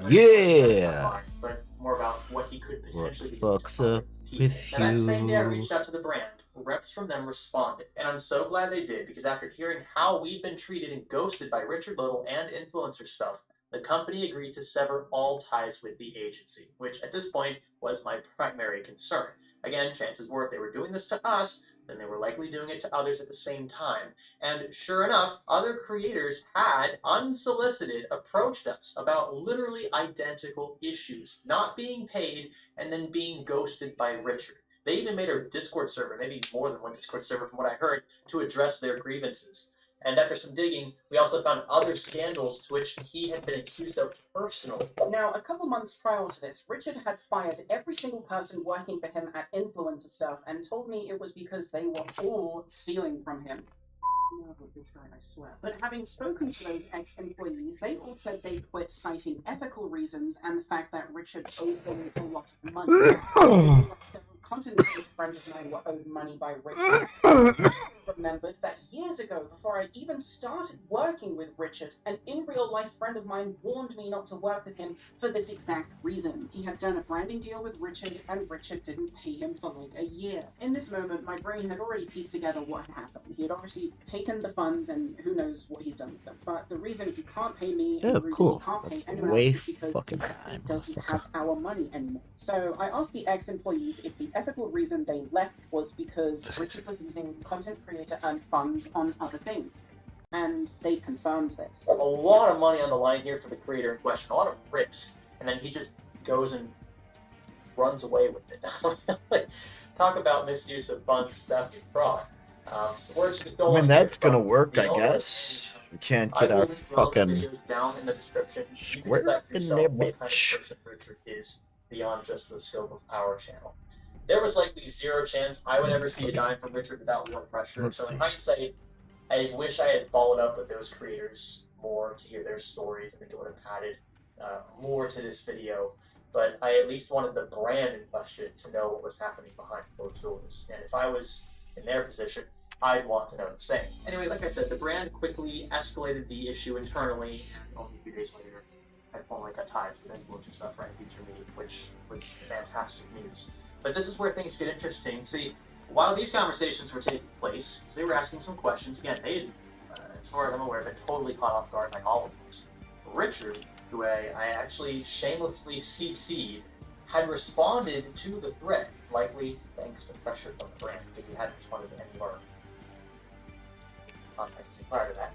Yeah. but more about what he could What potentially be doing to fucks other up people. with Now, that same day I you? reached out to the brand, reps from them responded, and I'm so glad they did because after hearing how we've been treated and ghosted by Richard Little and influencer stuff, the company agreed to sever all ties with the agency, which at this point was my primary concern. Again, chances were if they were doing this to us, then they were likely doing it to others at the same time. And sure enough, other creators had, unsolicited, approached us about literally identical issues, not being paid and then being ghosted by Richard. They even made a Discord server, maybe more than one Discord server from what I heard, to address their grievances. And after some digging, we also found other scandals to which he had been accused of personally. Now, a couple months prior to this, Richard had fired every single person working for him at Influencer Stuff and told me it was because they were all stealing from him. No, this guy, I swear. But having spoken to those ex-employees, they all said they quit citing ethical reasons and the fact that Richard owed them a lot of money. Several content friends of mine were owed money by Richard. Remembered that years ago, before I even started working with Richard, an in real life friend of mine warned me not to work with him for this exact reason. He had done a branding deal with Richard, and Richard didn't pay him for like a year. In this moment, my brain had already pieced together what had happened. He had obviously taken the funds, and who knows what he's done with them. But the reason he can't pay me, and Oh, the reason cool. he can't pay That's anyone way else is because fucking he time, doesn't motherfucker. have our money anymore. So I asked the ex-employees if the ethical reason they left was because Richard was using content creator to earn funds on other things. And they confirmed this. A lot of money on the line here for the creator in question, a lot of risk, and then he just goes and runs away with it. Talk about misuse of funds, theft, and fraud. Words just I don't mean, that's gonna work, I the guess. We can't I get will our link relevant fucking videos down in the description. You can square decide for in yourself there, what kind of bitch. person Richard is beyond just the scope of our channel. There was likely zero chance I would ever see a dime from Richard without more pressure. Let's So see. in hindsight, I wish I had followed up with those creators more to hear their stories. I think it would have added more to this video. But I at least wanted the brand in question to know what was happening behind closed doors. And if I was in their position, I'd want to know the same. Anyway, like I said, the brand quickly escalated the issue internally, and only a few days later, had formally cut ties with influencer stuff right Future Me, which was fantastic news. But this is where things get interesting. See, while these conversations were taking place, they were asking some questions. Again, they, as far as I'm aware, been totally caught off guard by all of this. Richard, who I actually shamelessly CC'd, had responded to the thread, likely thanks to pressure from the brand, because he hadn't responded to any more context prior to that.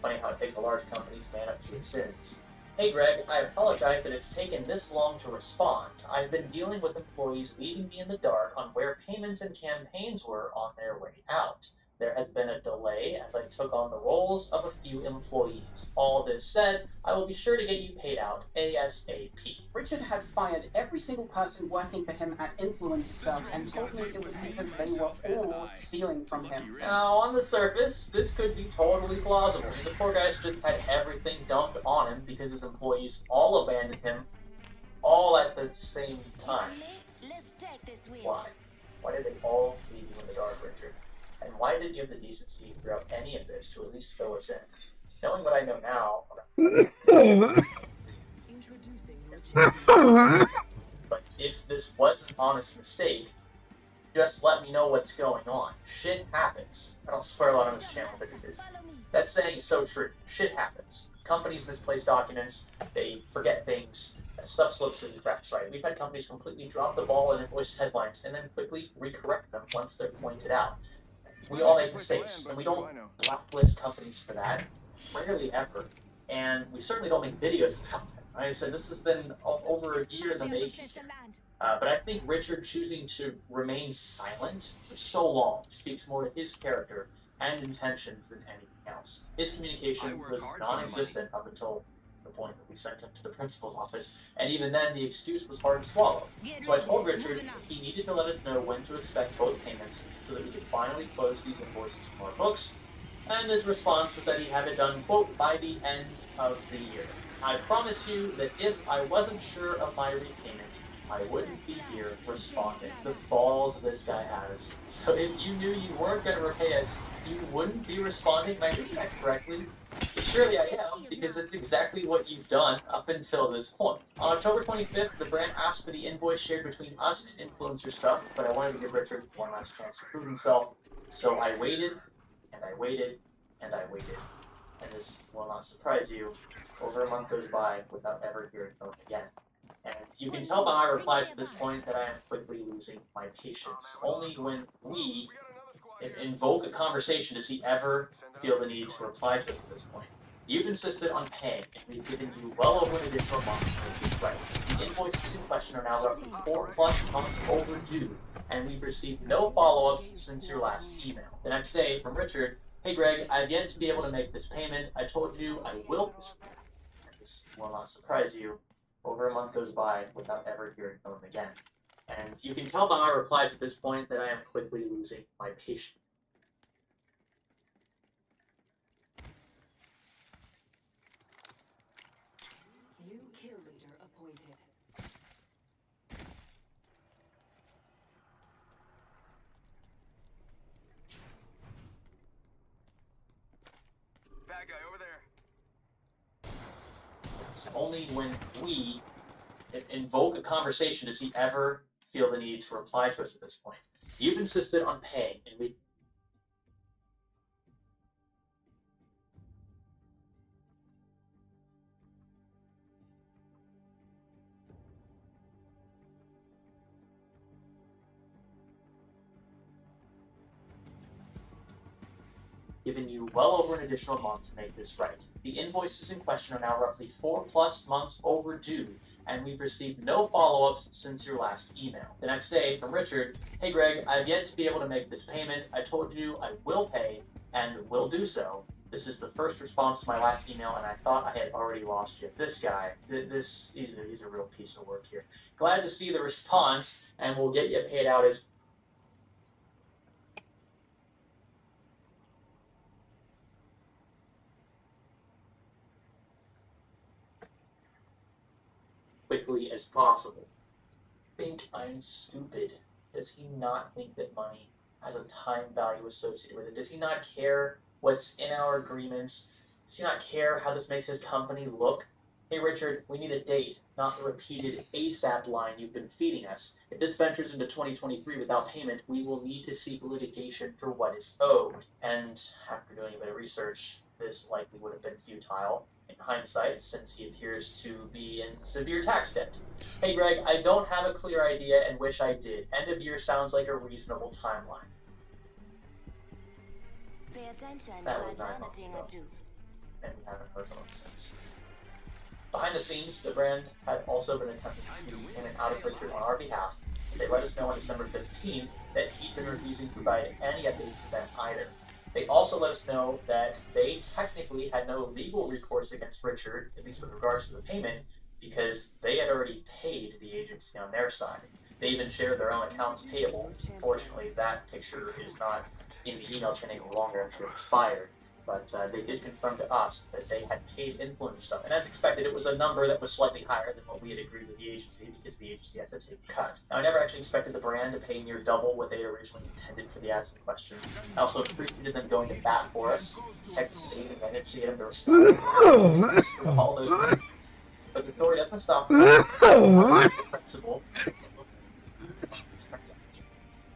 Funny how it takes a large company to man up to its sins. Hey Greg, I apologize that it's taken this long to respond. I've been dealing with employees leaving me in the dark on where payments and campaigns were on their way out. There has been a delay as I took on the roles of a few employees. All this said, I will be sure to get you paid out ASAP. Richard had fired every single person working for him at Influencer Stuff and told me it was because they were all stealing from him. Now, on the surface, this could be totally plausible. The poor guy's just had everything dumped on him because his employees all abandoned him, all at the same time. Why? Why did they all leave you in the dark, Richard? And why didn't you have the decency throughout any of this to at least fill us in? Knowing what I know now, but if this was an honest mistake, just let me know what's going on. Shit happens. I don't swear a lot on this channel, but it is. That saying is so true. Shit happens. Companies misplace documents, they forget things, stuff slips through the cracks, right? We've had companies completely drop the ball in invoice headlines and then quickly recorrect them once they're pointed out. We all make mistakes, and we don't blacklist companies for that. Rarely ever. And we certainly don't make videos about it. Like I said, this has been over a year in the making. But I think Richard choosing to remain silent for so long speaks more to his character and intentions than anything else. His communication was non-existent up until the point that we sent him to the principal's office, and even then the excuse was hard to swallow. So I told Richard he needed to let us know when to expect both payments so that we could finally close these invoices from our books, and his response was that he'd have it done, quote, by the end of the year. I promise you that if I wasn't sure of my repayment, I wouldn't be here responding. The balls this guy has. So if you knew you weren't going to repay us, you wouldn't be responding. Am I reading that correctly? Surely I am, because it's exactly what you've done up until this point. On October 25th, the brand asked for the invoice shared between us and influencer stuff, but I wanted to give Richard one last chance to prove himself. So I waited, and I waited, and I waited. And this will not surprise you. Over a month goes by without ever hearing from him again. And you can tell by my replies at this point that I am quickly losing my patience. Only when we invoke a conversation does he ever feel the need to reply to us at this point. You've insisted on paying, and we've given you well over an additional month to make this right. The invoices in question are now roughly 4+ months overdue, and we've received no follow-ups since your last email. The next day, from Richard, "Hey Greg, I've yet to be able to make this payment. I told you I will." This will not surprise you. Over a month goes by without ever hearing from him again. And you can tell by my replies at this point that I am quickly losing my patience. New kill leader appointed. Bad guy over there. It's only when we invoke a conversation does he ever feel the need to reply to us at this point. You've insisted on paying, and we... given you well over an additional month to make this right. The invoices in question are now roughly 4+ months overdue, and we've received no follow-ups since your last email. The next day, from Richard, "Hey Greg, I've yet to be able to make this payment. I told you I will pay, and will do so. This is the first response to my last email, and I thought I had already lost you." This guy, he's a real piece of work here. Glad to see the response, and we'll get you paid out as quickly as possible. Think I'm stupid? Does he not think that money has a time value associated with it? Does he not care what's in our agreements? Does he not care how this makes his company look? "Hey Richard, we need a date, not the repeated ASAP line you've been feeding us. If this ventures into 2023 without payment, we will need to seek litigation for what is owed." And after doing a bit of research, this likely would have been futile in hindsight, since he appears to be in severe tax debt. "Hey Greg, I don't have a clear idea and wish I did. End of year sounds like a reasonable timeline." Pay attention. That was 9 months ago, and we haven't heard from him since. Behind the scenes, the brand had also been attempting to squeeze in and out of Richard on our behalf. They let us know on December 15th that he'd been refusing to provide any at this event either. They also let us know that they technically had no legal recourse against Richard, at least with regards to the payment, because they had already paid the agency on their side. They even shared their own accounts payable. Fortunately, that picture is not in the email chain any longer after it expired. But they did confirm to us that they had paid influencer stuff. And as expected, it was a number that was slightly higher than what we had agreed with the agency, because the agency has to take a cut. Now, I never actually expected the brand to pay near double what they had originally intended for the ads in question. I also appreciated them going to bat for us, technically, and managed to get them to respond to all those things. But the story doesn't stop there. Principle.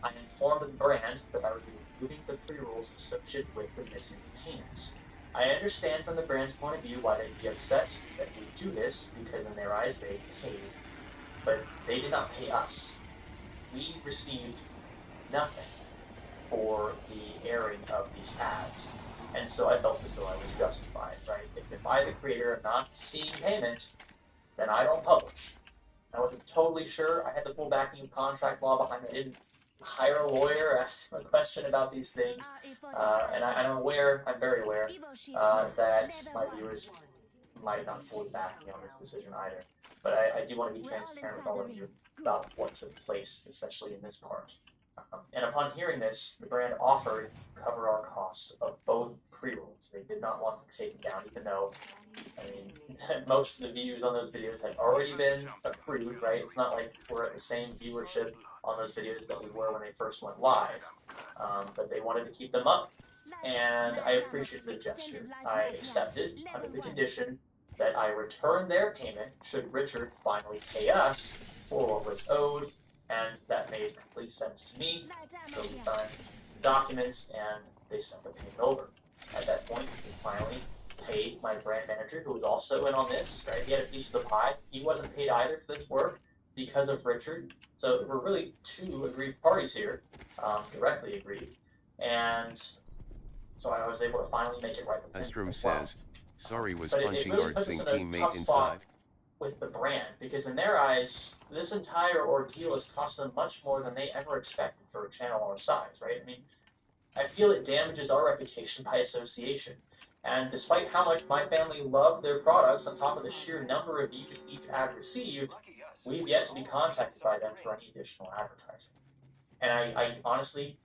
I informed the brand that I would be removing the pre-rolls associated with the missing payments. I understand from the brand's point of view why they'd be upset that we do this, because in their eyes they paid, but they did not pay us. We received nothing for the airing of these ads, and so I felt as though I was justified, right? If I, the creator, am not seeing payment, then I don't publish. I wasn't totally sure I had the full backing of contract law behind me. I didn't hire a lawyer, ask him a question about these things, and I'm very aware that my viewers might not fully back me on this decision either. But I do want to be transparent with all of you about what took place, especially in this part. And upon hearing this, the brand offered to cover our costs of both pre-rolls. They did not want them taken down, even though, I mean, most of the views on those videos had already been approved, right? It's not like we're at the same viewership on those videos that we were when they first went live. But they wanted to keep them up, and I appreciated the gesture. I accepted under the condition that I return their payment should Richard finally pay us for what was owed, and that made complete sense to me. So we signed some documents, and they sent the payment over. At that point, we finally paid my brand manager, who was also in on this, right? He had a piece of the pie. He wasn't paid either for this work because of Richard. So we're really two aggrieved parties here, directly agreed. And so I was able to finally make it right with him Astrum as well. says, sorry was But it punching really our puts us Zing in a teammate tough spot inside. with the brand, because in their eyes, this entire ordeal has cost them much more than they ever expected for a channel our size, right? I mean, I feel it damages our reputation by association. And despite how much my family loved their products, on top of the sheer number of views each ad received, we've yet to be contacted by them for any additional advertising. And I honestly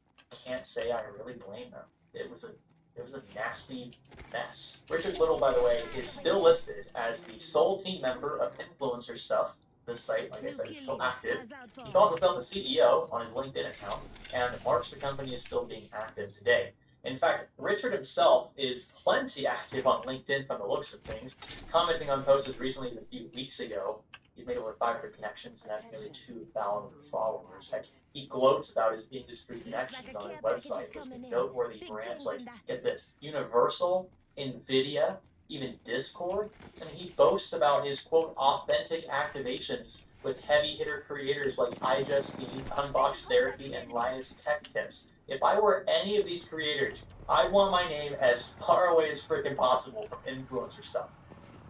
can't say I really blame them. It was a nasty mess. Richard Little, by the way, is still listed as the sole team member of Influencer Stuff. This site, like I said, is still active. He calls himself the CEO on his LinkedIn account, and marks the company is still being active today. In fact, Richard himself is plenty active on LinkedIn from the looks of things, commenting on posts as recently as a few weeks ago. He's made over 500 connections and has nearly 2,000 followers. Heck, he gloats about his industry connections on his website, listing noteworthy brands like, get this, Universal, Nvidia, even Discord. And he boasts about his, quote, authentic activations with heavy hitter creators like iJustine, Unbox Therapy, and Linus Tech Tips. If I were any of these creators, I'd want my name as far away as freaking possible from Influencer Stuff.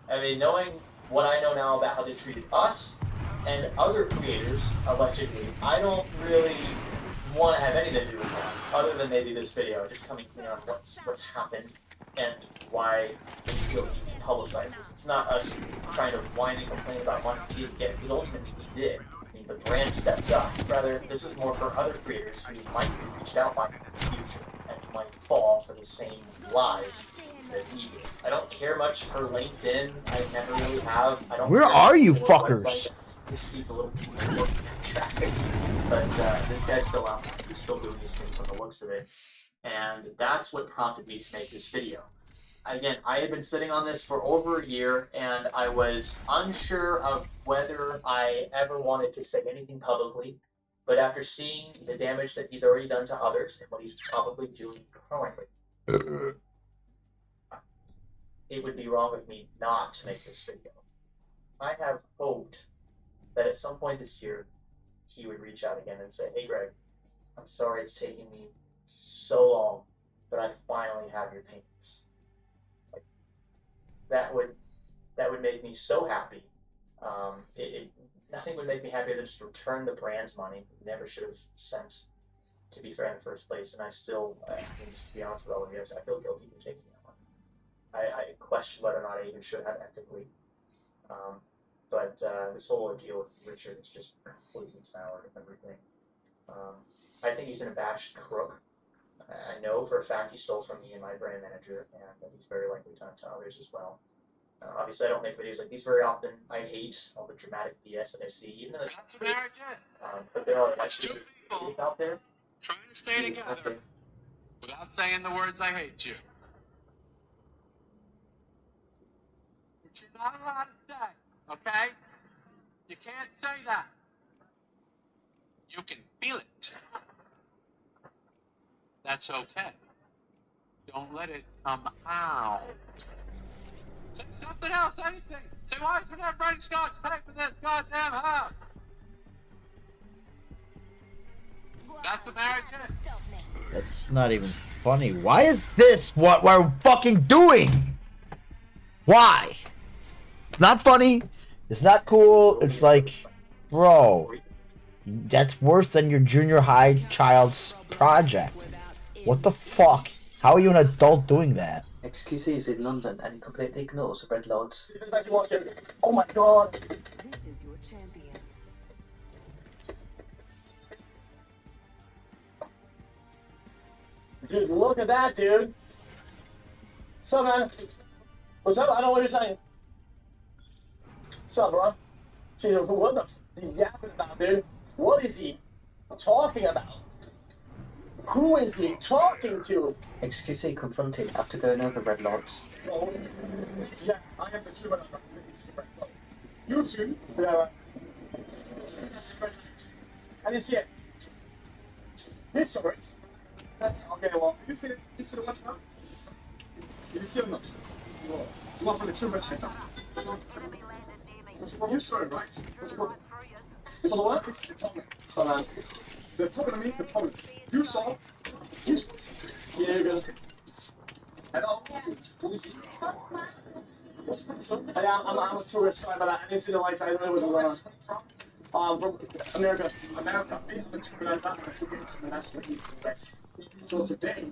I mean, knowing what I know now about how they treated us and other creators, allegedly, I don't really want to have anything to do with that, other than maybe this video, just coming clean on what's happened and why they feel the need to publicize this. It's not us trying to whine and complain about money he didn't get, because ultimately he did. I mean, the brand stepped up. Rather, this is more for other creators who might be reached out by in the future and might fall for the same lies that he did. I don't care much for LinkedIn. I never really have. I don't. Where care are you for fuckers? website. This sees a little too much traffic, but this guy's still out there. He's still doing his thing from the looks of it, and that's what prompted me to make this video. Again, I had been sitting on this for over a year, and I was unsure of whether I ever wanted to say anything publicly. But after seeing the damage that he's already done to others and what he's probably doing currently, it would be wrong of me not to make this video. I have hoped that at some point this year, he would reach out again and say, hey Greg, I'm sorry it's taken me so long, but I finally have your payments. Like, that would make me so happy. Nothing would make me happier than just to return the brand's money. We never should have sent, to be fair, in the first place. And I still, just to be honest with all of you, I feel guilty for taking that money. I question whether or not I even should have ethically. But this whole ordeal with Richard is just completely sour and everything. I think he's an abashed crook. I know for a fact he stole from me and my brand manager, and that he's very likely done it to others as well. Obviously, I don't make videos like these very often. I hate all the dramatic BS that I see, even though That's what marriage is. but there are That's two people out there. trying to stay together without saying the words "I hate you," which you're not allowed to say. Okay? You can't say that. You can feel it. That's okay. Don't let it come out. Say something else, anything. Say, why is we not writing Scotch pay for this goddamn house? That's what marriage is. That's not even funny. Why is this what we're fucking doing? Why? It's not funny. It's not cool. It's like, bro, that's worse than your junior high child's project. What the fuck? How are you an adult doing that? XQC is in London and he completely ignores the red lords. Oh my god! This is your champion. Dude, look at that, dude! What's up, man? What's up? I know what you're saying. What's up, bro? She's like, what the f is he yapping about, dude? What is he talking about? Who is he talking to? XQC confronted after going over Red Lodge. Oh, yeah, I am the true one. You two? Yeah, right. I didn't see it. You saw it. Okay, well, you see it? You see the what's now? You see it or not? You want from the true red light. You saw it, right? So the what? So man, the problem. You saw. You saw. Yeah, you guys. Hello? Hey, I'm a tourist, sorry about that. I didn't see the lights, I didn't know what was going on. From America. So today,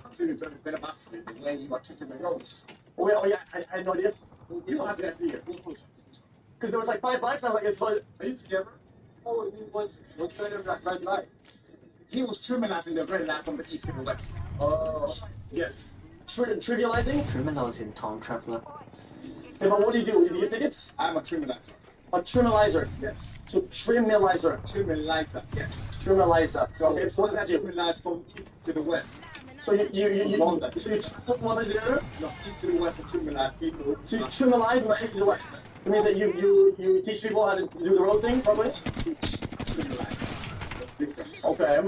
I'm feeling very better about the way you are treating my nose. Oh yeah, I had no idea. You don't have that idea. Because there was like $5, I was like, it's like, are you together? Oh, he was better than red light. He was trivializing the red light from the east to the west. Oh, yes. Trivializing? Criminalizing Time Traveler. Yeah, but what do? Do you give tickets? I'm a trimmalizer. A trimalizer. Yes. So trimalizer. Trimmalizer. Yes. Trimalizer. Okay, so what does that do? Trimmalize from east to the west. So you London. so you put one of the other? No, east to the west and trimmalize people. So you trimalize from the east to the west. I mean that you teach people how to do the road thing, probably? Trimmalize. That's different. Okay.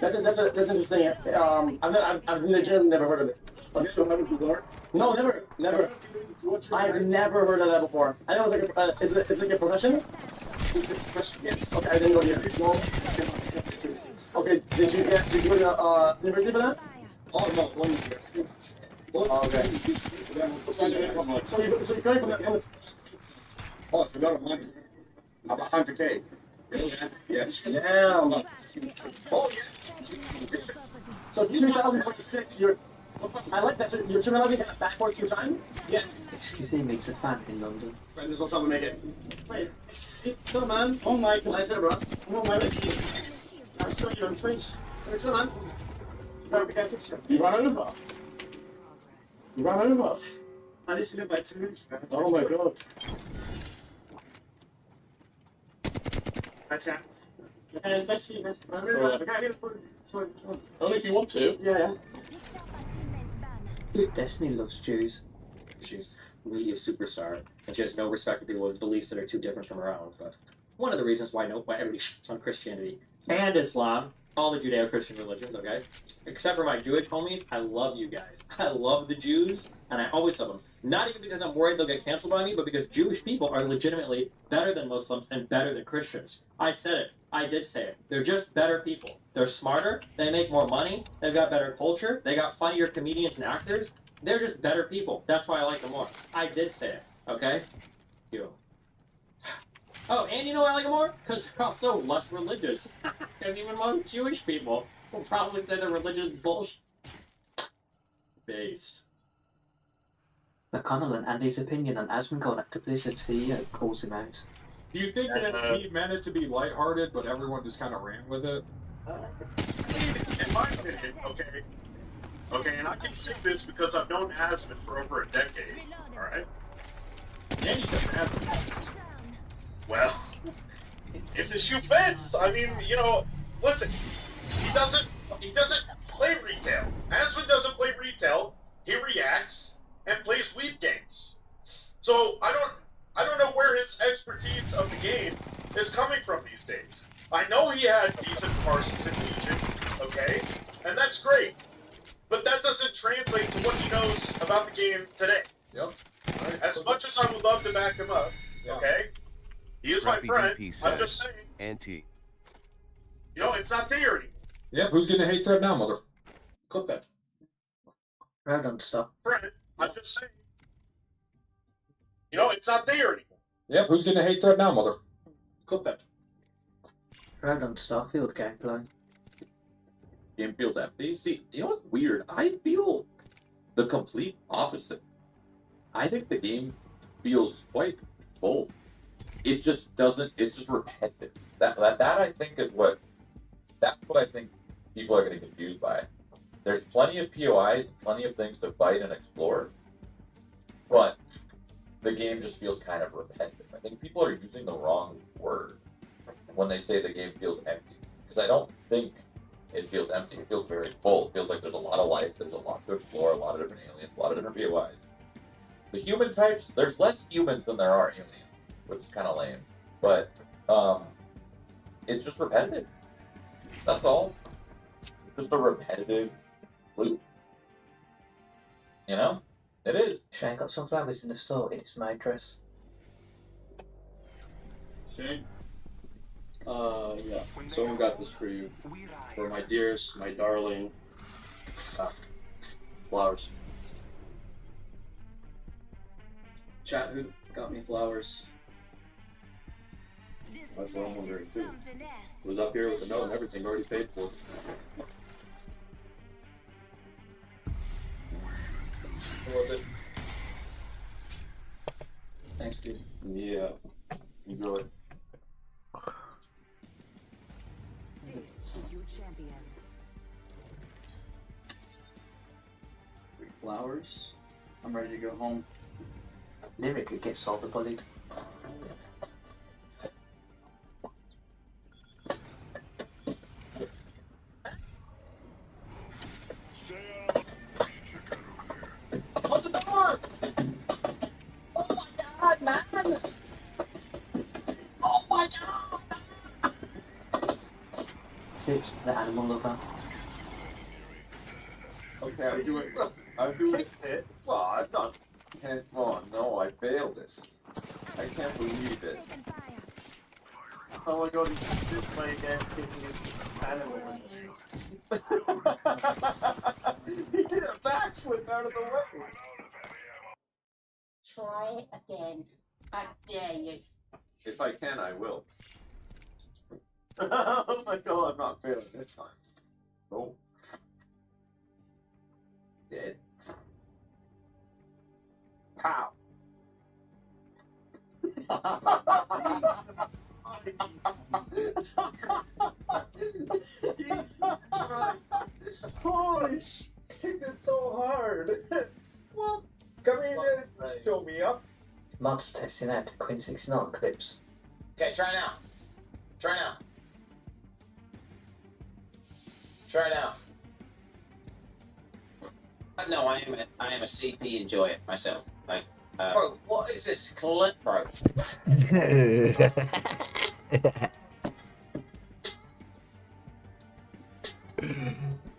That's interesting. I've legitimately never heard of it. You don't have a good word? No, never. I've never heard of that before. I know it's like is it like a profession? Yes. Okay, I didn't know yet. Okay, did you go to university for that? Oh no, 1 year. Oh, okay. So you're going from the Oh, it's a lot of money. About 100K. Yes. damn. Oh yeah. So 2026, I like that. So you're trimming kind of backwards through time? Yes. XQC meets a fan in London. Right, there's also make it. Wait, so man. Oh my god, I said, bro. Oh my god. I'm so you on Twitch. Hey, chill, man. You ran over. You ran over. I just live by 2 minutes, man. Oh my god. Hi, chat. Yeah, it's nice to meet you, man. I really like it. I get it. Sorry. Only if you want to. Yeah. Destiny loves Jews. She's really a superstar, and she has no respect for people with beliefs that are too different from her own. But one of the reasons why everybody shits on Christianity and Islam, all the Judeo-Christian religions, okay? Except for my Jewish homies, I love you guys. I love the Jews, and I always love them. Not even because I'm worried they'll get canceled by me, but because Jewish people are legitimately better than Muslims and better than Christians. I said it. I did say it. They're just better people. They're smarter. They make more money. They've got better culture. They got funnier comedians and actors. They're just better people. That's why I like them more. I did say it. Okay? You. Oh, and you know why I like them more? Because they're also less religious. And even most Jewish people will probably say they're religious bullshit. Based. McConnell and Andy's opinion on Asmongold after Blizzard CEO calls him out. Do you think that he meant it to be lighthearted, but everyone just kind of ran with it? In my opinion, okay, and I can say this because I've known Asmon for over a decade, alright? And he's a bad. Well, if the shoe fits, I mean, you know, listen, he doesn't play retail. Asmon doesn't play retail, he reacts and plays weed games. So I don't know where his expertise of the game is coming from these days. I know he had decent parses in Legion, okay? And that's great. But that doesn't translate to what he knows about the game today. Yep. Right. As much as I would love to back him up, okay? He is my Scrappy friend. DP I'm says, just saying. Anti. You know, it's not there anymore. Yep, who's getting a hate thread now, mother? Clip that. Proud on stuff. Friend, I'm just saying. You know, it's not there anymore. Yep, who's getting a hate thread now, mother? Clip that. Proud on Starfield gameplay. Game feels empty. See, you know what's weird? I feel the complete opposite. I think the game feels quite full. It just doesn't. It's just repetitive. That I think is what. That's what I think people are getting confused by. there's plenty of POIs, plenty of things to fight and explore, but the game just feels kind of repetitive. I think people are using the wrong word when they say the game feels empty, because I don't think it feels empty. It feels very full. It feels like there's a lot of life, there's a lot to explore, a lot of different aliens, a lot of different POIs. The human types, there's less humans than there are aliens, which is kind of lame, but it's just repetitive. That's all. It's just a repetitive loop. You know? It is. Shane got some flowers in the store. It's my dress. Shane? Yeah. Someone got this for you. For my dearest, my darling. Flowers. Chat, who got me flowers? That's what I'm wondering too. It was up here with a note and everything already paid for. Who was it? Thanks, dude. Yeah. Enjoy it. This is your champion. Flowers. I'm ready to go home. Lyric could get solver bullied. Hold the door! Oh my god, man! Oh my god! Sips, the animal lover. Okay, I'm doing it. Well, I'm not. Oh no, I failed this. I can't believe it. Oh my god, he's just my ass kicking his animal. He did a backflip out of the way. Try again. I dare you. If I can, I will. Oh my god, I'm not failing this time. Oh. Dead. Pow. Jesus Christ. Holy shit, it's so hard. Well, come here and show me up. Mods testing out Queen 69 clips. Okay, try now. Try now. Try now. No, I am a CP enjoyer myself. Like, bro, what is this clip, bro?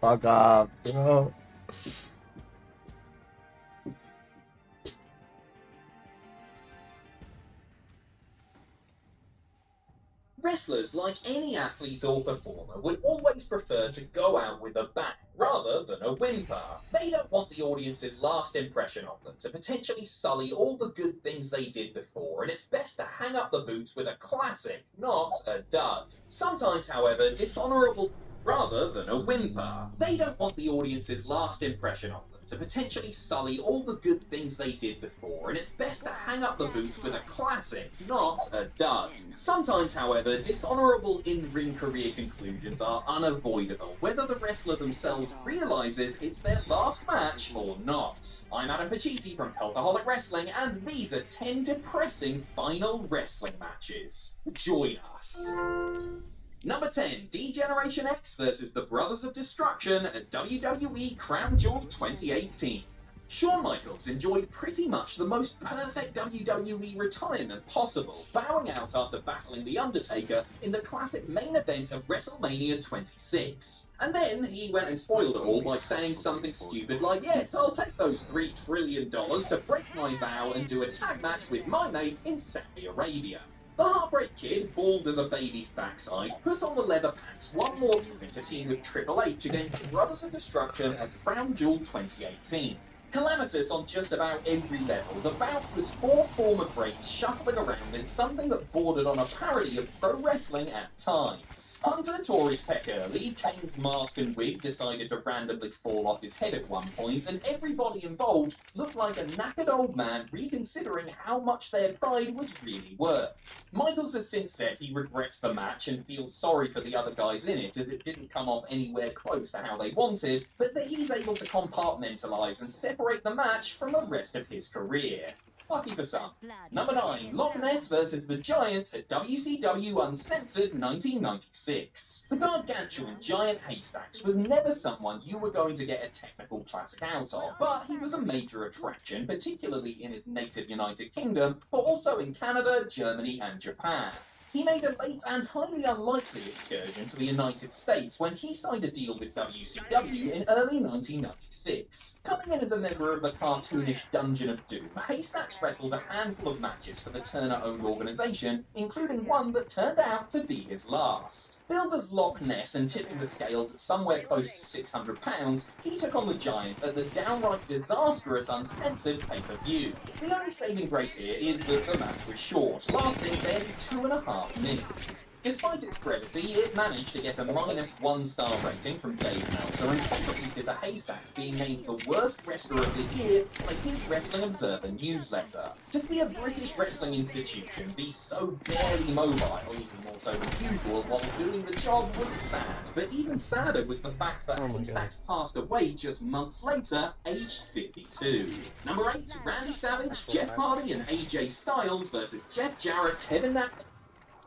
Fuck off, bro. Wrestlers, like any athlete or performer, would always prefer to go out with a bang rather than a whimper. They don't want the audience's last impression of them to potentially sully all the good things they did before, and it's best to hang up the boots with a classic, not a dud. Sometimes, however, dishonourable rather than a whimper. They don't want the audience's last impression of them to potentially sully all the good things they did before, and it's best to hang up the boots with a classic, not a dud. Sometimes, however, dishonourable in-ring career conclusions are unavoidable, whether the wrestler themselves realises it's their last match or not. I'm Adam Pacitti from Cultaholic Wrestling, and these are 10 depressing final wrestling matches. Join us. Number 10, D-Generation X versus the Brothers of Destruction at WWE Crown Jewel 2018. Shawn Michaels enjoyed pretty much the most perfect WWE retirement possible, bowing out after battling The Undertaker in the classic main event of WrestleMania 26. And then he went and spoiled it all by saying something stupid like, yes, I'll take those $3 trillion to break my vow and do a tag match with my mates in Saudi Arabia. The Heartbreak Kid, bald as a baby's backside, put on the leather pants one more time to team with Triple H against the Brothers of Destruction at Crown Jewel 2018. Calamitous on just about every level, the bout was 4 former greats shuffling around in something that bordered on a parody of pro wrestling at times. Hunter tore his peck early, Kane's mask and wig decided to randomly fall off his head at one point, and everybody involved looked like a knackered old man reconsidering how much their pride was really worth. Michaels has since said he regrets the match and feels sorry for the other guys in it, as it didn't come off anywhere close to how they wanted, but that he's able to compartmentalise and separate the match from the rest of his career. Lucky for some. Number 9, Loch Ness versus the Giant at WCW Uncensored 1996. The gargantuan Giant Haystacks was never someone you were going to get a technical classic out of, but he was a major attraction, particularly in his native United Kingdom, but also in Canada, Germany and Japan. He made a late and highly unlikely excursion to the United States when he signed a deal with WCW in early 1996. Coming in as a member of the cartoonish Dungeon of Doom, Haystacks wrestled a handful of matches for the Turner-owned organisation, including one that turned out to be his last. Billed as Loch Ness and tipping the scales at somewhere close to £600, he took on the Giant at the downright disastrous Uncensored pay-per-view. The only saving grace here is that the match was short, lasting barely 2.5 minutes. Despite its brevity, it managed to get a -1 star rating from Dave Meltzer and contributed to Haystacks being named the worst wrestler of the year by his Wrestling Observer newsletter. To see a British wrestling institution be so barely mobile, even more so than usual, while doing the job was sad. But even sadder was the fact that Haystacks passed away just months later, aged 52. Number 8, Randy Savage, Jeff Hardy and AJ Styles versus Jeff Jarrett, Kevin Nash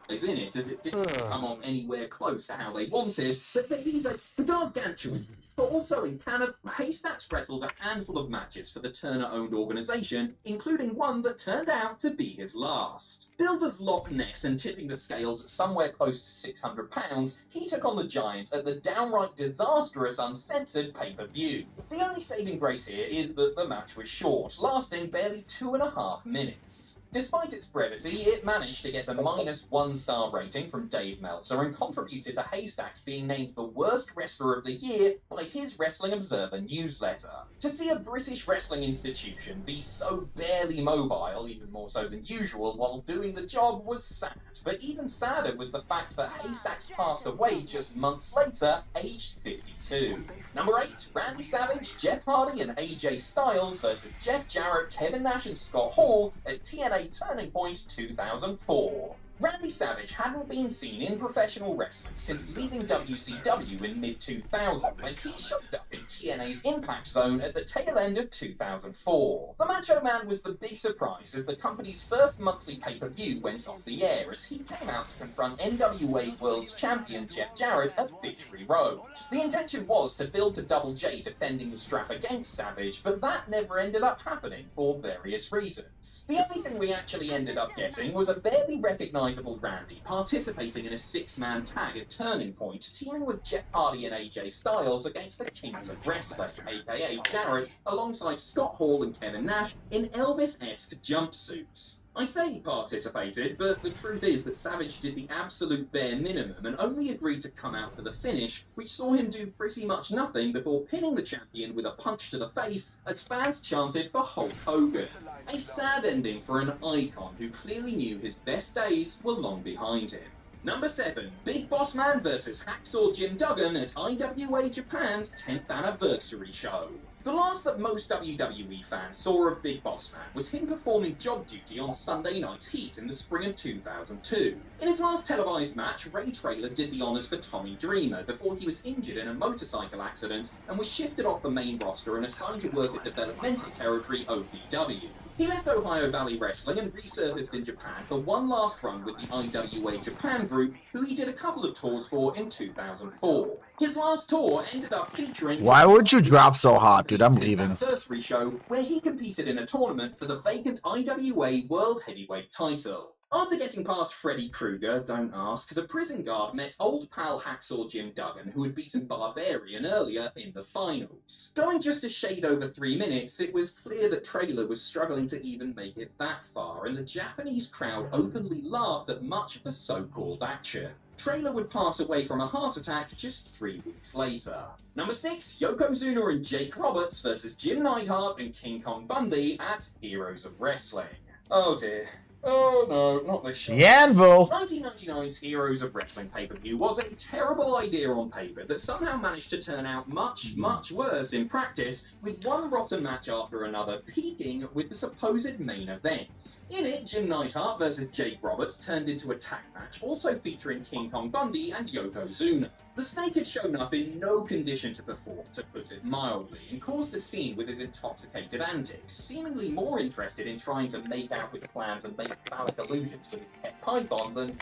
is in it, as it didn't come off anywhere close to how they wanted, but he's a gargantuan. But also in Canada, Haystacks wrestled a handful of matches for the Turner-owned organisation, including one that turned out to be his last. Billed as Loch Ness and tipping the scales at somewhere close to £600, he took on the Giant at the downright disastrous Uncensored pay-per-view. The only saving grace here is that the match was short, lasting barely 2.5 minutes. Despite its brevity, it managed to get a -1 star rating from Dave Meltzer and contributed to Haystacks being named the worst wrestler of the year by his Wrestling Observer newsletter. To see a British wrestling institution be so barely mobile, even more so than usual, while doing the job was sad. But even sadder was the fact that Haystacks passed away just months later, aged 52. Number 8, Randy Savage, Jeff Hardy and AJ Styles versus Jeff Jarrett, Kevin Nash and Scott Hall at TNA Turning Point 2004. Randy Savage hadn't been seen in professional wrestling since leaving WCW in mid-2000 when he showed up in TNA's Impact Zone at the tail end of 2004. The Macho Man was the big surprise as the company's first monthly pay-per-view went off the air as he came out to confront NWA World's Champion Jeff Jarrett at Victory Road. The intention was to build to Double J defending the strap against Savage, but that never ended up happening for various reasons. The only thing we actually ended up getting was a barely recognisable Randy participating in a 6-man tag at Turning Point, teaming with Jeff Hardy and AJ Styles against the Kings of Wrestling, aka Jarrett, alongside Scott Hall and Kevin Nash in Elvis-esque jumpsuits. I say he participated, but the truth is that Savage did the absolute bare minimum and only agreed to come out for the finish, which saw him do pretty much nothing before pinning the champion with a punch to the face as fans chanted for Hulk Hogan. A sad ending for an icon who clearly knew his best days were long behind him. Number 7, Big Boss Man vs Hacksaw Jim Duggan at IWA Japan's 10th anniversary show. The last that most WWE fans saw of Big Boss Man was him performing job duty on Sunday Night's Heat in the spring of 2002. In his last televised match, Ray Traylor did the honours for Tommy Dreamer before he was injured in a motorcycle accident and was shifted off the main roster and assigned to work at developmental territory OVW. He left Ohio Valley Wrestling and resurfaced in Japan for one last run with the IWA Japan group, who he did a couple of tours for in 2004. His last tour ended up featuring... Why would you drop so hot, dude? I'm leaving. ...anniversary show where he competed in a tournament for the vacant IWA World Heavyweight title. After getting past Freddy Krueger, don't ask, the prison guard met old pal Hacksaw Jim Duggan, who had beaten Barbarian earlier in the finals. Going just a shade over 3 minutes, it was clear that Trailer was struggling to even make it that far, and the Japanese crowd openly laughed at much of the so-called action. Trailer would pass away from a heart attack just 3 weeks later. Number 6, Yokozuna and Jake Roberts versus Jim Neidhart and King Kong Bundy at Heroes of Wrestling. Oh dear. Oh no, not this shit. The Anvil! 1999's Heroes of Wrestling pay-per-view was a terrible idea on paper that somehow managed to turn out much, much worse in practice, with one rotten match after another peaking with the supposed main events. In it, Jim Neidhart versus Jake Roberts turned into a tag match, also featuring King Kong Bundy and Yokozuna. The Snake had shown up in no condition to perform, to put it mildly, and caused a scene with his intoxicated antics, seemingly more interested in trying to make out with plans and make phallic allusions with his pet python than,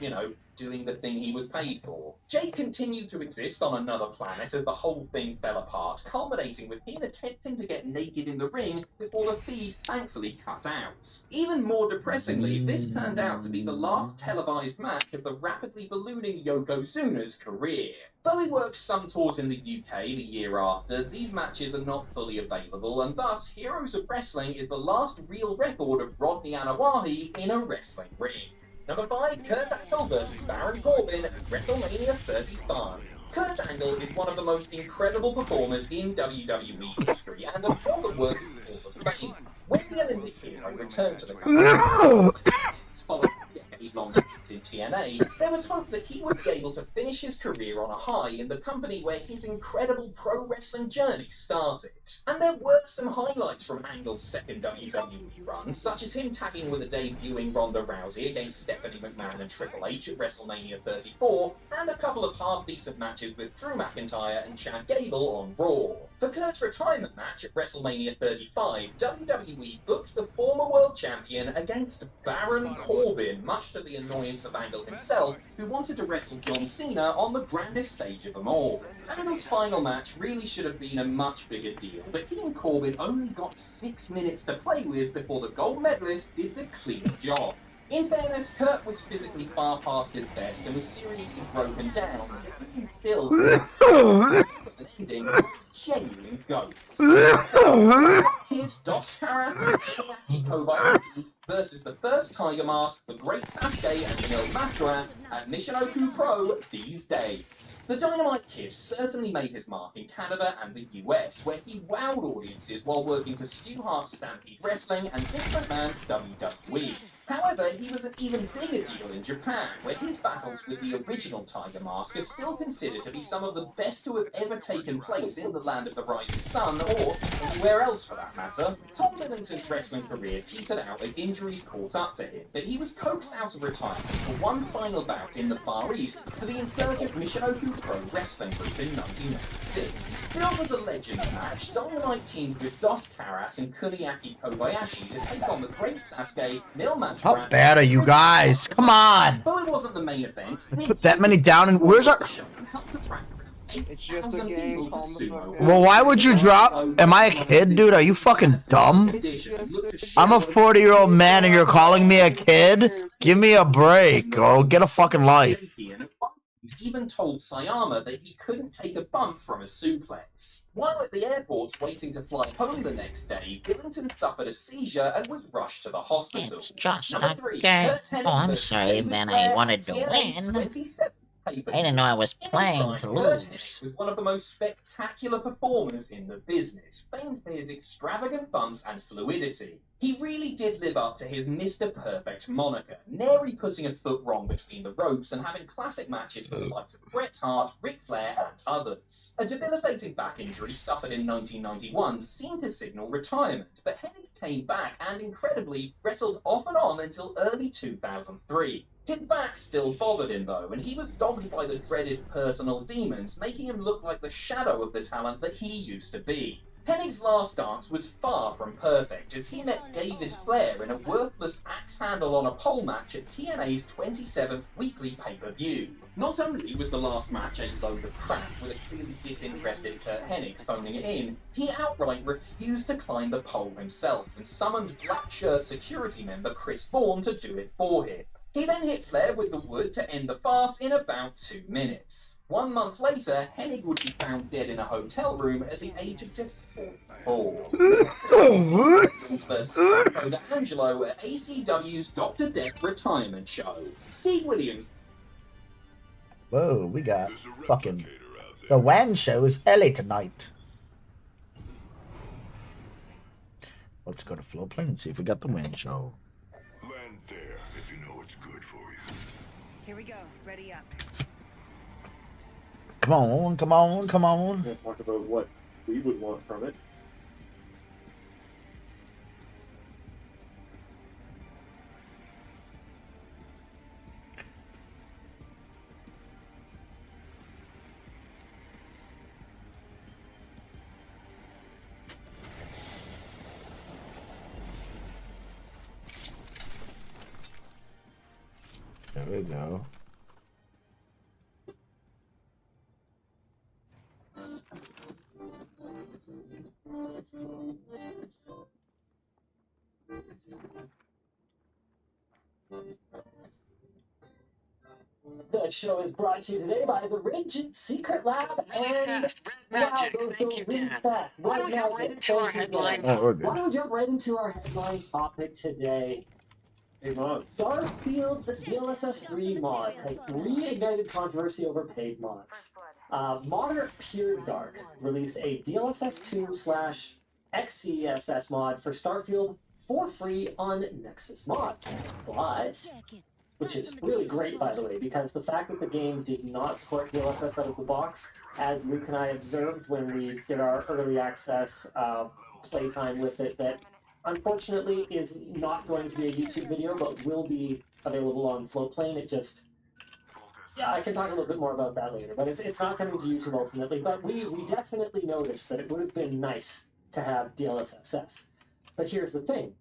doing the thing he was paid for. Jake continued to exist on another planet as the whole thing fell apart, culminating with him attempting to get naked in the ring before the feed thankfully cut out. Even more depressingly, this turned out to be the last televised match of the rapidly ballooning Yokozuna's career. Though he worked some tours in the UK the year after, these matches are not fully available, and thus Heroes of Wrestling is the last real record of Rodney Anawahi in a wrestling ring. Number 5, Kurt Angle versus Baron Corbin at WrestleMania 35. Kurt Angle is one of the most incredible performers in WWE history, and a former worthy Hall of Fame. When the Olympic hero returned to the company, following a decade-long stint in TNA, there was hope that he would be able to finish his career on a high in the company where his incredible pro wrestling journey started. And there were some highlights from Angle's second WWE run, such as him tagging with a debuting Ronda Rousey against Stephanie McMahon and Triple H at WrestleMania 34, and a couple of half-decent matches with Drew McIntyre and Chad Gable on Raw. For Kurt's retirement match at WrestleMania 35, WWE booked the former world champion against Baron Corbin, much to the annoyance of Angle himself, who wanted to wrestle John Cena on the grandest stage of them all. Angle's final match really should have been a much bigger deal, but he and Corbin only got 6 minutes to play with before the gold medalist did the clean job. In fairness, Kurt was physically far past his best and was seriously broken down, but he still an ending genuine ghost. Here's Dos Caras and Kobayashi versus the first Tiger Mask, the Great Sasuke and Mil Mascaras at Michinoku Pro these days. The Dynamite Kid certainly made his mark in Canada and the US, where he wowed audiences while working for Stu Hart's Stampede Wrestling and Vince McMahon's WWE. However, he was an even bigger deal in Japan, where his battles with the original Tiger Mask are still considered to be some of the best to have ever taken place in the land of the rising sun, or anywhere else for that matter. Tom Lillington's wrestling career petered out as injuries caught up to him, but he was coaxed out of retirement for one final bout in the Far East for the insurgent Michinoku Pro Wrestling Group in 1996. Billed as a Legends match, Dynamite teamed with Dos Caras and Kuniaki Kobayashi to take on the Great Sasuke, Mil Mascaras. How bad are you guys? Come on! Though it wasn't the main event, Put that many down and where's our... It's just a game. Calm the fuck down. Well, why would you drop? Am I a kid, dude? Are you fucking dumb? I'm a 40-year-old man and you're calling me a kid? Give me a break, or get a fucking life. Even told Sayama that he couldn't take a bump from a suplex. While at the airport waiting to fly home the next day, Billington suffered a seizure and was rushed to the hospital. It's just Number a 3, game. Kurt Hennig Oh, I'm versus sorry, David man. Flair I wanted to TNA's win. 27th I didn't know I was playing to Kurt lose. Hennig was one of the most spectacular performers in the business, famed for his extravagant bumps and fluidity. He really did live up to his Mr. Perfect moniker, nary putting a foot wrong between the ropes and having classic matches with the likes of Bret Hart, Ric Flair, and others. A debilitating back injury suffered in 1991 seemed to signal retirement, but Hennig came back and, incredibly, wrestled off and on until early 2003. His back still bothered him though, and he was dogged by the dreaded personal demons, making him look like the shadow of the talent that he used to be. Hennig's last dance was far from perfect, as he met David Flair in a worthless axe handle on a pole match at TNA's 27th weekly pay-per-view. Not only was the last match a load of crap with a clearly disinterested Kurt Hennig phoning it in, he outright refused to climb the pole himself and summoned black shirt security member Chris Vaughn to do it for him. He then hit Flair with the wood to end the farce in about 2 minutes. 1 month later, Hennig would be found dead in a hotel room at the age of just 44. His first Code Angelo at ACW's Dr. Death retirement show. Steve Williams. Whoa, we got fucking the WAN show is LA tonight. Let's go to Flowplane and see if we got the WAN show. Land there if you know what's good for you. Here we go. Ready up. Come on, come on, come on. We're gonna talk about what we would want from it. There we go. The show is brought to you today by the Rigid Secret Lab and Magic. Wow, Thank you, really Dan. fast. Why don't we jump right into our headline? Oh, we're good. Why don't we jump right into our headline topic today? Starfield's DLSS 3 mod has reignited controversy over paid mods. Modder Pure Dark released a DLSS 2/XCSS mod for Starfield for free on Nexus Mods. But, which is really great, by the way, because the fact that the game did not support DLSS out of the box, as Luke and I observed when we did our early access playtime with it, that unfortunately is not going to be a YouTube video, but will be available on Flowplane. It just... Yeah, I can talk a little bit more about that later, but it's not coming to YouTube ultimately. But we definitely noticed that it would have been nice to have DLSS. But here's the thing.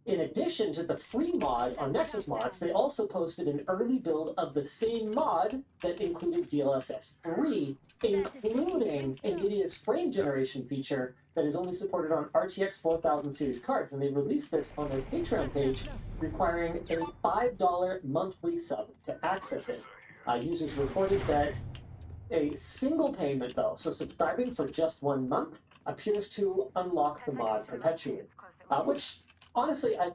In addition to the free mod on Nexus Mods, they also posted an early build of the same mod that included DLSS 3, including NVIDIA's frame generation feature that is only supported on RTX 4000 series cards. And they released this on their Patreon page, requiring a $5 monthly sub to access it. Users reported that a single payment, though, so subscribing for just 1 month, appears to unlock the mod perpetually, which honestly I'm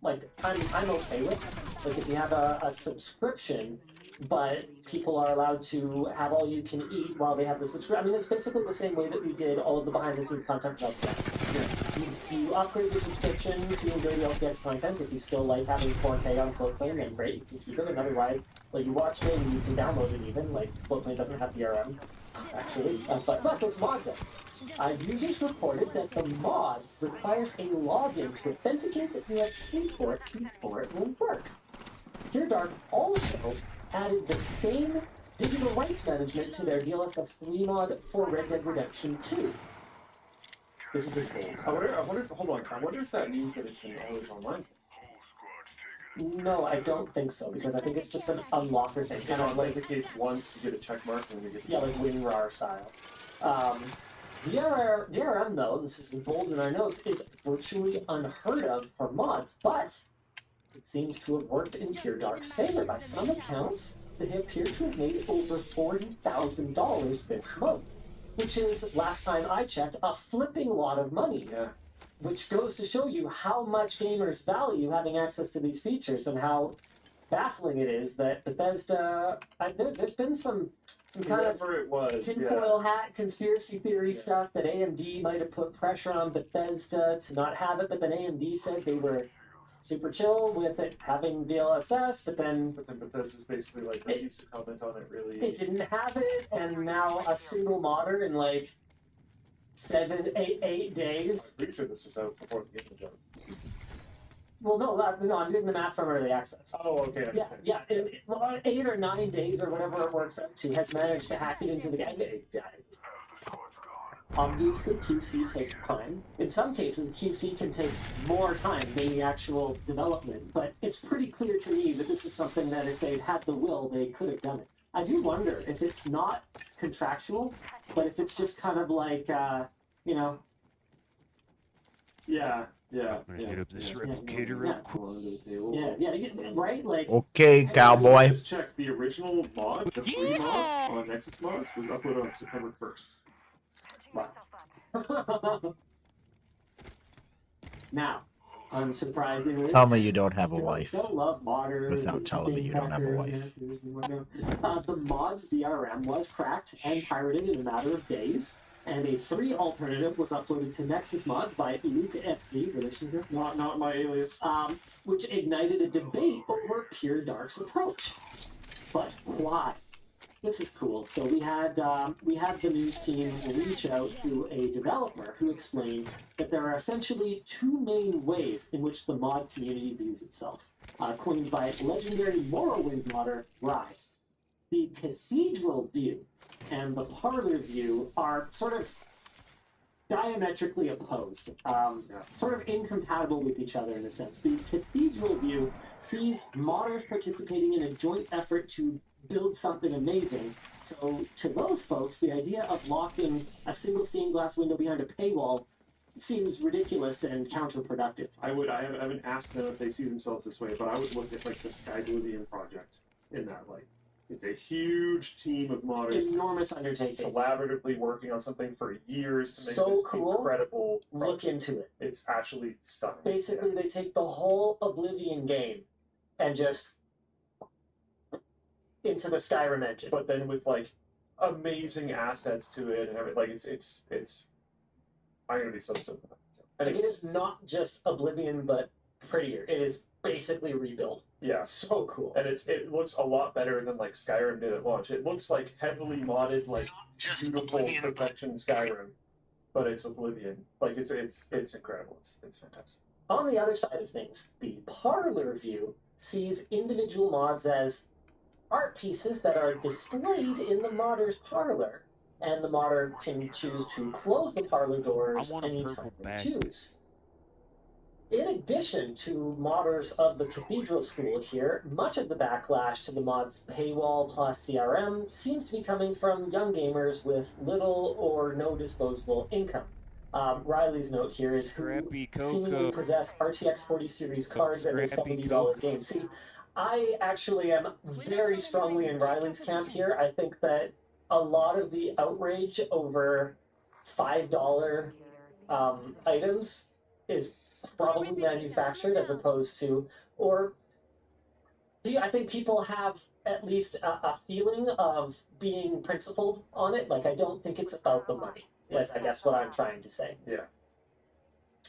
okay with. Like, if you have a subscription, but people are allowed to have all you can eat while they have the subscription. I mean, it's basically the same way that we did all of the behind the scenes content for LTX. You upgrade your subscription to enjoy the LTX content. If you still like having 4K on Floatplane, then great, you can keep it. And otherwise, like, you watch it and you can download it even. Like, Floatplane doesn't have DRM, actually, but this mod does. Users reported that the mod requires a login to authenticate that you have paid for it before it will work. Pure Dark also added the same digital rights management to their DLSS 3 mod for Red Dead Redemption 2. This is a gold. I wonder if that means that it's an always online. No, I don't think so, because I think it's just an unlocker thing. It authenticates once, you get a check mark, and then you get... Yeah, like WinRAR style. DRM, though, this is bold in our notes, is virtually unheard of for mods, but it seems to have worked in Pure Dark's favor. By some accounts, they appear to have made over $40,000 this month, which is, last time I checked, a flipping lot of money. Yeah. Which goes to show you how much gamers value having access to these features and how baffling it is that Bethesda... there's been some kind of tinfoil hat conspiracy theory stuff that AMD might have put pressure on Bethesda to not have it, but then AMD said they were super chill with it having DLSS, but then Bethesda's basically like, they used to comment on it really. It didn't have it, and now a single modder in like 8 days. I'm pretty sure this was out before the game was out. Well, no, I'm doing the math from early access. Oh, okay. Yeah. 8 or 9 days or whatever it works out to has managed to hack it into the game. Obviously, QC takes time. In some cases, QC can take more time than the actual development, but it's pretty clear to me that this is something that if they'd had the will, they could have done it. I do wonder if it's not contractual, but if it's just kind of like, Yeah, Yeah. I'm gonna hit up this replicator real quick. Yeah, right? Like, Okay, cowboy. Just check the original mod, the free mod on Nexus Mods was uploaded on September 1st. wow. Now, unsurprisingly, Tell me you don't have a wife. Still love modders. Without telling me you don't have a wife. The mod's DRM was cracked and pirated in a matter of days, and a free alternative was uploaded to Nexus Mods by Luke FC, relation here, Not my alias. which ignited a debate over Pure Dark's approach. But why? This is cool. So we had the news team reach out to a developer who explained that there are essentially two main ways in which the mod community views itself, coined by legendary Morrowind modder Rye. The Cathedral view and the Parlor view are sort of diametrically opposed, sort of incompatible with each other in a sense. The Cathedral view sees modders participating in a joint effort to build something amazing. So to those folks, the idea of locking a single stained glass window behind a paywall seems ridiculous and counterproductive. I haven't asked them if they see themselves this way, but I would look at like the Skyblivion project in that light. It's a huge team of modders, Enormous undertaking. collaboratively working on something for years to make So this cool. incredible. Look into it. It's actually stunning. Basically, they take the whole Oblivion game and just into the Skyrim engine. But then with like amazing assets to it and everything, like it's. I'm gonna be so stoked. Like, it is not just Oblivion, but prettier. It is basically rebuilt. Yeah, so cool. And it looks a lot better than like Skyrim did at launch. It looks like heavily modded, like beautiful perfection Skyrim, but it's Oblivion. Like it's incredible. It's fantastic. On the other side of things, the Parlor view sees individual mods as art pieces that are displayed in the modder's parlor, and the modder can choose to close the parlor doors anytime they choose. In addition to modders of the Cathedral School here, much of the backlash to the mod's paywall plus DRM seems to be coming from young gamers with little or no disposable income. Riley's note here is who seemingly possess RTX 40 series cards and a $70 game. See, I actually am very strongly in Riley's camp here. I think that a lot of the outrage over $5 items is probably manufactured as opposed to, or I think people have at least a feeling of being principled on it. Like, I don't think it's about the money. Yes, I guess what I'm trying to say. Yeah.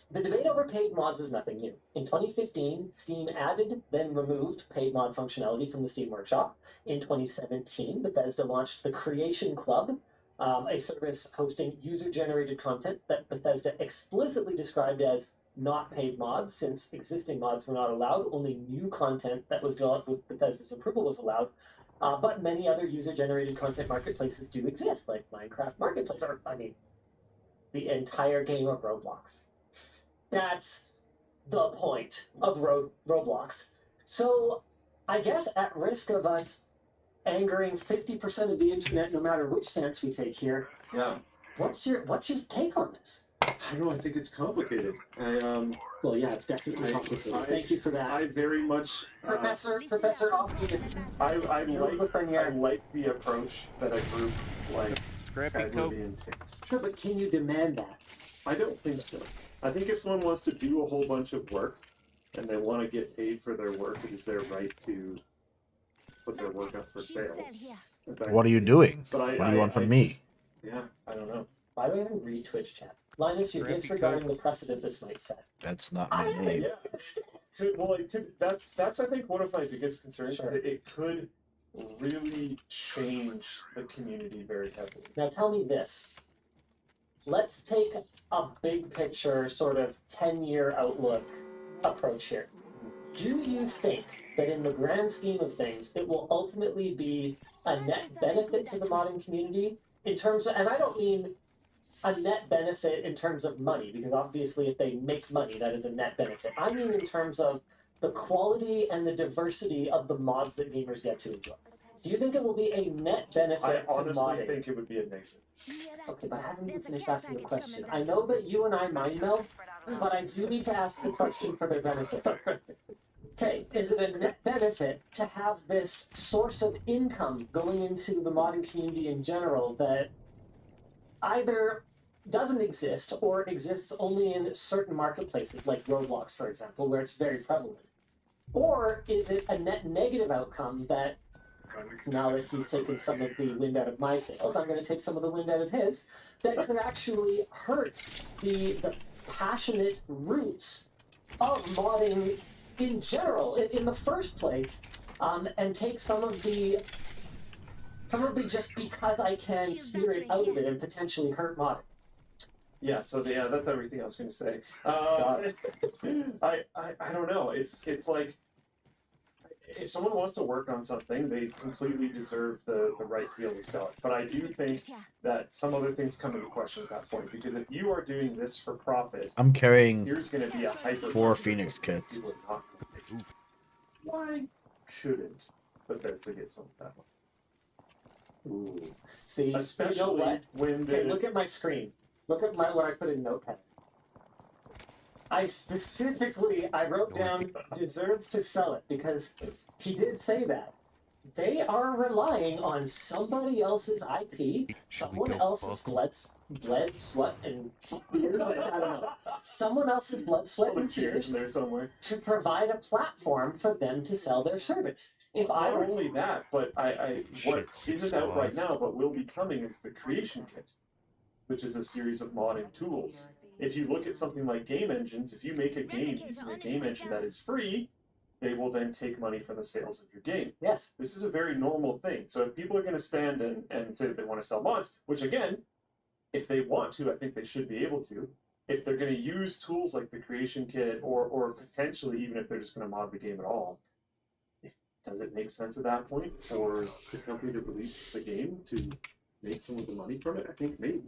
The debate over paid mods is nothing new. In 2015, Steam added, then removed paid mod functionality from the Steam Workshop. In 2017, Bethesda launched the Creation Club, a service hosting user-generated content that Bethesda explicitly described as not paid mods, since existing mods were not allowed. Only new content that was developed with Bethesda's approval was allowed. But many other user-generated content marketplaces do exist, like Minecraft Marketplace, or, I mean, the entire game of Roblox. That's the point of Roblox. So, I guess at risk of us angering 50% of the internet, no matter which stance we take here, yeah. What's your take on this? I don't know. I think it's complicated. Well, yeah, it's definitely complicated. Thank you for that. I very much, Professor Optimus. I like the approach that a group like Skyblivion takes. Sure, but can you demand that? I don't think so. I think if someone wants to do a whole bunch of work and they want to get paid for their work, it is their right to put their work up for sale. What are you doing? What do you want from me? Yeah, I don't know. Why do I even read Twitch chat? Linus, you're disregarding the precedent this might set. That's not my name. Well, that's I think one of my biggest concerns. Sure. That it could really change the community very heavily. Now tell me this. Let's take a big picture, sort of 10-year outlook approach here. Do you think that in the grand scheme of things, it will ultimately be a net benefit to the modding community in terms of, and I don't mean a net benefit in terms of money, because obviously if they make money, that is a net benefit. I mean in terms of the quality and the diversity of the mods that gamers get to enjoy. Do you think it will be a net benefit I to honestly modding? think it would be a negative. Okay, but I haven't even finished asking the question. I know that you and I mind meld, but I do need to ask the question for their benefit. Okay, is it a net benefit to have this source of income going into the modding community in general that either doesn't exist or exists only in certain marketplaces like Roblox, for example, where it's very prevalent? Or is it a net negative outcome that, now that he's taken some of the wind out of my sails, I'm going to take some of the wind out of his, that could actually hurt the passionate roots of modding in general, in the first place, and take some of the just because I can spirit out of it and potentially hurt modding. Yeah, so that's everything I was going to say. I don't know. It's like, if someone wants to work on something, they completely deserve the right to be able to sell it. But I do think that some other things come into question at that point, because if you are doing this for profit, I'm carrying here's going to be a hyper 4 Phoenix kits. people are not gonna pay. Why shouldn't Bethesda get some of that one? Ooh. See, especially you know what? when Okay, look at my screen. Look at what I put in Notepad. I wrote down deserve to sell it because he did say that. They are relying on somebody else's IP, someone else's blood, sweat, and tears. I don't know. Someone else's blood, sweat, and tears there somewhere to provide a platform for them to sell their service. If I Not were only that, but what isn't out right now, but will be coming, is the Creation Kit, which is a series of modding tools. If you look at something like game engines, if you make a game using a game engine that is free, they will then take money from the sales of your game. Yes. This is a very normal thing. So if people are going to stand and say that they want to sell mods, which again, if they want to, I think they should be able to. If they're going to use tools like the Creation Kit, or potentially even if they're just going to mod the game at all, does it make sense at that point for the company to release the game to make some of the money from it? I think maybe.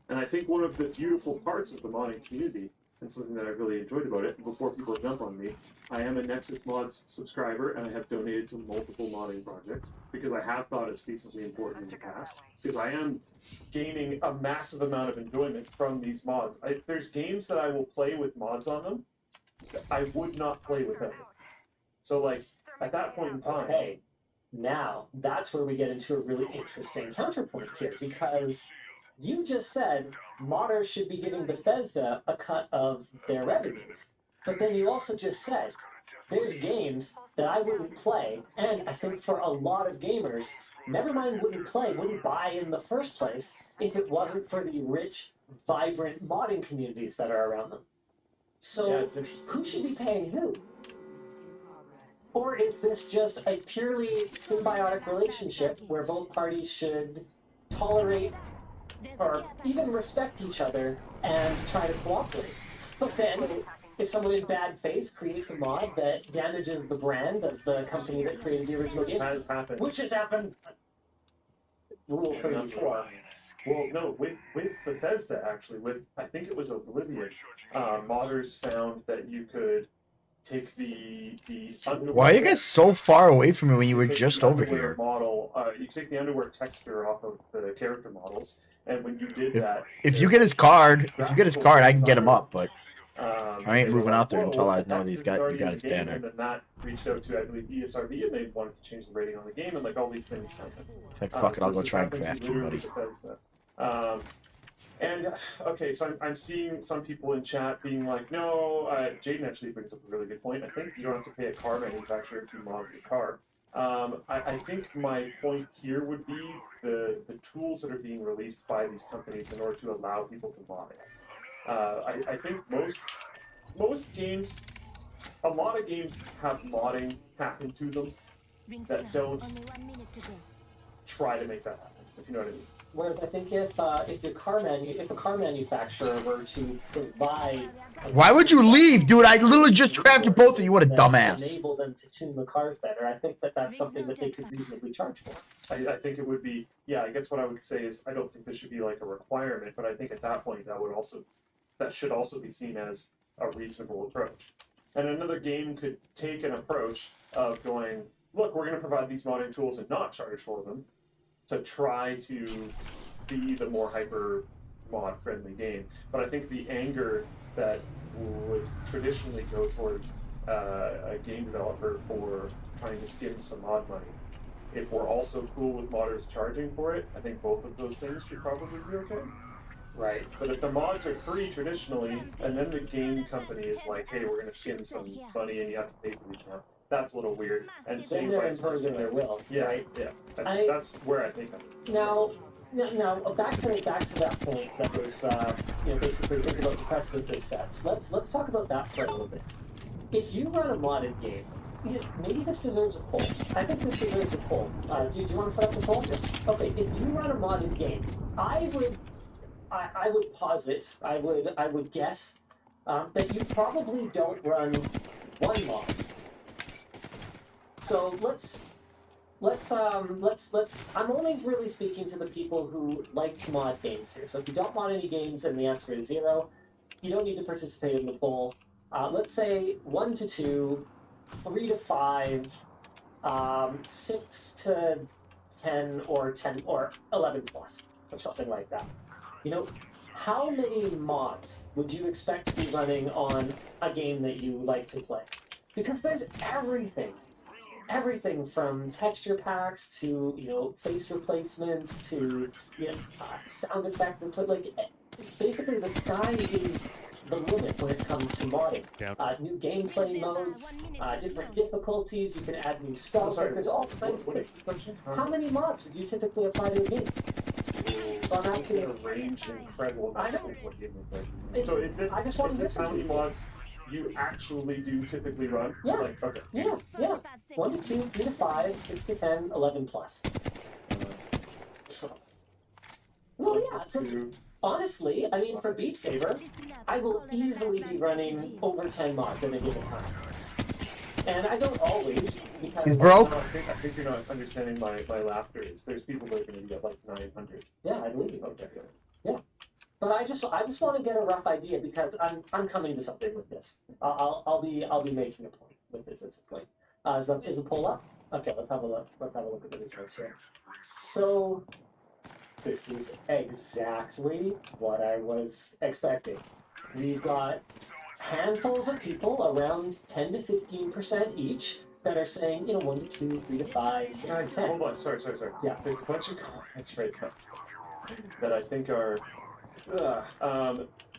And I think one of the beautiful parts of the modding community, and something that I really enjoyed about it, before people jump on me, I am a Nexus Mods subscriber, and I have donated to multiple modding projects, because I have thought it's decently important in the past, because I am gaining a massive amount of enjoyment from these mods. There's games that I will play with mods on them that I would not play without them. So, like, at that point in time... Okay, now, that's where we get into a really interesting counterpoint here, because you just said modders should be giving Bethesda a cut of their revenues. But then you also just said, there's games that I wouldn't play, and I think for a lot of gamers, never mind wouldn't buy in the first place if it wasn't for the rich, vibrant modding communities that are around them. So, yeah, it's interesting. Who should be paying who? Or is this just a purely symbiotic relationship where both parties should tolerate or even respect each other and try to cooperate? But then, if someone in bad faith creates a mod that damages the brand of the company that created the original game, which has happened, Rule 34. Well, no, with Bethesda, actually, I think it was Oblivion, modders found that you could take the underwear... Why are you guys so far away from me when you were take just the over underwear here? Model, you take the underwear texture off of the character models, and when you did that... If you get his card, I can get him up, but I ain't they were moving like, out there until I "Whoa, know Texas you already got in his the game," banner. And then that reached out to, I believe, ESRB, and they wanted to change the rating on the game, and like all these things happened. Like, fuck it, I'll go this try and happens craft you, literally buddy. with Bethesda. And okay, so I'm seeing some people in chat being like, no, Jaden actually brings up a really good point. I think you don't have to pay a car manufacturer to mod your car. I think my point here would be the tools that are being released by these companies in order to allow people to mod it. I think most games, a lot of games have modding happen to them that don't try to make that happen, if you know what I mean. Whereas I think if a car manufacturer were to provide, Why would you leave, dude? I literally just crafted both of you. What a dumbass. enable them to tune the cars better, I think that's something that they could reasonably charge for. I think it would be, yeah, I guess what I would say is I don't think there should be like a requirement, but I think at that point that should also be seen as a reasonable approach. And another game could take an approach of going, look, we're going to provide these modding tools and not charge for them to try to be the more hyper mod friendly game. But I think the anger that would traditionally go towards a game developer for trying to skim some mod money, if we're also cool with modders charging for it, I think both of those things should probably be okay. Right. But if the mods are free traditionally, and then the game company is like, hey, we're going to skim some money and you have to pay for these now, that's a little weird. And Then same they're vice versa. imposing their will. Yeah, Right. yeah. I- That's where I think of it. Now, back to that point that was, basically think about the precedent this sets. Let's talk about that for a little bit. If you run a modded game, maybe this deserves a poll. I think this deserves a poll. Do you want to set up the poll? Okay, if you run a modded game, I would posit, I would guess that you probably don't run one mod. So let's I'm only really speaking to the people who like to mod games here. So if you don't mod any games and the answer is 0, you don't need to participate in the poll. Let's say 1 to 2, 3 to 5, 6 to 10 or 10 or 11 plus, or something like that. How many mods would you expect to be running on a game that you like to play? Because there's everything from texture packs to face replacements to sound effect basically the sky is the limit when it comes to modding. New gameplay modes, different difficulties. You can add new spells. There's all kinds of things. How many mods would you typically apply to a game? So I'm asking a range incredible. I know. So is this how many to mods you actually do typically run? Yeah. Okay. Yeah. 1 to 2, 3 to 5, 6 to 10, 11 plus. Well, yeah. Because honestly, I mean, for Beat Saber, I will easily be running over 10 mods at a given time. And I don't always, because... He's broke? I think you're not understanding my laughter. There's people that are going to get like 900. Yeah, I believe you. Okay. Yeah. But I just want to get a rough idea because I'm coming to something with this. I'll be making a point with this at some point. Is a poll up? Okay, let's have a look. Let's have a look at the results here. So this is exactly what I was expecting. We've got handfuls of people, around 10 to 15% each, that are saying, 1 to 2, 3 to 5, 6 to 10. Hold on, sorry. Yeah. There's a bunch of comments right now that I think are...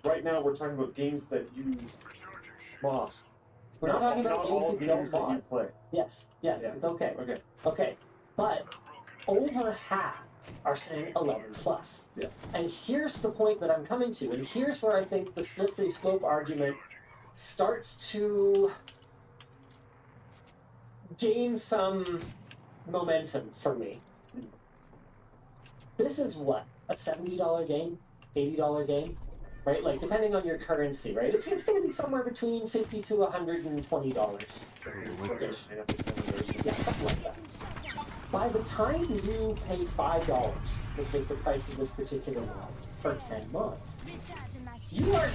right now we're talking about games that you mod. We're not talking about all games that you play. Yes, Yeah. it's okay. Okay. But over half are saying 11 plus. Yeah. And here's the point that I'm coming to, and here's where I think the slippery slope argument starts to gain some momentum for me. This is what? A $70 game? $80 game? Right? Like, depending on your currency, right? It's going to be somewhere between $50 to $120. Yeah, something like that. By the time you pay $5, which was the price of this particular mod, for 10 months, you are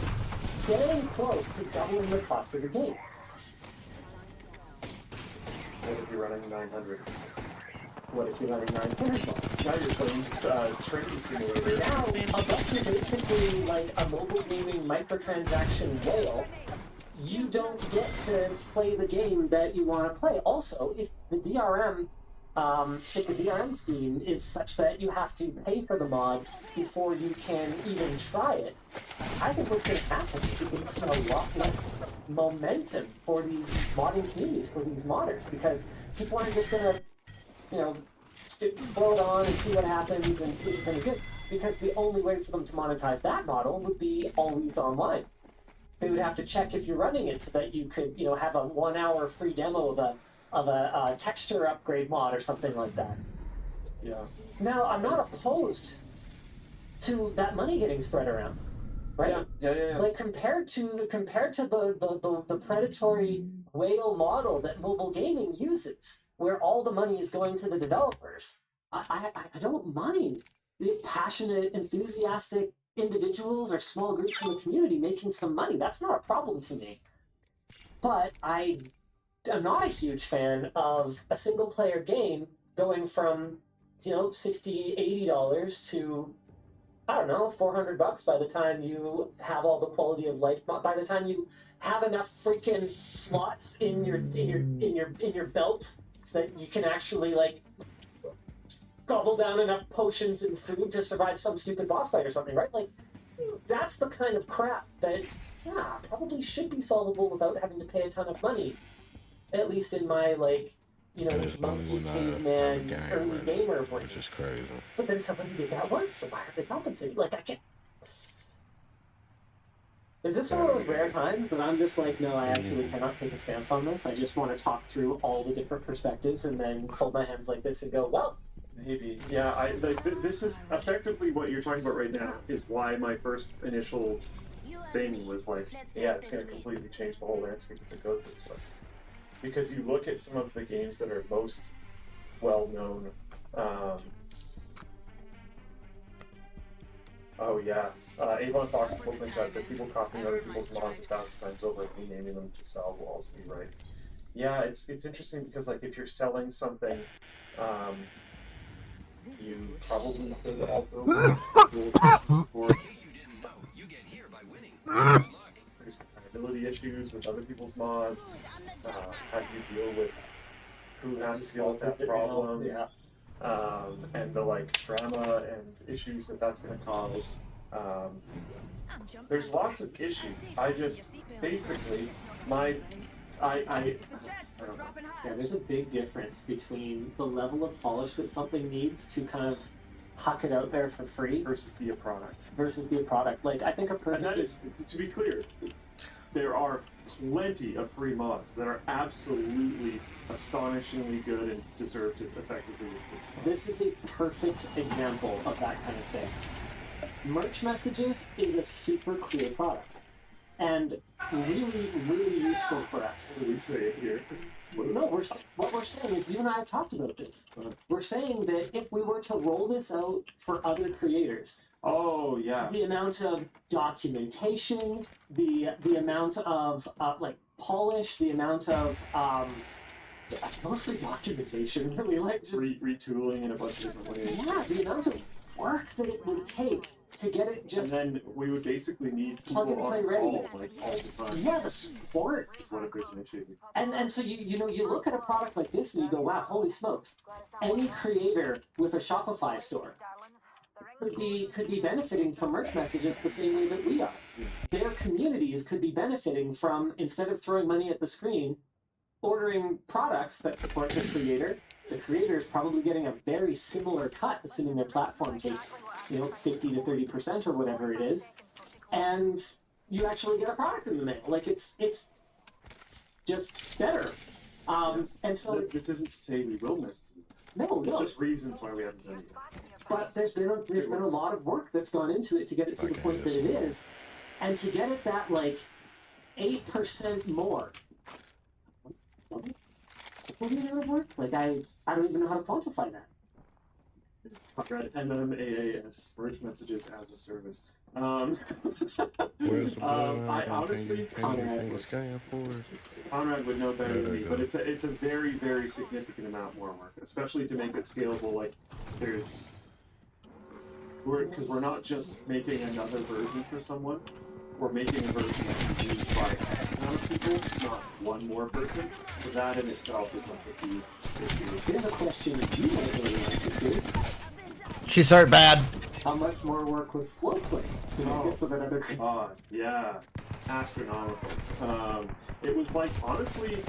getting close to doubling the cost of the game. What if you're running 900? What if you're running 900 months? Now you're playing Trading Simulator. Now, unless you're basically like a mobile gaming microtransaction whale, you don't get to play the game that you want to play. Also, if the DRM scheme is such that you have to pay for the mod before you can even try it, I think what's going to happen is you're going to see a lot less momentum for these modding communities, for these modders, because people aren't just going to, throw it on and see what happens and see if it's any good, because the only way for them to monetize that model would be always online. They would have to check if you're running it so that you could, have a 1-hour free demo of a texture upgrade mod or something like that. Yeah. Now, I'm not opposed to that money getting spread around, right? Yeah. Like compared to the predatory whale model that mobile gaming uses, where all the money is going to the developers, I don't mind the passionate, enthusiastic individuals or small groups in the community making some money. That's not a problem to me. But I I'm not a huge fan of a single player game going from, $60, $80 to, I don't know, $400 by the time you have all the quality of life. By the time you have enough freaking slots in your belt so that you can actually like gobble down enough potions and food to survive some stupid boss fight or something, right? Like, that's the kind of crap that, probably should be solvable without having to pay a ton of money. At least in my, like, monkey caveman early gamer brain. It's just crazy. But then somebody did that work, so why are they compensating? Like, I can't. Is this one of those rare times that I'm just like, no, I actually cannot take a stance on this. I just want to talk through all the different perspectives and then fold my hands like this and go, well, maybe. Yeah, this is effectively what you're talking about right now, is why my first initial thing was like, yeah, it's going to completely change the whole landscape if it goes this way. Because you look at some of the games that are most well-known. Avon Fox and Pokemon Chat said people copying other people's mods 1,000 times over and renaming them to sell will also be right. Yeah, it's interesting because like if you're selling something, you probably could also there's compatibility issues with other people's mods. How do you deal with who has to deal with that problem? And the like drama and issues that that's going to cause. There's lots of issues. I just basically I don't know. Yeah, there's a big difference between the level of polish that something needs to kind of huck it out there for free versus be a product. Like, I think a perfect... And that is, to be clear, there are plenty of free mods that are absolutely astonishingly good and deserve to effectively... This is a perfect example of that kind of thing. Merch messages is a super cool product. And really, really useful for us. What do we say it here? No, what we're saying is, you and I have talked about this. We're saying that if we were to roll this out for other creators, the amount of documentation, the amount of like polish, the amount of mostly documentation, really, like just retooling in a bunch of different ways. Yeah, the amount of work that it would take to get it just... And then we would basically need people plug and play ready. Like, all the time. Yeah, the support. It's one of those issues. And so you look at a product like this and you go, wow, holy smokes. Any creator with a Shopify store could be benefiting from merch messages the same way that we are. Their communities could be benefiting from, instead of throwing money at the screen, ordering products that support the creator. The creator is probably getting a very similar cut, assuming their platform takes 50 to 30% or whatever it is, and you actually get a product in the mail. Like, it's just better. And so this isn't to say we will miss it. No, it's just reasons why we haven't done it yet. But there's been a lot of work that's gone into it to get it to the point that it is, and to get it that like 8% more. Was it ever work? Like, I don't even know how to quantify that. Right, MMAAS, merge messages as a service. Where's the I honestly, Conrad would know better than me, but it's a very, very significant amount more work, especially to make it scalable. Like, because we're not just making another version for someone. We're making a version that can be used by X amount of people, not one more person. So that in itself is like a huge issue. Here's a question you might really answer to. She's hurt bad. How much more work was Floatplane to make it so that other God, yeah, astronomical. It was like, honestly,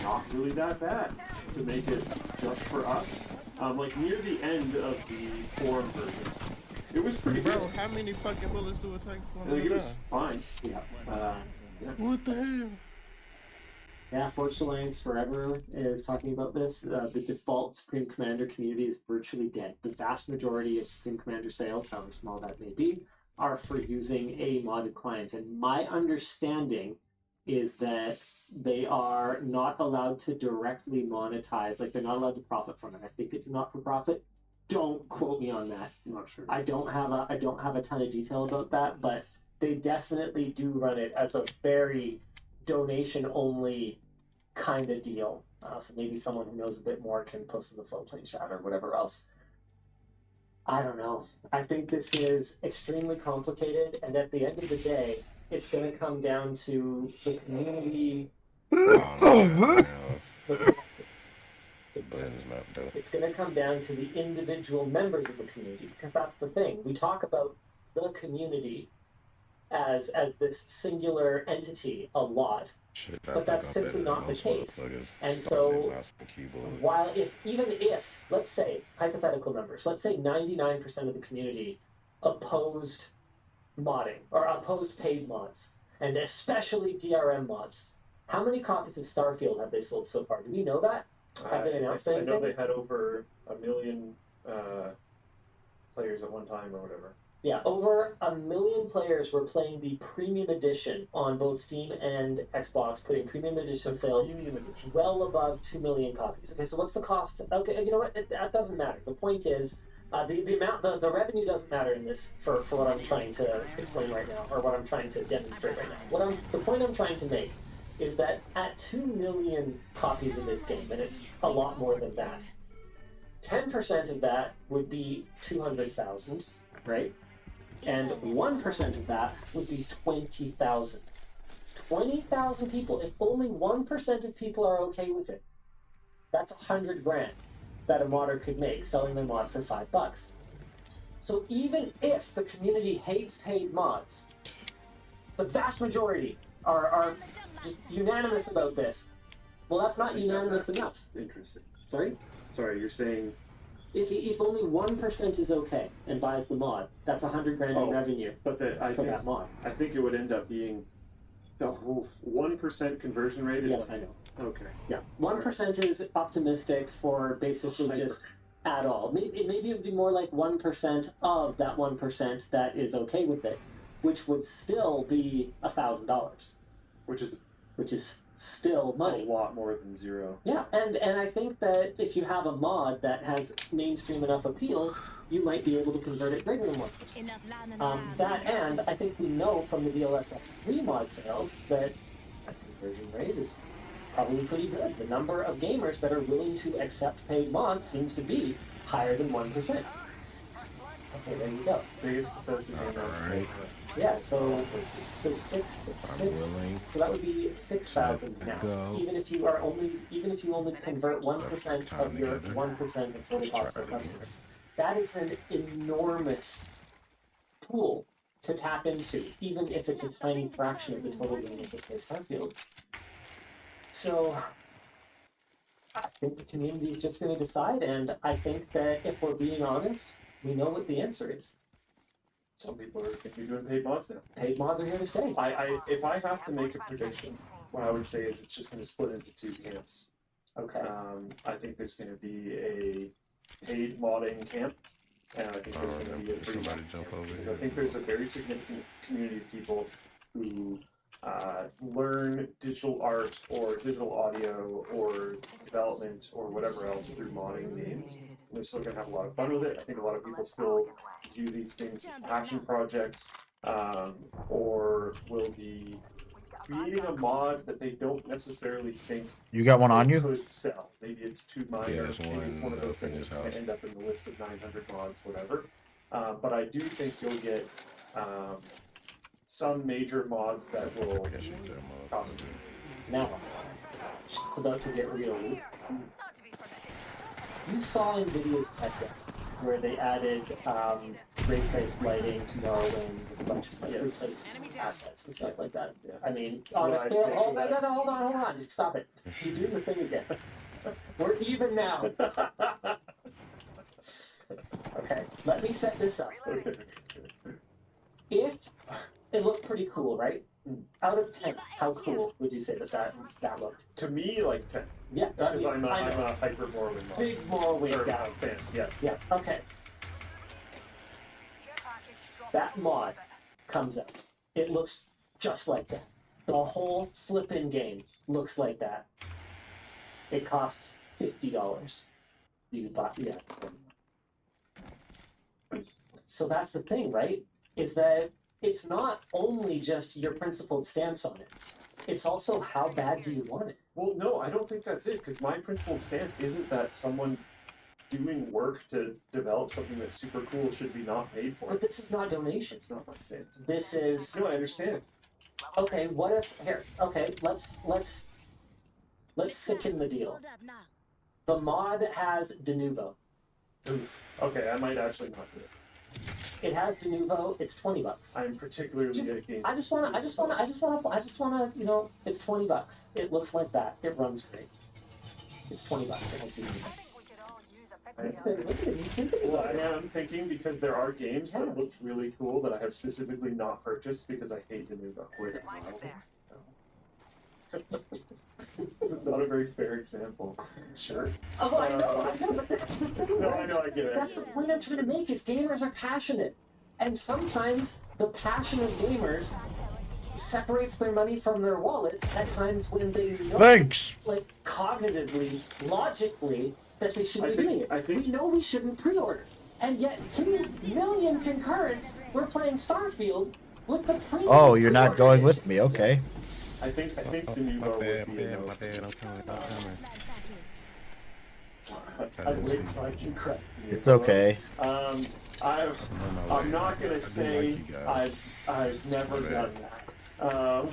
not really that bad to make it just for us. Like near the end of the forum version. It was pretty good. Bro, how many fucking bullets do it take for it was fine. Yeah. What the hell? Yeah, Forged Alliance Forever is talking about this. The default Supreme Commander community is virtually dead. The vast majority of Supreme Commander sales, however small that may be, are for using a modded client. And my understanding is that they are not allowed to directly monetize, like they're not allowed to profit from it. I think it's not for profit. Don't quote me on that. I'm not sure. I don't have a ton of detail about that, but they definitely do run it as a very donation only kind of deal. So maybe someone who knows a bit more can post in the Floatplane chat or whatever else. I don't know. I think this is extremely complicated, and at the end of the day, it's going to come down to the community. It's going to come down to the individual members of the community, because that's the thing. We talk about the community as this singular entity a lot, but that's simply not the case. And so, while even if, let's say, hypothetical numbers, let's say 99% of the community opposed modding, or opposed paid mods, and especially DRM mods, how many copies of Starfield have they sold so far? Do we know that? Have they announced anything? I know they had over 1 million players at one time or whatever. Yeah, over 1 million players were playing the Premium Edition on both Steam and Xbox, putting Premium Edition sales well above 2 million copies. Okay, so what's the cost? Okay, you know what? That doesn't matter. The point is, the revenue doesn't matter in this for what I'm trying to explain right now, or what I'm trying to demonstrate right now. The point I'm trying to make is that at 2 million copies of this game, and it's a lot more than that, 10% of that would be 200,000, right? And 1% of that would be 20,000. 20,000 people. If only 1% of people are okay with it, that's 100 grand that a modder could make selling their mod for $5. So even if the community hates paid mods, the vast majority are just unanimous about this. Well, that's not unanimous enough. Interesting. Sorry? Sorry, you're saying... If only 1% is okay and buys the mod, that's 100 grand in revenue for that mod. I think it would end up being the whole 1% conversion rate. Yes, I know. Okay. Yeah, 1% is optimistic for basically just at all. Maybe it would be more like 1% of that 1% that is okay with it, which would still be $1,000. Which is still money. A lot more than zero. Yeah, and I think that if you have a mod that has mainstream enough appeal, you might be able to convert it greater than 1%. That, and I think we know from the DLSS 3 mod sales that a conversion rate is probably pretty good. The number of gamers that are willing to accept paid mods seems to be higher than 1%. Okay, there you go. Biggest Bethesda game. Yeah, so that would be 6,000 now. Even if you only convert 1% of your 1% of total cost per customer, that is an enormous pool to tap into, even if it's a tiny fraction of the total gamers that play Starfield. So I think the community is just going to decide, and I think that if we're being honest, we know what the answer is. Some people are thinking doing paid mods now. Paid mods are here to stay. If I have to make a prediction, what I would say is it's just going to split into two camps. Okay. I think there's going to be a paid modding camp, and I think there's going to be a free modding camp. Because I think there's a very significant community of people who learn digital art or digital audio or development or whatever else through modding games. And they're still going to have a lot of fun with it. I think a lot of people still do these things as passion projects, or will be creating a mod that they don't necessarily think You got one on you? could sell. Maybe it's too minor. Yeah, there's maybe one it's one of those in things his that's going to house. end up in the list of 900 mods, whatever. But I do think you'll get some major mods that will cost you. Now, it's about to get real. You saw NVIDIA's tech deck where they added ray trace lighting to Morrowind with a bunch of replaced assets and stuff like that. Yeah. I mean, on a scale, hold on, just stop it. You do the thing again. We're even now. Okay, let me set this up. If it looked pretty cool, right? Out of 10, how cool would you say that looked? To me, like 10. Yeah, Because I'm a hyper Morrowind mod. Big Morrowind guy. Fan, yeah. Yeah, okay. That mod comes out. It looks just like that. The whole flippin' game looks like that. It costs $50. You buy, yeah. So that's the thing, right? Is that it's not only just your principled stance on it. it's also how bad do you want it? Well, no, I don't think that's it, because my principled stance isn't that someone doing work to develop something that's super cool should be not paid for. But this is not donation. It's not my stance. This is No, I understand. okay. What if here? Okay, let's sicken the deal. The mod has Denuvo. Oof. Okay, I might actually not do it. It has Denuvo. It's $20. I'm particularly against. I just wanna, you know, it's $20. It looks like that. It runs great. It's $20. It has Denuvo. Well, I am thinking because there are games that looked really cool that I have specifically not purchased because I hate Denuvo. Not a very fair example. Sure. Oh, I know, but that's the thing. No, right? I know, I get it. That's the point I'm trying to make is gamers are passionate. And sometimes the passion of gamers separates their money from their wallets at times when they know, Thanks. like, cognitively, logically, that they should I be think- doing it. I think- We know we shouldn't pre-order. And yet 2 million concurrents, we're playing Starfield with the premium Oh, you're not pre-order going edition. with me. Okay. I think My Denuvo bad, would be a no. I'm coming. I'd wait till I can correct you. It's okay. I'm not gonna say I've never done that.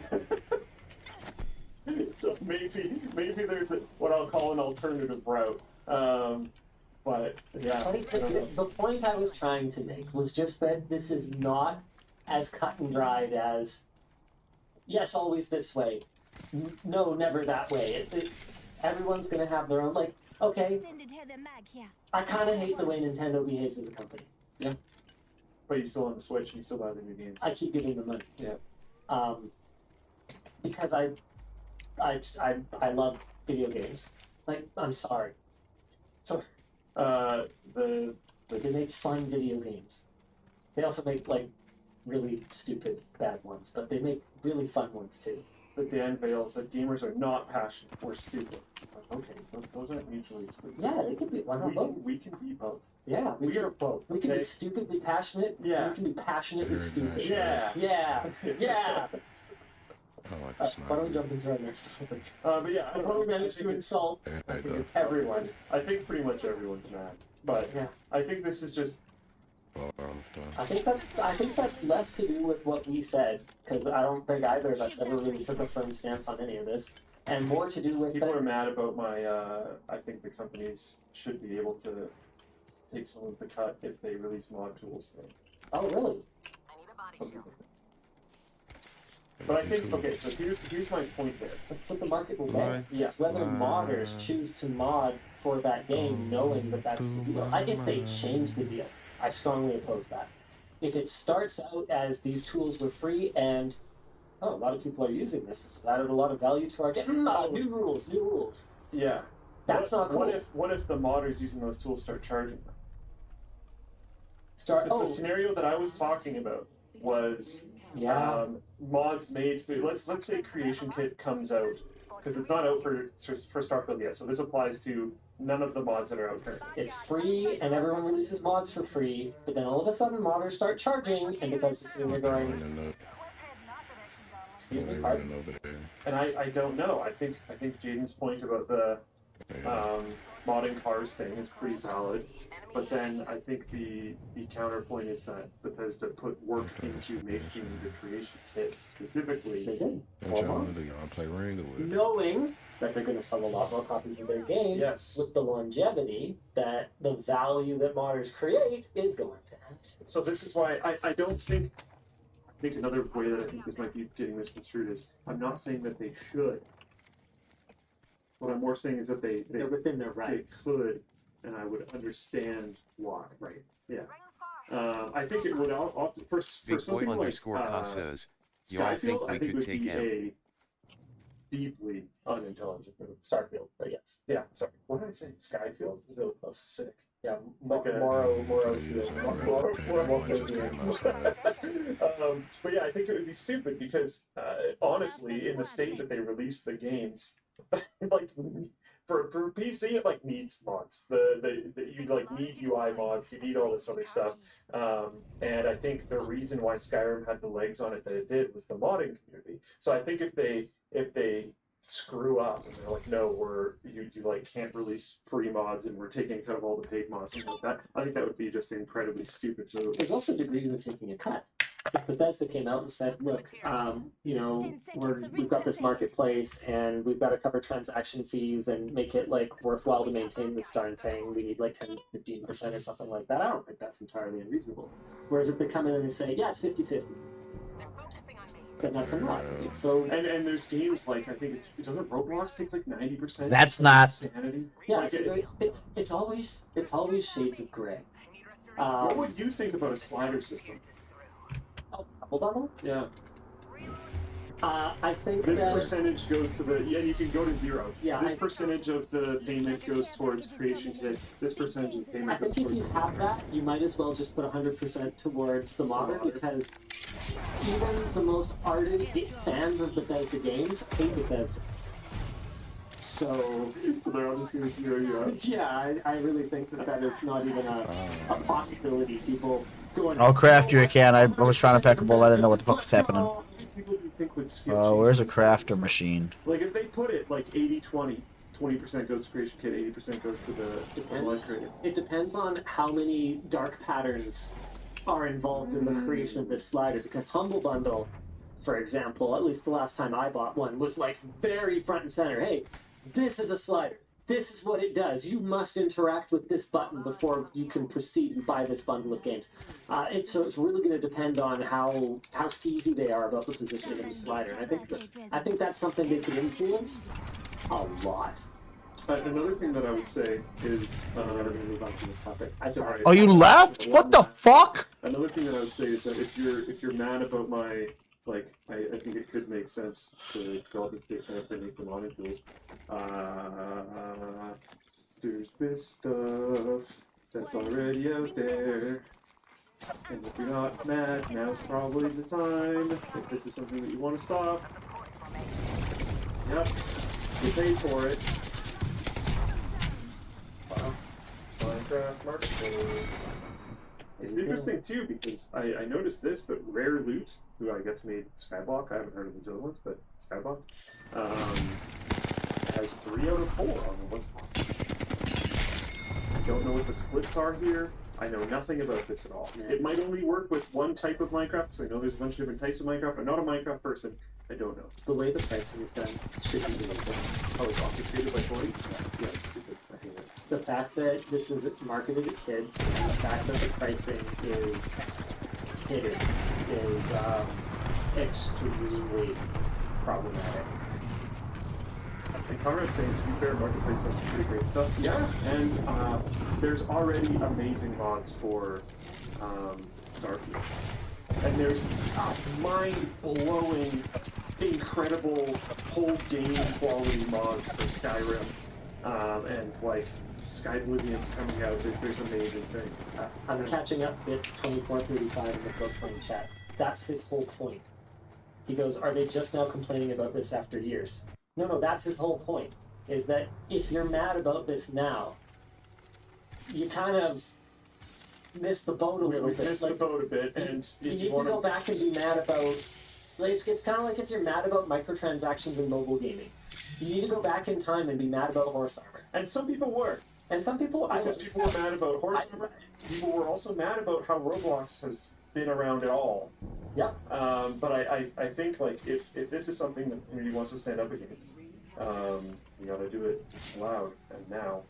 So maybe there's what I'll call an alternative route. But yeah, The point I was trying to make was just that this is not as cut and dried as, yes, always this way. No, never that way. Everyone's going to have their own, like, okay, I kind of hate the way Nintendo behaves as a company. Yeah. But you still on the Switch and you still buy the new games. I keep giving them money. Yeah. Because I love video games. Like, I'm sorry. So, they make fun video games. They also make, like, really stupid, bad ones, but they make really fun ones, too. But the unveils that gamers are not passionate or stupid. It's like, okay, those aren't mutually exclusive. Yeah, they can be. Why not both? We can be both. Yeah, We are both. We can okay? be stupidly passionate. Yeah. We can be passionately stupid. Yeah. Yeah. Yeah. I like this Why don't we jump into our next topic? But yeah, I Before we manage to insult I think it's everyone. I think pretty much everyone's mad. But yeah, I think this is just. I think that's less to do with what we said, because I don't think either of us ever really took a firm stance on any of this, and more to do with People are mad about my. I think the companies should be able to take some of the cut if they release mod tools thing. Oh, really? But I think okay. So here's my point there. That's what the market will Right. get. Yes, whether modders choose to mod for that game, knowing that that's the deal. If they change the deal, I strongly oppose that. If it starts out as these tools were free and a lot of people are using this, it's added a lot of value to our game. New rules. Yeah. That's not cool. What if the modders using those tools start charging them? The scenario that I was talking about was mods made for let's say Creation Kit comes out because it's not out for Starfield yet. So this applies to none of the mods that are out currently. It's free and everyone releases mods for free, but then all of a sudden modders start charging and because it's sitting there going, excuse me, pardon? And I don't know. I think Jaden's point about the modding cars thing is pretty valid, but then I think the counterpoint is that Bethesda put work into making the Creation Kit specifically. They did. Play Ring or what? Knowing that they're going to sell a lot more copies of their game, with the longevity that the value that modders create is going to have. So this is why I don't think. I think another way that I think this might be getting misconstrued is I'm not saying that they should. What I'm more saying is that they're within their rights. They could, and I would understand why. Right. Yeah. I think it would often for something like says, "You all think Skyfield, I we think could would take be him?" a deeply unintelligent move. Starfield, but yes. Yeah. Sorry. What did I say? Skyfield? That was sick. Yeah, like Moro but yeah, I think it would be stupid because honestly, in the state that they release the games, like for PC, it like needs mods. You like need UI mods, you need all this other stuff. And I think the reason why Skyrim had the legs on it that it did was the modding community. So I think if they screw up and they're like, no, you like can't release free mods and we're taking kind of all the paid mods and like that, I think that would be just an incredibly stupid move. There's also degrees of taking a cut. If Bethesda came out and said, look, you know, we've got this marketplace and we've got to cover transaction fees and make it like worthwhile to maintain this darn thing, we need like 10-15% or something like that, I don't think that's entirely unreasonable. Whereas if they come in and they say, yeah, it's 50-50, then that's a lot. So and there's games like, I think doesn't Roblox take like 90%? That's not sanity. Yeah, Like, so it's always shades of gray. What would you think about a slider system? Hold on. Yeah. I think this that percentage goes to the you can go to 0. Yeah, this percentage of the payment goes towards creation kit. This percentage of the I payment goes think if towards. you have that, you might as well just put 100% towards the modder, because even the most ardent fans of Bethesda games hate Bethesda. So they're all just going to zero you out. Yeah, I really think that is not even a possibility. People going. I'll craft you a can. I was trying to pack a bowl. I didn't know what the fuck was happening. People do think would skip Where's a changes. crafter machine? Like if they put it like 80-20, 20% goes to creation kit, 80% goes to the life created. It depends on how many dark patterns are involved in the creation of this slider, because Humble Bundle, for example, at least the last time I bought one, was like very front and center. Hey, this is a slider. This is what it does. You must interact with this button before you can proceed and buy this bundle of games. So it's really going to depend on how skeezy they are about the positioning of the slider. And I think that's something they could influence a lot. Another thing that I would say is, we're going to move on to this topic. Oh, you left? What the fuck? Another thing that I would say is that if you're mad about my I think it could make sense to go up and state kind of beneath the modding tools. There's this stuff that's already out there. And if you're not mad, now's probably the time. If this is something that you want to stop. Yep. You pay for it. Minecraft Marketplace. It's interesting too because I noticed this, but Rare Loot, who I guess made Skyblock, I haven't heard of these other ones, but Skyblock, has 3 out of 4 on the list. I don't know what the splits are here. I know nothing about this at all. It might only work with one type of Minecraft, because I know there's a bunch of different types of Minecraft. I'm not a Minecraft person. I don't know. The way the pricing is done should be illegal. Oh, it's obfuscated by toys? Yeah, it's stupid. I hate it. The fact that this is marketed at kids, and the fact that the pricing is hidden is extremely problematic. And Conrad's saying, to be fair, Marketplace has some pretty great stuff. Yeah, and there's already amazing mods for Starfield. And there's mind-blowing, incredible whole game quality mods for Skyrim. And like Skyblivion's coming out. There's amazing things. I'm catching up bits 2435 in the book playing chat. That's his whole point. He goes, are they just now complaining about this after years? No, that's his whole point. Is that if you're mad about this now, you kind of missed the boat a little bit. Missed the boat a bit, and you need to go back and be mad about. Like, it's kind of like if you're mad about microtransactions in mobile gaming. You need to go back in time and be mad about horse armor. And some people were. And some people, because people were mad about horse armor. People were also mad about how Roblox has been around at all. Yeah. But I think like if this is something that the community wants to stand up against, you gotta do it loud and now.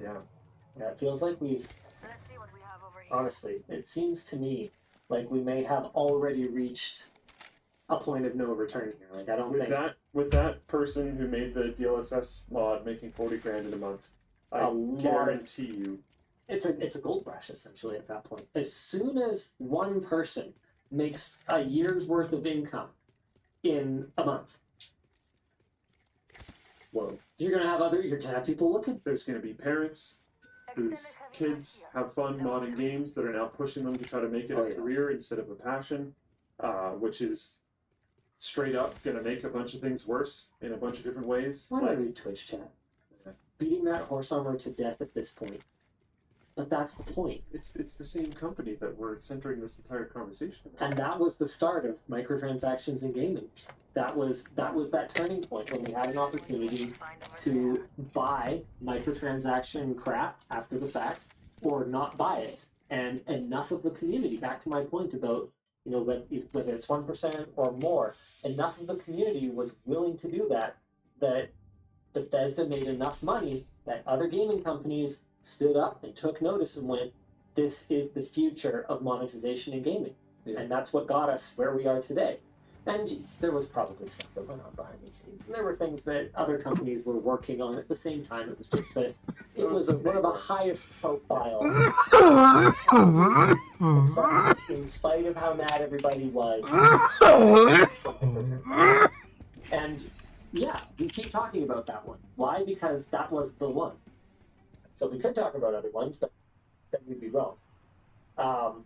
Yeah. Yeah, it feels like we've. Honestly, it seems to me like we may have already reached a point of no return here. Like I don't think with that person who made the DLSS mod making 40 grand in a month, I guarantee you. It's a gold rush essentially at that point. As soon as one person makes a year's worth of income in a month, whoa, you're gonna have people looking. There's gonna be parents whose kids have fun modding games that are now pushing them to try to make it a career instead of a passion, which is straight up gonna make a bunch of things worse in a bunch of different ways. Why don't I read Twitch chat? Beating that horse armor to death at this point. But that's the point. It's the same company that we're centering this entire conversation about. And that was the start of microtransactions in gaming. That was that turning point when we had an opportunity to buy microtransaction crap after the fact, or not buy it. And enough of the community, back to my point about, you know, whether it's 1% or more, enough of the community was willing to do that, that Bethesda made enough money that other gaming companies stood up and took notice and went, this is the future of monetization in gaming. Yeah. And that's what got us where we are today. And there was probably stuff that went on behind the scenes. And there were things that other companies were working on at the same time. It was just that it was one of the highest profile. In spite of how mad everybody was. And yeah, we keep talking about that one. Why? Because that was the one. So we could talk about other ones, but then we'd be wrong. All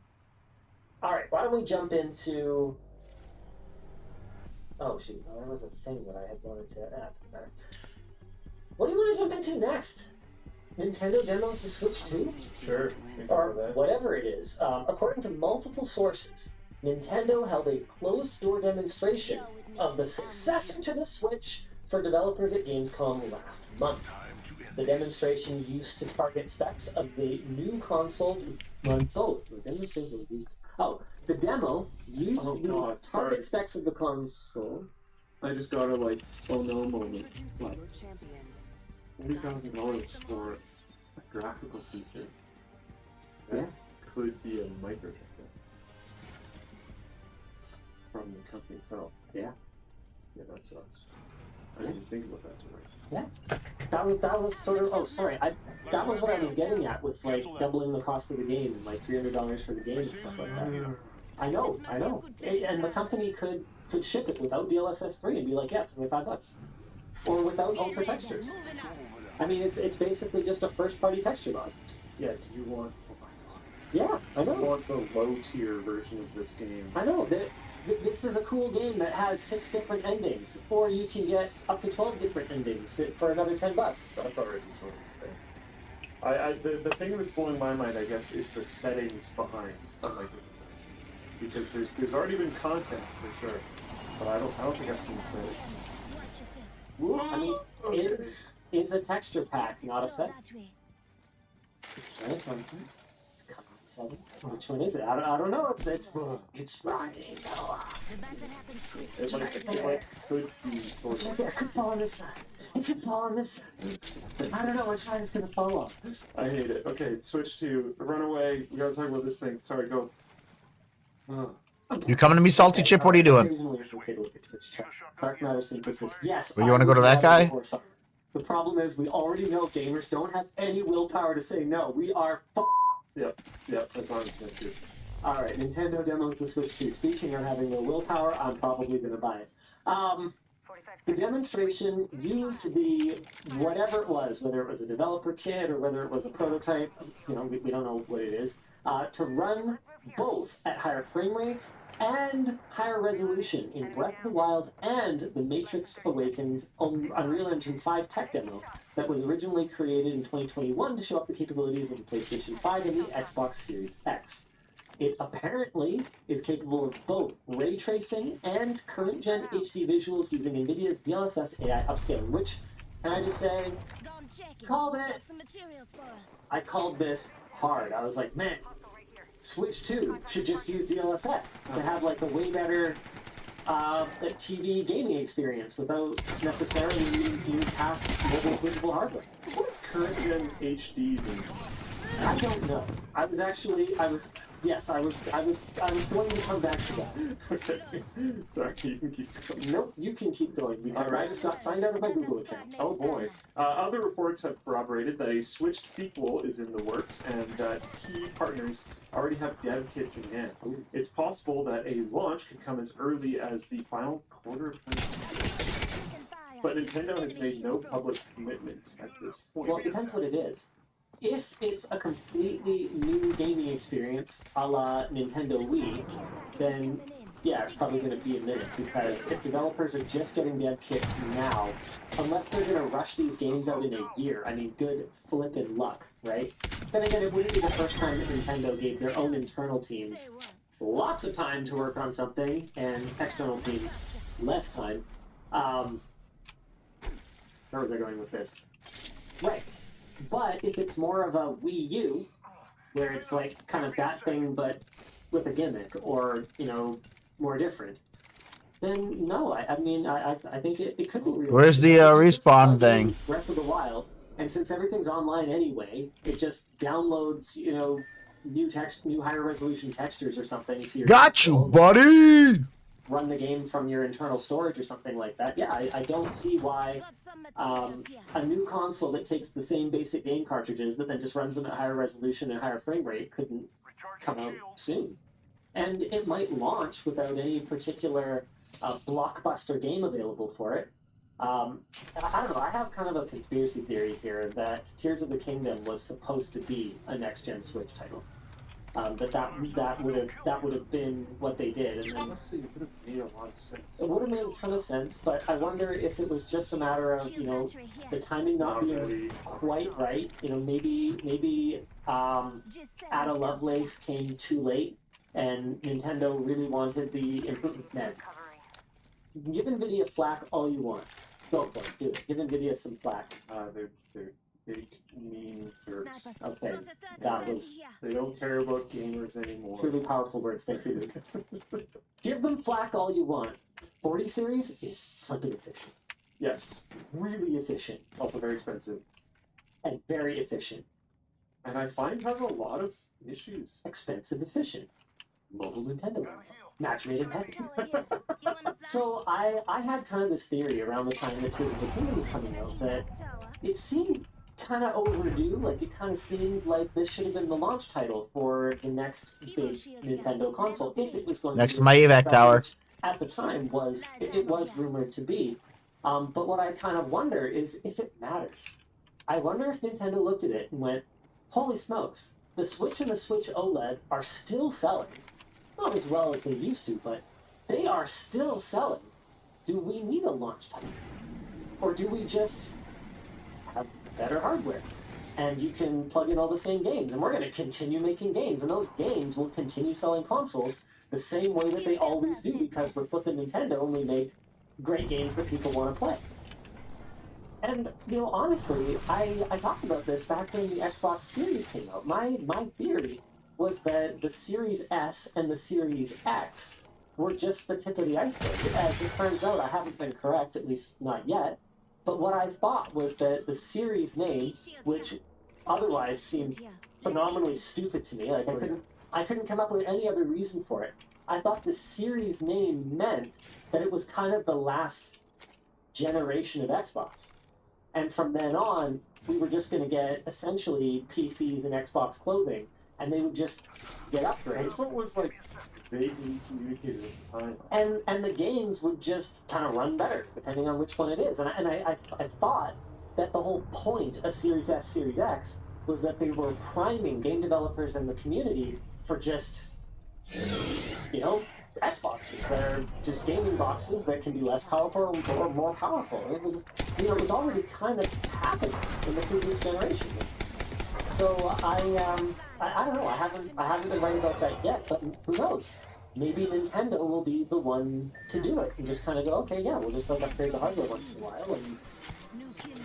right, why don't we jump into... Oh, shoot, there was a thing that I had wanted to add there. What do you want to jump into next? Nintendo demos to Switch 2? Sure. Or whatever it is. According to multiple sources, Nintendo held a closed-door demonstration of the successor to the Switch for developers at Gamescom last month. The demonstration used to target specs of the new console to run both. The demo used to target specs of the console. I just got a oh no moment. Like $40,000 for a graphical feature. That could be a microtransaction from the company itself. Yeah. Yeah, that sucks. I didn't think about that too much. Yeah, that was sort of. Oh, sorry. That was what I was getting at with doubling the cost of the game and $300 for the game and stuff like that. I know. And the company could ship it without DLSS 3 and be like, yeah, it's only $5, or without ultra textures. I mean, it's basically just a first-party texture mod. Yeah. Do you want? Yeah, I know. You want the low-tier version of this game? I know that. This is a cool game that has 6 different endings, or you can get up to 12 different endings for another $10. That's already sort of thing. The thing that's blowing my mind, I guess, is the settings behind a microtransaction, because there's already been content for sure, but I don't think I've seen the settings. I mean, it's a texture pack, not a set. It's coming. 7. Which one is it? I don't know. It's riding. It could be sort of. It could fall on this side. It could fall on this side. I don't know which side it's gonna fall on. I hate it. Okay, switch to Runaway. We gotta talk about this thing. Sorry, go. You coming to me, Salty Chip? What are you doing? Dark Matter Synthesis. Yes. Well, you want to go to that guy? The problem is we already know gamers don't have any willpower to say no. We are Yep, that's 100% true. Alright, Nintendo demos to Switch 2. Speaking of having no willpower, I'm probably going to buy it. The demonstration used the whatever it was, whether it was a developer kit or whether it was a prototype, we don't know what it is, to run both at higher frame rates and higher resolution in Breath of the Wild and the Matrix Awakens Unreal Engine 5 tech demo that was originally created in 2021 to show off the capabilities of the PlayStation 5 and the Xbox Series X. It apparently is capable of both ray tracing and current-gen HD visuals using NVIDIA's DLSS AI upscaling, which, can I just say, called it. I called this hard. I was like, man, Switch 2 should just use DLSS to have a way better TV gaming experience without necessarily needing to move past mobile visible hardware. What's current-gen HD mean? I don't know. I was going to come back to that. Okay. Sorry, you can keep going. Nope, you can keep going because I just got signed out of my Google account. Oh boy. Other reports have corroborated that a Switch sequel is in the works and that key partners already have dev kits in hand. It's possible that a launch could come as early as the final quarter of 2020. But Nintendo has made no public commitments at this point. Well, it depends what it is. If it's a completely new gaming experience a la Nintendo Wii, then yeah, it's probably going to be a minute, because if developers are just getting dev kits now, unless they're going to rush these games out in a year, I mean, good flippin' luck, right? Then again, it wouldn't be the first time that Nintendo gave their own internal teams lots of time to work on something, and external teams less time. Where are they going with this? Right. But if it's more of a Wii U, where it's like kind of that thing, but with a gimmick, or, you know, more different, then no, I think it could be real. Where's the respawn thing? Breath of the Wild, and since everything's online anyway, it just downloads, you know, new higher resolution textures or something to your Got you, buddy! Run the game from your internal storage or something like that. Yeah, I don't see why a new console that takes the same basic game cartridges but then just runs them at higher resolution and higher frame rate couldn't come out soon. And it might launch without any particular blockbuster game available for it. I don't know, I have kind of a conspiracy theory here that Tears of the Kingdom was supposed to be a next-gen Switch title. That would have been what they did, and then Honestly, it would have made a lot of sense. it would have made a ton of sense. But I wonder if it was just a matter of, you know, the timing not being quite right. You know, maybe Ada Lovelace came too late, and Nintendo really wanted the improvement. Man, give NVIDIA flack all you want. Go for it, do it. Give NVIDIA some flack. They're big, mean jerks. Okay, that was They don't care about gamers anymore. truly powerful words. Thank you, Luke. Give them flack all you want. 40 series is flipping efficient. Yes. Really efficient. Also very expensive. And very efficient. And I find has a lot of issues. Expensive, efficient. Mobile Nintendo. Match made in heaven. So I had kind of this theory around the time that Tears of the Kingdom was coming out that it seemed kind of overdue. Like, it kind of seemed like this should have been the launch title for the next big Nintendo console, if it was going Next to to my evac tower. which at the time was it was rumored to be. But what I kind of wonder is if it matters. I wonder if Nintendo looked at it and went, holy smokes, the Switch and the Switch OLED are still selling. Not as well as they used to, but they are still selling. Do we need a launch title? Or do we just have better hardware? And you can plug in all the same games, and we're going to continue making games, and those games will continue selling consoles the same way that they always do, because we're flipping Nintendo and we make great games that people want to play. And, you know, honestly, I talked about this back when the Xbox Series came out. My theory was that the Series S and the Series X were just the tip of the iceberg. As it turns out, I haven't been correct, at least not yet. But what I thought was that the Series name, which otherwise seemed phenomenally stupid to me, like I couldn't come up with any other reason for it. I thought the Series name meant that it was kind of the last generation of Xbox. And from then on, we were just going to get essentially PCs and Xbox clothing, and they would just get upgrades. That's what was like vaguely communicated at the time. And the games would just kind of run better, depending on which one it is. And I thought that the whole point of Series S, Series X was that they were priming game developers and the community for just, you know, Xboxes. They're just gaming boxes that can be less powerful or more powerful. It was, you know, it was already kind of happening in the previous generation. So I don't know. I haven't been right about that yet. But who knows? Maybe Nintendo will be the one to do it and just kind of go, okay, yeah, we'll just like upgrade the hardware once in a while and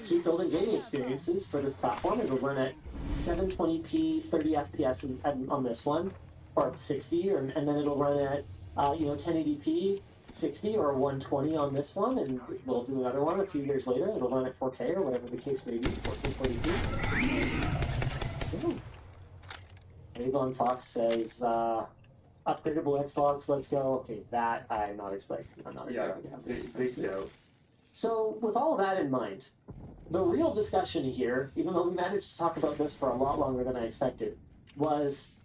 keep building gaming experiences for this platform. It'll run at 720p, 30 FPS on this one, or 60, and then it'll run at 1080p, 60 or 120 on this one, and we'll do another one a few years later. It'll run at 4K or whatever the case may be, 1440p. Ooh. Avon Fox says, upgradable Xbox, let's go. Okay, that I'm not expecting. I'm not expecting. Please no. So, with all that in mind, the real discussion here, even though we managed to talk about this for a lot longer than I expected, was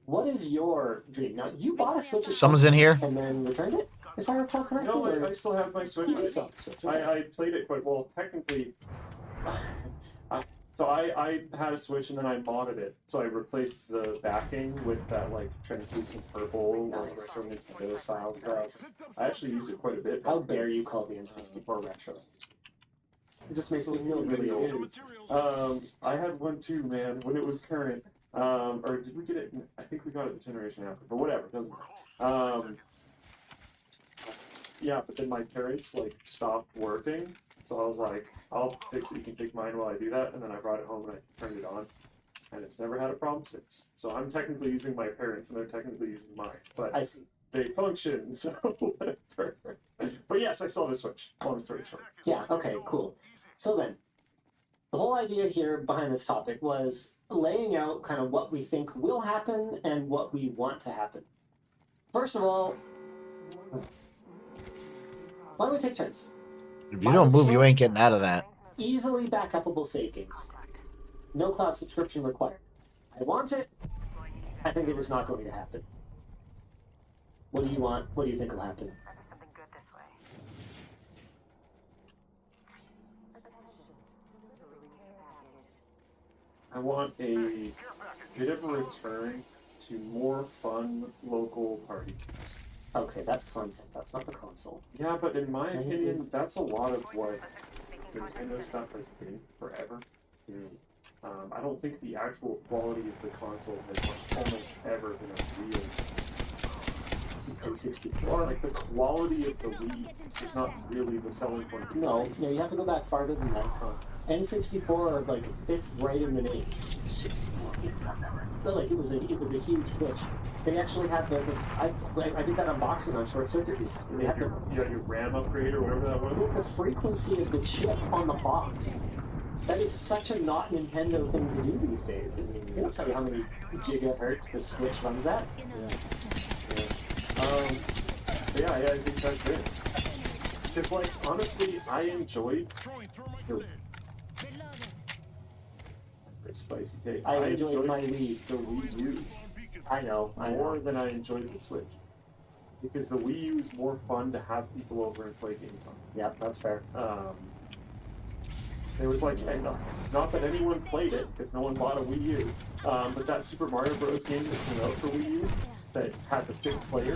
what is your dream? Now, you bought a Switch. Someone's in here. And then returned it, if I recall correctly. No, I still have my Switch. You still have the Switch. Okay. I played it quite well. Technically, So I had a Switch and then I modded it. So I replaced the backing with that like translucent purple, like retro Nintendo style stuff. I actually use it quite a bit. How dare you call the N64 retro? It just makes me feel really old. I had one too, man, when it was current. Or did we get it? I think we got it the generation after, but whatever, doesn't matter. Yeah, but then my parents like stopped working, so I was like, I'll fix it. You can take mine while I do that. And then I brought it home and I turned it on, and it's never had a problem since. So I'm technically using my parents, and they're technically using mine, but I see. They function, so whatever. But yes, I saw the Switch. Long story short. Yeah. Okay. Cool. So then, the whole idea here behind this topic was laying out kind of what we think will happen and what we want to happen. First of all, why don't we take turns? If you don't move, you ain't getting out of that. Easily backupable save games. No cloud subscription required. I want it. I think it is not going to happen. What do you want? What do you think will happen? I want a bit of a return to more fun local party games. Okay, that's content. That's not the console. Yeah, but in my opinion, that's a lot of what Nintendo stuff has been forever. I don't think the actual quality of the console has almost ever been as real as N64. Like the quality of the Wii is not really the selling point. No, you have to go back farther than that. N64, like, it's right in the name. Like, it was a huge push. They actually had I did that unboxing on Short Circuit recently. They had your RAM upgrade or whatever that was. The frequency of the chip on the box. That is such a not Nintendo thing to do these days. I mean, I'll tell you how many gigahertz the Switch runs at. Yeah, I think that's it. Because, like, honestly, I enjoyed the spicy take. I enjoyed my Wii. The Wii U. I know. More than I enjoyed the Switch. Because the Wii U is more fun to have people over and play games on. Yeah, that's fair. There was like, and not that anyone played it, because no one bought a Wii U, but that Super Mario Bros. Game that came out for Wii U, that had the fifth player,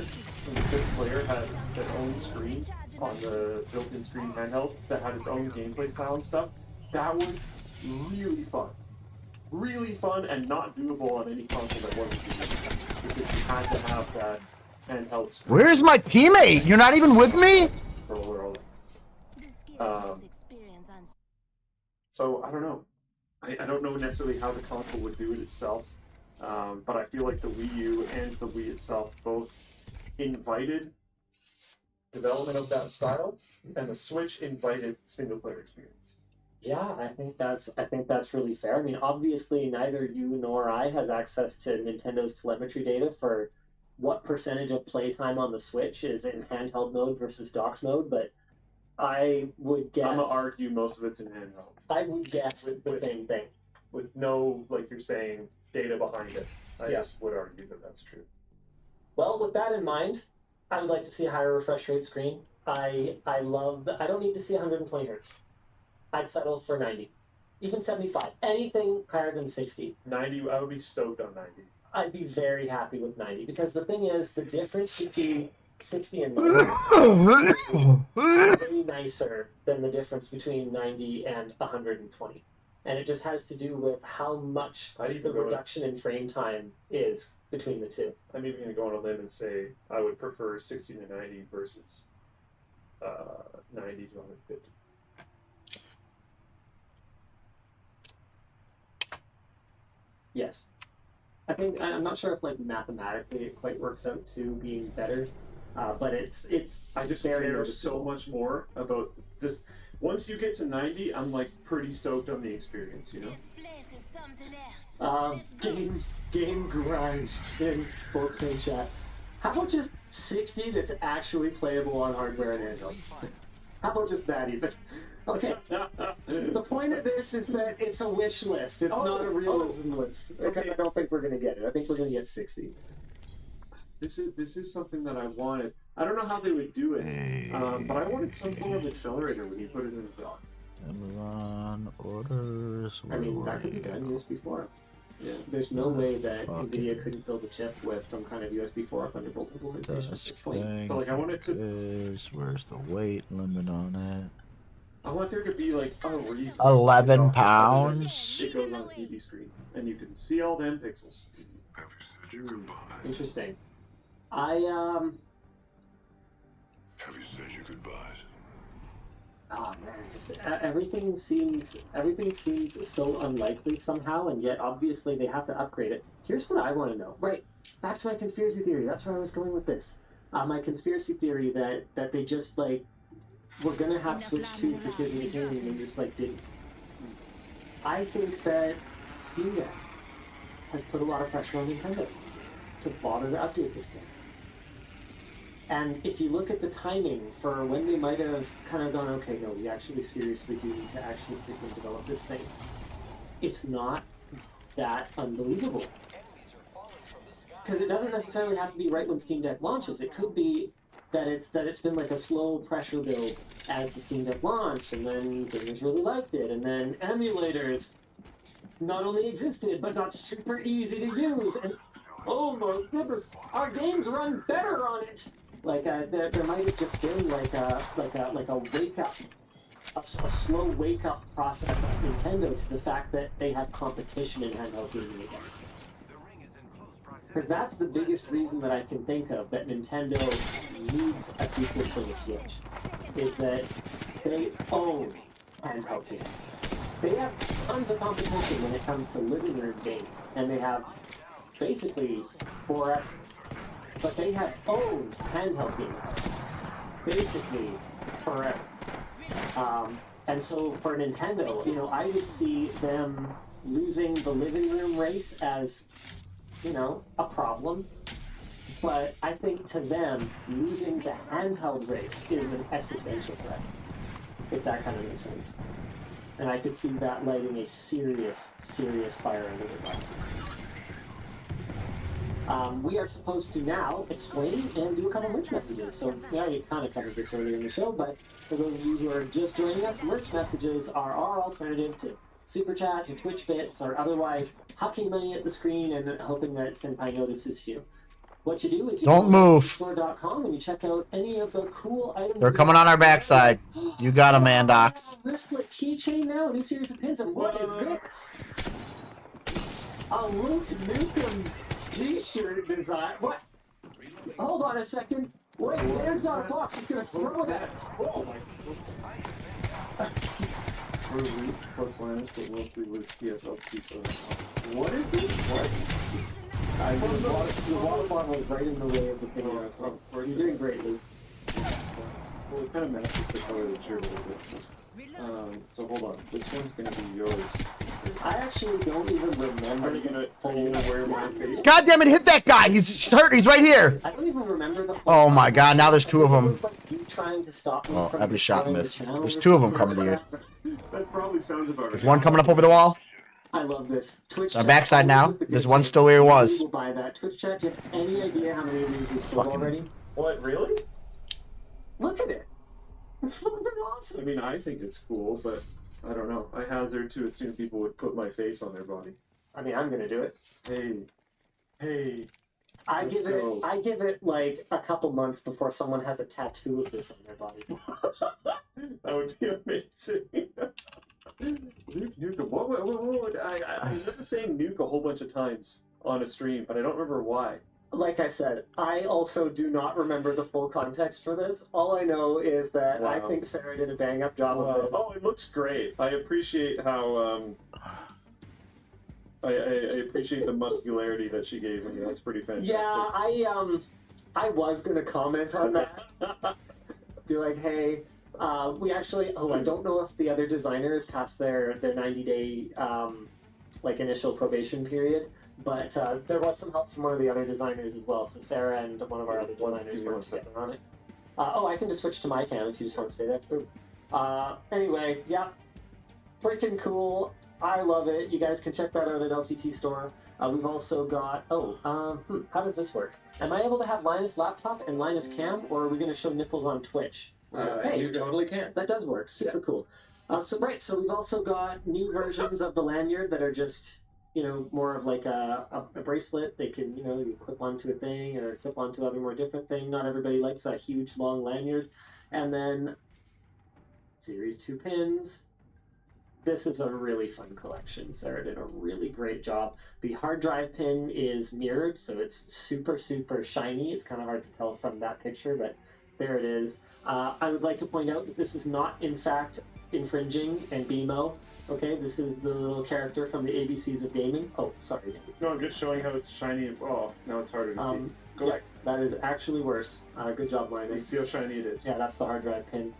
and the fifth player had their own screen on the built-in screen handheld that had its own gameplay style and stuff, that was really fun. Really fun and not doable on any console that wasn't doable, because you had to have that handheld screen. Where's my teammate? You're not even with me? So I don't know. I don't know necessarily how the console would do it itself, but I feel like the Wii U and the Wii itself both invited development of that style, and the Switch invited single-player experience. Yeah, I think that's really fair. I mean, obviously, neither you nor I has access to Nintendo's telemetry data for what percentage of playtime on the Switch is in handheld mode versus docked mode, but I would guess. I'm gonna argue most of it's in handhelds. I would guess the same thing. With no, like you're saying, data behind it. I just would argue that that's true. Well, with that in mind, I would like to see a higher refresh rate screen. I don't need to see 120 hertz. I'd settle for 90. Even 75. Anything higher than 60. 90, I would be stoked on 90. I'd be very happy with 90, because the thing is, the difference between 60 and 90 is way nicer than the difference between 90 and 120. And it just has to do with how much the reduction in frame time is between the two. I'm even going to go on a limb and say I would prefer 60 to 90 versus 90 to 150. Yes. I think, I'm not sure if like mathematically it quite works out to being better, but it's I just care so much more about just, once you get to 90, I'm like pretty stoked on the experience, you know? Game grind in Fortnite chat. How about just 60 that's actually playable on hardware and handheld? How about just that even? Okay. The point of this is that it's a wish list. It's not a realism list. Because I don't think we're gonna get it. I think we're gonna get 60. This is something that I wanted. I don't know how they would do it, but I wanted some form of accelerator when you put it in the dock. Amazon orders I mean, that could be done USB 4. Yeah. There's no way that NVIDIA couldn't build a chip with some kind of USB 4 Thunderbolt implementation at this point. But, like, I want it to... Where's the weight limit on it? I want there to be like, oh, we're using 11 pounds. It goes on the TV screen, and you can see all them pixels. Interesting. I Have you said your goodbyes? Oh man, just everything seems so unlikely somehow, and yet obviously they have to upgrade it. Here's what I want to know. Right, back to my conspiracy theory. That's where I was going with this. My conspiracy theory that they just like were gonna have Switch 2 for kids in the game and just like didn't. I think that Steam Deck has put a lot of pressure on Nintendo to bother to update this thing. And if you look at the timing for when they might have kind of gone, okay, no, we actually seriously do need to actually freaking develop this thing, it's not that unbelievable. Because it doesn't necessarily have to be right when Steam Deck launches. It could be that it's been like a slow pressure build as the Steam Deck launched, and then gamers really liked it, and then emulators not only existed but got super easy to use, and oh my goodness, our games run better on it. Like there might have just been like a wake up, a slow wake up process at Nintendo to the fact that they have competition in handheld gaming again. Because that's the biggest reason that I can think of that Nintendo needs a sequel for the Switch, is that they own handheld gaming. They have tons of competition when it comes to living room gaming, and they have basically forever. But they have owned handheld gaming basically forever. And so for Nintendo, you know, I would see them losing the living room race as, you know, a problem. But I think to them, losing the handheld race is an existential threat, if that kind of makes sense. And I could see that lighting a serious, serious fire under their butts. We are supposed to now explain and do a couple merch messages. So we already kind of covered this earlier in the show, but for those of you who are just joining us, merch messages are our alternative to Super Chats or Twitch bits or otherwise hucking money at the screen and hoping that Senpai notices you. What you do is you Don't move. store.com and you check out any of the cool items. They're coming on our backside. You got a Mandox. Wristlet keychain now, a new series of pins, and what is this? A Wolf Nukem t-shirt design. What? Hold on a second. Wait, Dan's got a box. He's gonna throw it at us. Oh my. Or Reach plus Linus, but mostly with PSLP stuff. What is this? What? The water bottle is right in the way of the thing. You're doing great, Luke. Well, it kind of matches the color of the shirt a little bit. So hold on. This one's gonna be yours. I actually don't even remember. Are you gonna wear my face? God damn it, hit that guy. He's hurt. He's right here. I don't even remember the. Oh my god, now there's two of them. You trying to stop me Oh, from every shot destroying the missed. channel There's or two of them something coming to like you. that? That probably sounds about There's right. one coming up over the wall. I love this. Twitch Our chat, backside now. always with the There's good one takes. still where he was. We'll buy that. Twitch chat, do you have any idea how many of these we've sold Fucking- already? What, really? Look at it. It's flipping awesome. I mean, I think it's cool, but I don't know. I hazard to assume people would put my face on their body. I mean, I'm gonna do it. Hey. I Let's give go. it like a couple months before someone has a tattoo of this on their body. That would be amazing. Nuke. What? I remember saying nuke a whole bunch of times on a stream, but I don't remember why. Like I said, I also do not remember the full context for this. All I know is that I Wow. think Sarah did a bang up job of this. Oh, it looks great. I appreciate how I appreciate the muscularity that she gave me. That's pretty fantastic. Yeah, I was gonna comment on that. Be like, hey, we actually. Oh, I don't know if the other designers passed their 90-day like initial probation period, but there was some help from one of the other designers as well. So Sarah and one of our other designers worked together on it. Oh, I can just switch to my cam if you just want to stay there. Boom. Anyway, yeah, freaking cool. I love it. You guys can check that out at LTT Store. We've also got. How does this work? Am I able to have Linus laptop and Linus cam, or are we going to show nipples on Twitch? You totally can. That does work. Super cool. So we've also got new versions of the lanyard that are just, more of like a bracelet. They can, you clip onto a thing or clip onto other more different thing. Not everybody likes a huge long lanyard. And then Series 2 pins. This is a really fun collection. Sarah did a really great job. The hard drive pin is mirrored, so it's super, super shiny. It's kind of hard to tell from that picture, but there it is. I would like to point out that this is not, in fact, infringing and BMO. Okay, this is the little character from the ABCs of gaming. Oh, sorry. No, I'm just showing how it's shiny. Oh, now it's harder to see. Go back. That is actually worse. Good job, Linus. You see how shiny it is. Yeah, that's the hard drive pin.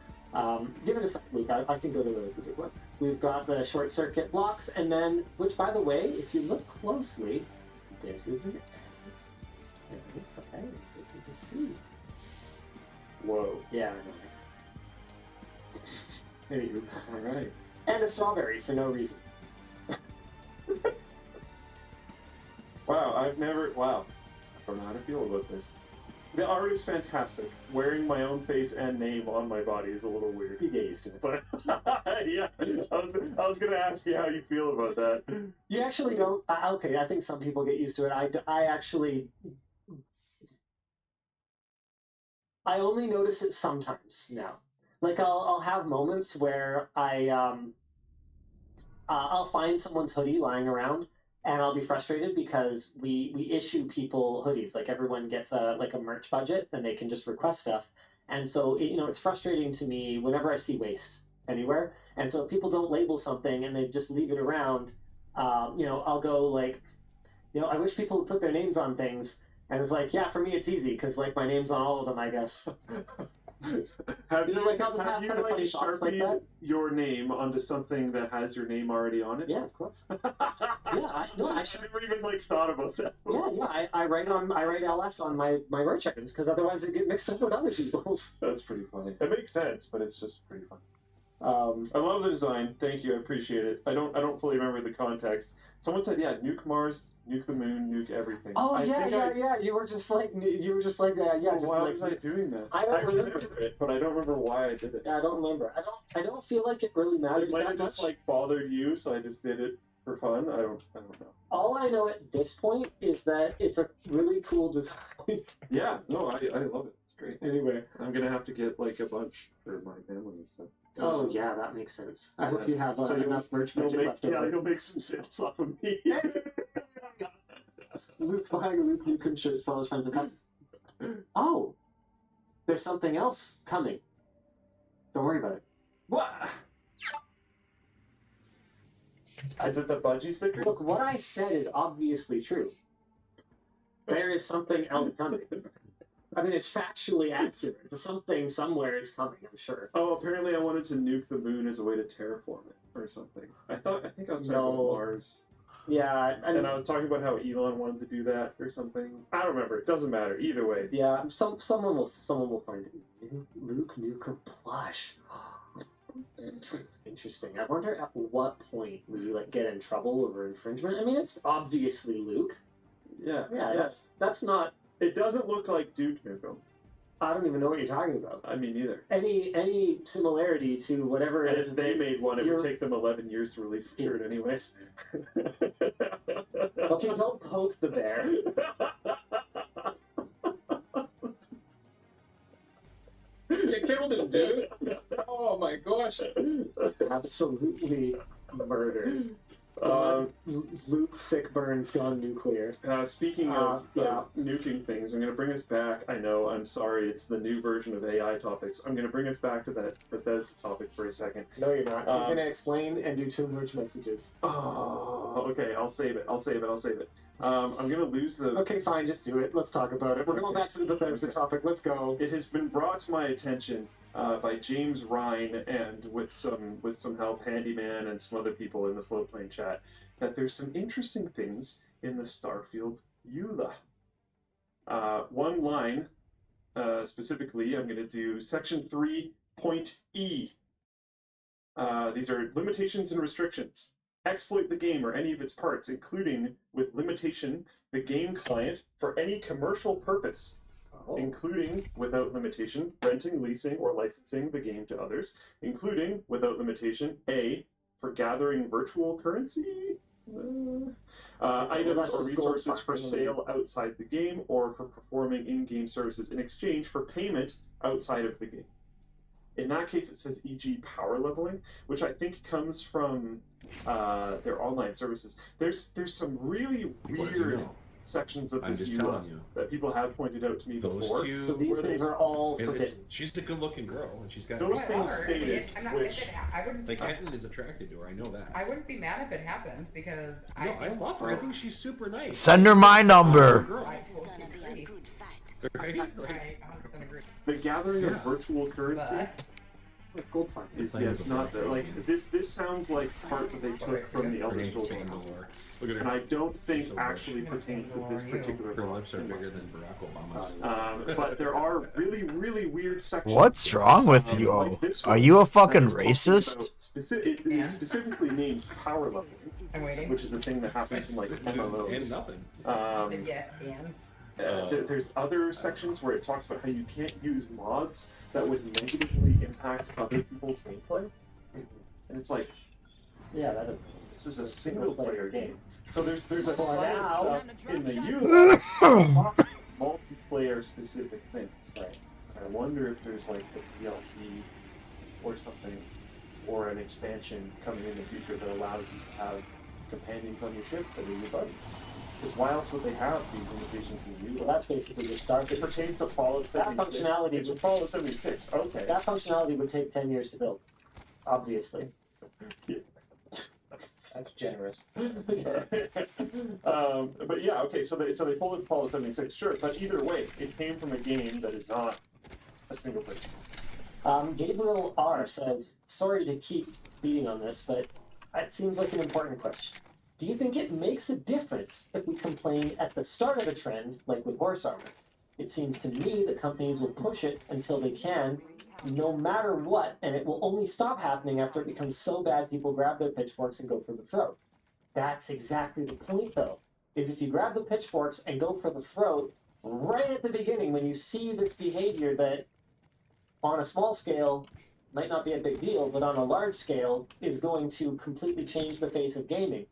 Give it a second, Luke. I can go to the big one. We've got the short circuit blocks, and then, which, by the way, if you look closely, this is an S. Okay, this is a C. Whoa. Yeah, I know. Anywho. All right. And a strawberry for no reason. Wow, I don't know how to feel about this. The art is fantastic. Wearing my own face and name on my body is a little weird. You get used to it. But yeah, I was gonna ask you how you feel about that. You actually don't. Okay, I think some people get used to it. I only notice it sometimes now. Like I'll have moments where I'll find someone's hoodie lying around, and I'll be frustrated because we issue people hoodies. Like everyone gets a merch budget, and they can just request stuff. And so it's frustrating to me whenever I see waste anywhere. And so if people don't label something and they just leave it around, I'll go like, I wish people would put their names on things. And it's like, yeah, for me it's easy because like my name's on all of them, I guess. Have you like I'll just have kind of funny shots like that? Your name onto something that has your name already on it? Yeah, of course. I never even thought about that. Yeah. I write LS on my merch items because otherwise they get mixed up with other people's. That's pretty funny. It makes sense, but it's just pretty fun. I love the design. Thank you. I appreciate it. I don't fully remember the context. Someone said, yeah, nuke Mars, nuke the moon, nuke everything. Oh, yeah. You were just like, that. Yeah. Why was I doing that? I don't remember it, but I don't remember why I did it. Yeah, I don't remember. I don't feel like it really matters. It might have just bothered you, so I just did it for fun. I don't know. All I know at this point is that it's a really cool design. Yeah, no, I love it. It's great. Anyway, I'm gonna have to get like a bunch for my family and stuff. Oh yeah, that makes sense. I hope you have enough merch budget left over. Yeah, you'll make some sales off of me. Luke buying a Luke Nukem shirt for all his friends and family. Oh, there's something else coming. Don't worry about it. What? Is it the budgie sticker? Look, what I said is obviously true. There is something else coming. I mean, it's factually accurate. The something somewhere is coming, I'm sure. Oh, apparently I wanted to nuke the moon as a way to terraform it or something. I think I was talking about Mars. Yeah, and I was talking about how Elon wanted to do that or something. I don't remember. It doesn't matter. Either way. Yeah, someone will find it. Luke Nukem plush. Interesting. I wonder at what point will you get in trouble over infringement? I mean, it's obviously Luke. Yeah. That's not. It doesn't look like Duke Nukem. I don't even know what you're talking about. I mean, neither. Any similarity to whatever it is. If they made one, it would take them 11 years to release the shirt anyways. Okay, don't poke the bear. You killed him, dude. Oh my gosh. Absolutely murdered. Luke Sick Burns gone nuclear. Speaking of nuking things, I'm going to bring us back. I know, I'm sorry, it's the new version of AI topics. I'm going to bring us back to that Bethesda topic for a second. No, you're not. You're going to explain and do 2 merge messages. Oh, okay, I'll save it. I'm going to lose the... Okay, fine, just do it. Let's talk about it. We're going back to the Bethesda topic. Let's go. It has been brought to my attention by James Ryan and with some help, Handyman and some other people in the Floatplane chat, that there's some interesting things in the Starfield EULA. One line, specifically, I'm going to do section 3.E. These are limitations and restrictions. Exploit the game or any of its parts, including with limitation the game client for any commercial purpose. including, without limitation, renting, leasing, or licensing the game to others, including, without limitation, A, for gathering virtual currency, items or resources for sale outside the game, or for performing in-game services in exchange for payment outside of the game. In that case, it says e.g. power leveling, which I think comes from their online services. There's some really weird sections of this EULA that people have pointed out to me before. So these things are all forbidden. She's a good-looking girl, and she's got those things stated, I'm not, which I wouldn't. like Kenton is attracted to her. I know that. I wouldn't be mad if it happened because I love her. I think she's super nice. Send her my number. Right. The gathering of virtual currency It's gold farm. it's not like this sounds like part that they took from the Elder Scrolls Online, and I don't think actually pertains to this particular Her book. lips are bigger than Barack Obama's. But there are really weird sections. What's wrong with you? Like this Are one you a that fucking is talking racist? about it specifically names power leveling, which is a thing that happens in like MMOs. And nothing. There's other sections where it talks about how you can't use mods that would negatively impact other people's gameplay, and it's like, yeah, this is a single player game. So there's a For lot now. of stuff in the UI multiplayer specific things. Right. So I wonder if there's like a DLC or something, or an expansion coming in the future that allows you to have companions on your ship that are your buddies. Because why else would they have these limitations in the UI? Well, that's basically your start. It pertains to Fallout 76. That functionality. It's Fallout 76. Okay. That functionality would take 10 years to build, obviously. Yeah. That's generous. But yeah, okay. So they pulled it Fallout 76, sure. But either way, it came from a game that is not a single player. Gabriel R says, sorry to keep beating on this, but it seems like an important question. Do you think it makes a difference if we complain at the start of a trend, like with horse armor? It seems to me that companies will push it until they can, no matter what, and it will only stop happening after it becomes so bad people grab their pitchforks and go for the throat. That's exactly the point, though, is if you grab the pitchforks and go for the throat right at the beginning when you see this behavior that on a small scale might not be a big deal, but on a large scale is going to completely change the face of gaming,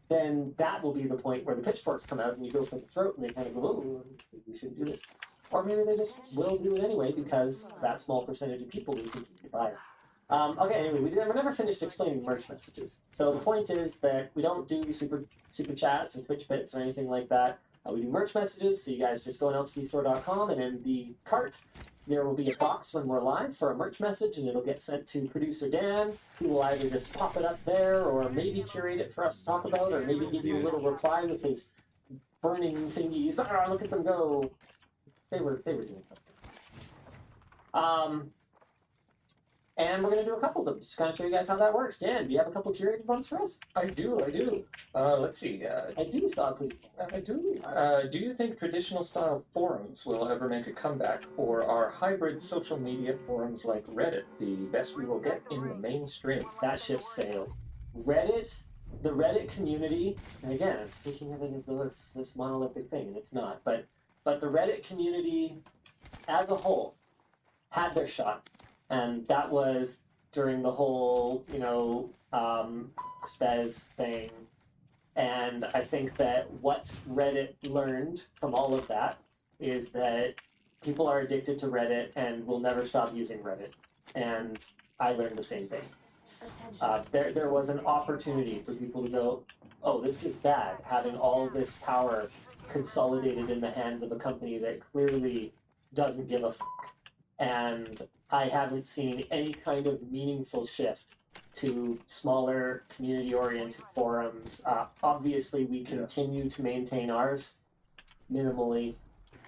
then that will be the point where the pitchforks come out and you go for the throat and they kind of go, oh, we shouldn't do this. Or maybe they just will do it anyway because that small percentage of people will continue to buy it. Okay, anyway, we're never finished explaining merch messages. So the point is that we don't do super chats or Twitch bits or anything like that. We do merch messages, so you guys just go on ltdstore.com and in the cart there will be a box when we're live for a merch message, and it'll get sent to producer Dan, who will either just pop it up there, or maybe curate it for us to talk about, or maybe give you a little reply with his burning thingies. Ah, look at them go! They were doing something. And we're gonna do a couple of them, just kind of show you guys how that works. Dan, do you have a couple curated ones for us? I do. Let's see. I do, Stockley. I do. Do you think traditional style forums will ever make a comeback, or are hybrid social media forums like Reddit the best we will get in the mainstream? That ship sailed. Reddit, the Reddit community, and again, I'm speaking of it as though it's this monolithic thing, and it's not, but the Reddit community as a whole had their shot. And that was during the whole, Spez thing. And I think that what Reddit learned from all of that is that people are addicted to Reddit and will never stop using Reddit. And I learned the same thing. There was an opportunity for people to go, oh, this is bad, having all this power consolidated in the hands of a company that clearly doesn't give a f***. And I haven't seen any kind of meaningful shift to smaller community-oriented forums. Obviously, we continue to maintain ours minimally,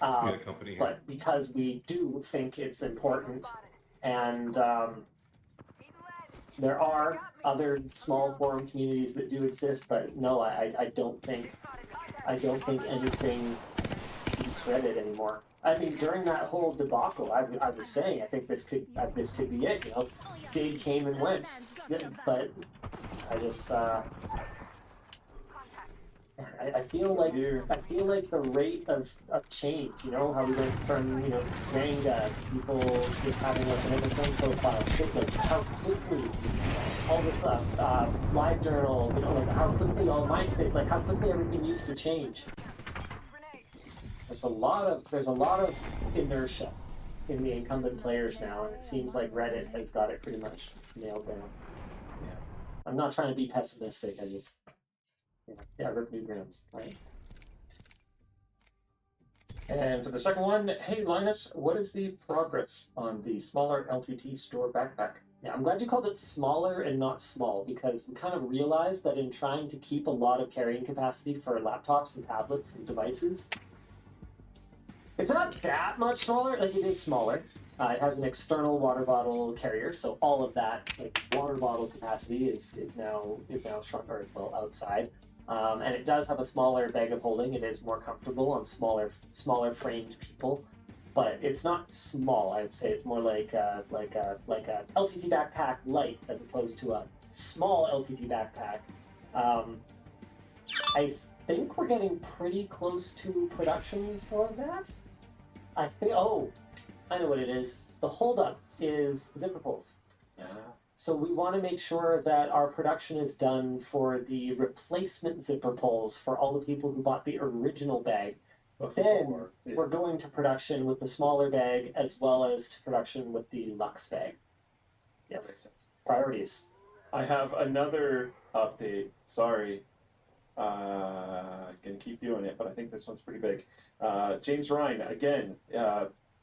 but because we do think it's important, and there are other small forum communities that do exist, but no, I don't think anything beats Reddit anymore. I mean, during that whole debacle, I was saying, I think this could be it. Dade came and went, but I just I feel like the rate of change, you know, how we went from, you know, Zanga to people just having like an MSN profile, just like how quickly all the stuff, LiveJournal, you know, like how quickly all MySpace, like how quickly everything used to change. There's a lot of inertia in the incumbent players now, and it seems like Reddit has got it pretty much nailed down. Yeah. I'm not trying to be pessimistic, I just rip Newgrams, right? And for the second one, hey Linus, what is the progress on the smaller LTT store backpack? Yeah, I'm glad you called it smaller and not small, because we kind of realized that in trying to keep a lot of carrying capacity for laptops and tablets and devices, it's not that much smaller. Like, it is smaller. It has an external water bottle carrier, so all of that like water bottle capacity is now shrunk, or well, outside. And it does have a smaller bag of holding. It is more comfortable on smaller framed people, but it's not small. I would say it's more like a LTT backpack light as opposed to a small LTT backpack. I think we're getting pretty close to production for that. I think. Oh, I know what it is. The holdup is zipper pulls. So we want to make sure that our production is done for the replacement zipper pulls for all the people who bought the original bag. Then we're going to production with the smaller bag as well as to production with the Lux bag. Yes. Makes sense. Priorities. I have another update. Sorry. Gonna keep doing it, but I think this one's pretty big. James Ryan, again,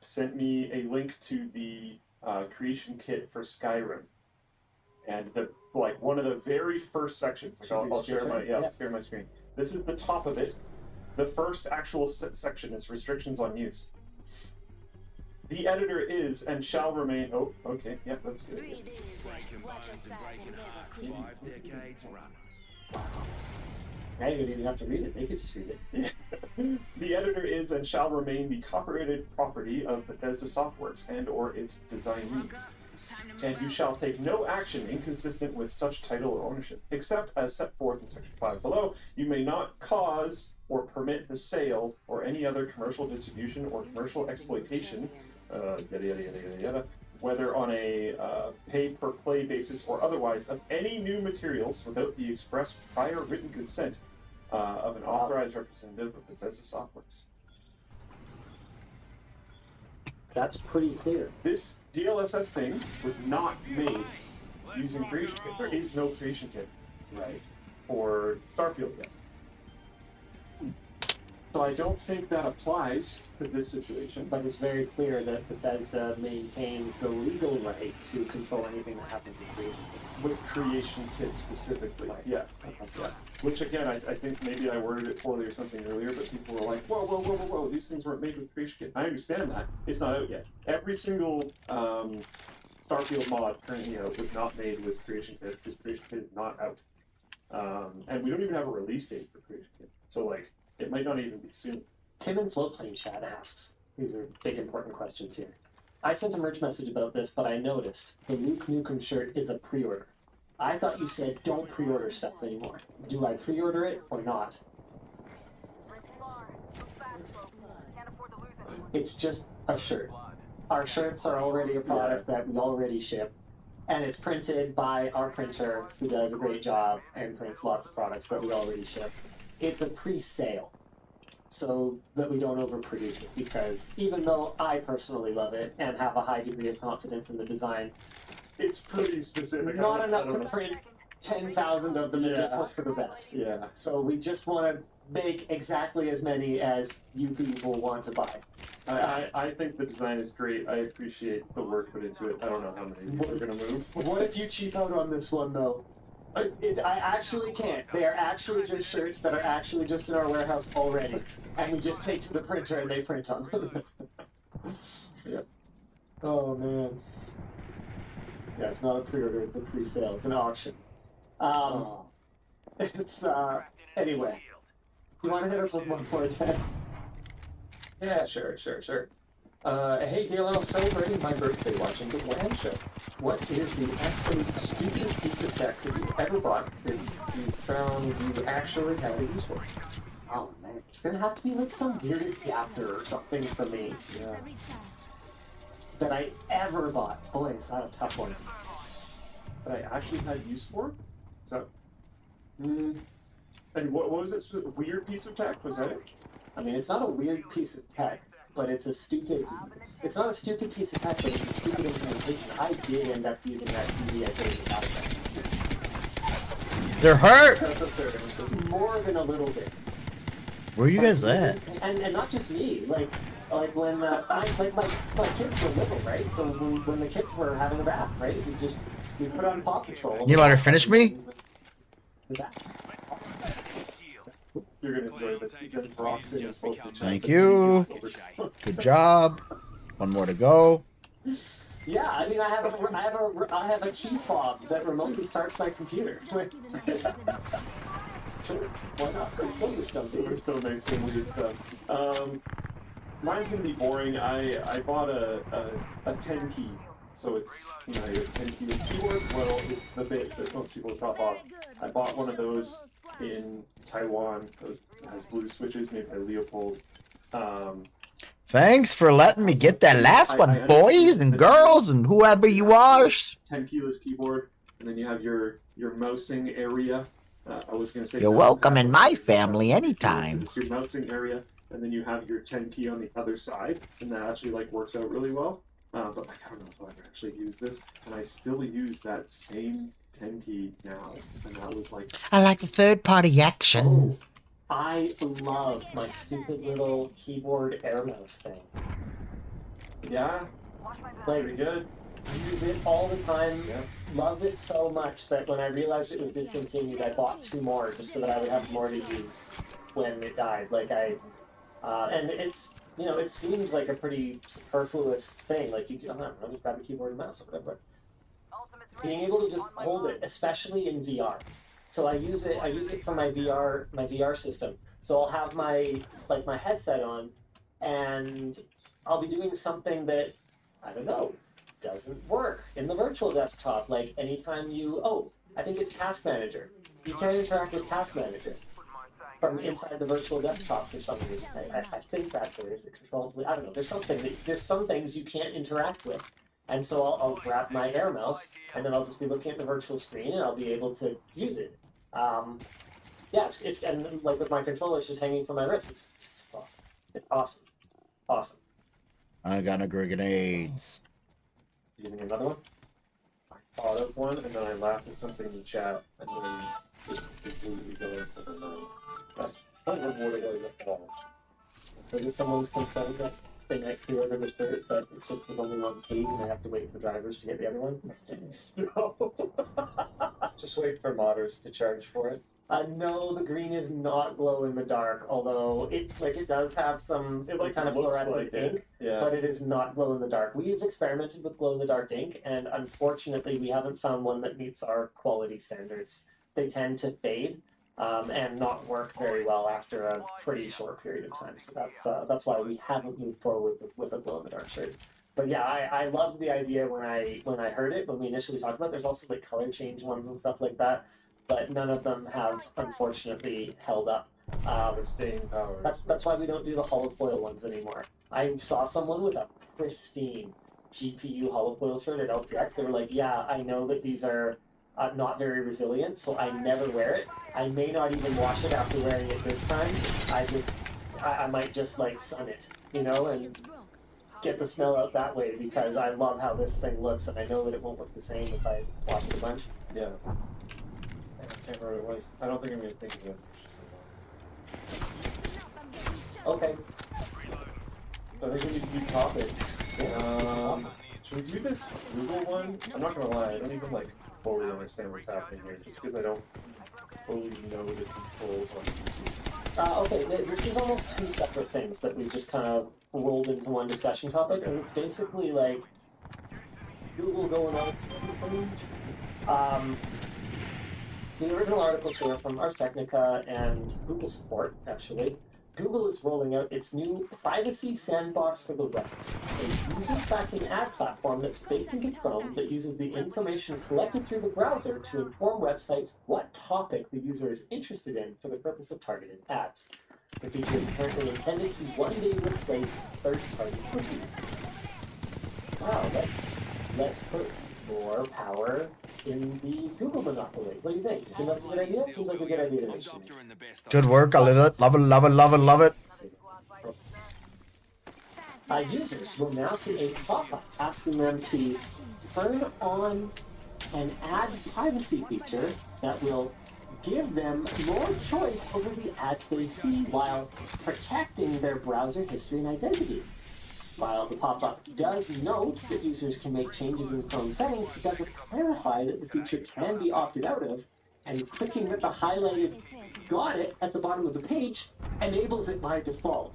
sent me a link to the creation kit for Skyrim. And one of the very first sections, like I'll share my screen. This is the top of it. The first actual section is restrictions on use. The editor is and shall remain. Oh, okay, yeah, that's good. Now you don't even have to read it. They could just read it. The editor is and shall remain the copyrighted property of Bethesda Softworks and/or its design needs. And you shall take no action inconsistent with such title or ownership, except as set forth in Section 5 below. You may not cause or permit the sale or any other commercial distribution or commercial exploitation, yada yada yada yada yada, whether on a pay-per-play basis or otherwise, of any new materials without the express prior written consent of an authorized representative of Bethesda Softworks. That's pretty clear. This DLSS thing was not made using Creation Kit. There is no Creation Kit, right, for Starfield yet. So I don't think that applies to this situation. But it's very clear that Bethesda maintains the legal right to control anything that happens with Creation Kit. With Creation Kit specifically, yeah. Which again, I think maybe I worded it poorly or something earlier, but people were like, whoa, whoa, whoa, whoa, whoa, these things weren't made with Creation Kit. I understand that. It's not out yet. Every single Starfield mod currently out was not made with Creation Kit, because Creation Kit is not out. And we don't even have a release date for Creation Kit. So, like, it might not even be soon. Tim in Floatplane Chat asks, these are big important questions here. I sent a merch message about this, but I noticed the Luke Nukem shirt is a pre-order. I thought you said don't pre-order stuff anymore. Do I pre-order it or not? It's just a shirt. Our shirts are already a product that we already ship, and it's printed by our printer, who does a great job and prints lots of products that we already ship. It's a pre-sale, so that we don't overproduce it, because even though I personally love it and have a high degree of confidence in the design, it's pretty specific. Not enough to print 10,000 of them and just hope for the best. Yeah. So we just want to make exactly as many as you people want to buy. I think the design is great. I appreciate the work put into it. I don't know how many people are going to move. What if you cheap out on this one, though? I actually can't. They are actually just shirts that are actually just in our warehouse already. And we just take to the printer and they print on them. Yeah. Oh, man. Yeah, it's not a pre-order, it's a pre-sale. It's an auction. It's, anyway. You want to hit us with one more test? Yeah, sure. Hey DLL, celebrating my birthday watching the Wham Show. What is the absolute stupidest piece of tech that you ever bought that you found you actually had a use for? Oh man, it's gonna have to be like some weird adapter or something for me. Yeah. That I ever bought. Boy, is that a tough one. That I actually had use for? Is that... And what was it? Weird piece of tech? Was that it? I mean, it's not a weird piece of tech, but it's a stupid... It's not a stupid piece of tech, but it's a stupid implementation. I did end up using that TV I did without it. They're hurt! That's a third. More than a little bit. Where are you guys at? And not just me, like when my kids were little, right? So when the kids were having a bath, right? We put on Paw Patrol. You let her finish me? You're gonna enjoy this. He's in Roxy and both the Thank you. Good job. One more to go. Yeah, I mean, I have a key fob that remotely starts my computer. Sure, why not? Silver still makes some weird stuff. Mine's gonna be boring. I bought a 10 key, so it's, you know, your 10 keyless keyboards. Well, it's the bit that most people drop off. I bought one of those in Taiwan. It has blue switches made by Leopold. Thanks for letting me get that last one, boys and girls and whoever you are. 10 keyless keyboard, and then you have your mousing area. I was going to say... You're welcome in my family anytime. It's your mousing area, and then you have your 10 key on the other side, and that actually like works out really well. But like, I don't know if I've ever actually used this, and I still use that same 10 key now, and that was like... I like the third-party action. Oh, I love my stupid little keyboard air mouse thing. Yeah, like, pretty good. Use it all the time. Yeah. Loved it so much that when I realized it was discontinued, I bought 2 more just so that I would have more to use when it died. Like and it's, you know, it seems like a pretty superfluous thing. Like you, I don't know, just grab a keyboard and mouse or whatever. Being able to just hold it, especially in VR. So I use it for my VR system. So I'll have my headset on, and I'll be doing something that, I don't know, doesn't work in the virtual desktop. Like anytime I think it's Task Manager. You can't interact with Task Manager from inside the virtual desktop for some reason. I think that's it. Is it control? I don't know. There's some things you can't interact with. And so I'll grab my air mouse, and then I'll just be looking at the virtual screen, and I'll be able to use it. Yeah, it's and like with my controller, it's just hanging from my wrist. It's awesome, awesome. I got no grenades. Using another one. I thought of one, and then I laughed at something in chat, and then just completely going for the night. I don't know what I got. Was it someone's complaint that they might pre-order the third, but it was only on Steam and they have to wait for drivers to get the other one? No. Just wait for modders to charge for it. No, the green is not glow in the dark, although it does have some kind of fluorescent ink, but it is not glow in the dark. We've experimented with glow in the dark ink, and unfortunately we haven't found one that meets our quality standards. They tend to fade and not work very well after a pretty short period of time. So that's why we haven't moved forward with a glow in the dark shirt. But yeah, I loved the idea when I heard it, when we initially talked about it. There's also like color change ones and stuff like that, but none of them have unfortunately held up. The staying power. That's why we don't do the hollow foil ones anymore. I saw someone with a pristine GPU hollow foil shirt at LTX. They were like, yeah, I know that these are not very resilient, so I never wear it. I may not even wash it after wearing it this time. I might just like sun it, you know, and get the smell out that way, because I love how this thing looks, and I know that it won't look the same if I wash it a bunch. Yeah. I can't remember what it was. I don't think I'm going to think of it. Okay. So I think we need to do topics. Should we do this Google one? I'm not going to lie, I don't even fully understand what's happening here, just because I don't fully know the controls on YouTube. Okay, this is almost 2 separate things that we've just kind of rolled into one discussion topic, and it's basically like Google going on. The original articles were from Ars Technica and Google Support, actually, Google is rolling out its new Privacy Sandbox for the web, a user tracking ad platform that's baked into Chrome that uses the information collected through the browser to inform websites what topic the user is interested in for the purpose of targeted ads. The feature is currently intended to one day replace third-party cookies. Wow, let's put more power in the Google monopoly. What do you think? Seems like a good idea? Seems like a good idea to me. Good work. I love it. Love it. Love it. Love it. Love it. Users will now see a pop-up asking them to turn on an ad privacy feature that will give them more choice over the ads they see while protecting their browser history and identity. While the pop-up does note that users can make changes in Chrome settings, it doesn't clarify that the feature can be opted out of, and clicking with the highlighted "Got it" at the bottom of the page enables it by default.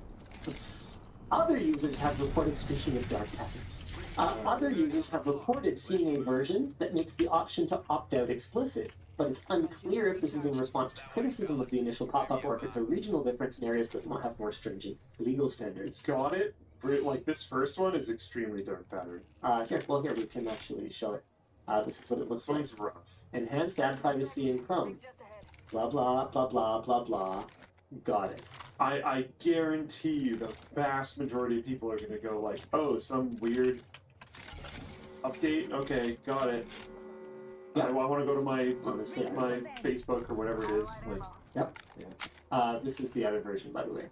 Other users have reported, speaking of dark patterns, other users have reported seeing a version that makes the option to opt out explicit, but it's unclear if this is in response to criticism of the initial pop-up or if it's a regional difference in areas that might have more stringent legal standards. Got it? Like, this first one is extremely dark pattern. Here we can actually show it. This is what it looks like. It's rough. Enhanced ad privacy in Chrome. Blah, blah, blah, blah, blah, blah. Got it. I guarantee you the vast majority of people are going to go like, oh, some weird update? Okay, got it. Yeah. I want to go to my Facebook or whatever it is. Like, yep. Yeah. This is the other version, by the way.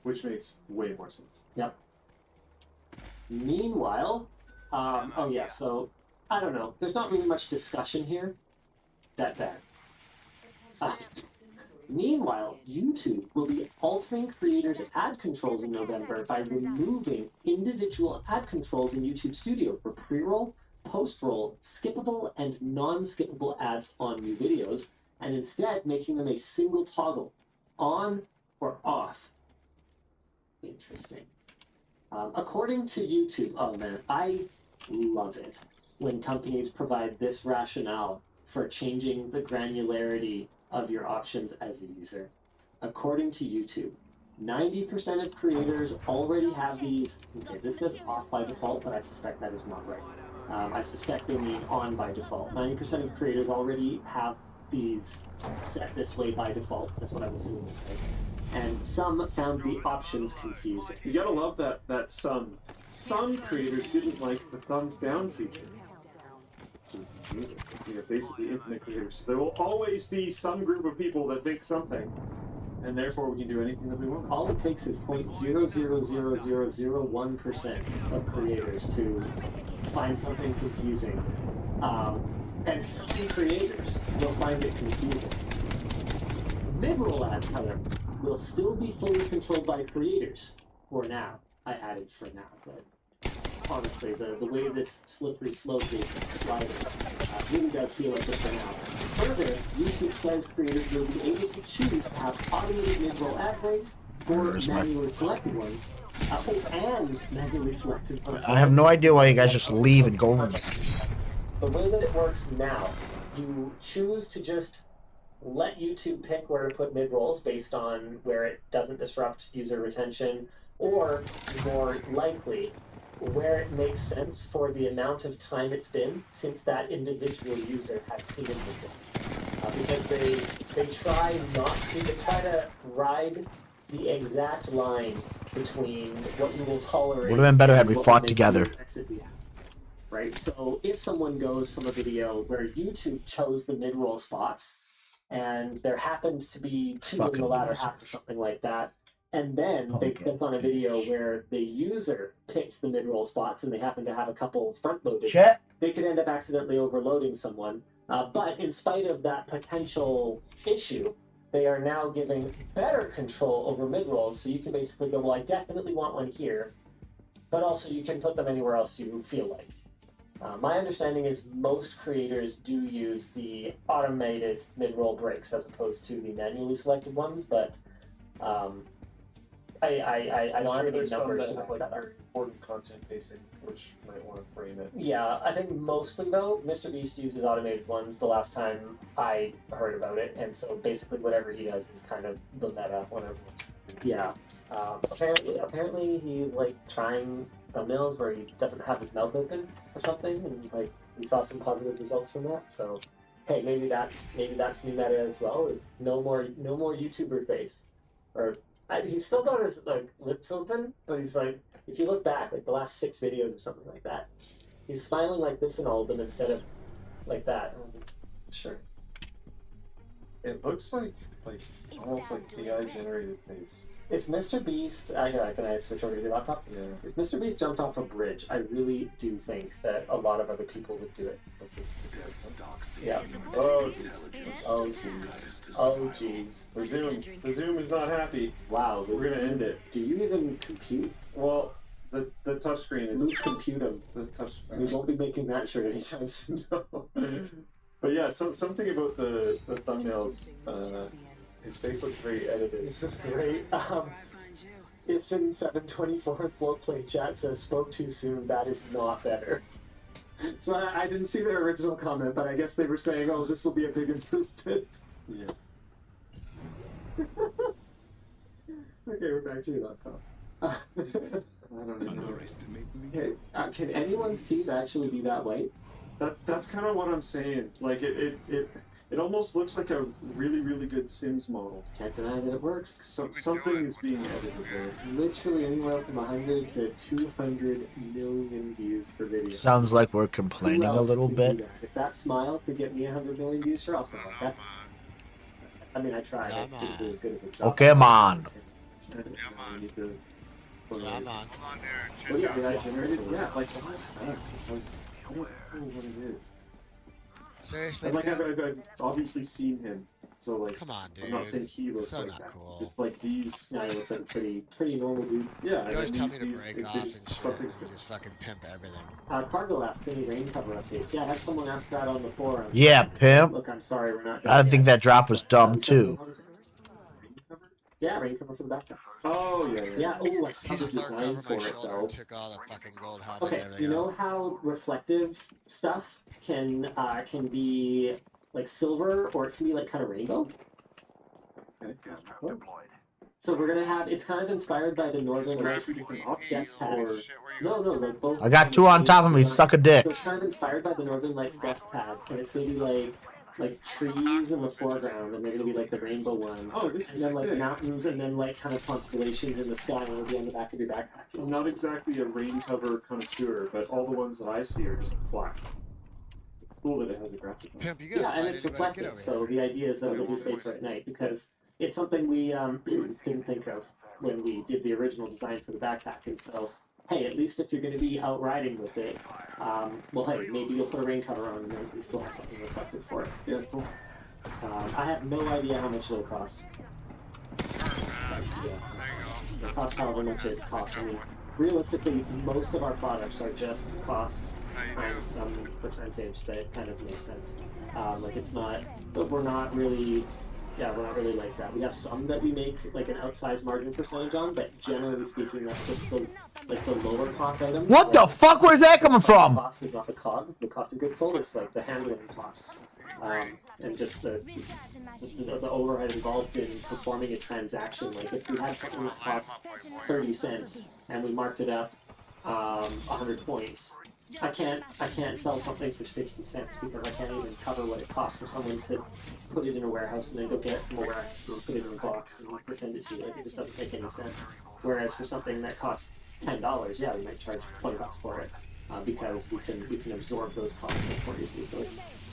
Which makes way more sense. Yep. Meanwhile, so, I don't know. There's not really much discussion here. That bad. Meanwhile, YouTube will be altering creators' ad controls in November by removing individual ad controls in YouTube Studio for pre-roll, post-roll, skippable, and non-skippable ads on new videos, and instead making them a single toggle, on or off. Interesting. According to YouTube, oh man, I love it when companies provide this rationale for changing the granularity of your options as a user. According to YouTube, 90% of creators already have these. Okay, this says off by default, but I suspect that is not right. I suspect they mean on by default. 90% of creators already have these set this way by default. That's what I'm assuming this says. And some found the options confusing. You gotta love that some creators didn't like the thumbs down feature. So, basically infinite creators. So there will always be some group of people that think something, and therefore we can do anything that we want. All it takes is 0.00001% of creators to find something confusing. And some creators will find it confusing. Mid-roll ads, however, will still be fully controlled by creators for now. I added for now, but honestly, the way this slippery slope is sliding really does feel like it for now. Further, YouTube says creators will be able to choose to have automated mid-roll ad breaks or manually selected ones. And manually selected ones. I have no idea why you guys just leave and go. The way that it works now, you choose to just let YouTube pick where to put mid-rolls based on where it doesn't disrupt user retention, or more likely, where it makes sense for the amount of time it's been since that individual user has seen it before. Because they try to ride the exact line between what you will tolerate. Would have been better had we fought together. Right, so if someone goes from a video where YouTube chose the mid-roll spots, and there happened to be two in the latter half or something like that, and then they clicked on a video where the user picked the mid-roll spots and they happen to have a couple front-loaded, they could end up accidentally overloading someone. But in spite of that potential issue, they are now giving better control over mid-rolls, so you can basically go, well, I definitely want one here, but also you can put them anywhere else you feel like. My understanding is most creators do use the automated mid-roll breaks as opposed to the manually selected ones, but I don't I'm have sure any there's some numbers that to have back that up. very important content pacing, which might want to frame it. Yeah, I think mostly though, Mr. Beast uses automated ones the last time I heard about it, and so basically whatever he does is kind of the meta. Whatever. Yeah. Apparently he's like trying thumbnails where he doesn't have his mouth open or something, and like we saw some positive results from that. So hey, maybe that's new meta as well. It's no more YouTuber face, or he's still got his like lips open, but he's like, if you look back like the last 6 videos or something like that, he's smiling like this in all of them instead of like that. Sure. It looks like almost like AI generated face. If Mr. Beast, can I switch over to your laptop? Yeah. If Mr. Beast jumped off a bridge, I really do think that a lot of other people would do it. Yeah. Oh jeez. Oh jeez. Oh jeez. The Zoom is not happy. Wow. We're gonna end it. Do you even compute? Well, the touchscreen is. Who's compute them? The touch. We won't be making that shirt anytime soon. But yeah, something about the thumbnails. His face looks very edited. This is great. If in 724 Floatplay chat says spoke too soon, that is not better. So I didn't see their original comment, but I guess they were saying, oh, this will be a big improvement. Yeah. Okay, we're back to your laptop. I don't know. Okay, can anyone's teeth actually be that white? That's kind of what I'm saying. Like it almost looks like a really good Sims model. Can't deny that it works. Something is being edited there. Literally anywhere from 100 to 200 million views per video. Sounds like we're Who complaining a else little could do bit. that? If that smile could get me 100 million views, sure, I'll smile like that. I mean, I tried. I didn't do as good of a job. Okay, man. What yeah, AI generated? Yeah, like the last things. Because I don't know what it is. Seriously? And like I've obviously seen him, so like Come on, dude. I'm not saying he looks So like not that. cool. Just like these. Yeah, he looks like a pretty normal dude. Yeah, You and always then tell me to these break off and shit. something's You just fucking pimp everything. Cargo asks any rain cover updates. Yeah, I had someone ask that on the forum. Yeah, pimp. Look, I'm sorry, we're not. I don't think that drop was dumb too. Yeah, rain cover for the background. Oh yeah. Yeah. Oh, I saw He the just looked design over for my it shoulder though. and took all the fucking gold helmet and Okay, everything you know else. how reflective stuff can be like silver, or it can be like kind of rainbow. So we're gonna have. It's kind of inspired by the Northern Lights guest pad. No, like both. I got 2 on top of me, suck a dick. So it's kind of inspired by the Northern Lights guest pad, and it's gonna be like trees in the foreground, and they're gonna be like the rainbow one. Oh, this and is then like sick. mountains, and then like kind of constellations in the sky, and it'll be on the back of your backpack. I'm not exactly a rain cover connoisseur, but all the ones that I see are just black. Cool that it has a graphic. Pimp, you gotta Yeah, and find it's anybody to get reflective. over So the idea is that it'll be safer at night because it's something we didn't think of when we did the original design for the backpack. And so, hey, at least if you're going to be out riding with it, well, hey, maybe you'll put a rain cover on and then you still have something reflective for it. Yeah, cool. I have no idea how much it'll cost. It costs however much it costs. I mean, realistically, most of our products are just cost times some percentage that kind of makes sense. Like it's not, but we're not really like that. We have some that we make like an outsized margin percentage on, but generally speaking, that's just the lower cost items. What the fuck? Where's that coming The from? cost is not the COGS. The cost of goods sold is like the handling costs, and just the overhead involved in performing a transaction. Like if we had something that cost 30 cents and we marked it up 100 points, I can't sell something for 60 cents because I can't even cover what it costs for someone to put it in a warehouse and then go get it from a warehouse and put it in a box and to send it to you. Like it just doesn't make any sense. Whereas for something that costs $10, yeah, we might charge $20 for it because we can absorb those costs much more easily. So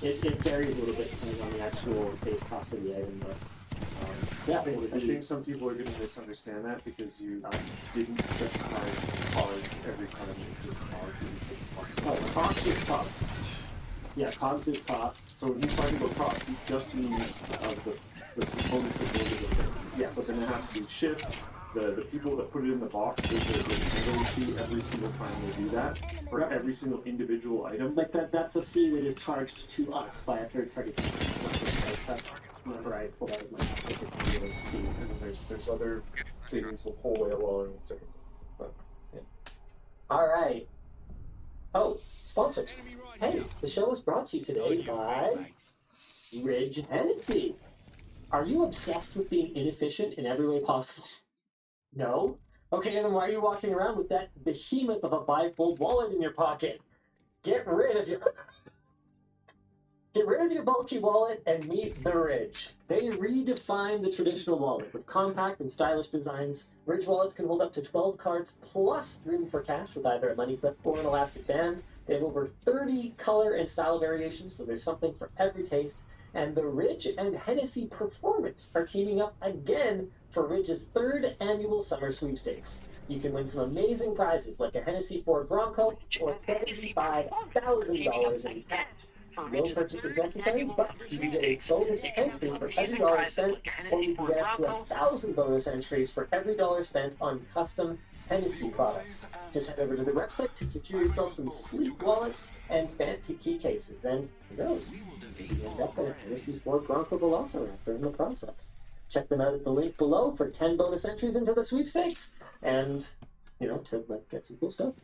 it varies a little bit depending on the actual base cost of the item, but. Yeah, I think some people are going to misunderstand that because you didn't specify COGS every time you just COGS and you say cost. Oh, cost is cost. Yeah, COGS is cost. So when he's talking about cost, he just means the components that go into the thing. Yeah, but then it has to be shipped. The people that put it in the box, there's a handling fee every single time they do that for every single individual item. Like that's a fee that is charged to us by a third party company. It's not just like that. Whenever I pull out of my pocket, it's a fee. And then there's other clears the whole way along the second time. But, yeah. All right. Oh, sponsors. Hey, the show is brought to you today by Ridge Hennessy. Are you obsessed with being inefficient in every way possible? No? Okay, then why are you walking around with that behemoth of a bifold wallet in your pocket? Get rid of your bulky wallet and meet the Ridge. They redefine the traditional wallet with compact and stylish designs. Ridge wallets can hold up to 12 cards plus room for cash with either a money clip or an elastic band. They have over 30 color and style variations, so there's something for every taste. And the Ridge and Hennessy Performance are teaming up again for Ridge's 3rd annual summer sweepstakes. You can win some amazing prizes like a Hennessy Ford Bronco or $75,000 in cash. No purchase is necessary, but you can get a bonus entry for every dollar spent, or you can get up to 1,000 bonus entries for every dollar spent on custom Hennessy products. Just head over to the website to secure yourself some sleek wallets and fancy key cases, and who knows, maybe you end up in a Hennessy Ford Bronco Velociraptor in the process. Check them out at the link below for 10 bonus entries into the sweepstakes, and, you know, to get some cool stuff.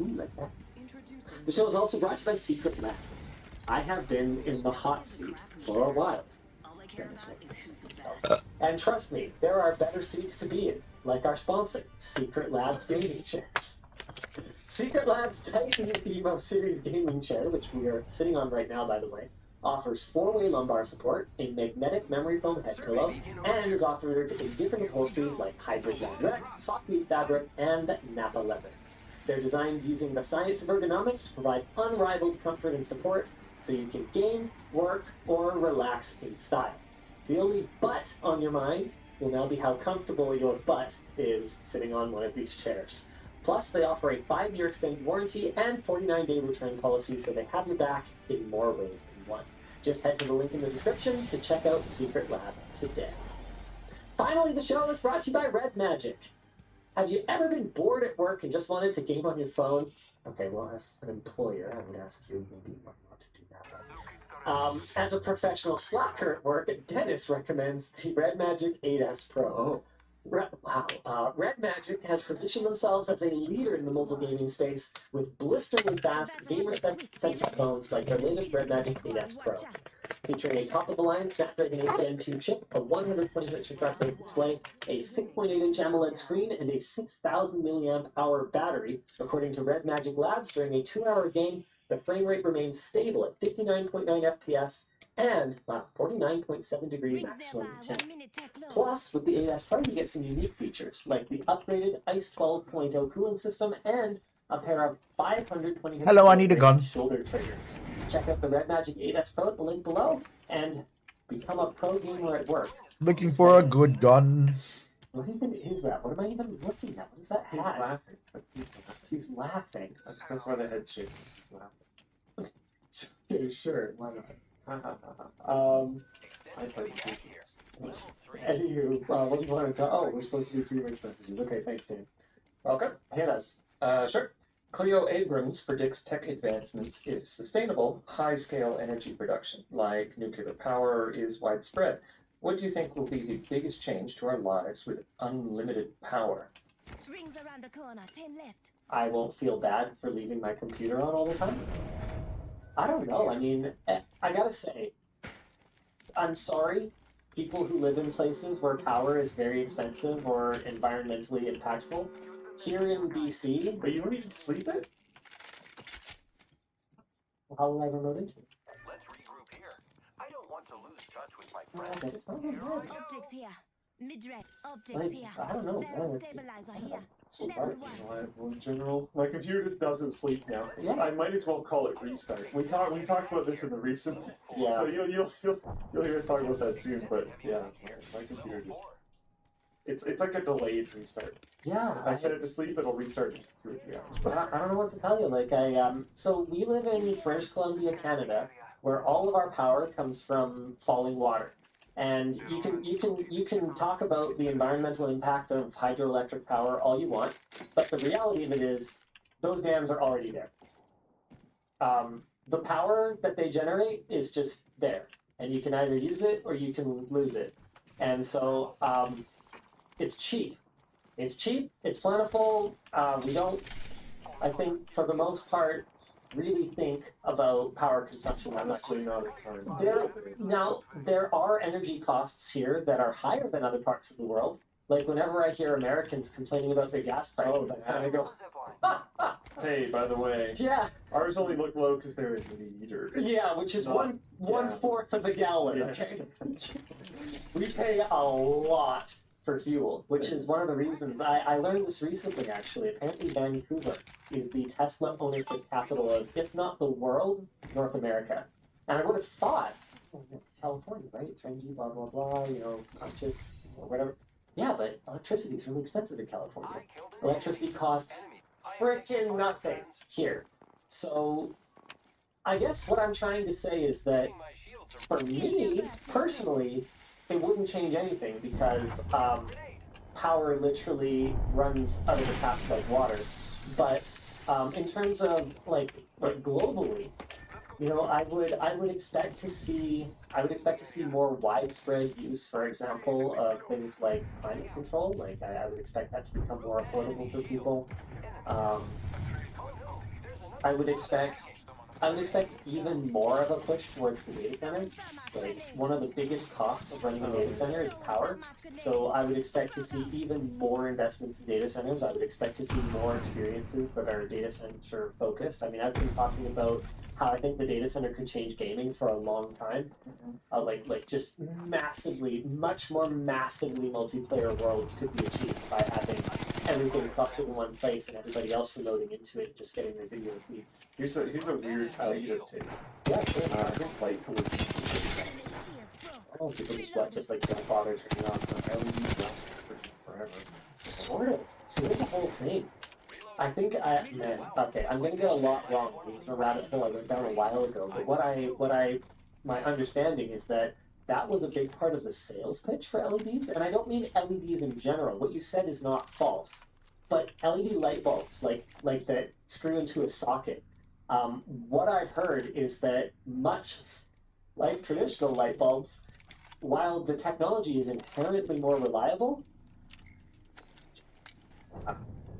Ooh, like that. The show is also brought to you by Secret Lab. I have been in the hot seat for a while. And trust me, there are better seats to be in, like our sponsor, Secret Labs Gaming Chairs. Secret Labs Titan Evo Series Gaming Chair, which we are sitting on right now, by the way, offers 4-way lumbar support, a magnetic memory foam head pillow, and is offered in different upholsteries like Hybrid Direct, Softweave fabric, and Napa leather. They're designed using the science of ergonomics to provide unrivaled comfort and support, so you can game, work, or relax in style. The only but on your mind will now be how comfortable your butt is sitting on one of these chairs. Plus, they offer a 5-year extended warranty and 49-day return policy, so they have your back in more ways than one. Just head to the link in the description to check out Secret Lab today. Finally, the show is brought to you by Red Magic. Have you ever been bored at work and just wanted to game on your phone? Okay, well, as an employer, I would ask you maybe not to do that. As a professional slacker at work, Dennis recommends the Red Magic 8S Pro. Red Magic has positioned themselves as a leader in the mobile gaming space with blisteringly fast, gamer-centric phones like their latest Red Magic 8S Pro. Featuring a top-of-the-line Snapdragon 8 Gen 2 chip, a 120Hz refresh rate display, a 6.8-inch AMOLED screen, and a 6,000 mAh battery, according to Red Magic Labs, during a 2-hour game, the frame rate remains stable at 59.9 FPS and 49.7 degree maximum temp. Plus, with the 8S Pro, you get some unique features, like the upgraded ICE 12.0 cooling system and a pair of 520 Hello, I need a gun. shoulder triggers. Check out the Red Magic 8S Pro at the link below and become a pro gamer at work. Looking for a good gun. What even is that? What am I even looking at? What is that hat? He's laughing. He's laughing. That's why the head's shaking. He's laughing. Okay, sure. Why not? I played Anywho, what do you want to talk? Oh, we're supposed to do 3 rich messages. Okay, thanks, Dan. Okay, hit us. Sure. Cleo Abrams predicts tech advancements if sustainable, high-scale energy production, like nuclear power, is widespread. What do you think will be the biggest change to our lives with unlimited power? Rings around the corner, 10 left. I won't feel bad for leaving my computer on all the time. I don't know. I mean, I gotta say, I'm sorry, people who live in places where power is very expensive or environmentally impactful. Here in BC... But you don't even sleep it? How will I remote into it? Let's regroup here. I don't want to lose touch with my friends. It's not bad. Optics here. Mid-range. Optics Like, here. I don't know, man. It's- Stabilizer here. So sorry, in general, my computer just doesn't sleep now. Yeah. I might as well call it restart. We talked about this in the recent. Yeah. So you'll hear us talk about that soon. But yeah, my computer just it's like a delayed restart. Yeah. If I set it to sleep, it'll restart in 2 or 3 hours. But I don't know what to tell you. Like so we live in British Columbia, Canada, where all of our power comes from falling water. And you can talk about the environmental impact of hydroelectric power all you want, but the reality of it is those dams are already there. The power that they generate is just there, and you can either use it or you can lose it. And so it's cheap. It's cheap, it's plentiful. We don't, I think, for the most part, really think about power consumption that much. Honestly, not a ton. There are energy costs here that are higher than other parts of the world. Like whenever I hear Americans complaining about their gas prices, I kind of go, Hey, by the way, yeah, ours only look low because they're in liters. yeah, which is Not- one-fourth of a gallon, Yeah. okay? We pay a lot for fuel, which is one of the reasons I learned this recently, actually. Apparently Vancouver is the Tesla ownership capital of, if not the world, North America. And I would have thought, California, right? Trendy, blah, blah, blah, conscious, or whatever. Yeah, but electricity is really expensive in California. Electricity costs frickin' nothing here. So, I guess what I'm trying to say is that, for me, personally, it wouldn't change anything because power literally runs out of the taps like water. But in terms of like globally, I would expect to see more widespread use, for example, of things like climate control. Like I would expect that to become more affordable for people. I would expect even more of a push towards the data center. Like, one of the biggest costs of running a data center is power. So I would expect to see even more investments in data centers. I would expect to see more experiences that are data center focused. I mean, I've been talking about how I think the data center could change gaming for a long time. Like just massively, much more massively multiplayer worlds could be achieved by having everything clustered in one place and everybody else reloading into it and just getting their video feeds. Here's a weird negative take. Yeah, sure. I think light pollution. Oh, people just like don't bother turning on the LEDs last forever. Sort of. So there's a whole thing. I think okay, I'm gonna get a lot wrong. It's a rabbit hole I went down a while ago. But my understanding is that was a big part of the sales pitch for LEDs, and I don't mean LEDs in general. What you said is not false, but LED light bulbs, like that screw into a socket. What I've heard is that much like traditional light bulbs, while the technology is inherently more reliable.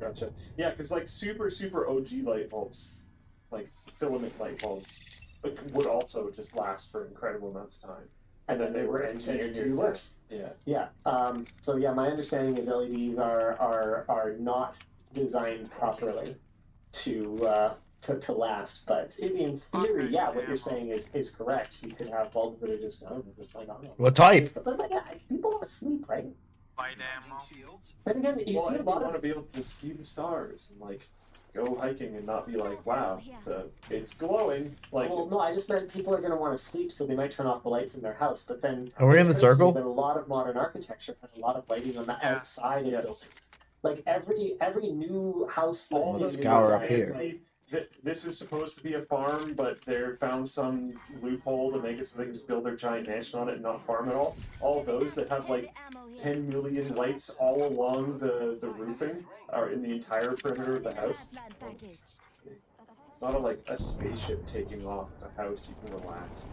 Gotcha. Yeah, because like super OG light bulbs, like filament light bulbs, would also just last for incredible amounts of time. And then they were engineered to be worse. Yeah. Yeah. So yeah, my understanding is LEDs are not designed properly to last. But in theory, yeah, what you're saying is correct. You could have bulbs that are just like on it. What type? But yeah, people want to sleep, right? But again, you see a lot want to be able to see the stars and like go hiking and not be like, wow, it's glowing. Like, well, no, I just meant people are going to want to sleep, so they might turn off the lights in their house. But then, Are we in the circle? But a lot of modern architecture has a lot of lighting on the outside of buildings. Like every new house. all Let's the scour up designs, here. like, this is supposed to be a farm, but they found some loophole to make it so they can just build their giant mansion on it and not farm at all. All those that have like 10 million lights all along the roofing are in the entire perimeter of the house. It's not like a spaceship taking off. It's a house you can relax.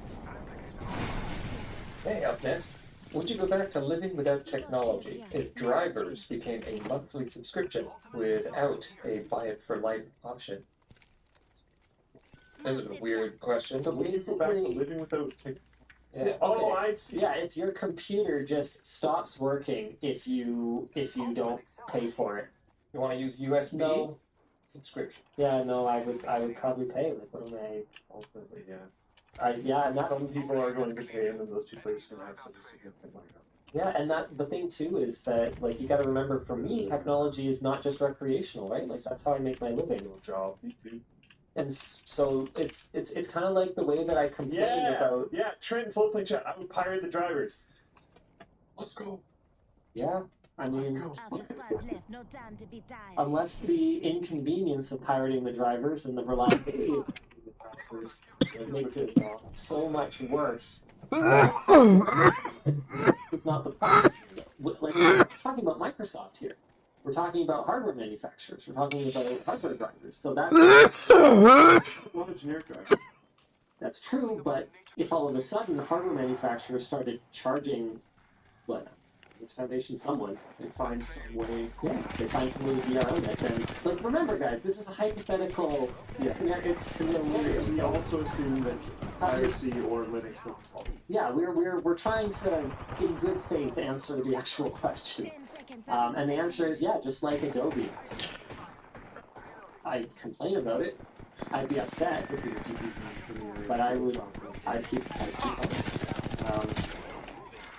Hey, up next. Would you go back to living without technology if drivers became a monthly subscription without a buy it for life option? This is a weird question. So Go back to basically, living without yeah, Oh, okay. I see. Yeah, if your computer just stops working if you don't pay for it. You want to use USB No. subscription? Yeah, no, I would probably pay. Like, what am I? Ultimately, yeah. Yeah, and that, Some people are going to pay, and then those people are just going to have something significant like that. yeah, and that the thing too is that like you got to remember, for me, technology is not just recreational, right? Like that's how I make my living. Job, me too. And so it's kind of like the way that I complain about. Yeah, Trent Floatplane Chat. I would pirate the drivers. Let's go. Yeah, I mean, unless the inconvenience of pirating the drivers and the reliability of the drivers makes it so much worse. It's not the point. Like, we're talking about Microsoft here. We're talking about hardware manufacturers. We're talking about hardware drivers. So that's Not a generic driver. That's true, but if all of a sudden hardware manufacturers started charging, what, Linux Foundation someone. They find some way. Yeah, they find some way to get around it. And but remember, guys, this is a hypothetical. Yeah, it's we also assume that piracy or Linux doesn't solve it. yeah, we're trying to, in good faith, answer the actual question. And the answer is yeah, just like Adobe. I'd complain about it. I'd be upset, but I'd keep on.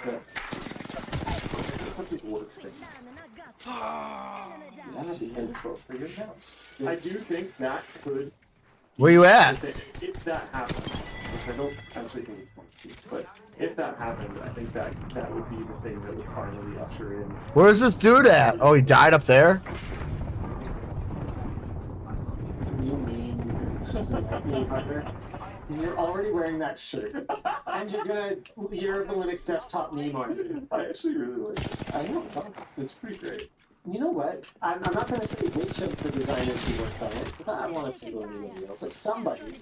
But put these word things. Yeah, because vote for your house. I do think that could. Where you at? If that happened, which I don't actually think it's going to, but if that happened, I think that would be the thing that would finally usher in. Where's this dude at? Oh, he died up there? You mean Snipe Hunter? You're already wearing that shirt, and you're gonna hear the Linux desktop meme on you. I actually really like it. I know, it's awesome. It's pretty great. You know what? I'm not going to say which of the designers who worked on it, because I don't want to single any video, but somebody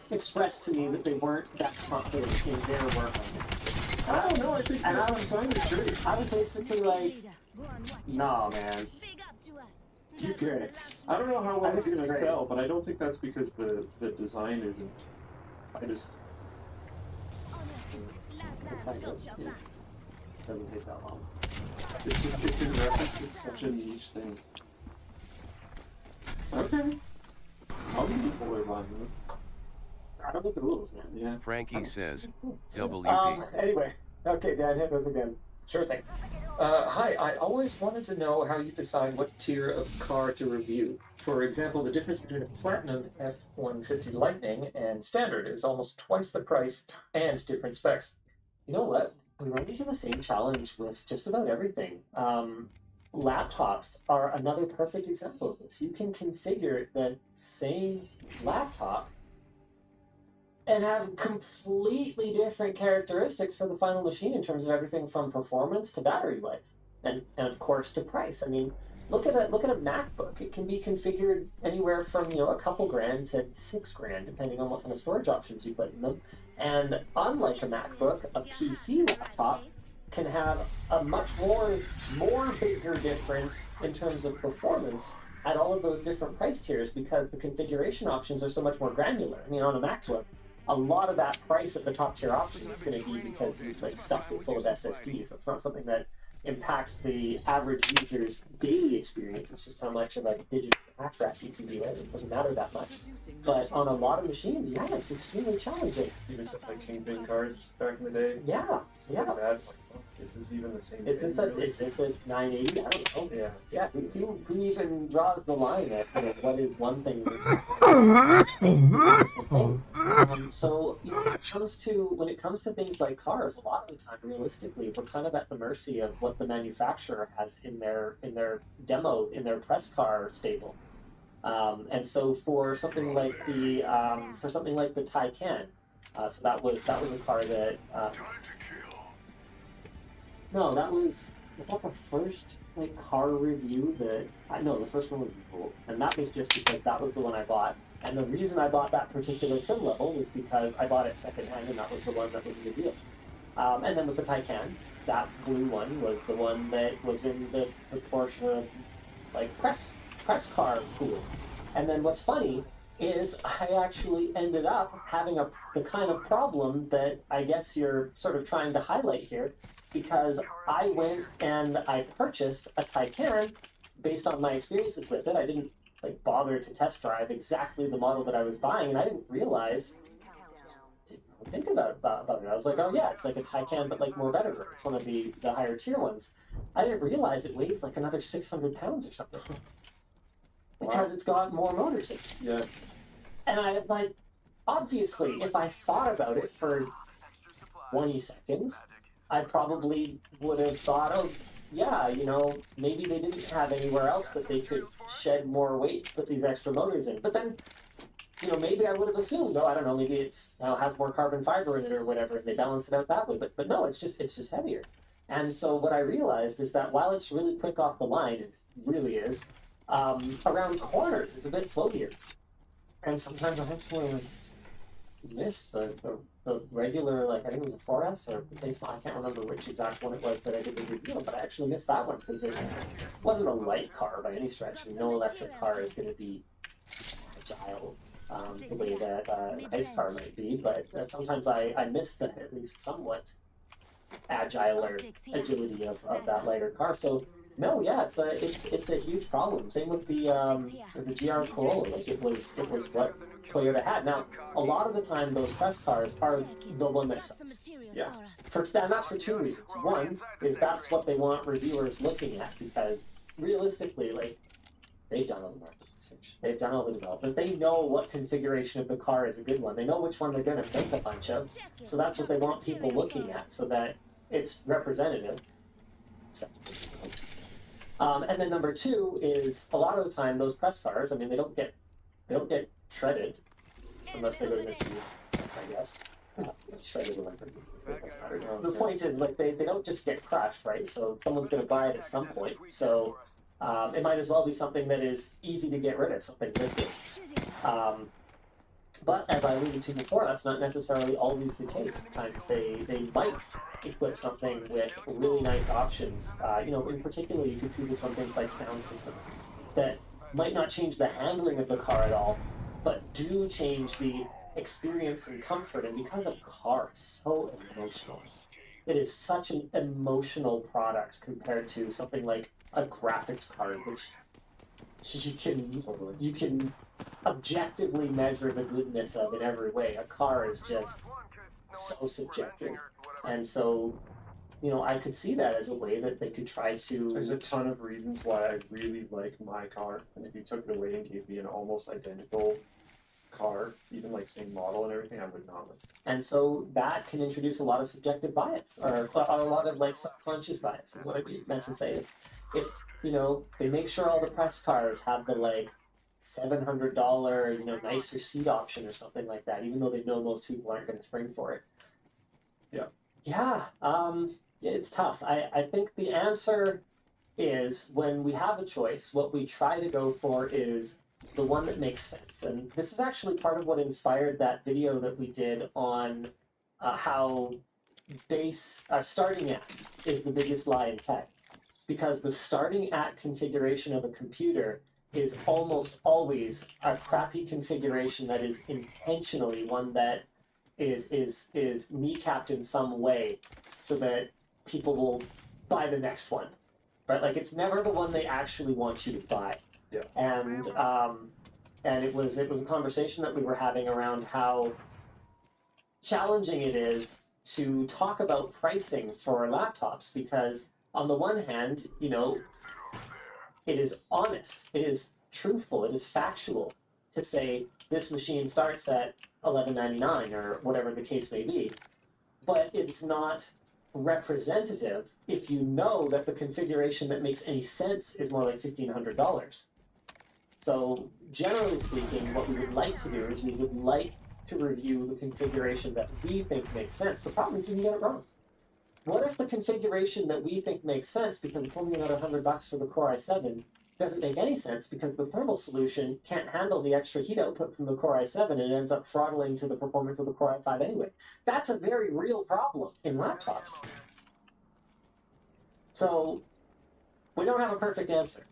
expressed to me that they weren't that confident in their work on it. I don't know, I think I was basically like, nah, man. You're good. I don't know how well it's going to sell, but I don't think that's because the design isn't. I just. Doesn't take that long. It's in reference to such a niche thing. Okay. Some people are running it. I don't know the rules, man. Yeah. Frankie says, WP. Anyway. Okay, Dan, hit those again. Sure thing. Hi, I always wanted to know how you decide what tier of car to review. For example, the difference between a Platinum F-150 Lightning and Standard is almost twice the price and different specs. You know what? We run into the same challenge with just about everything. Laptops are another perfect example of this. You can configure the same laptop and have completely different characteristics for the final machine in terms of everything from performance to battery life, and of course to price. I mean, look at a MacBook. It can be configured anywhere from a couple grand to $6,000, depending on what kind of storage options you put in them. And unlike a MacBook, a PC laptop can have a much more bigger difference in terms of performance at all of those different price tiers because the configuration options are so much more granular. I mean, on a MacBook, a lot of that price at the top tier option is going to be because you stuffed it full of SSDs. That's not something that impacts the average user's daily experience. It's just how much of a digital hack rack you can do it. It doesn't matter that much. But on a lot of machines, yeah, it's extremely challenging. Even stuff like Kingpin cards back in the day. Yeah, yeah. Like that. It's like, oh, is this even the same Is thing? this a 980? I don't know. Yeah. Yeah, who even draws the line at what is one thing? So when it comes to things like cars, a lot of the time, realistically, we're kind of at the mercy of what the manufacturer has in their demo, in their press car stable. And so for something like the Taycan, so that was a car that no, that was I thought the first car review that the first one was the Volt, and that was just because that was the one I bought. And the reason I bought that particular trim level was because I bought it secondhand, and that was the one that was a good deal. And then with the Taycan, that blue one was the one that was in the Porsche press car pool. And then what's funny is I actually ended up having the kind of problem that I guess you're sort of trying to highlight here, because I went and I purchased a Taycan based on my experiences with it. I didn't bother to test drive exactly the model that I was buying, and I didn't realize, didn't think about it. I was like, oh yeah, it's like a Taycan, but more better. It's one of the higher tier ones. I didn't realize it weighs another 600 pounds or something. Because it's got more motors in it. Yeah. And I obviously, if I thought about it for 20 seconds, I probably would have thought, oh, yeah, maybe they didn't have anywhere else that they could shed more weight to put these extra motors in. But then, maybe I would have assumed, I don't know, maybe it's has more carbon fiber in it or whatever, and they balance it out that way. But no, it's just heavier. And so what I realized is that while it's really quick off the line, it really is, around corners, it's a bit floatier. And sometimes I have to missed the regular, like, I think it was a 4S or the baseball. I can't remember which exact one it was that I did the review, but I actually missed that one because it wasn't a light car by any stretch. No electric car is going to be agile the way that an ice car might be, but sometimes I miss the at least somewhat agile or agility of that lighter car. So no, yeah, it's a huge problem. Same with the GR Corolla. Like it was what Toyota had. Now, a lot of the time, those press cars are the one that sucks. Yeah. And that's for two reasons. One is that's what they want reviewers looking at because realistically, like they've done all the market research, they've done all the development, they know what configuration of the car is a good one. They know which one they're going to make a bunch of. So that's what they want people looking at, so that it's representative. And then number two is a lot of the time those press cars, I mean, they don't get shredded unless they go to Mr. Beast, I guess. Shredded or whatever. The point is, like, they don't just get crushed, right? So someone's going to buy it at some point. So it might as well be something that is easy to get rid of, something liquid. But as I alluded to before, that's not necessarily always the case. Sometimes they might equip something with really nice options. In particular, you can see this on things like sound systems that might not change the handling of the car at all, but do change the experience and comfort. And because a car is so emotional, it is such an emotional product compared to something like a graphics card, which you can objectively measure the goodness of in every way. A car is just so subjective, and so I could see that as a way that they could try to. There's a ton of reasons why I really like my car, and if you took it away and gave me an almost identical car, even like same model and everything, I would not like. And so that can introduce a lot of subjective bias, or a lot of like subconscious bias, is what I meant to say. If they make sure all the press cars have the like $700 nicer seat option or something like that, even though they know most people aren't going to spring for it. Yeah, it's tough. I think the answer is when we have a choice, what we try to go for is the one that makes sense. And this is actually part of what inspired that video that we did on how starting at is the biggest lie in tech. Because the starting at configuration of a computer is almost always a crappy configuration that is intentionally one that is kneecapped in some way so that people will buy the next one, right? Like it's never the one they actually want you to buy. Yeah. And it was a conversation that we were having around how challenging it is to talk about pricing for laptops because on the one hand, it is honest, it is truthful, it is factual to say this machine starts at $11.99 or whatever the case may be, but it's not representative if you know that the configuration that makes any sense is more like $1,500. So generally speaking, what we would like to do is we would like to review the configuration that we think makes sense. The problem is we can get it wrong. What if the configuration that we think makes sense, because it's only another $100 for the Core i7, doesn't make any sense because the thermal solution can't handle the extra heat output from the Core i7 and it ends up throttling to the performance of the Core i5 anyway? That's a very real problem in laptops. So we don't have a perfect answer.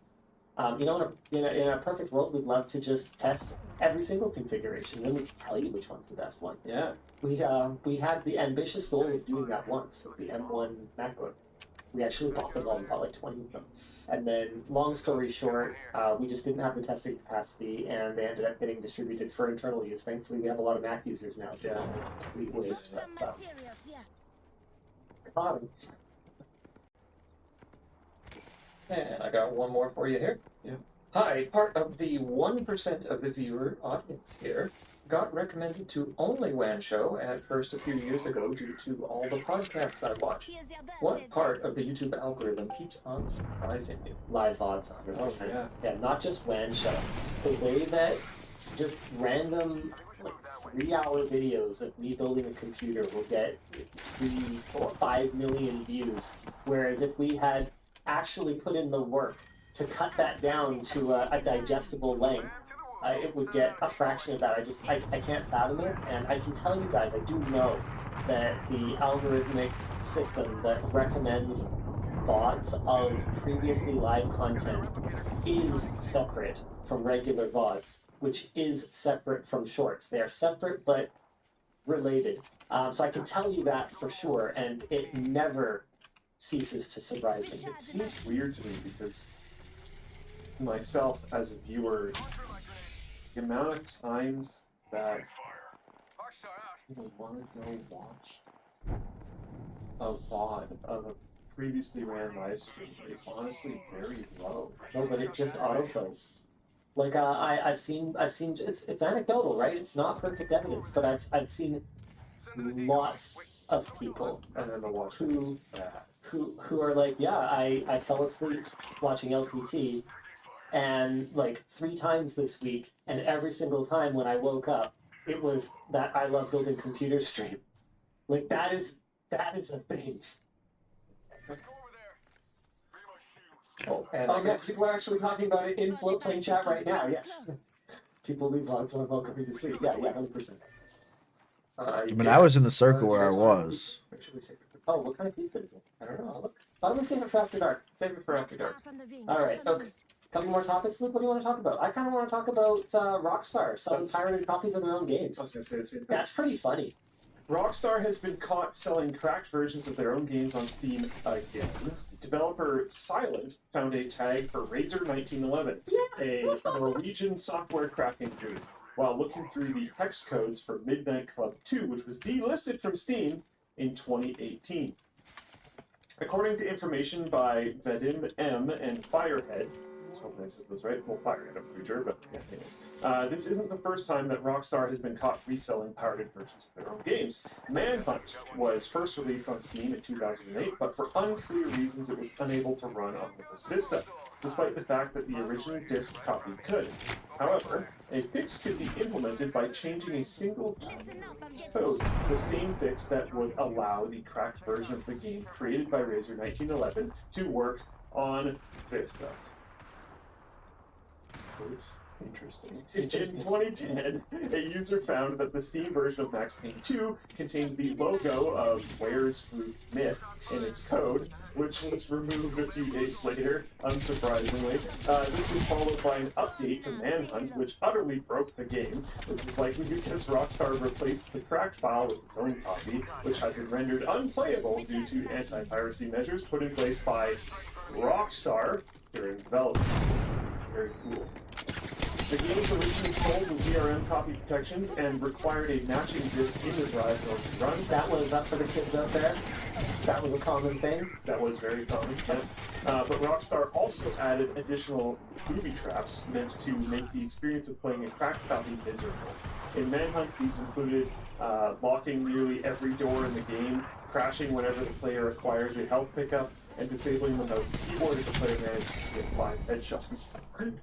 In a perfect world, we'd love to just test every single configuration, then we can tell you which one's the best one. Yeah. We had the ambitious goal of doing that once with the M1 MacBook. We actually bought them all, bought like 20 of them. And then, long story short, we just didn't have the testing capacity, and they ended up getting distributed for internal use. Thankfully, we have a lot of Mac users now, so it's a complete waste. But, And I got one more for you here. Yeah. Hi, part of the 1% of the viewer audience here got recommended to only WAN Show at first a few years ago due to all the podcasts I watch. What part of the YouTube algorithm keeps on surprising you? Live VODs, 100%. Oh, yeah, not just WAN Show. The way that just random, like 3-hour videos of me building a computer will get 3, 4, 5 million views, whereas if we had actually put in the work to cut that down to a digestible length, it would get a fraction of that. I can't fathom it, and I can tell you guys, I do know that the algorithmic system that recommends VODs of previously live content is separate from regular VODs, which is separate from shorts. They are separate but related. So I can tell you that for sure, and it never ceases to surprise me. It seems weird to me because myself as a viewer, the amount of times that people want to go watch a VOD of a previously ran live stream is honestly very low. No, but it just autoplays. Like I've seen it's anecdotal, right? It's not perfect evidence, but I've seen lots of people who are like, yeah, I fell asleep watching LTT, and like 3 times this week, and every single time when I woke up, it was that I Love Building Computers stream. Like that is a thing. Oh, yes, people are actually talking about it in Floatplane chat right now, yes. People leave logs on Welcome to Sleep. Yeah, 100%. I mean, I was in the circle where I was. Oh, what kind of pizza is it? I don't know. Look. Why don't we save it for after dark? Save it for after dark. Alright, okay. Couple more topics, Luke. What do you want to talk about? I kind of want to talk about Rockstar selling pirated copies of their own games. I was going to say the same thing. That's pretty funny. Rockstar has been caught selling cracked versions of their own games on Steam again. Developer Silent found a tag for Razor 1911, a Norwegian software cracking game, while looking through the hex codes for Midnight Club 2, which was delisted from Steam in 2018. According to information by Vadim M. and Firehead, I hope I said those right. Well, Firehead, I'm pretty sure, but yeah, anyways. This isn't the first time that Rockstar has been caught reselling pirated versions of their own games. Manhunt was first released on Steam in 2008, but for unclear reasons it was unable to run on Windows Vista, despite the fact that the original disc copy could. However, a fix could be implemented by changing a single code, the same fix that would allow the cracked version of the game created by Razor 1911 to work on Vista. Oops. Interesting. In 2010, a user found that the Steam version of Max Payne 2 contained the logo of Where's Root Myth in its code, which was removed a few days later, unsurprisingly. This was followed by an update to Manhunt, which utterly broke the game. This is likely because Rockstar replaced the cracked file with its own copy, which had been rendered unplayable due to anti-piracy measures put in place by Rockstar during development. Very cool. The games originally sold with DRM copy protections and required a matching disc in the drive in order to run. That was up for the kids out there. That was a common thing. That was very common, yeah. But Rockstar also added additional booby traps meant to make the experience of playing a cracked copy miserable. In Manhunt, these included locking nearly every door in the game, crashing whenever the player acquires a health pickup, and disabling the mouse and keyboard if the player manages to get 5 headshots.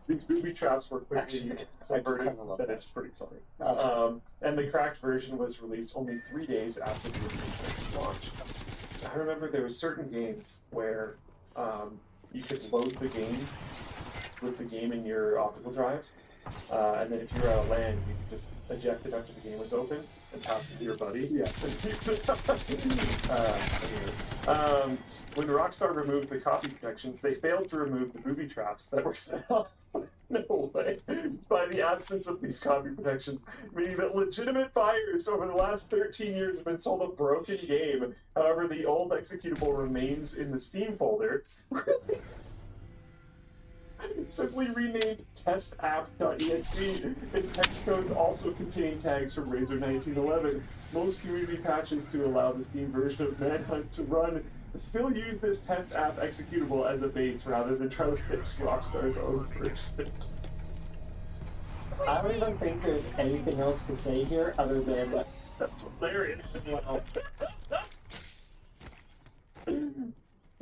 These booby traps were quickly subverted, that is pretty funny. And the cracked version was released only 3 days after the original launch. I remember there were certain games where you could load the game with the game in your optical drive, and then if you were out of LAN, you could just eject it after the game was open and pass it to your buddy. Yeah. When Rockstar removed the copy protections, they failed to remove the booby traps that were set up. No way. By the absence of these copy protections, meaning that legitimate buyers over the last 13 years have been sold a broken game. However, the old executable remains in the Steam folder. Simply renamed testapp.exe. Its hex codes also contain tags from Razor 1911. Most community patches to allow the Steam version of Manhunt to run still use this test app executable as a base rather than try to fix Rockstar's own version. I don't even think there's anything else to say here other than that. That's hilarious.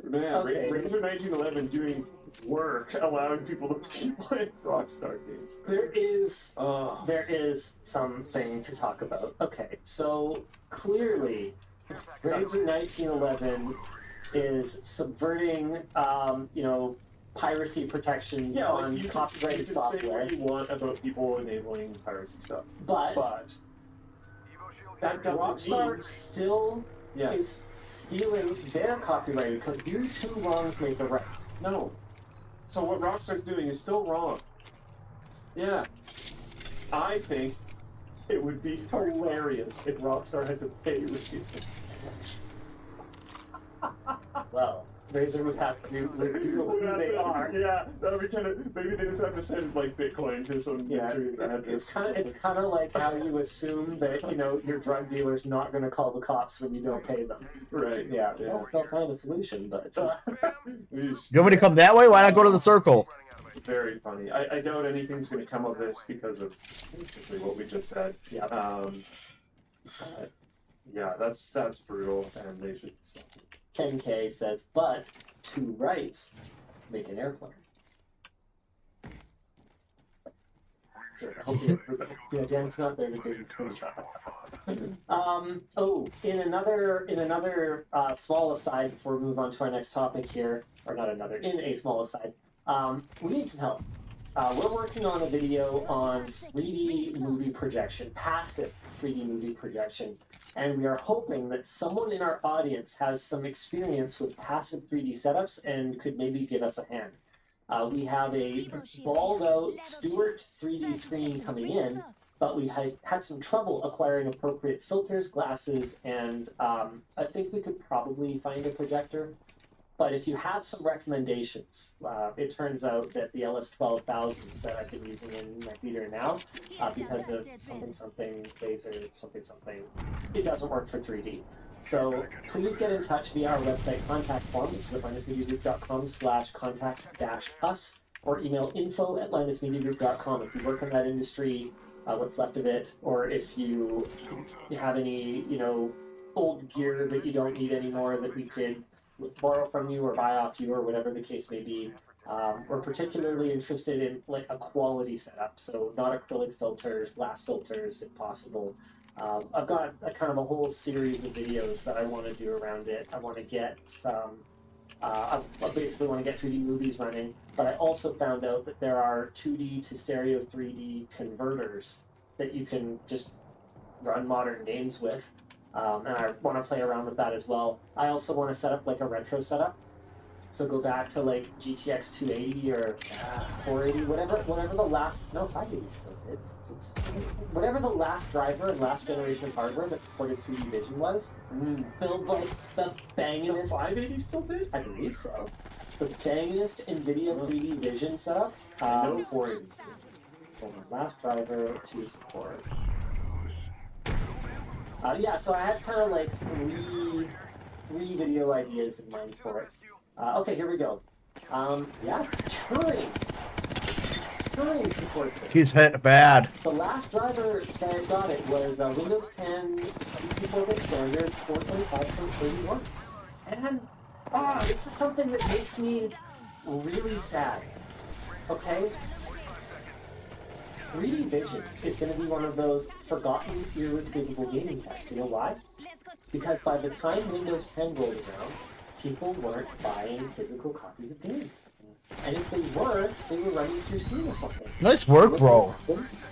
Man, Okay. Razor 1911 doing work, allowing people to keep playing Rockstar games. There is something to talk about. Okay, so clearly, Razor 1911 is subverting, piracy protections Yeah, on like you copyrighted can say software. what you want about people enabling piracy stuff, But that doesn't Rockstar mean still is stealing their copyrighted code. Do two wrongs make a right. no. So what Rockstar's doing is still wrong. Yeah, I think it would be hilarious if Rockstar had to pay Razer. Well, Razer would have to reveal who they are. Yeah, that would be kind of. Maybe they just have to send like Bitcoin to some mystery address. It's kind of like how you assume that your drug dealer's not going to call the cops when you don't pay them. Right. Yeah. They'll find a solution, but. You want me to come that way? Why not go to the circle? Very funny. I doubt anything's going to come of this because of basically what we just said. Yeah. Yeah, that's brutal, and they should. Ken K says, but two rights make an airplane. I hope Dan's not there to do screenshot. In another small aside before we move on to our next topic here, or not another, in a small aside, we need some help. We're working on a video on 3D movie projection, passive 3D movie projection, and we are hoping that someone in our audience has some experience with passive 3D setups and could maybe give us a hand. We have a balled-out Stuart 3D screen coming in, but we had some trouble acquiring appropriate filters, glasses, and I think we could probably find a projector. But if you have some recommendations, it turns out that the LS12000 that I've been using in my theater now, because of something laser, it doesn't work for 3D. So please get in touch via our website contact form, which is at linusmediagroup.com/contact-us, or email info@linusmediagroup.com if you work in that industry, what's left of it, or if you have any, old gear that you don't need anymore that we could borrow from you or buy off you or whatever the case may be. We're particularly interested in like a quality setup, so not acrylic filters, glass filters if possible. I've got a kind of a whole series of videos that I want to do around it. I want to get some, I basically want to get 3D movies running, but I also found out that there are 2D to stereo 3D converters that you can just run modern games with. And I want to play around with that as well. I also want to set up like a retro setup. So go back to like GTX 280 or 480, whatever the last, no, 580 still, it's whatever the last driver and last generation of hardware that supported 3D vision was. Build like the bangingest. 580 still did? I believe so. The bangingest NVIDIA 3D vision setup. No 480 still. So my last driver to support. Yeah, so I had kind of like three video ideas in mind for it. Okay, here we go. Yeah, Turing supports it. He's hit bad. The last driver that got it was Windows 10 64-bit standard 425.31. And this is something that makes me really sad. Okay? 3D vision is going to be one of those forgotten, irretrievable gaming techs. You know why? Because by the time Windows 10 rolled around, people weren't buying physical copies of games. And if they were running through Steam or something. Nice work, bro.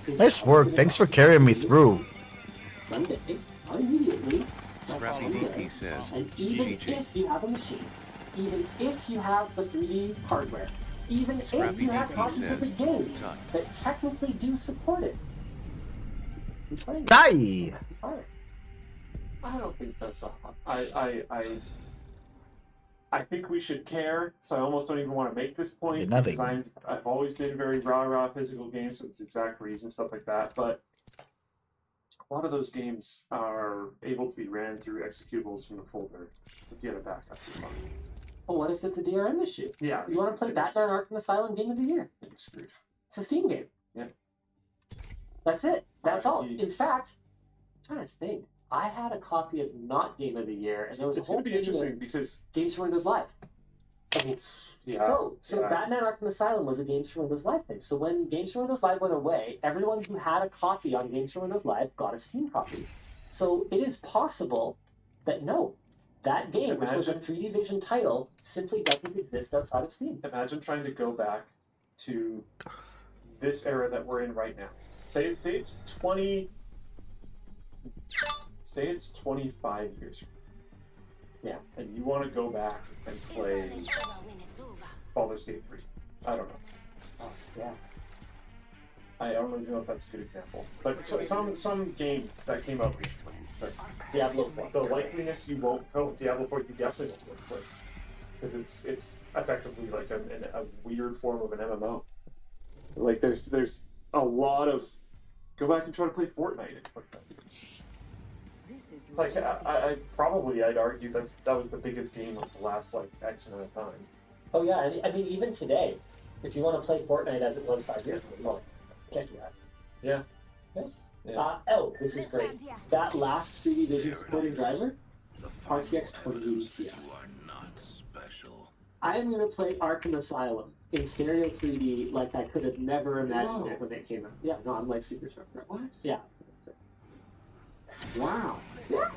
Nice work. Thanks for carrying me through. Sunday, immediately, Scrappy DP says, and even GG. if you have a machine, even if you have the 3D hardware, even if you have DP copies of the says, games "Cut." that technically do support it. Die. I don't think that's I think we should care, so I almost don't even want to make this point. Nothing. Because I've always been very raw physical games, so it's exact reason, stuff like that. But a lot of those games are able to be ran through executables from the folder. So if you had a backup, you're fine. Well, what if it's a DRM issue? Yeah. You want to play Batman Arkham Asylum Game of the Year? Screwed. It's a Steam game. Yeah. That's it. That's all. In fact, I'm trying to think. I had a copy of not Game of the Year, and there was It's a whole going to be thing interesting with because Games for Windows Live. yeah. So Batman Arkham Asylum was a Games for Windows Live thing. So when Games for Windows Live went away, everyone who had a copy on Games for Windows Live got a Steam copy. So it is possible that no, that game, which was a 3D Vision title, simply doesn't exist outside of Steam. Imagine trying to go back to this era that we're in right now. Say it's 25 years from now. Yeah. And you want to go back and play Baldur's Gate 3. I don't know. Oh, yeah. I don't really know if that's a good example. But some game that came out recently. So Diablo 4. The likeliness you won't go. Diablo 4 you definitely won't play. Because it's effectively like a weird form of an MMO. Like there's a lot of go back and try to play Fortnite. It's like I'd argue that was the biggest game of the last like X amount of time. Oh yeah, I mean even today, if you want to play Fortnite as it was 5 years ago, can't do that. Yeah. Oh, this is great. That last 3D Vision supporting driver, RTX 2080 Ti. I am going to play Arkham Asylum in stereo 3D like I could have never imagined it when it came out. Yeah, no, I'm like super sharp. What? Yeah. Wow. Yeah.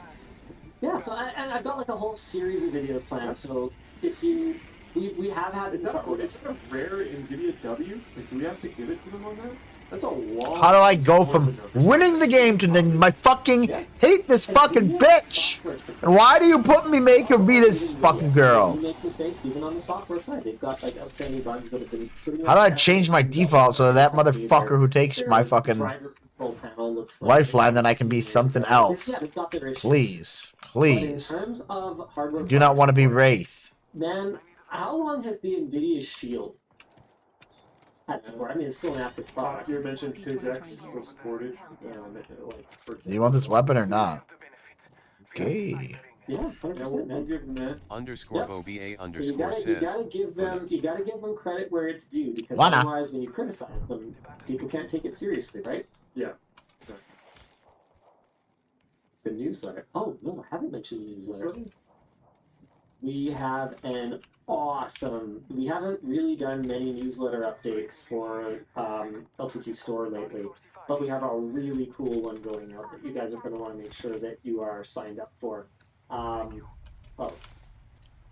Yeah, so I've got like a whole series of videos planned. So if you, we have had. Is that a rare NVIDIA W? Like, do we have to give it to them on that? That's a long. How do I go from winning the game to then my fucking hate this fucking bitch? And why do you put me make her be this fucking girl? Make mistakes even on the software side. They've got like outstanding bugs that have been sitting. How do I change my default so that motherfucker who takes my fucking lifeline, then I can be something else? Please, please. In terms of hardware, I do not want to be Wraith. Man, how long has the NVIDIA Shield had support? I mean, it's still an active product. You mentioned PhysX is still supported. Do you want this weapon or not? Okay. Yeah, 100%, man. Give them that. Underscore OBA You underscore gotta says. give them credit where it's due, because Wanna. otherwise, when you criticize them, people can't take it seriously, right? Yeah. Exactly. The newsletter. Oh no, I haven't mentioned the newsletter. We have an awesome. We haven't really done many newsletter updates for LTT Store lately, but we have a really cool one going out that you guys are going to want to make sure that you are signed up for. Oh,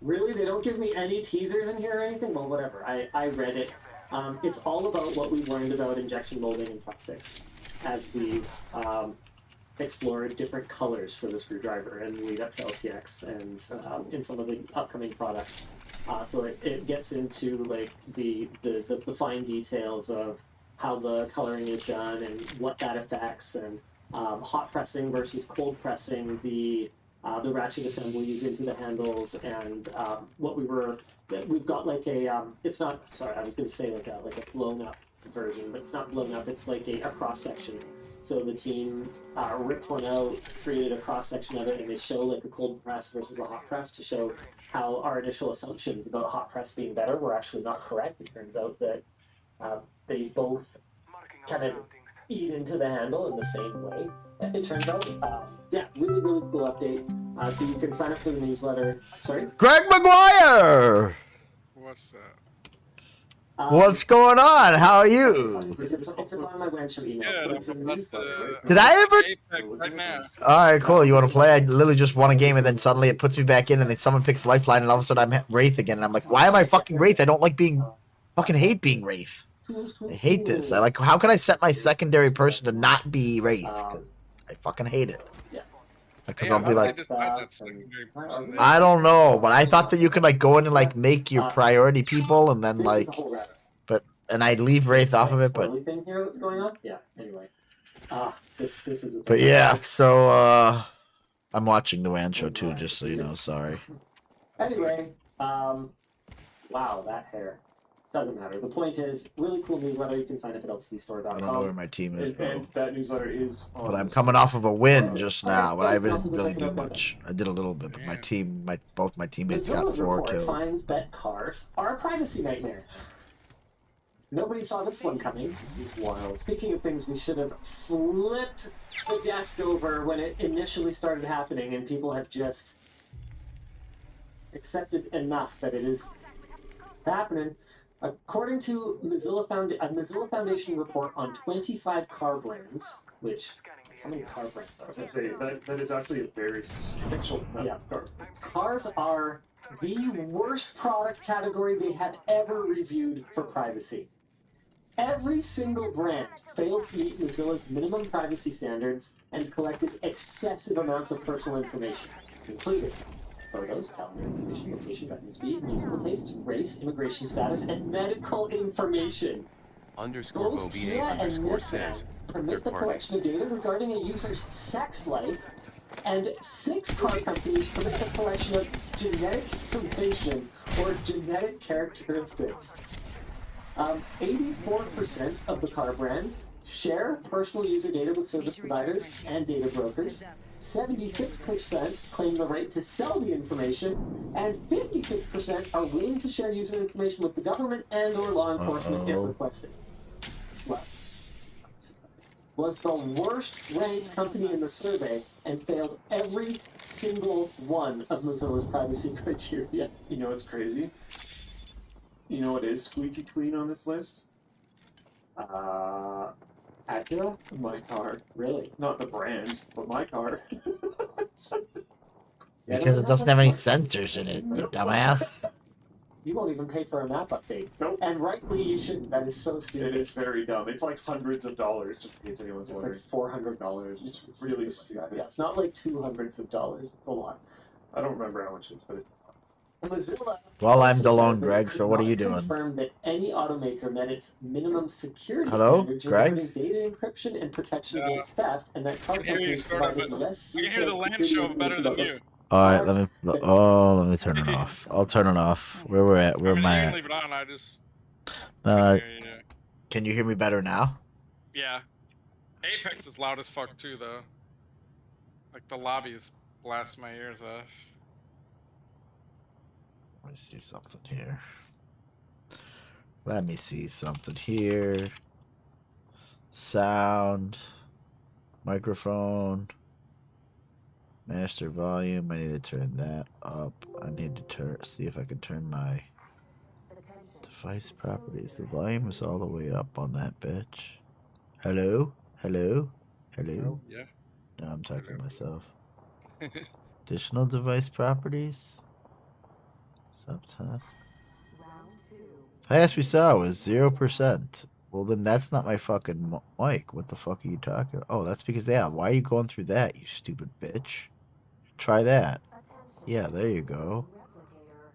really? They don't give me any teasers in here or anything? Well, whatever. I read it. It's all about what we've learned about injection molding and plastics as we've explored different colors for the screwdriver and lead up to LTX and in some of the upcoming products. So it gets into like the fine details of how the coloring is done and what that affects, and hot pressing versus cold pressing the ratchet assemblies into the handles, and we've got like a it's not, sorry, I was going to say like a blown up version, but it's not blown up. It's like a cross section. So the team ripped one out, created a cross section of it, and they show like a cold press versus a hot press to show how our initial assumptions about hot press being better were actually not correct. It turns out that they both kind of eat into the handle in the same way. It turns out, yeah, really, really cool update. So you can sign up for the newsletter. Sorry? Greg McGuire! What's that? What's going on? How are you? It's on my Wancho email. Yeah, It's a newsletter. Did I ever? Apex right now. Alright, cool. You want to play? I literally just won a game and then suddenly it puts me back in and then someone picks the lifeline and all of a sudden I'm Wraith again. And I'm like, why am I fucking Wraith? I don't like being... fucking hate being Wraith. I hate this. I like, how can I set my secondary person to not be Wraith? Because I fucking hate it. Because I'll be like, I don't know, but I thought that you could like go in and like make your priority people and then like, and I'd leave Wraith off of it, but Thing here that's going on? Yeah. Anyway, this is. But yeah, so I'm watching the WAN show too, just so you know. Sorry. Anyway, wow, that hair. Doesn't matter. The point is, really cool newsletter. You can sign up at ltdstore.com. I don't know where my team is though. And that newsletter is on. But I'm coming off of a win just now, but I didn't really do much. I did a little bit, but my team, both my teammates got 4 kills. Finds that cars are a privacy nightmare. Nobody saw this one coming. This is wild. Speaking of things we should have flipped the desk over when it initially started happening, and people have just accepted enough that it is happening. According to a Mozilla Foundation report on 25 car brands, which How many car brands I are was there? gonna say that is actually a very substantial amount Yeah. of cars. Cars are the worst product category they have ever reviewed for privacy. Every single brand failed to meet Mozilla's minimum privacy standards and collected excessive amounts of personal information, including photos, calendar information, location, driving speed, musical tastes, race, immigration status, and medical information. Underscore Both Bobine Kia and underscore Nissan says, permit third the party. collection of data regarding a user's sex life, and 6 car companies permit the collection of genetic information or genetic characteristics. 84% of the car brands share personal user data with service providers and data brokers. 76% claim the right to sell the information, and 56% are willing to share user information with the government and or law enforcement if requested. Slack was the worst ranked company in the survey and failed every single one of Mozilla's privacy criteria. You know what's crazy? You know what is squeaky clean on this list? Acura, my car. Really? Not the brand, but my car. Because it doesn't have any sensors in it, you dumbass. You won't even pay for a map update. Nope. And rightly you shouldn't. That is so It stupid. is very dumb. It's like hundreds of dollars, just in case anyone's It's wondering. like $400. It's really stupid. Yeah, it's not like $200s. It's a lot. I don't remember how much it is, but it's. Mozilla Well, I'm also DeLone, says that Greg, it so could what are not you doing? Confirm that any automaker met its minimum security Hello, standards Greg? regarding data encryption and protection against theft, and that car I can hear you companies sort of, provided but less I can hear the detailed land security show better information than about the you. Alright, let me turn it off. I'll turn it off. Where we're at, where I am mean, I you can at? leave it on. I just hear you. Can you hear me better now? Yeah. Apex is loud as fuck too, though. Like the lobbies blast my ears off. Let me see something here. Let me see something here. Sound. Microphone. Master volume. I need to turn that up. I need to see if I can turn my device properties. The volume is all the way up on that bitch. Hello? Hello? Hello? Yeah. No, I'm talking to myself. Additional device properties. Subtask. Last we saw was 0%. Well, then that's not my fucking mic. What the fuck are you talking about? Oh, that's because, yeah, why are you going through that, you stupid bitch? Try that. Yeah, there you go.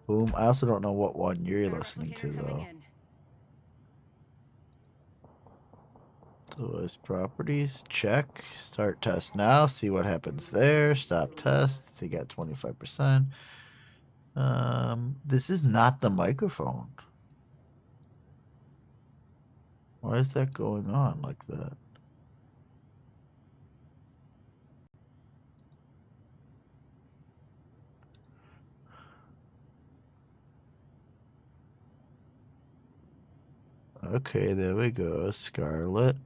Boom. I also don't know what one you're listening to, though. Device properties. Check. Start test now. See what happens there. Stop test. They got 25%. This is not the microphone. Why is that going on like that? Okay, there we go. Scarlet.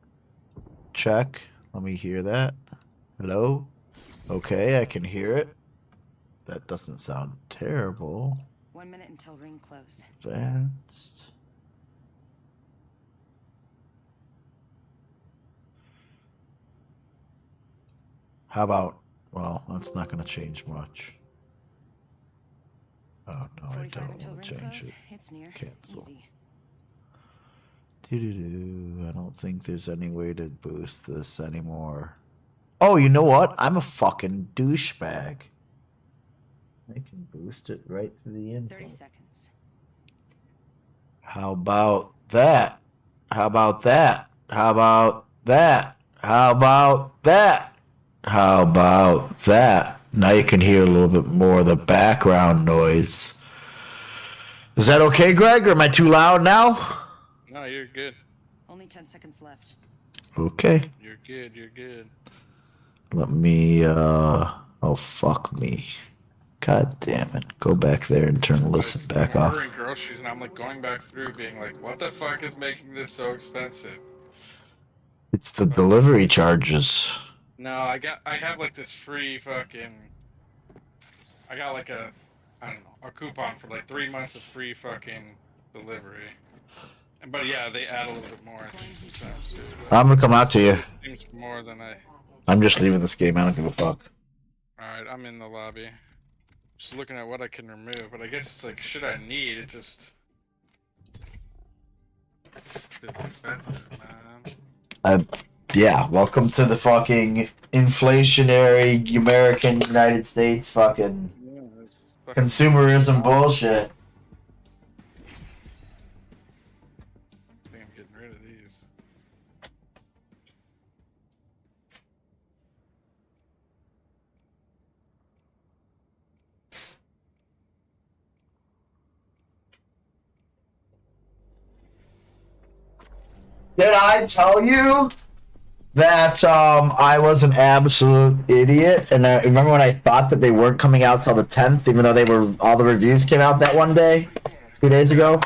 Check. Let me hear that. Hello? Okay, I can hear it. That doesn't sound terrible. 1 minute until ring close. Advanced. How about, well, that's not going to change much. Oh, no, I don't want to change it. It's near. Cancel. Easy. Doo-doo-doo. I don't think there's any way to boost this anymore. Oh, you know what? I'm a fucking douchebag. I can boost it right to the input. 30 seconds. How about that? How about that? How about that? How about that? How about that? Now you can hear a little bit more of the background noise. Is that okay, Greg? Or am I too loud now? No, you're good. Only 10 seconds left. Okay. You're good. You're good. Let me, oh, fuck me. God damn it. Go back there and turn listen back I'm off. ordering groceries and I'm like going back through being like, what the fuck is making this so expensive? It's the delivery charges. No, I have like this free fucking, I got like a, I don't know, a coupon for like 3 months of free fucking delivery. But yeah, they add a little bit more, I think, sometimes too. I'm gonna come out to you. Seems more than I I'm just leaving this game. I don't give a fuck. Alright, I'm in the lobby. Just looking at what I can remove, but I guess it's like shit I need, it just... It's expensive, man. Yeah, welcome to the fucking inflationary American United States fucking consumerism bullshit. I think I'm getting rid of these. Did I tell you that I was an absolute idiot? And I remember when I thought that they weren't coming out till the 10th, even though they were, all the reviews came out that one day, 2 days ago.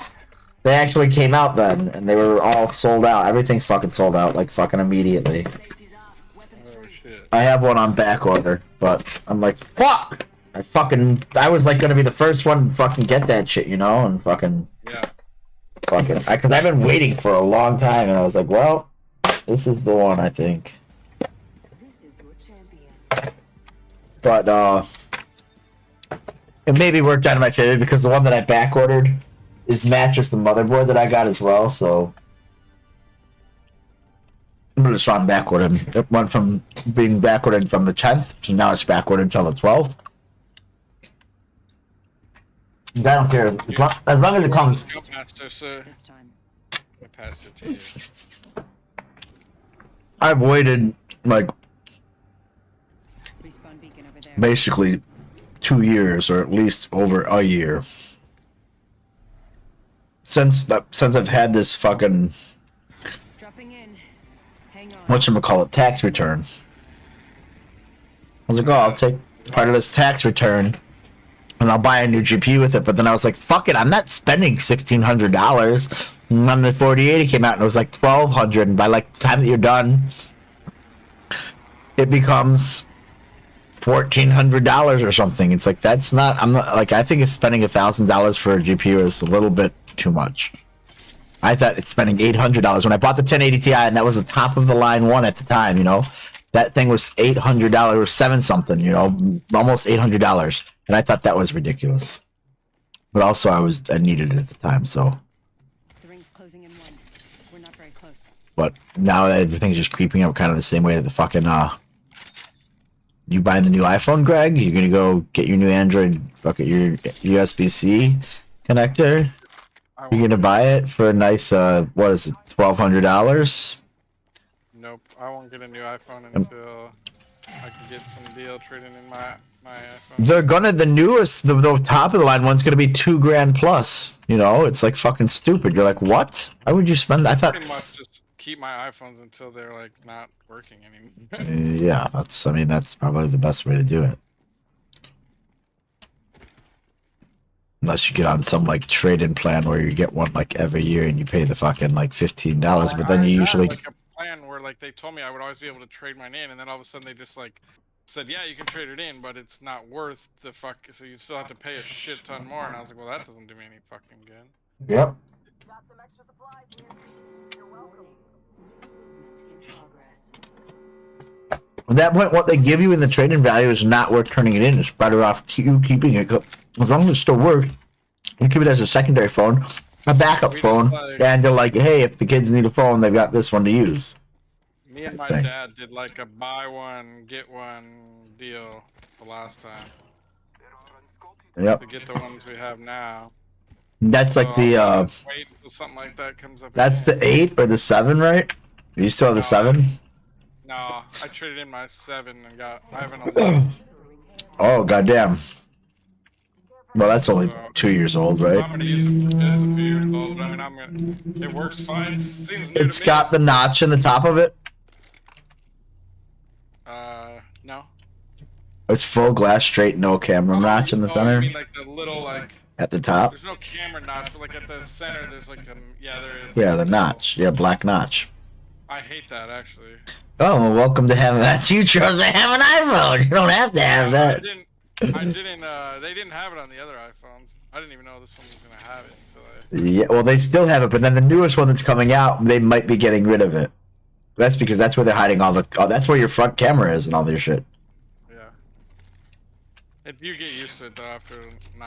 They actually came out then, and they were all sold out. Everything's fucking sold out, like fucking immediately. I have one on back order, but I'm like, fuck! I was like gonna be the first one to fucking get that shit, you know, and fucking. Yeah. Fucking, because I've been waiting for a long time, and I was like, well, this is the one, I think. But, it maybe worked out in my favor, because the one that I back-ordered is matches the motherboard that I got as well, so... I'm really strong back-ordered. It went from being back-ordered from the 10th, to now it's back-ordered until the 12th. I don't care. As long as it comes... Master, sir. I passed it to you. I've waited, like, basically 2 years, or at least over a year, since I've had this fucking whatchamacallit tax return. I was like, oh, I'll take part of this tax return and I'll buy a new GPU with it. But then I was like, fuck it, I'm not spending $1,600. And then the 4080 came out and it was like $1,200, and by like the time that you're done, it becomes $1,400 or something. It's like, that's not, I'm not, like, I think it's spending $1,000 for a GPU is a little bit too much. I thought it's spending $800 when I bought the 1080 Ti, and that was the top of the line one at the time, you know. That thing was $800 or 7 something, you know, almost $800, and I thought that was ridiculous. But also I needed it at the time, so. The ring's closing in 1. We're not very close. But now everything's just creeping up kind of the same way that the fucking you buying the new iPhone, Greg? You're gonna go get your new Android, fucking your USB-C connector? You're gonna buy it for a nice what is it, $1,200? Nope, I won't get a new iPhone until I can get some deal trading in my iPhone. They're gonna, the newest, the top of the line one's gonna be $2,000 plus. You know, it's like fucking stupid. You're like, what? Why would you spend? I thought. Pretty much just keep my iPhones until they're like not working anymore. Yeah, that's. I mean, that's probably the best way to do it. Unless you get on some like trade-in plan where you get one like every year and you pay the fucking like $15, but then you usually. Like a plan where like they told me I would always be able to trade mine in, and then all of a sudden they just like said, yeah, you can trade it in, but it's not worth the fuck, so you still have to pay a shit ton more. And I was like, well, that doesn't do me any fucking good. Yep. Got some extra supplies here. You're welcome. At that point, what they give you in the trade-in value is not worth turning it in. It's better off you keeping it. As long as it still works, you keep it as a secondary phone, a backup phone, and they're like, hey, if the kids need a phone, they've got this one to use. Me and my dad did like a buy one, get one deal the last time. Yep. To get the ones we have now. That's like the, wait until something like that comes up. that's again. the 8 or the 7, right? Are you still have the 7? No, I traded in my 7 and I have an 11. Oh, goddamn. Well, that's only 2 years old, right? I'm gonna use it's a few years old, but I mean, it works fine. It seems new It's to me. got the notch in the top of it. No. It's full glass, straight, no camera notch in the Oh, center. you mean like the little like At the top. There's no camera notch, but like at the center, there's like yeah, there is. Yeah, the notch. Yeah, black notch. I hate that actually. Oh, well, welcome to having that. You chose to have an iPhone. You don't have to have that. I didn't. They didn't have it on the other iPhones. I didn't even know this one was gonna have it until I. Yeah, well, they still have it, but then the newest one that's coming out, they might be getting rid of it. That's because that's where they're hiding all the. Oh, that's where your front camera is and all their shit. Yeah. If you get used to it though after.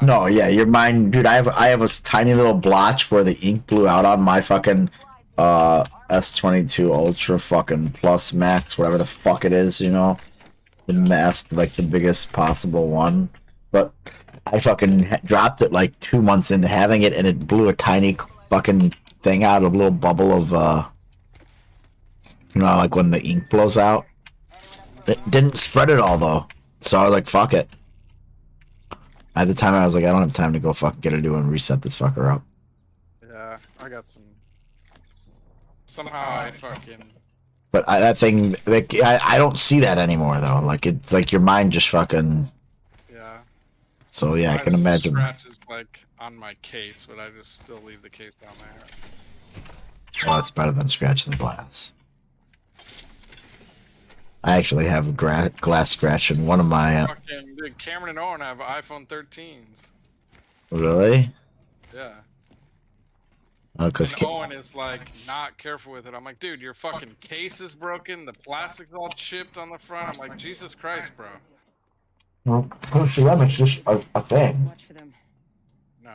No, yeah, your mind, dude. I have a tiny little blotch where the ink blew out on my fucking S22 Ultra fucking Plus Max, whatever the fuck it is, you know, the mask, like the biggest possible one. But I fucking dropped it like 2 months into having it, and it blew a tiny fucking thing out, a little bubble of you know, like when the ink blows out. It didn't spread it all though, so I was like, fuck it. At the time, I was like, I don't have time to go fucking get a new one and reset this fucker up. Yeah, I got some. Somehow I fucking. But that thing, like, I don't see that anymore though. Like it's like your mind just fucking. Yeah. So yeah, I can imagine. Scratches like on my case, but I just still leave the case down there. Well, it's better than scratching the glass. I actually have a glass scratch in one of my. Fucking dude, Cameron and Owen have iPhone 13s. Really? Yeah. Because And Owen is like not careful with it. I'm like, dude, your fucking case is broken. The plastic's all chipped on the front. I'm like, Jesus Christ, bro. well, close to them, it's just a thing. Watch for them. No.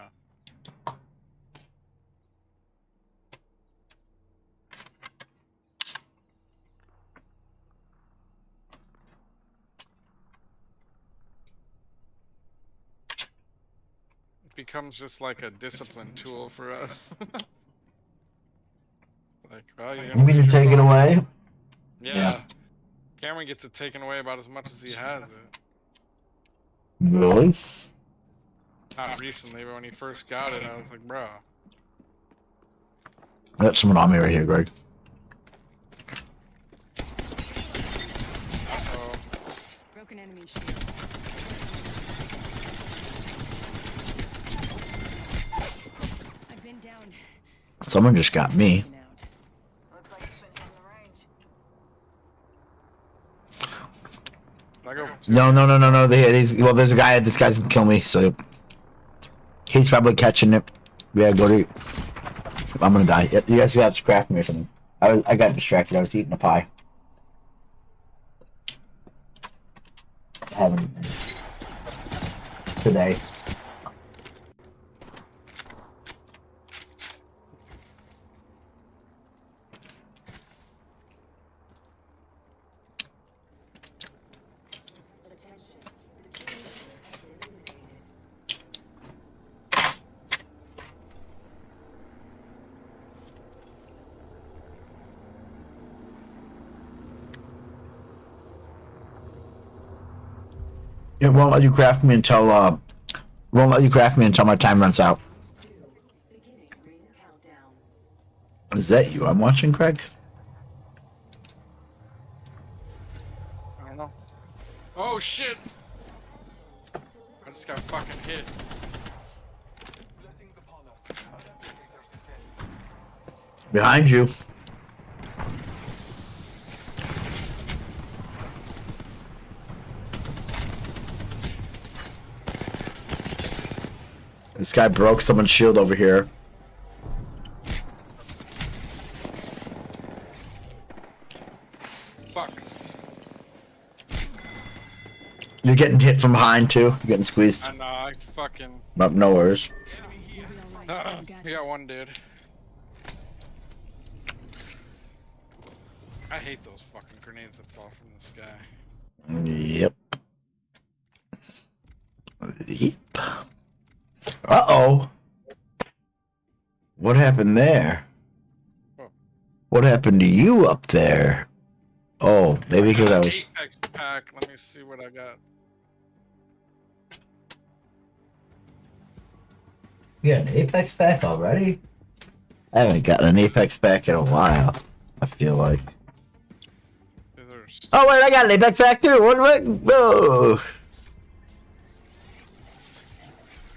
It becomes just like a discipline tool for us. Like, well, You mean to take it away? Yeah. Cameron gets it taken away about as much as he has it. Really? Not recently, but when he first got it, I was like, bro. I got someone on me right here, Greg. Uh-oh. Broken enemy shield. I've been down. Someone just got me. I go. No. Well, there's a guy. This guy's gonna kill me, so he's probably catching it. Yeah, go to. I'm gonna die. You guys got to craft me or something. I got distracted. I was eating a pie. I haven't today. It won't let you craft me until my time runs out. Is that you I'm watching, Craig? I don't know. Oh shit! I just got fucking hit. Behind you. This guy broke someone's shield over here. Fuck. You're getting hit from behind too. You're getting squeezed. I know, I fucking. Up no worries. We got one dude. I hate those fucking grenades that fall from the sky. Yep. Yep. Uh-oh. What happened there? Oh. What happened to you up there? Oh, maybe because I was... Apex pack. Let me see what I got. You got an Apex pack already? I haven't gotten an Apex pack in a while, I feel like. Oh wait, I got an Apex pack too! What? Whoa!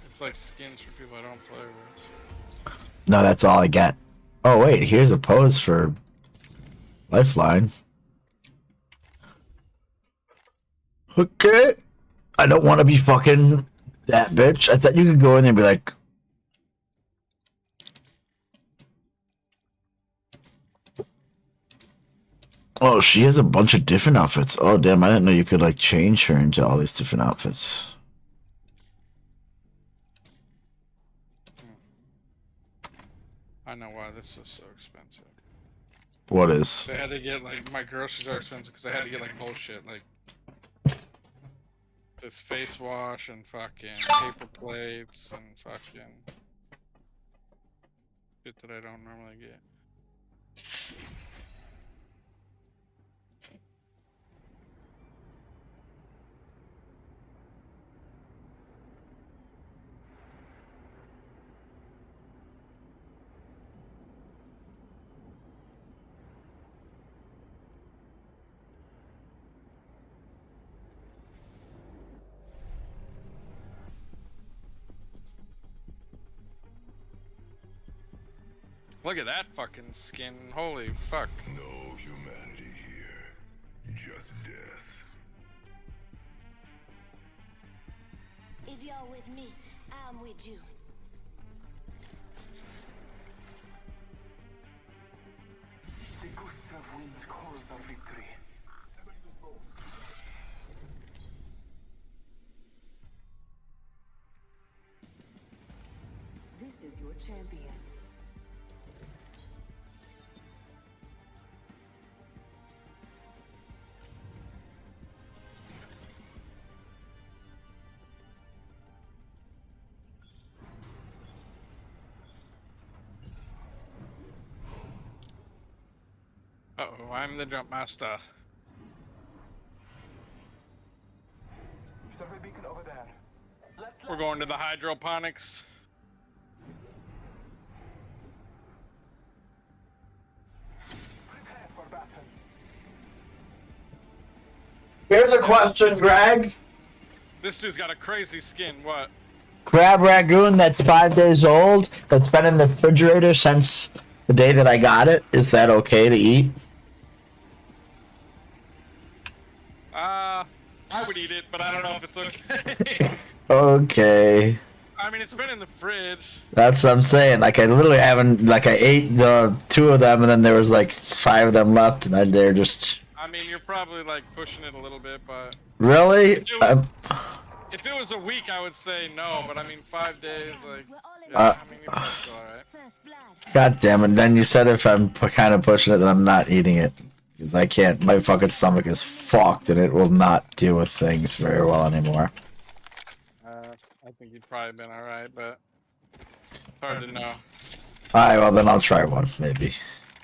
It's like skins for people I don't play with. No, that's all I get. Oh wait, here's a pose for Lifeline. Okay. I don't want to be fucking that bitch. I thought you could go in there and be like... Oh, she has a bunch of different outfits. Oh, damn, I didn't know you could, like, change her into all these different outfits. I know why this is so expensive. What is? I had to get, like, my groceries are expensive because I had to get, like, bullshit, like this face wash and fucking paper plates and fucking shit that I don't normally get. Look at that fucking skin. Holy fuck. No humanity here. Just death. If you're with me, I'm with you. The gusts of wind calls our victory. This is your champion. Uh-oh, I'm the jump master. Survey beacon over there. We're going to the hydroponics. Prepare for battle. Here's a question, Greg. This dude's got a crazy skin. What? Crab Ragoon that's 5 days old, that's been in the refrigerator since the day that I got it. Is that okay to eat? I would eat it, but I don't know if it's okay. Okay. I mean, it's been in the fridge. That's what I'm saying. Like, I literally haven't, like, I ate the 2 of them, and then there was, like, 5 of them left, and then they're just... I mean, you're probably, like, pushing it a little bit, but... Really? If it was a week, I would say no, but I mean, 5 days, like... Yeah, I mean, you're probably still alright. God damn it. Then you said if I'm kind of pushing it, then I'm not eating it. Because I can't, my fucking stomach is fucked, and it will not deal with things very well anymore. I think you'd probably been alright, but... It's hard to know. Alright, well then I'll try one, maybe.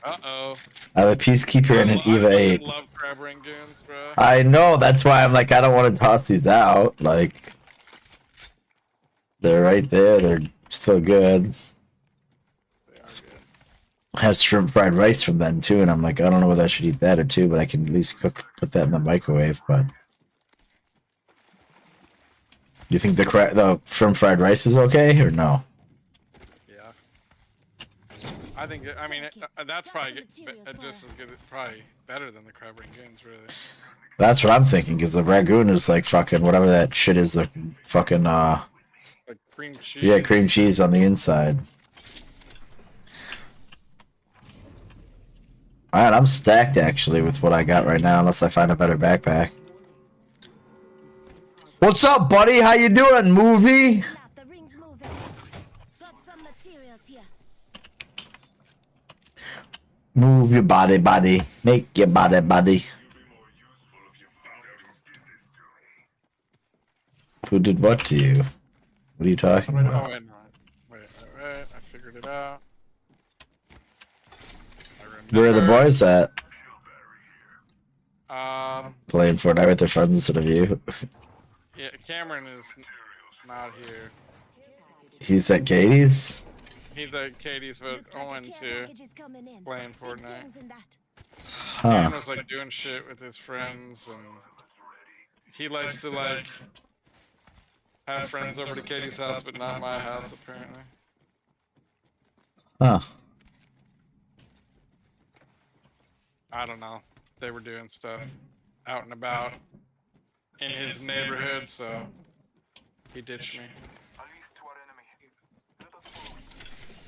Uh-oh. I have a Peacekeeper and an Eva 8. I love crab rangoons, bro. I know, that's why I'm like, I don't want to toss these out. Like, they're right there, they're still good. I have shrimp fried rice from then too, and I'm like, I don't know whether I should eat that or two, but I can at least put that in the microwave. But do you think the shrimp fried rice is okay or no? Yeah. I think, I mean, that's probably just as good, probably better than the crab rangoons, really. That's what I'm thinking, because the ragoon is like fucking whatever that shit is, the fucking like cream cheese. Yeah, cream cheese on the inside. Alright, I'm stacked actually with what I got right now, unless I find a better backpack. What's up, buddy? How you doing, movie? Move your body, body. Make your body, body. Who did what to you? What are you talking about? Wait, I figured it out. Where are the boys at? Playing Fortnite with their friends instead of you. Yeah, Cameron is not here. He's at Katie's? He's at Katie's, but Owen's here playing Fortnite. Huh. Cameron was like doing shit with his friends, and he likes to like have friends over to Katie's house, but not my house apparently. Huh. I don't know. They were doing stuff out and about in his neighborhood, so he ditched me.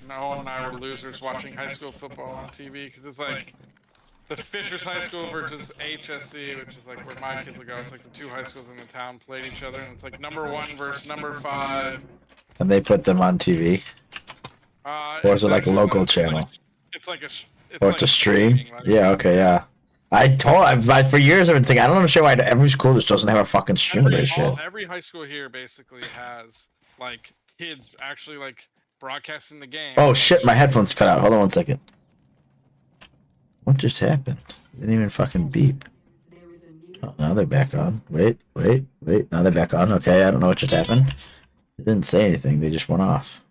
Noah and I were losers watching high school football on TV because it's like the Fishers High School versus HSC, which is like where my kids would go. It's like the two high schools in the town played each other, and it's like number 1 versus number 5. And they put them on TV. Or is it like a local channel? It's like a. Or it's a stream? Yeah, okay, yeah. For years I've been thinking, I don't understand why every school just doesn't have a fucking stream of this shit. Every high school here basically has like kids actually like broadcasting the game. Oh shit, my headphones cut out. Hold on 1 second. What just happened? It didn't even fucking beep. Oh, now they're back on. Wait. Now they're back on. Okay, I don't know what just happened. They didn't say anything. They just went off.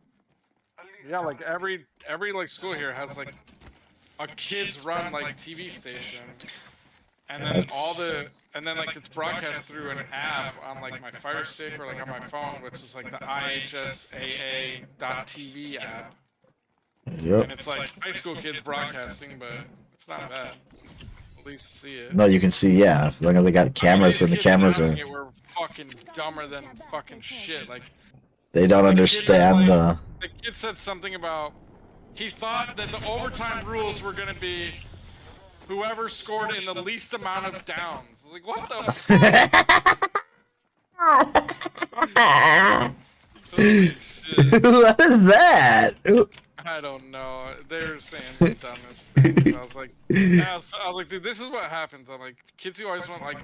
Yeah, like every like school here has like a kids run like TV station, and then and then like it's broadcast through an app on like my Fire Stick or like on my phone, which is like the IHSAA.TV app. Yep. And it's like high school kids broadcasting, but it's not bad. At least see it. No, you can see, yeah. As long as they got cameras, then the cameras are. We're fucking dumber than fucking shit. Like they don't understand the. The kid said something about he thought that the overtime rules were gonna be whoever scored in the least amount of downs. Like what the fuck? Holy shit. What is that? I don't know. They were saying the dumbest things. I was like, dude, this is what happens. I'm like, kids who always want, like,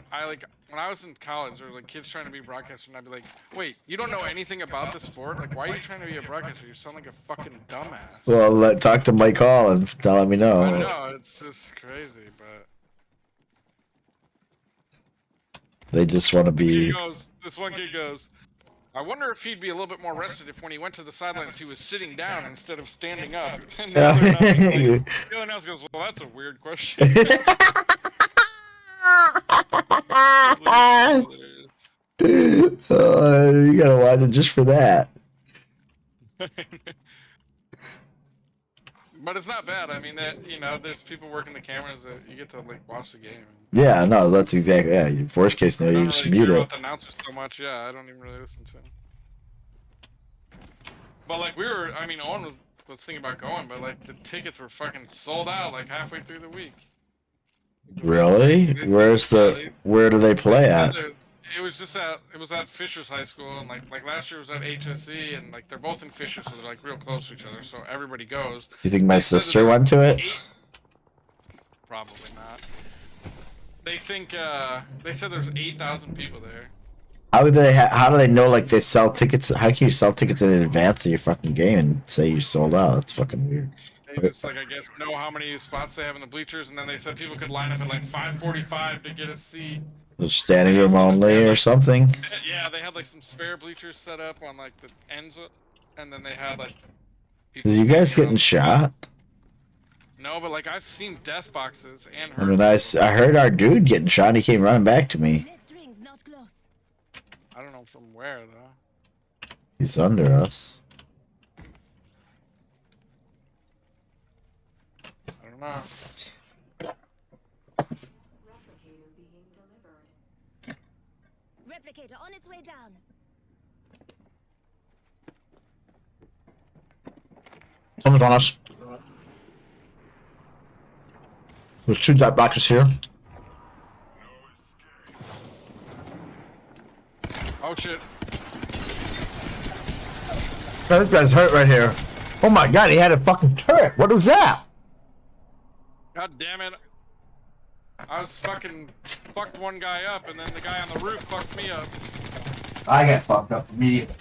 when I was in college, there were like kids trying to be broadcasters, and I'd be like, wait, you don't know anything about the sport? Like, why are you trying to be a broadcaster? You sound like a fucking dumbass. Well, talk to Mike Hall and tell me no. I know, it's just crazy, but. They just want to be. This one kid goes, I wonder if he'd be a little bit more rested if when he went to the sidelines he was sitting down instead of standing up. And the other announcer goes, well, that's a weird question. You gotta watch it just for that. But it's not bad. I mean, there's people working the cameras that you get to like watch the game. Yeah, no, that's exactly. Yeah, worst case scenario, you just mute it. I don't really care about the announcers so much. Yeah, I don't even really listen to them. But like Owen was thinking about going, but like the tickets were fucking sold out like halfway through the week. Really? Where do they play at? It was at Fishers High School, and like last year was at HSE, and like they're both in Fishers, so they're like real close to each other, so everybody goes. Do you think my sister went to it? Probably not. They said there's 8,000 people there. How do they know like they sell tickets? How can you sell tickets in advance of your fucking game and say you sold out? That's fucking weird. They just I guess know how many spots they have in the bleachers, and then they said people could line up at like 5:45 to get a seat. Standing room only or something? Yeah, they had like some spare bleachers set up on like the ends, and then they had like. Are you guys getting shot? No, but like I've seen death boxes and. I mean, I heard our dude getting shot. And he came running back to me. I don't know from where though. He's under us. I don't know. Replicator on its way down. Someone's on us. There's 2 death boxes here. Oh shit. This guy's hurt right here. Oh my god, he had a fucking turret. What was that? God damn it. I was fucked one guy up, and then the guy on the roof fucked me up. I got fucked up immediately.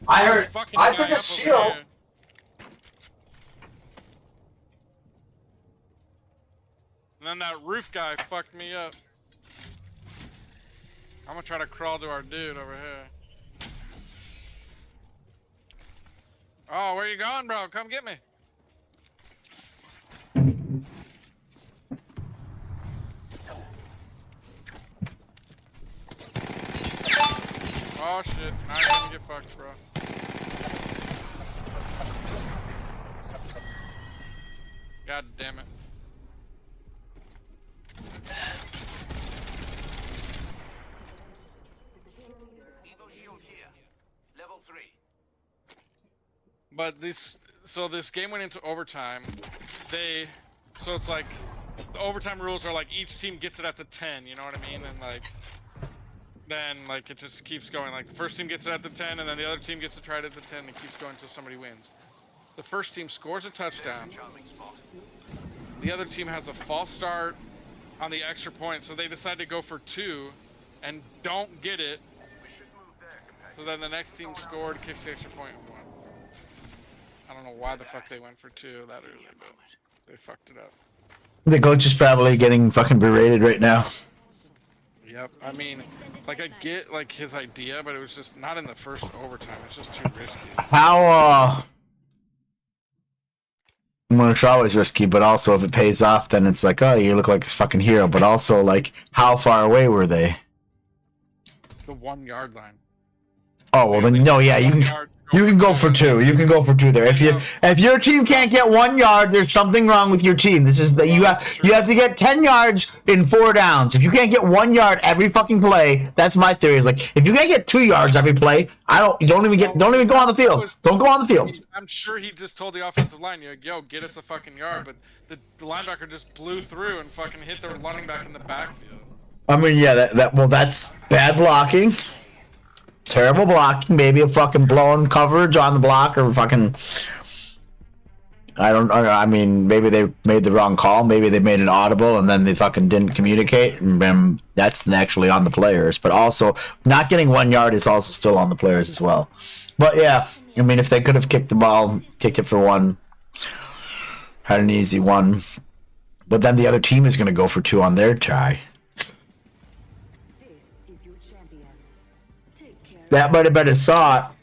I heard. I put a shield. And then that roof guy fucked me up. I'm gonna try to crawl to our dude over here. Oh, where you going, bro? Come get me. Oh shit, now you're gonna get fucked, bro. God damn it. Evo shield here. Level 3. But this so this game went into overtime. So it's like the overtime rules are like each team gets it at the 10. You know what I mean? And like then like it just keeps going. Like the first team gets it at the 10, and then the other team gets to try it at the 10, and it keeps going until somebody wins. The first team scores a touchdown. The other team has a false start on the extra point, so they decide to go for 2 and don't get it. So then the next team scored, kicks the extra point, and won. I don't know why the fuck they went for 2 that early, but they fucked it up. The coach is probably getting fucking berated right now. Yep. I mean, like I get like his idea, but it was just not in the first overtime. It's just too risky. How well, it's always risky, but also if it pays off, then it's like, oh, you look like a fucking hero. But also, like, how far away were they? The 1 yard line. Oh well, then no, yeah, you can go for 2. You can go for 2 there. If your team can't get 1 yard, there's something wrong with your team. This is that you have to get 10 yards in 4 downs. If you can't get 1 yard every fucking play, that's my theory. Is like if you can't get 2 yards every play, don't even go on the field. Don't go on the field. I'm sure he just told the offensive line, yo, get us a fucking yard, but the linebacker just blew through and fucking hit the running back in the backfield. I mean, yeah, that's bad blocking. Terrible blocking, maybe a fucking blown coverage on the block, or fucking I mean, maybe they made the wrong call, maybe they made an audible and then they fucking didn't communicate, and that's actually on the players. But also, not getting 1 yard is also still on the players as well. But yeah, I mean, if they could have kicked the ball, kicked it for 1, had an easy 1, but then the other team is going to go for 2 on their try. That might have been his thought.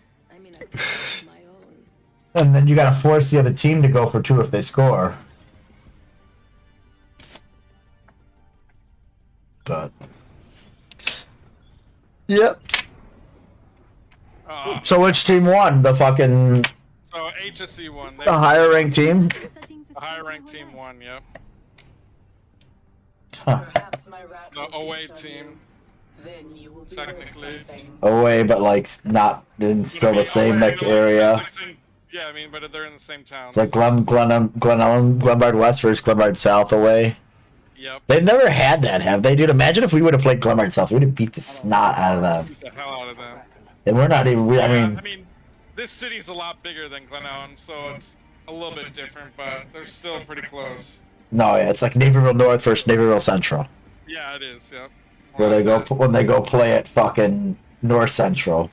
And then you gotta force the other team to go for 2 if they score. But yep. So which team won? The fucking So HSC won. The higher ranked team? The higher ranked team won, yep. Huh. The away team. Technically. Away, but like not in still the same like area. Yeah, I mean, but they're in the same town. It's like Glenbard West versus Glenbard South away. Yep. They've never had that, have they, dude? Imagine if we would have played Glenbard South. We would have beat the snot out of them. Beat the hell out of them. And we're not even. I mean, this city's a lot bigger than Glen Ellen, so it's a little bit different, but they're still pretty close. No, yeah, it's like Naperville North versus Naperville Central. Yeah, it is. Yep. Where they go when they go play at fucking North Central.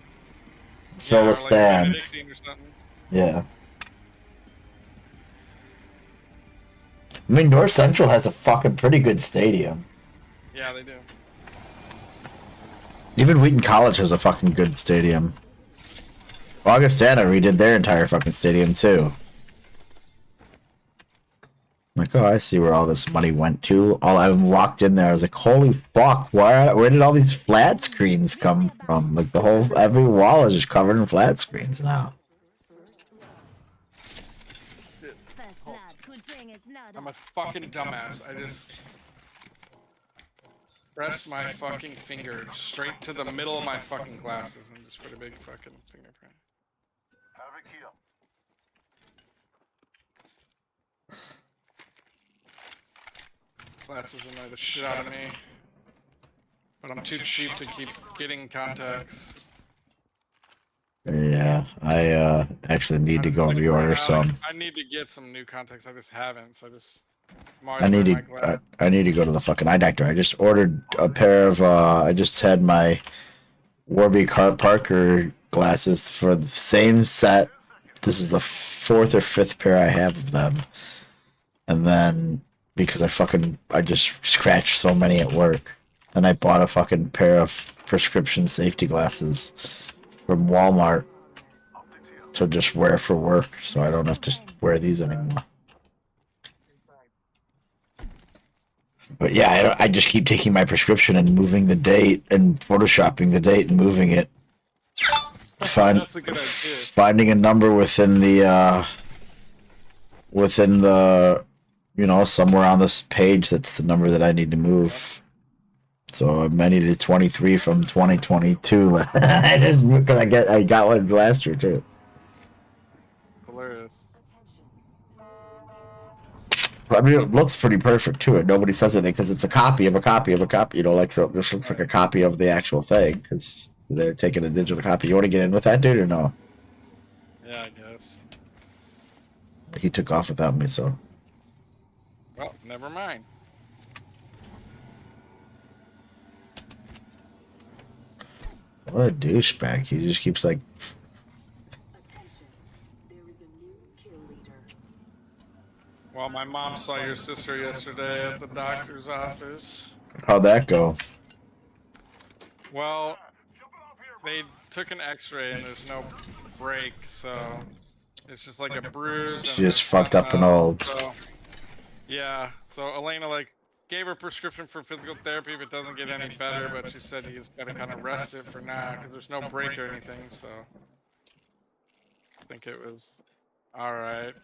Fill the stands. Yeah. I mean, North Central has a fucking pretty good stadium. Yeah, they do. Even Wheaton College has a fucking good stadium. Augustana redid their entire fucking stadium too. I'm like, oh, I see where all this money went to. I walked in there, I was like, holy fuck, where did all these flat screens come from? Like every wall is just covered in flat screens now. I'm a fucking dumbass. I just pressed my fucking finger straight to the middle of my fucking glasses and just put a big fucking fingerprint. Glasses annoy the shit out of me, but I'm too cheap to keep getting contacts. Yeah, I actually need to go reorder some. I need to get some new contacts. I just haven't, so I need to go to the fucking eye doctor. I just ordered a pair of I just had my Warby Parker glasses for the same set. This is the 4th or 5th pair I have of them. And then because I just scratched so many at work, and I bought a fucking pair of prescription safety glasses from Walmart to just wear for work, so I don't have to wear these anymore. But yeah, I just keep taking my prescription and moving the date and photoshopping the date and moving it. Finding a number within the somewhere on this page that's the number that I need to move. So I needed 23 from 2022. I just because I got one last year too. Hilarious. I mean, it looks pretty perfect too, and nobody says anything because it's a copy of a copy of a copy. You know, like so this looks like a copy of the actual thing because they're taking a digital copy. You want to get in with that dude or no? Yeah, I guess. He took off without me, so. Well, never mind. What a douchebag. He just keeps like. Well, my mom saw your sister yesterday at the doctor's office. How'd that go? Well, they took an x-ray and there's no break, so it's just like a bruise. She and just there's fucked up something and else. old. So, yeah, so Elena like gave her a prescription for physical therapy if it doesn't get any better, but she said you just gotta kind of rest it for now because there's no break or anything, so I think it was alright.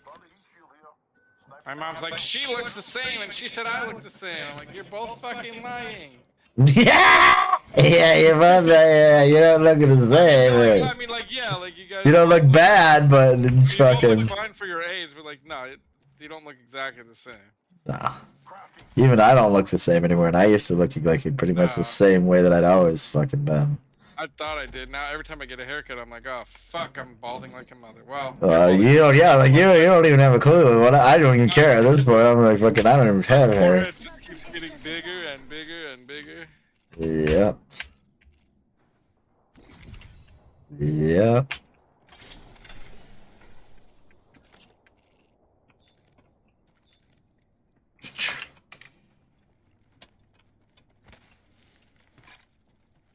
My mom's like, she looks the same, and she said I look the same. I'm like, you're both fucking lying. Yeah, you're both, yeah, you don't look the same. I mean, like, yeah, like you guys. You don't look bad, but it's You fucking. don't look fine for your age, but like, no, you don't look exactly the same. Nah. Even I don't look the same anymore, and I used to look like pretty much the same way that I'd always fucking been. I thought I did. Now every time I get a haircut, I'm like, oh fuck, I'm balding like a mother. Well, You don't, yeah, like you don't even have a clue. What I don't even care at this point. I'm like fucking, I don't even have hair. it just keeps getting bigger and bigger and bigger. Yep. Yep.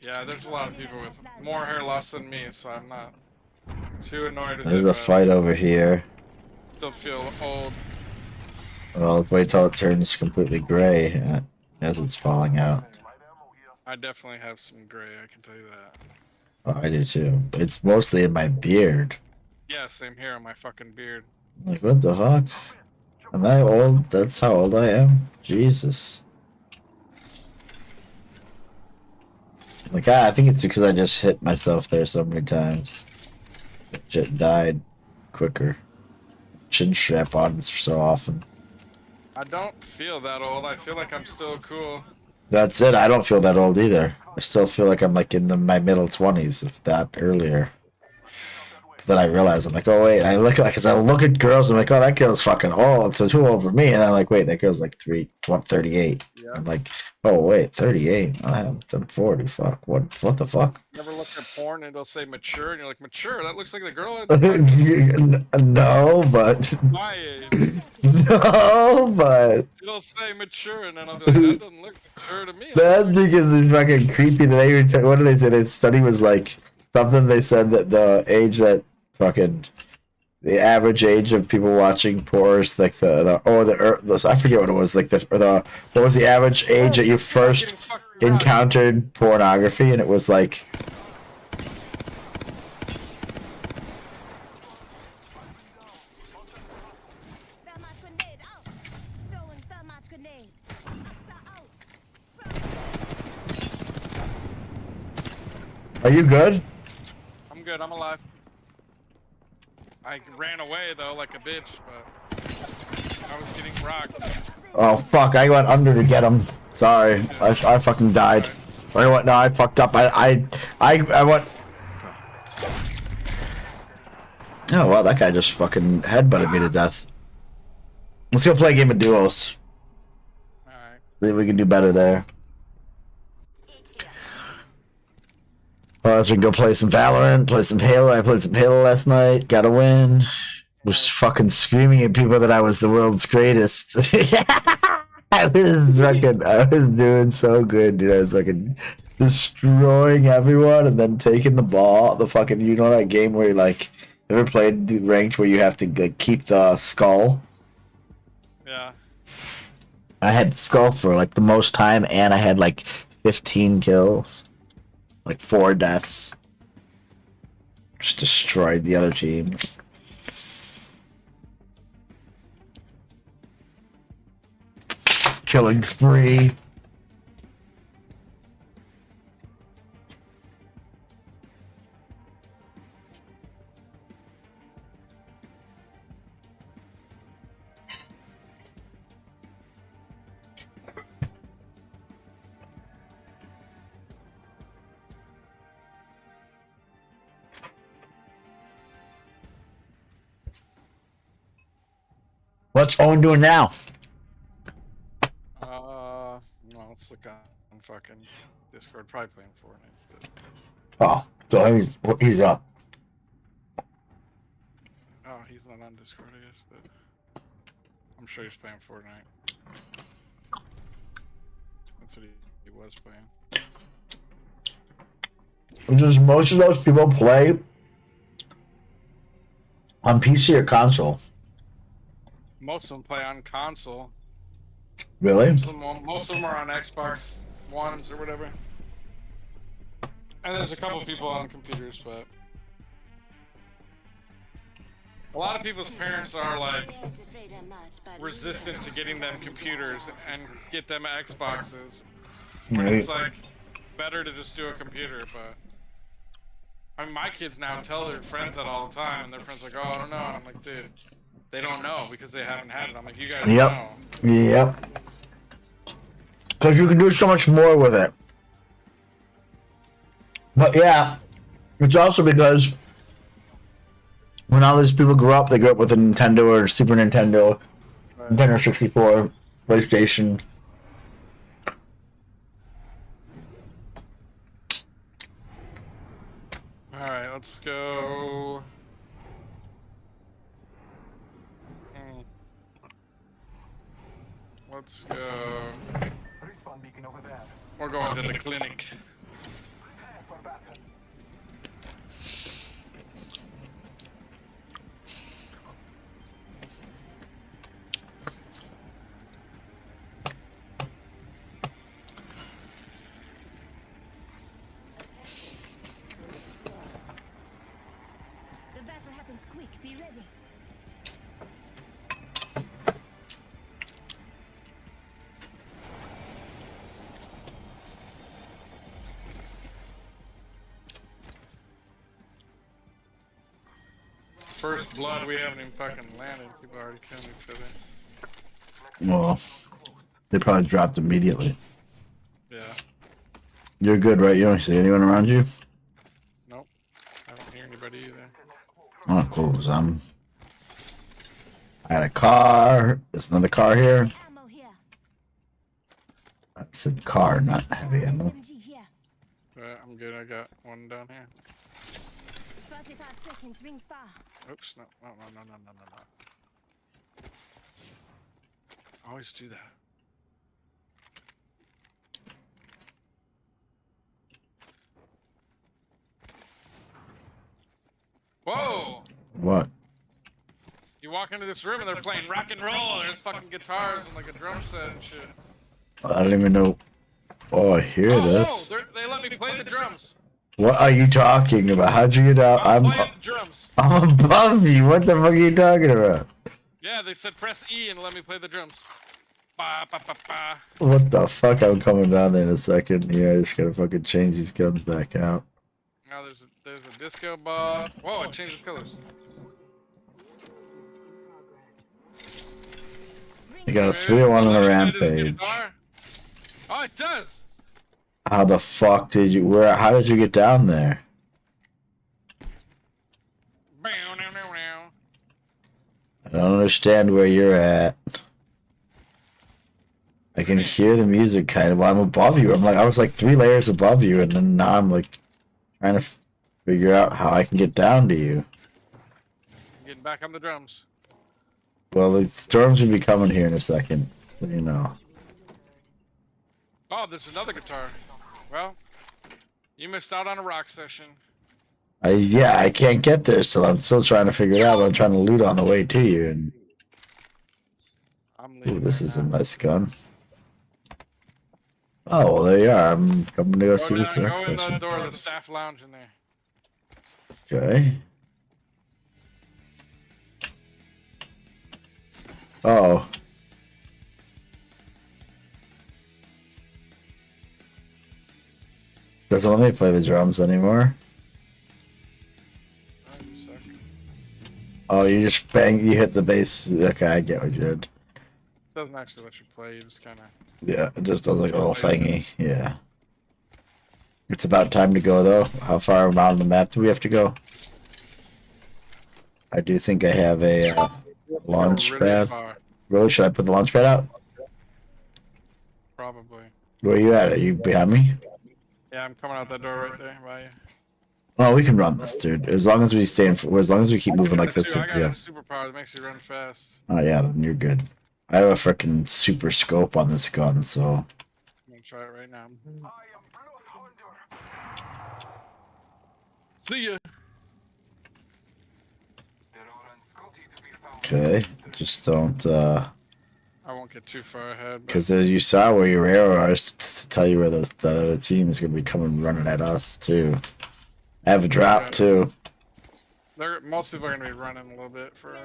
Yeah, there's a lot of people with more hair loss than me, so I'm not too annoyed with it. There's a but fight over here. Still feel old. Well, wait till it turns completely gray as it's falling out. I definitely have some gray, I can tell you that. Oh, I do too. It's mostly in my beard. Yeah, same here on my fucking beard. Like, what the fuck? Am I old? That's how old I am? Jesus. Like, I think it's because I just hit myself there so many times. Shit died quicker. Shouldn't strap on so often. I don't feel that old. I feel like I'm still cool. That's it. I don't feel that old either. I still feel like I'm like in my middle 20s, if that earlier. But then I realize I'm like, oh wait. I look like, cause I look at girls and I'm like, oh, that girl's fucking old. So too old for me. And I'm like, wait, that girl's like 38. Yeah. I'm like, oh wait, 38. I'm 40. Fuck. What the fuck? Never look at porn and it'll say mature, and you're like, mature? That looks like the girl at No, but my age. No, but It'll say mature, and then I'll be like, that doesn't look mature to me. that thing is fucking creepy. What did they say? The study was like something. They said that the age that fucking the average age of people watching porn is like I forget what it was, like what was the average age that you first encountered pornography, and it was like Are you good? I'm good. I'm alive. I ran away though like a bitch, but I was getting rocked. Oh fuck! I went under to get him. Sorry, I fucking died. I fucked up. I went. Oh wow, that guy just fucking headbutted me to death. Let's go play a game of duos. Alright. Think we can do better there. So we can go play some Valorant, play some Halo. I played some Halo last night. Got a win. Was fucking screaming at people that I was the world's greatest. I was doing so good, dude. I was fucking destroying everyone and then taking the ball. The fucking, you know that game where you like, ever played the ranked where you have to like, keep the skull? Yeah. I had skull for like the most time, and I had like 15 kills. Like 4 deaths. Just destroyed the other team. Killing spree. What's Owen doing now? Well, let's look on fucking Discord. Probably playing Fortnite instead. Oh, so he's up. Oh, he's not on Discord, I guess, but I'm sure he's playing Fortnite. That's what he was playing. Does most of those people play on PC or console? Most of them play on console. Really? Most of them are on Xbox Ones or whatever. And there's a couple people on computers, but a lot of people's parents are like resistant to getting them computers and get them Xboxes. When it's like better to just do a computer, but I mean, my kids now tell their friends that all the time, and their friends are like, "Oh, I don't know." And I'm like, "Dude, they don't know because they haven't had it." I'm like, "You guys know." Yep. Because you can do so much more with it. But yeah, it's also because when all these people grew up, they grew up with a Nintendo or Super Nintendo, Nintendo 64, PlayStation. Alright, let's go. Let's go. We're going to the clinic. The battle happens quick. Be ready. First blood, we haven't even fucking landed. People already killing each other. Well, they probably dropped immediately. Yeah. You're good, right? You don't see anyone around you? Nope. I don't hear anybody either. Oh, cool. 'Cause I had a car. There's another car here. I said car, not heavy ammo. I'm good. I got one down here. 35 seconds. Rings far. Oops. No. Always do that. Whoa! What? You walk into this room and they're playing rock and roll. There's fucking guitars and like a drum set and shit. I don't even know. Oh, I hear this. They let me play the drums. What are you talking about? How'd you get out? I'm playing the drums. I'm above you. What the fuck are you talking about? Yeah, they said press E and let me play the drums. Ba, ba, ba, ba. What the fuck? I'm coming down there in a second. Yeah, I just gotta fucking change these guns back out. Now there's a disco ball. Whoa, it changes colors. You got a 3-1 on a rampage. Oh, it does. How the fuck did you? How did you get down there? I don't understand where you're at. I can hear the music kind of. Well, I'm above you. I was like 3 layers above you, and then now I'm like trying to figure out how I can get down to you. Getting back on the drums. Well, the storms will be coming here in a second, so you know. Oh, there's another guitar. Well, you missed out on a rock session. Yeah, I can't get there, so I'm still trying to figure it out. I'm trying to loot on the way to you, and ooh, this is a nice gun. Oh, well, there you are. I'm coming to go see this rock Go in the session. door of the staff lounge in there. Okay. Oh. Doesn't let me play the drums anymore. Oh, you just you hit the bass. Okay, I get what you did. Doesn't actually let you play. You just kind of. Yeah, it just does like a little thingy. Yeah. It's about time to go though. How far around the map do we have to go? I do think I have a launch pad. Really? Should I put the launch pad out? Probably. Where are you at? Are you behind me? Yeah, I'm coming out that door right there by you. Oh, we can run this, dude. As long as we stay in, as long as we keep moving like this. I got Yeah. a superpower that makes you run fast. Oh yeah, then you're good. I have a freaking super scope on this gun, so. I'm gonna try it right now. See ya. Okay, just don't. I won't get too far ahead. but- Because as you saw where your arrow is to tell you where the other team is gonna be coming running at us too. I have a drop too. Most people are gonna be running a little bit for.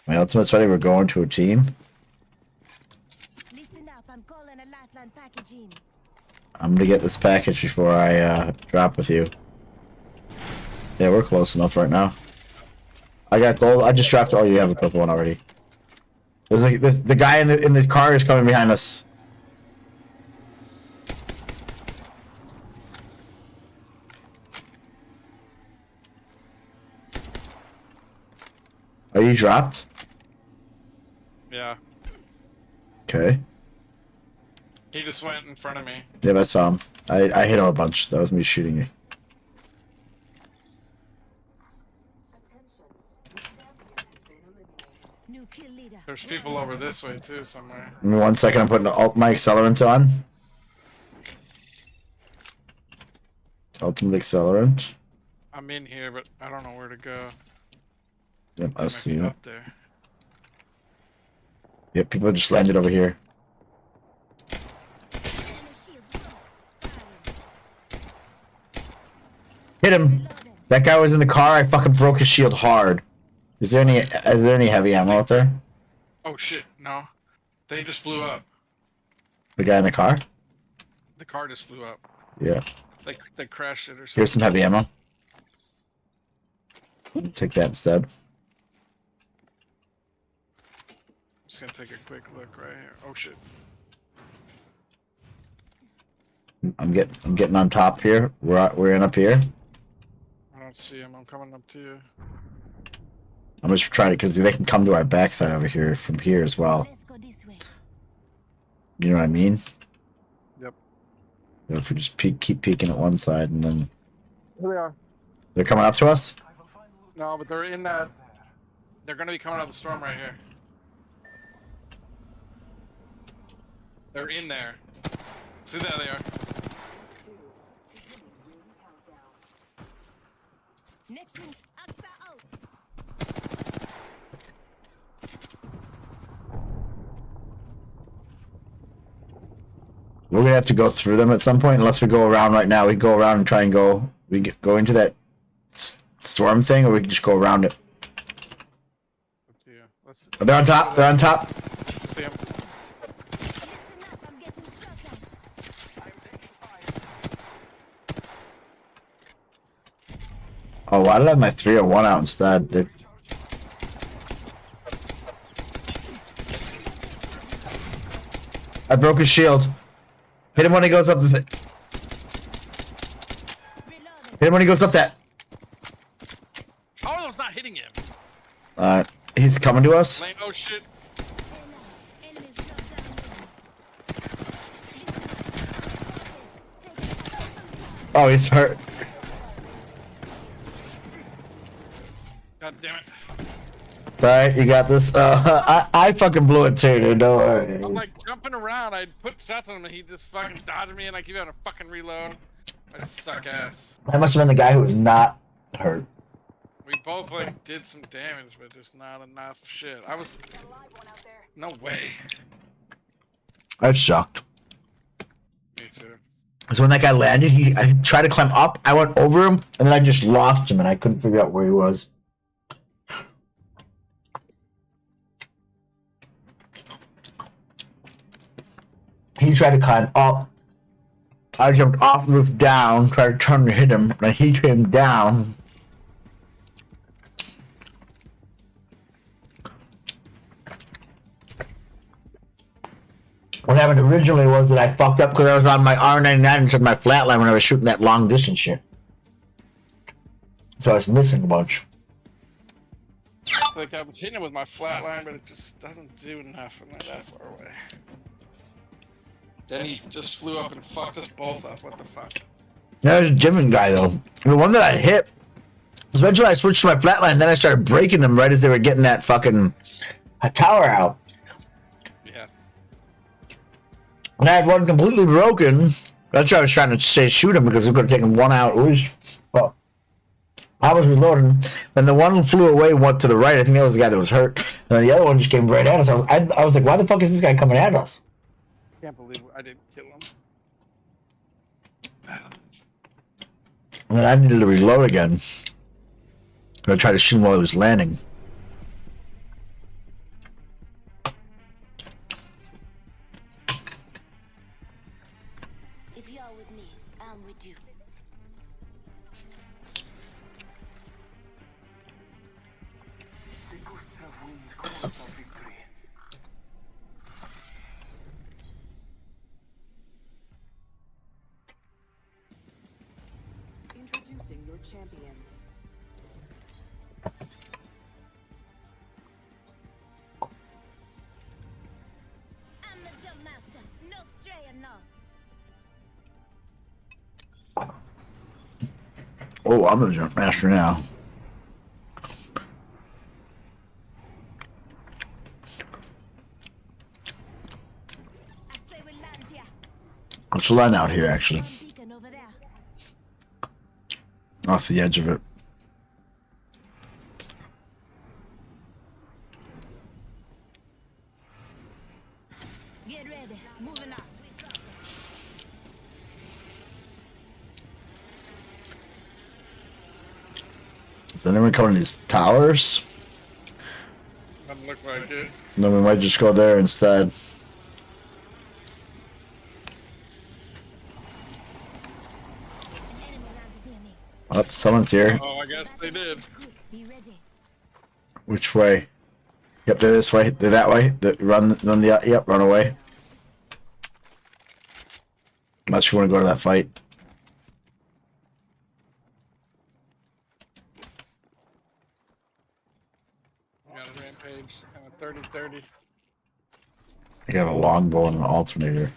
My ultimate's ready. We're going to a team. Listen up, I'm calling a lifeline packaging. I'm gonna get this package before I drop with you. Yeah, we're close enough right now. I got gold. I just dropped. Oh, you have a purple one already. There's like this. The guy in the car is coming behind us. Are you dropped? Yeah. Okay. He just went in front of me. Yeah, I saw him. I hit him a bunch. That was me shooting you. There's people over this way too somewhere. Give me 1 second. I'm putting my accelerant on. Ultimate accelerant. I'm in here, but I don't know where to go. Yep, I see you. Up there. Yep, people just landed over here. Hit him. That guy was in the car. I fucking broke his shield hard. Is there any heavy ammo out there? Oh shit! No, they just blew up. The guy in the car? The car just blew up. Yeah. They crashed it or something. Here's some heavy ammo. Take that instead. I'm just gonna take a quick look right here. Oh shit! I'm getting on top here. We're in up here. I don't see him. I'm coming up to you. I'm just trying to, because they can come to our backside over here from here as well. You know what I mean? Yep. If we just keep peeking at one side and then Here they are. they're coming up to us. No, but they're in that. They're gonna be coming out of the storm right here. They're in there. See, there they are. We're gonna have to go through them at some point, unless we go around right now. We can go around and try and go. We can go into that storm thing, or we can just go around it. They're on top. They're on top. See them. Oh, why did I have my 301 out instead? I broke his shield. Hit him when he goes up the Hit him when he goes up that. How are those not hitting him? He's coming to us. Oh shit. Oh, he's hurt. God damn it. Alright, you got this. I fucking blew it too, dude. Don't worry. I'm like jumping around. I put shots on him and he just fucking dodged me and I keep having a fucking reload. I suck ass. That must have been the guy who was not hurt. We both like did some damage, but just not enough shit. I was. No way. I was shocked. Me too. So when that guy landed, I tried to climb up. I went over him, and then I just lost him, and I couldn't figure out where he was. He tried to climb up. I jumped off the roof down, tried to turn to hit him, and he came down. What happened originally was that I fucked up because I was on my R99 instead of my flatline when I was shooting that long distance shit. So I was missing a bunch. like I was hitting it with my flatline, but it just doesn't do enough when they're that far away. Then he just flew up and fucked us both up. What the fuck? That was a different guy though. The one that I hit. Eventually, I switched to my flatline. Then I started breaking them right as they were getting that fucking tower out. Yeah. And I had one completely broken. That's why I was trying to say shoot him because we could have taken one out at least. Well, I was reloading. Then the one flew away, went to the right. I think that was the guy that was hurt. And then the other one just came right at us. I was like, why the fuck is this guy coming at us? Can't believe I didn't kill him. And then I needed to reload again. I tried to shoot him while he was landing. If you're with me, I'm with you. The ghosts of wind call for victory. Introducing your champion. I'm the jump master. No straying now. Oh, I'm the jump master now. Let's land out here, actually. Off the edge of it. Get ready. Moving on. Is anyone coming to these towers? Doesn't look like it. Then we might just go there instead. Oh, someone's here. Oh, I guess they did. Which way? Yep, they're this way. They're that way. Run the yep, run away. Unless you want to go to that fight. Got a rampage and a 30-30. I got a longbow and an alternator.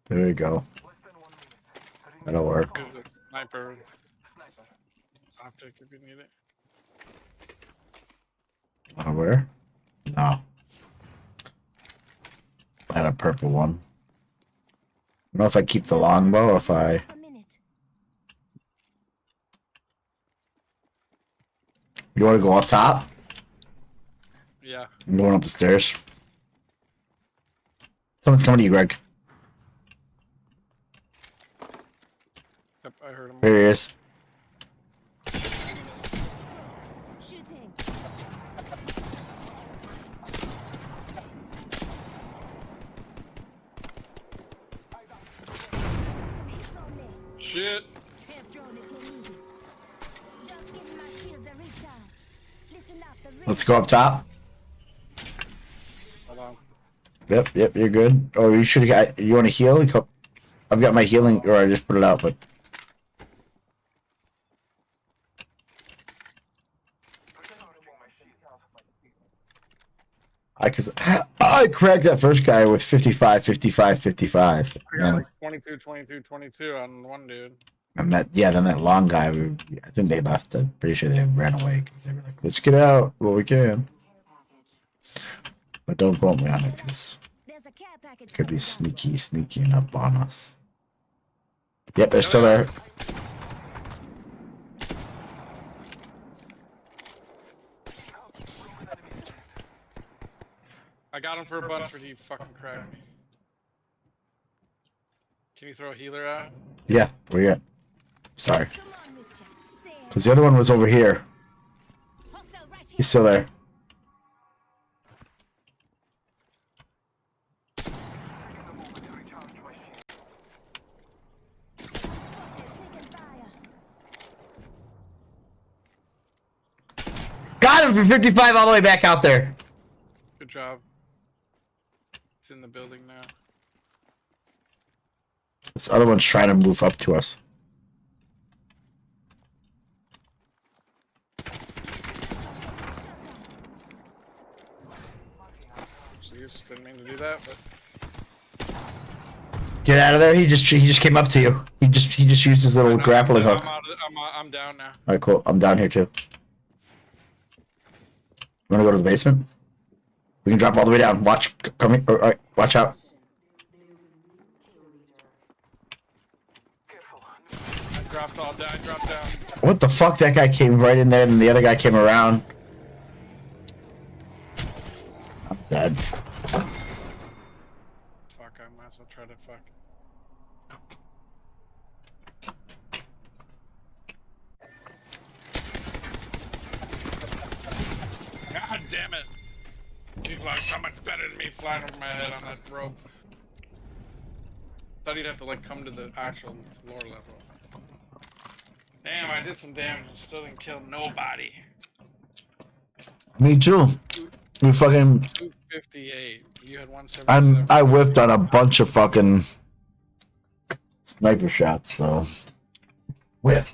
There you go. That'll work. There's a sniper. Optic if you need it. Where? No. I had a purple one. I don't know if I keep the longbow or if I... You want to go up top? Yeah. I'm going up the stairs. Someone's coming to you, Greg. Yep, I heard him. There he is. Shit. Let's go up top. Hold on. Yep, you're good. Oh, you should have got... You want to heal? I've got my healing, or I just put it out, but... I cracked that first guy with 55. I got like 22, 22, 22 on one dude. And then that long guy, I think they left. I'm pretty sure they ran away because they were like, let's get out while we can. But don't quote me on it because it could be sneaking up on us. Yep, they're still there. I got him for a bunch, but he fucking cracked me. Can you throw a healer out? Yeah, where you at? Sorry. Because the other one was over here. He's still there. Got him for 55 all the way back out there. Good job. It's in the building now. This other one's trying to move up to us. Didn't mean to do that, but Get out of there! He just came up to you. He just used his little grappling hook. I'm down now. All right, cool. I'm down here too. You want to go to the basement? We can drop all the way down. Watch, come here. All right, watch out. I dropped down. What the fuck? That guy came right in there, and the other guy came around. I'm dead. Fuck, I might as well try to fuck. God damn it! People are so much better than me flying over my head on that rope. Thought he'd have to like come to the actual floor level. Damn, I did some damage and still didn't kill nobody. Me too. We fucking. 258. You had 177. I whipped on a bunch of fucking sniper shots though. Whip.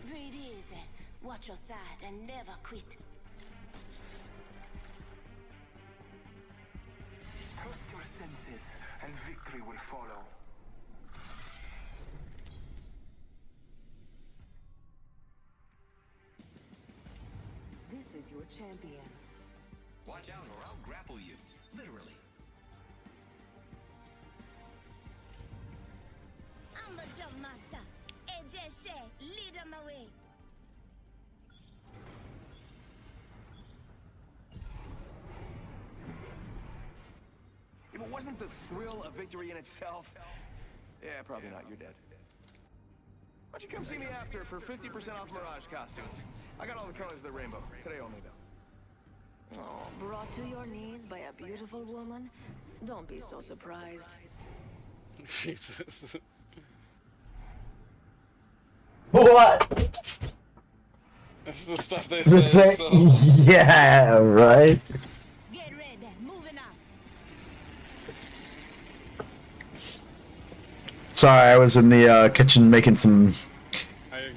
Breathe easy, watch your side, and never quit. Trust your senses, and victory will follow. This is your champion. Watch out or I'll grapple you. Literally. I'm the jump master. AJ Shea, lead on the way. If it wasn't the thrill of victory in itself, yeah, probably not. You're dead. Why don't you come see me after for 50% off Mirage costumes? I got all the colors of the rainbow. Today only, though. Oh, brought to your knees by a beautiful woman? Don't be so surprised. Jesus. What? This is the stuff they say. So. Yeah, right. Get ready, moving up. Sorry, I was in the kitchen making some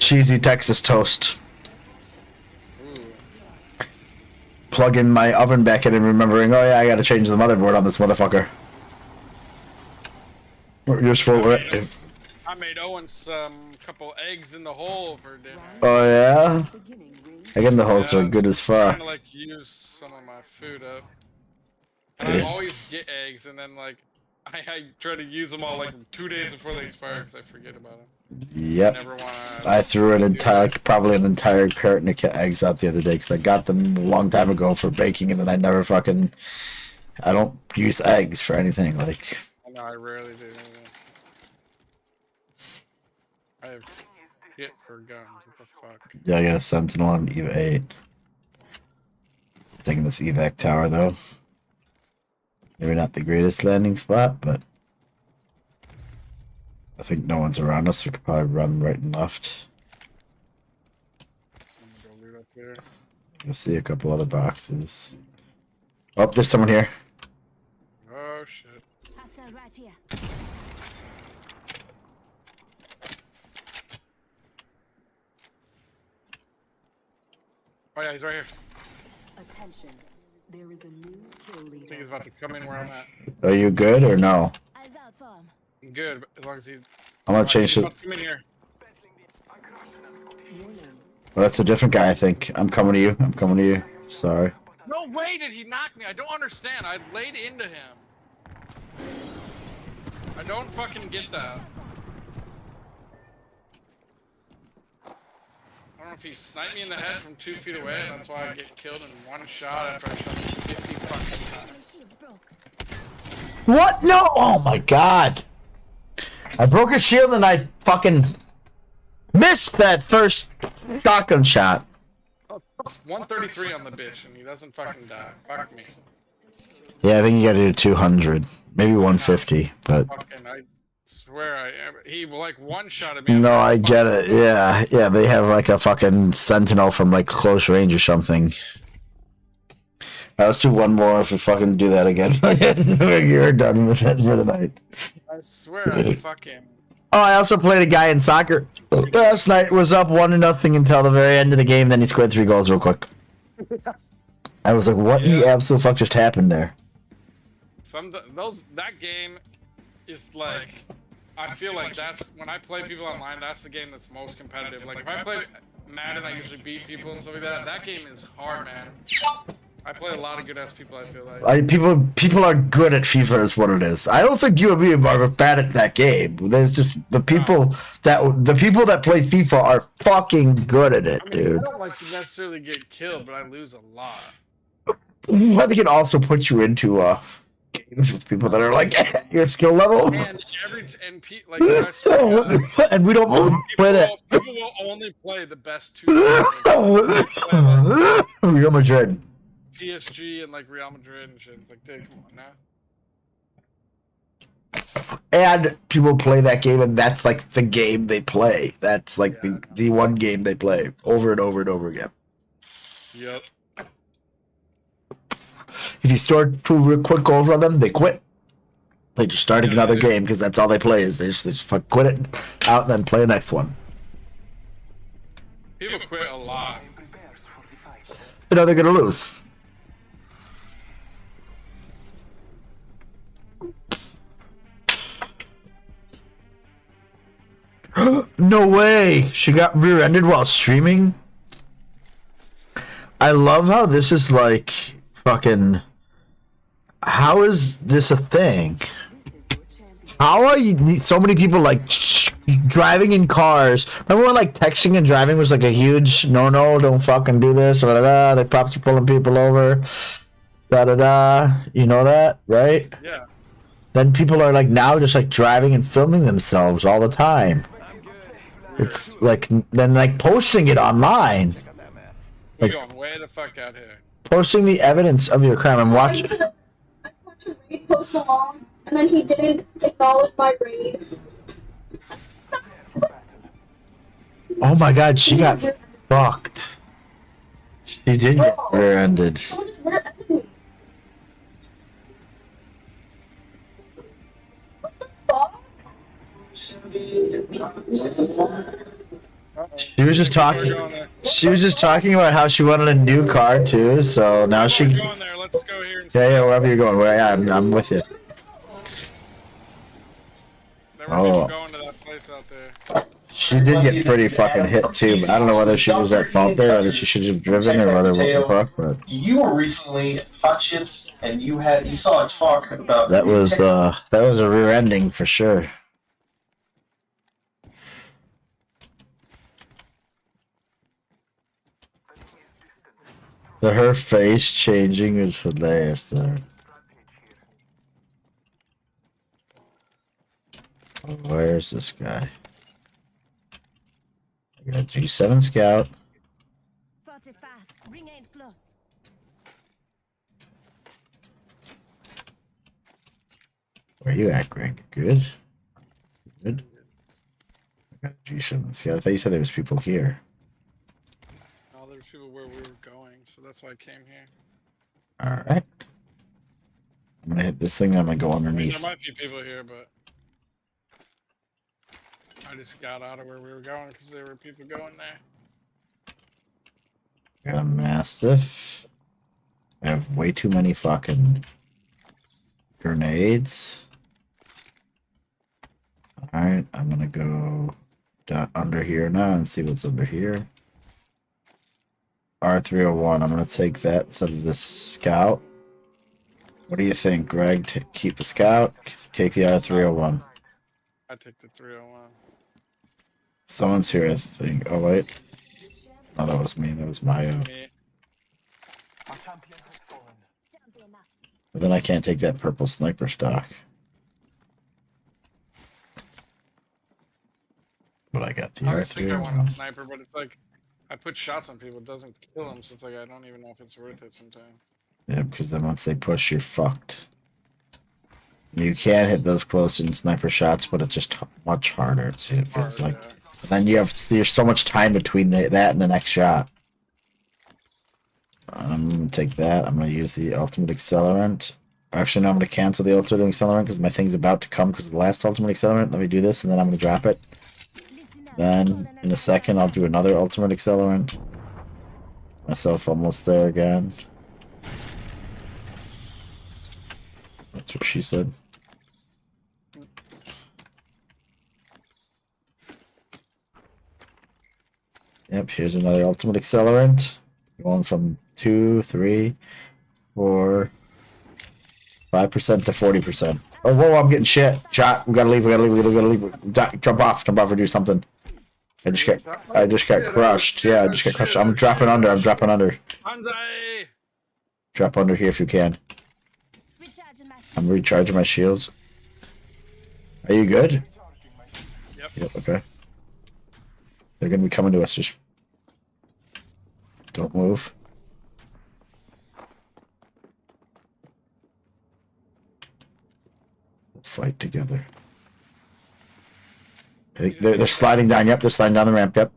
cheesy Texas toast. Plugging my oven back in and remembering, oh yeah, I gotta change the motherboard on this motherfucker. You're supposed. I made Owen some couple eggs in the hole for dinner. Oh yeah. Again, the holes are good as I'm fuck. trying to like use some of my food up. And I always get eggs, and then like I try to use them all like 2 days before they expire because I forget about them. Yep. Never wanna, I threw an entire, probably an entire carton of eggs out the other day because I got them a long time ago for baking, and then I never fucking. I don't use eggs for anything like. I know, I rarely do. I have shit for guns. What the fuck? Yeah, I got a Sentinel on EVA 8. Taking this evac tower though. Maybe not the greatest landing spot, but I think no one's around us. We could probably run right and left. Go loot up here. I see a couple other boxes. Oh, there's someone here. Oh shit. Hostile right here. Oh yeah, he's right here. Attention. There is a new kill I leader. think he's about to come in where I'm at. Are you good or no? Eyes out for him. I'm good, but as long as he. I'm gonna change He's it. about to come in here. Well, that's a different guy, I think. I'm coming to you. I'm coming to you. Sorry. No way did he knock me. I don't understand. I laid into him. I don't fucking get that. I don't know if he sniped me in the head from 2 feet away, and that's why I get killed in one shot after I shot him 50 fucking times. What? No! Oh my god! I broke his shield and I fucking missed that first shotgun shot. 133 on the bitch, and he doesn't fucking die. Fuck me. Yeah, I think you gotta do 200. Maybe 150, but... Fucking, I swear, he like one-shotted me. No, I get it. Yeah, yeah, they have like a fucking sentinel from like close range or something. Alright, let's do one more if we fucking do that again. You're done with that for the night. I swear, I fucking... Oh, I also played a guy in soccer last night. Was up 1-0 until the very end of the game. Then he scored 3 goals real quick. I was like, "What in the absolute fuck just happened there?" That game is like, I feel like that's when I play people online. That's the game that's most competitive. Like if I play Madden, I usually beat people and stuff like that. That game is hard, man. I play a lot of good ass people. I feel like People are good at FIFA is what it is. I don't think you and me are bad at that game. There's just the people that play FIFA are fucking good at it, dude. I don't like to necessarily get killed, but I lose a lot. I think it also puts you into games with people that are like your skill level. And like I swear, and we don't play that. People will only play the best 2. Real Madrid. PSG and like Real Madrid and shit. Like, dude, come on now. And people play that game, and that's like the game they play. That's like the one game they play over and over and over again. Yep. If you score 2 real quick goals on them, they quit. They just start another game because that's all they play is they just fuck quit it out and then play the next one. People quit a lot. You know they're gonna lose. No way! She got rear-ended while streaming? I love how this is like fucking... How is this a thing? How are you so many people like driving in cars? Remember when like texting and driving was like a huge no, don't fucking do this, da da da. The cops are pulling people over, da da da. You know that, right? Yeah. Then people are like now just like driving and filming themselves all the time. It's like then like posting it online. We're going way the fuck out here. Posting the evidence of your crime and watching. To read Post Malone, and then he didn't acknowledge my raid. Oh my god, she got fucked. She did get rear-ended. She was just talking. She was just talking about how she wanted a new car too. So now she. Let's go here and yeah, wherever you're going. Where I'm with you. There were people going to that place out there. She did get pretty fucking hit too, but I don't know whether she was at fault there, whether she should have driven, or whether what the fuck. But you were recently at Hot Chips, and you saw a talk about that was a rear ending for sure. Her face changing is hilarious there. Oh, where's this guy? I got a G7 Scout. 45. Ring 8 plus. Where you at, Greg? Good? Good? Jason, see, I thought you said there was people here. No, there's people where we were going, so that's why I came here. Alright. I'm gonna hit this thing, then I'm gonna go I mean, underneath. there might be people here, but I just got out of where we were going because there were people going there. Got a Mastiff. I have way too many fucking grenades. Alright, I'm gonna go down under here now and see what's under here. R301, I'm gonna take that instead of this scout. What do you think, Greg? Keep the scout, take the R301. I take the 301. Someone's here, I think. Oh, wait. No, that was me. That was Mayo. Me. But then I can't take that purple sniper stock. But I got the I always think I want a R301. sniper, but it's like I put shots on people, it doesn't kill them, so it's like I don't even know if it's worth it sometimes. Yeah, because then once they push, you're fucked. You can hit those close in sniper shots, but it's just much harder. It feels like. And then there's so much time between that and the next shot. I'm gonna take that. I'm gonna use the ultimate accelerant. Actually, no, I'm gonna cancel the ultimate accelerant because my thing's about to come because of the last ultimate accelerant. Let me do this, and then I'm gonna drop it. Then in a second, I'll do another ultimate accelerant. Myself almost there again. That's what she said. Yep, here's another ultimate accelerant. Going from 2, 3, 4, 5% to 40%. Oh, whoa, I'm getting shit. Shot. We gotta leave, we gotta leave. Jump off or do something. I just got crushed. Yeah, I just got crushed. I'm dropping under. Banzai! Drop under here if you can. I'm recharging my shields. Are you good? Yep, okay. They're gonna be coming to us. Just don't move. We'll fight together. I think they're sliding down. Yep, they're sliding down the ramp. Yep.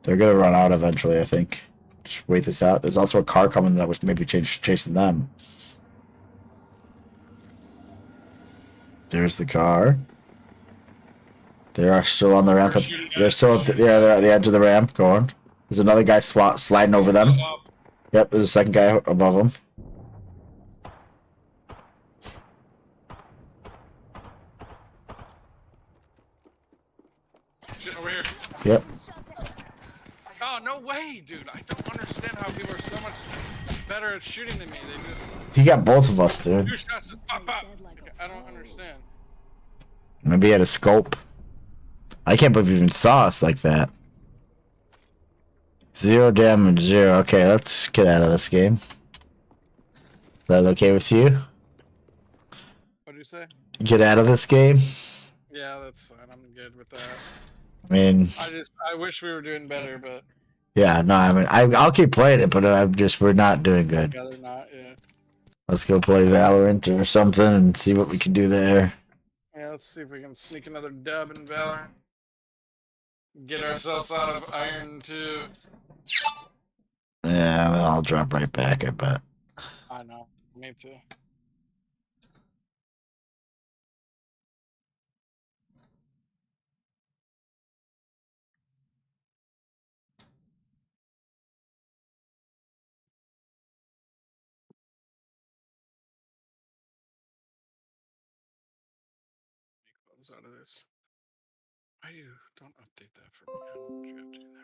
They're gonna run out eventually, I think. Just wait this out. There's also a car coming that was maybe chasing them. There's the car. They are still on the ramp. They're still they're at the edge of the ramp going. There's another guy sliding over them. Yep, there's a second guy above them. Shit, over here. Yep. Oh, no way, dude. I don't understand how people are so much better at shooting than me. They just... He got both of us, dude. 2 shots just pop, pop. I don't understand. Maybe he had a scope. I can't believe you even saw us like that. 0 damage, 0. Okay, let's get out of this game. Is that okay with you? What'd you say? Get out of this game? Yeah, that's fine. I'm good with that. I mean... I wish we were doing better, but... Yeah, no, I mean, I'll keep playing it, but we're not doing good. I'd rather not, yeah. Let's go play Valorant or something and see what we can do there. Yeah, let's see if we can sneak another dub in Valorant. Get ourselves out of Iron 2. Yeah, then I'll drop right back, I bet. I know. Me too. Close out of this. Why you don't update that for me? I don't know what you have to do there.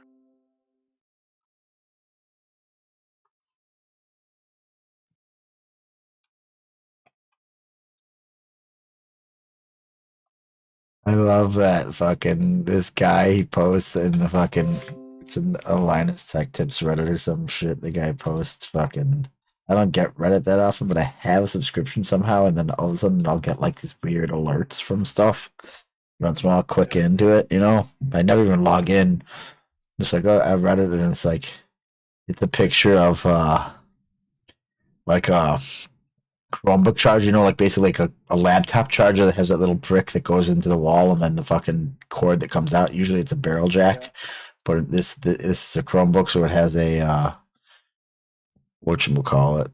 I love that fucking this guy he posts in the fucking it's in a Linus Tech Tips Reddit or some shit. The guy posts fucking I don't get Reddit that often, but I have a subscription somehow, and then all of a sudden I'll get like these weird alerts from stuff. Once in a while I'll click into it, you know? I never even log in. Just like, oh, I read it, and it's like it's a picture of like Chromebook charger, you know, like basically like a laptop charger that has that little brick that goes into the wall and then the fucking cord that comes out. Usually it's a barrel jack, but this is a Chromebook, so it has a whatchamacallit,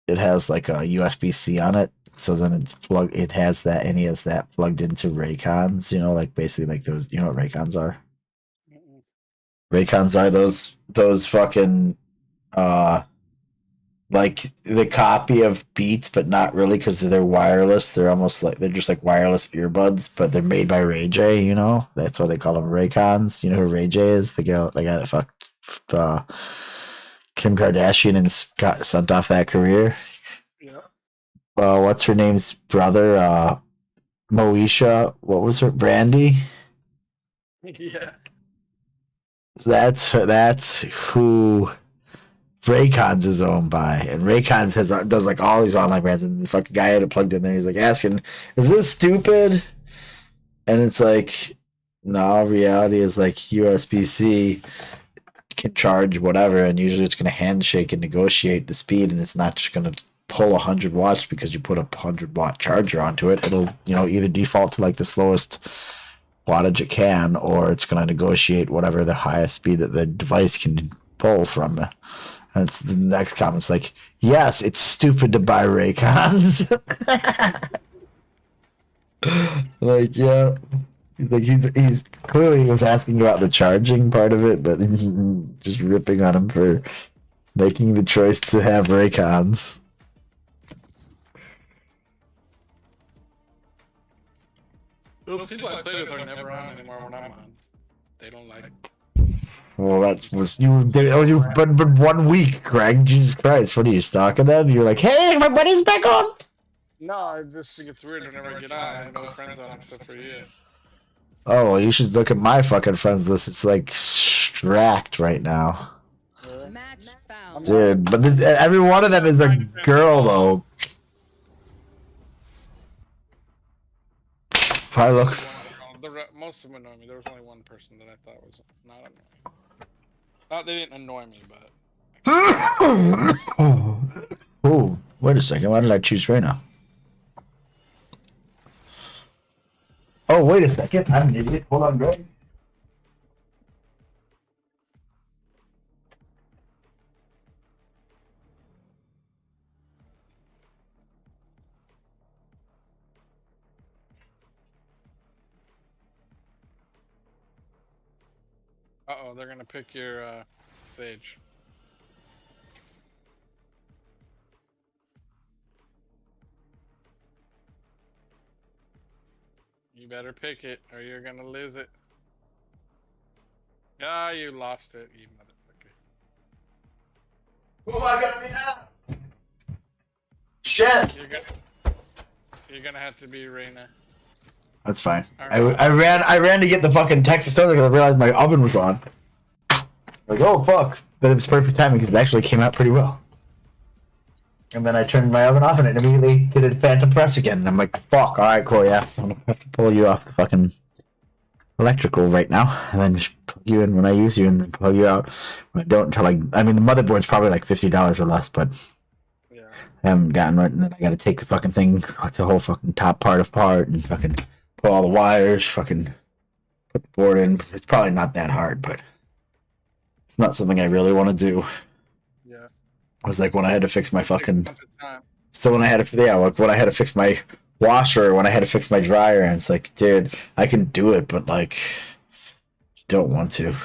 it has like a USB-C on it, so then it's plugged. It has that, and he has that plugged into Raycons. You know, like basically like those. You know what Raycons are? Raycons are those fucking like the copy of Beats, but not really because they're wireless. They're almost like they're just like wireless earbuds, but they're made by Ray J. You know, that's why they call them Raycons. You know who Ray J is? The guy that fucked Kim Kardashian and got sent off that career. Yeah. What's her name's brother? Moesha. What was her? Brandy. Yeah. That's who Raycons is owned by, and Raycons does like all these online brands. And the fucking guy had it plugged in there. He's like asking, "Is this stupid?" And it's like, no. Reality is like USB-C can charge whatever, and usually it's going to handshake and negotiate the speed, and it's not just going to pull 100 watts because you put a 100-watt charger onto it. It'll either default to like the slowest wattage it can, or it's going to negotiate whatever the highest speed that the device can pull from it. And it's the next comment's like, yes, it's stupid to buy Raycons. Like, yeah. He's like, he's clearly he was asking about the charging part of it, but he's just ripping on him for making the choice to have Raycons. Those people I played with are never on anymore when I'm on. They don't like. Well, that was you. But 1 week, Greg. Jesus Christ, what are you stalking them? You're like, hey, my buddy's back on. No, I just think it's weird whenever I get on. I have no friends on except for you. Oh, well, you should look at my fucking friends list. It's like stacked right now. Dude, but every one of them is a girl, though. If I look. Most of them annoy me. There was only one person that I thought was not annoying. Not they didn't annoy me, but. Oh, wait a second. Why did I choose Reyna? Oh, wait a second. I'm an idiot. Hold on, Greg. Uh-oh, they're gonna pick your, Sage. You better pick it, or you're gonna lose it. Ah, you lost it, you motherfucker. Who am I gonna be now? Shit! You're gonna have to be Reyna. That's fine. I ran to get the fucking Texas toaster because I realized my oven was on. Like, oh fuck! But it was perfect timing because it actually came out pretty well. And then I turned my oven off and it immediately did a phantom press again. And I'm like, fuck, alright, cool, yeah. I'm gonna have to pull you off the fucking electrical right now. And then just plug you in when I use you and then plug you out when I don't until I mean, the motherboard's probably like $50 or less, but yeah. I haven't gotten right. And then I gotta take the fucking thing, the whole fucking top part apart and fucking pull all the wires, fucking put the board in. It's probably not that hard, but it's not something I really want to do. Yeah. I was like when I had to fix my fucking. So when I had to, like when I had to fix my washer, when I had to fix my dryer, and it's like, dude, I can do it, but like, don't want to.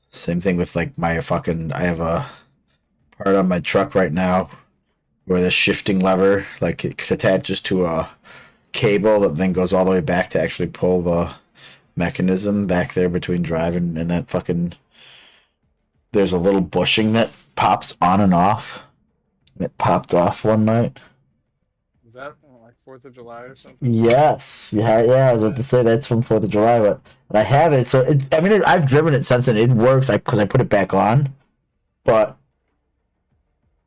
Same thing with like my fucking. I have a part on my truck right now where the shifting lever, like it attaches to a cable that then goes all the way back to actually pull the mechanism back there between drive and that fucking. There's a little bushing that pops on and off. It popped off one night. Is that like 4th of July or something? Yes. Yeah, I was about to say that's from 4th of July, but I have it. So it's. I mean, I've driven it since, and it works. Because I put it back on, but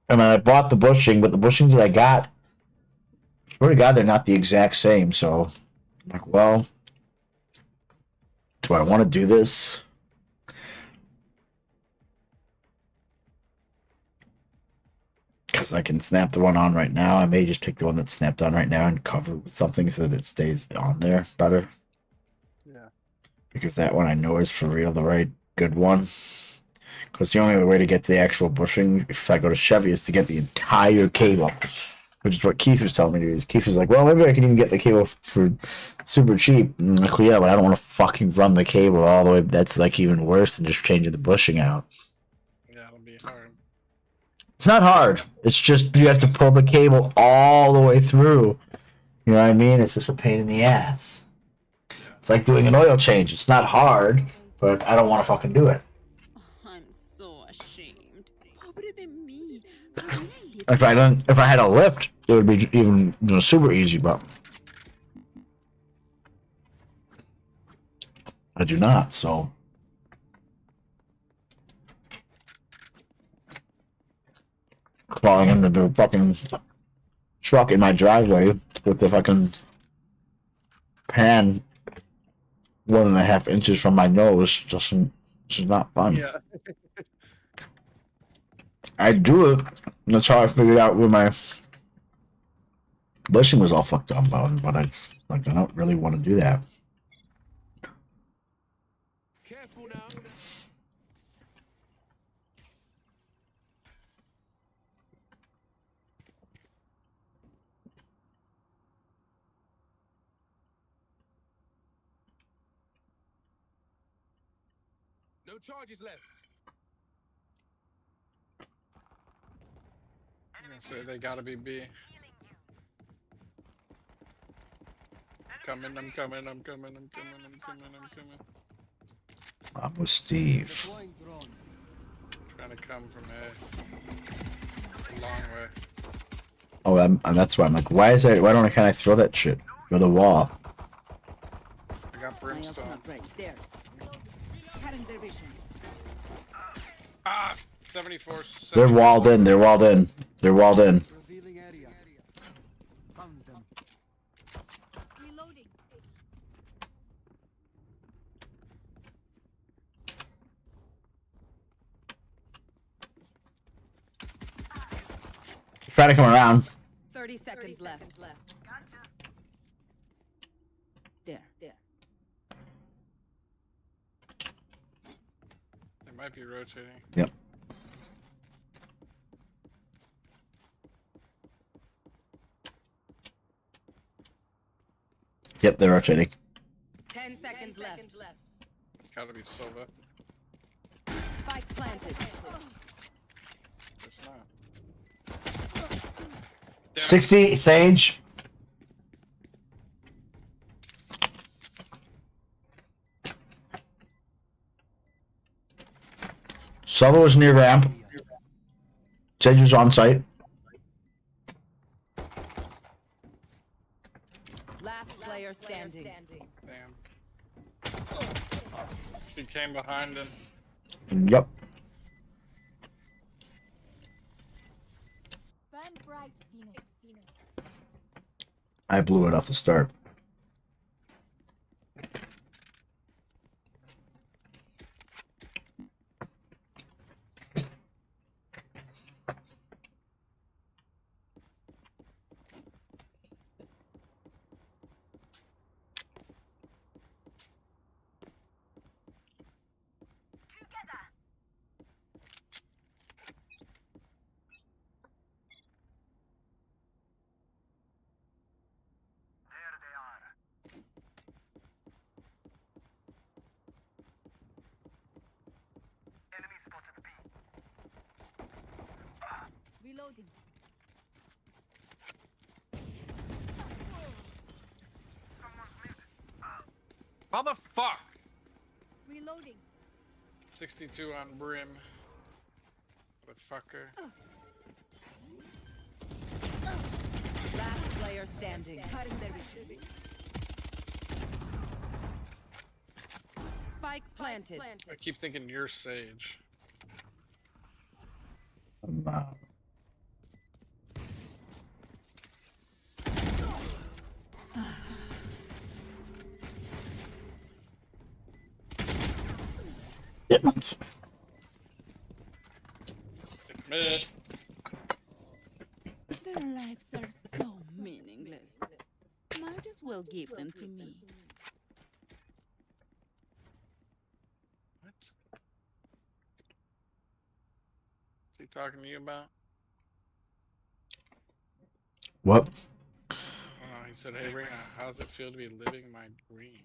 and I bought the bushing, but the bushings that I got, swear to God, they're not the exact same. So I'm like, well, do I want to do this? Because I can snap the one on right now. I may just take the one that's snapped on right now and cover it with something so that it stays on there better. Yeah. Because that one I know is for real the right good one. Because the only other way to get the actual bushing, if I go to Chevy, is to get the entire cable. Which is what Keith was telling me to do. Keith was like, well, maybe I can even get the cable for super cheap. And I'm like, well, yeah, but I don't want to fucking run the cable all the way. That's like even worse than just changing the bushing out. Yeah, it'll be hard. It's not hard. It's just you have to pull the cable all the way through. You know what I mean? It's just a pain in the ass. It's like doing an oil change. It's not hard, but I don't want to fucking do it. I'm so ashamed. If I had a lift, it would be even super easy, but I do not. So crawling into the fucking truck in my driveway with the fucking pan 1.5 inches from my nose just is not fun. Yeah. I do it. That's how I figured out where my bushing was all fucked up about, but it's like I don't really want to do that. Careful now. No charges left. So they gotta be B. Coming, I'm coming, I'm coming, I'm coming, I'm coming, I'm coming. I'm with Steve. Trying to come from A long way. Oh, and that's why I'm like, why can't I throw that shit through the wall? I got brimstone. Ah, 74. They're walled in. They're walled in. They're walled in. Try to come around. 30 seconds left. There. They might be rotating. Yep. Yep, they're rotating. 10 seconds left. It's gotta be Silva. Spike planted. It's not. 60, Sage. Silva was near ramp. Sage was on site. Last player standing. Damn. She came behind him. Yep. I blew it off the start. Reloading. How the fuck? Reloading. 62 on brim. Motherfucker. Last player standing. Spike planted. I keep thinking you're Sage. Shipments. Admit. lives are so meaningless. Might as well give them to me. What's he talking to you about? What? He said, "Hey, Ring, how's it feel to be living my dream?"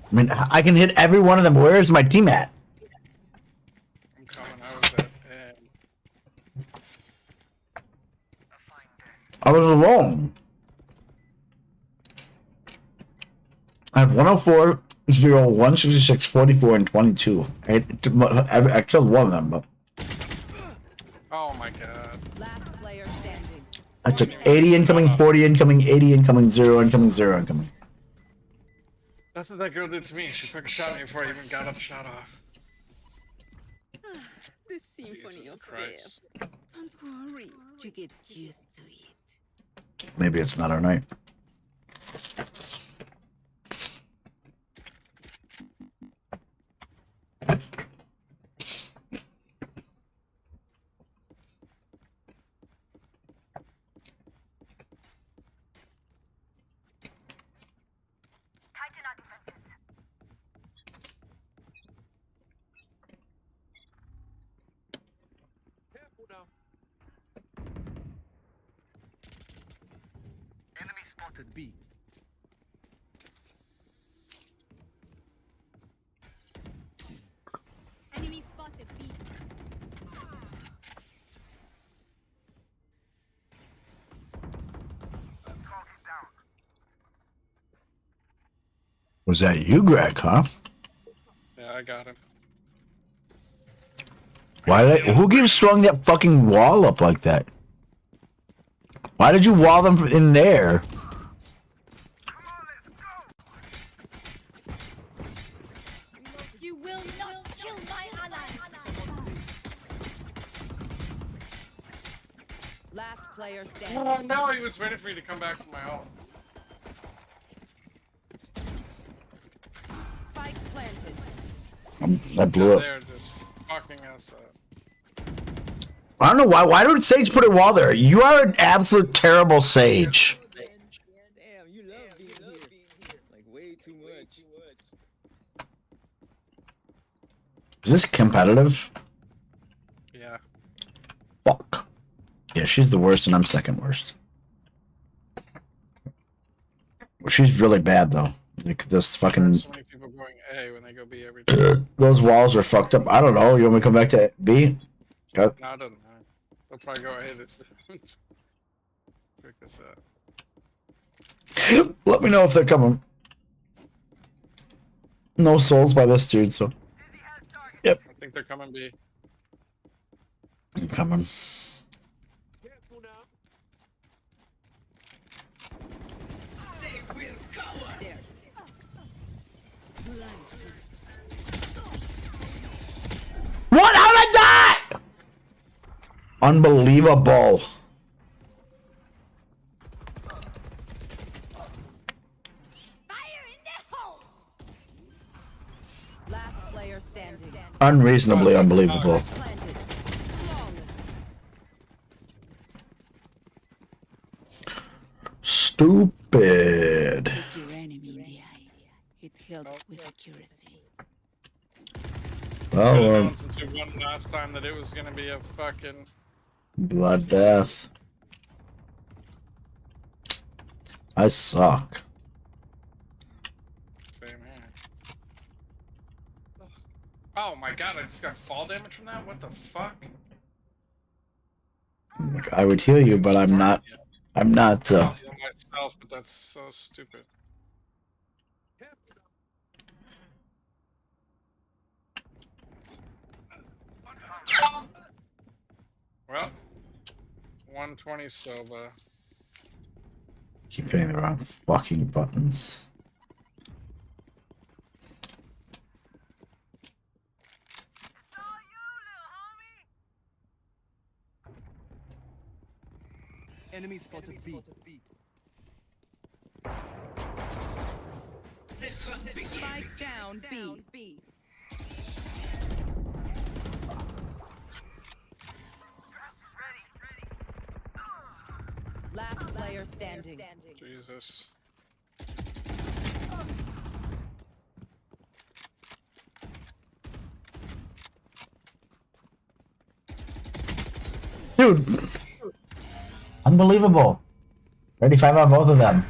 I mean, I can hit every one of them. Where's my team at? I'm coming. I was at I was alone. I have 104, 0, 166, 44, and 22. I killed one of them, but Oh my god. Last player standing. I took 80 incoming, 40 incoming, 80 incoming, 0 incoming, 0 incoming. That's what that girl did to me. She fucking shot me before I even got the shot off. The symphony of death. Don't worry, you get used to it. Maybe it's not our night. Enemy spotted B. Enemy spotted B. Was that you, Greg, huh? Yeah, I got him. Who keeps throwing that fucking wall up like that? Why did you wall them in there? You will not kill my ally. Last player standing. Oh no, he was waiting for me to come back from my ult. Spike planted. I blew up. They're just fucking us up. I don't know why. Why did Sage put a wall there? You are an absolute terrible Sage. Damn, you love being here. Like way too much. Is this competitive? Yeah. Fuck. Yeah, she's the worst and I'm second worst. Well, she's really bad though. Like this fucking. So many people going A when they go B every time. Those walls are fucked up. I don't know. You want me to come back to B? No, it doesn't matter. They'll probably go A this time. Pick this up. Let me know if they're coming. No souls by this dude, so. Yep. I think they're coming B. I'm coming. What? How did I die? Unbelievable. Last player standing. Unreasonably unbelievable. Stupid. Look your enemy in the eye. It helps with accuracy. Well, Since we won last time that it was gonna be a fucking bloodbath. I suck. same here. Oh my god, I just got fall damage from that? What the fuck? I would heal you, but I'm not. I'm not. I'll heal myself, but that's so stupid. 120 Silva. Keep hitting the wrong fucking buttons. Enemy spotted B. Spike down B. Last player standing. Jesus. Dude! Unbelievable. 35 on both of them.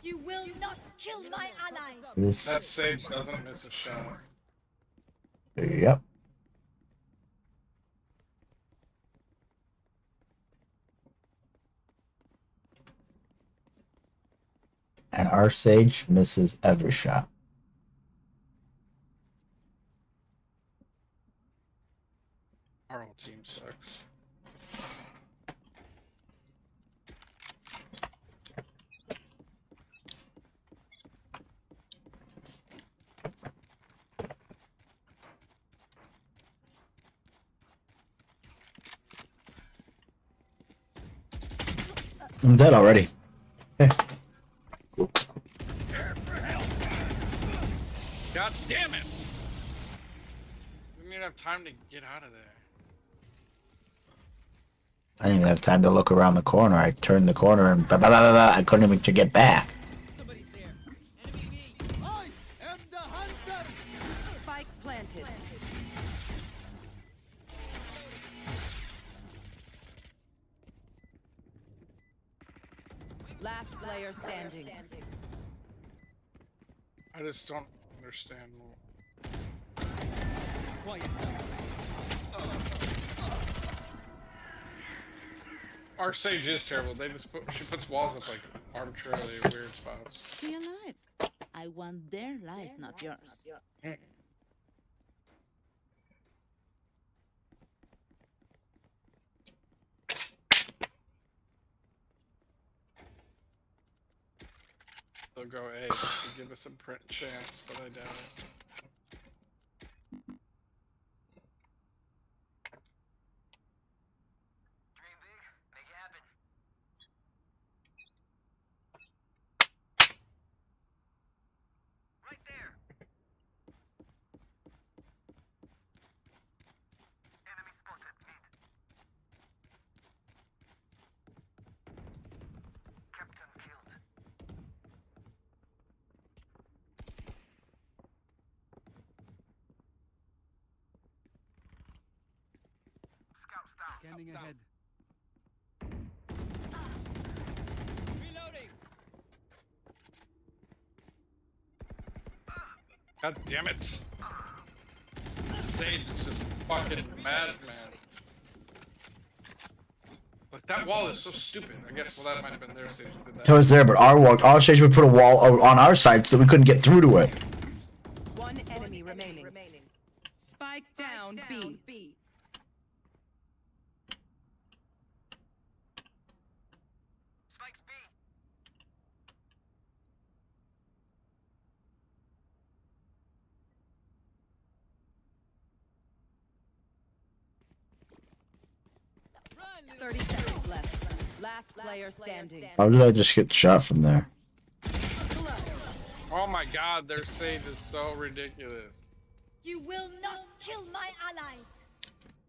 You will not kill my allies. This... That Sage doesn't miss a shot. Yep. And our Sage misses every shot. Our whole team sucks. I'm dead already. God damn it! We didn't even have time to get out of there. I didn't even have time to look around the corner. I turned the corner and I couldn't even to get back. Spike planted. Last player standing. I just don't understand. Our Sage is terrible. They just she puts walls up like arbitrarily in weird spots. Be alive. I want their life, not yours. They'll go A just to give us a print chance, but I doubt it. Scanning ahead. Reloading. God damn it! Sage is just fucking madman. Like that wall is so stupid. I guess that might have been their Sage who did that. It was there, but our Sage would put a wall on our side so that we couldn't get through to it. One enemy remaining. Spike down B. Spikes B. Run, 30 seconds left. Last player standing. How did I just get shot from there? Oh my god, their Sage is so ridiculous. You will not kill my allies.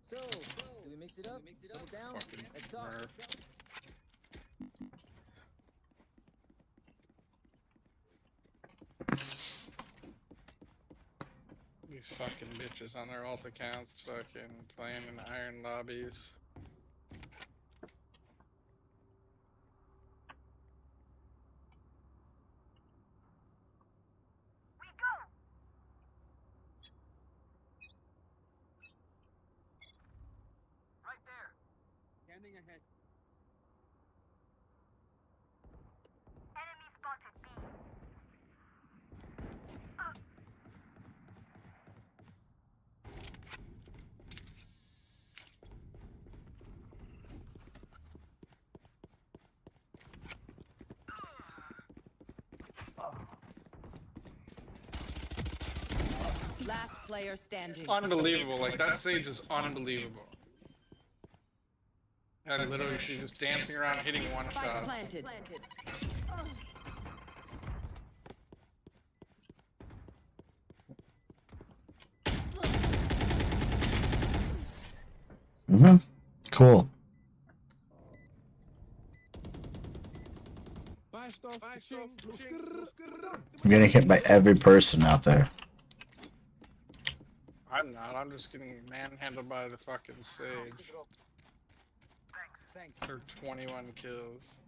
So, do we mix it up? Put it down? Fucking Let's talk. Murph. These fucking bitches on their alt accounts fucking playing in iron lobbies. Scanning ahead. Enemy spotted B. Last player standing. Unbelievable. Like, that Sage is unbelievable. And literally, she's just dancing around, hitting one Spike shot. planted. Mm-hmm. Cool. I'm getting hit by every person out there. I'm not. I'm just getting manhandled by the fucking Sage. Thanks. For 21 kills.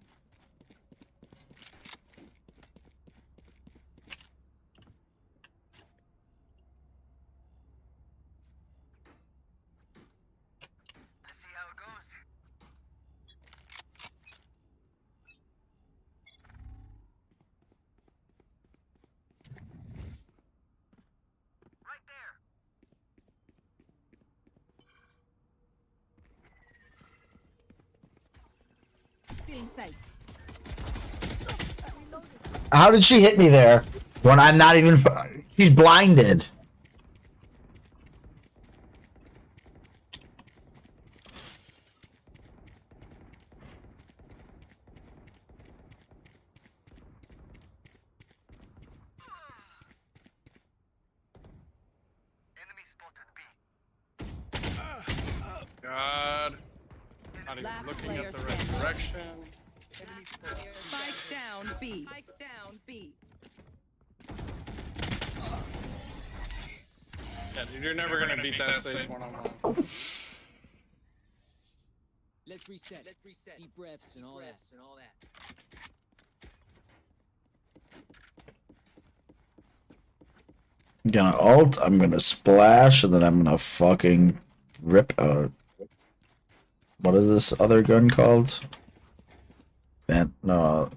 How did she hit me there when I'm not even... She's blinded. God. Not even looking at the right direction. Spike down B. Spike down B. Yeah, dude, you're never gonna beat that Sage one-on-one. Let's reset. Deep breaths and all that. I'm gonna ult, I'm gonna splash, and then I'm gonna fucking rip out. What is this other gun called? No.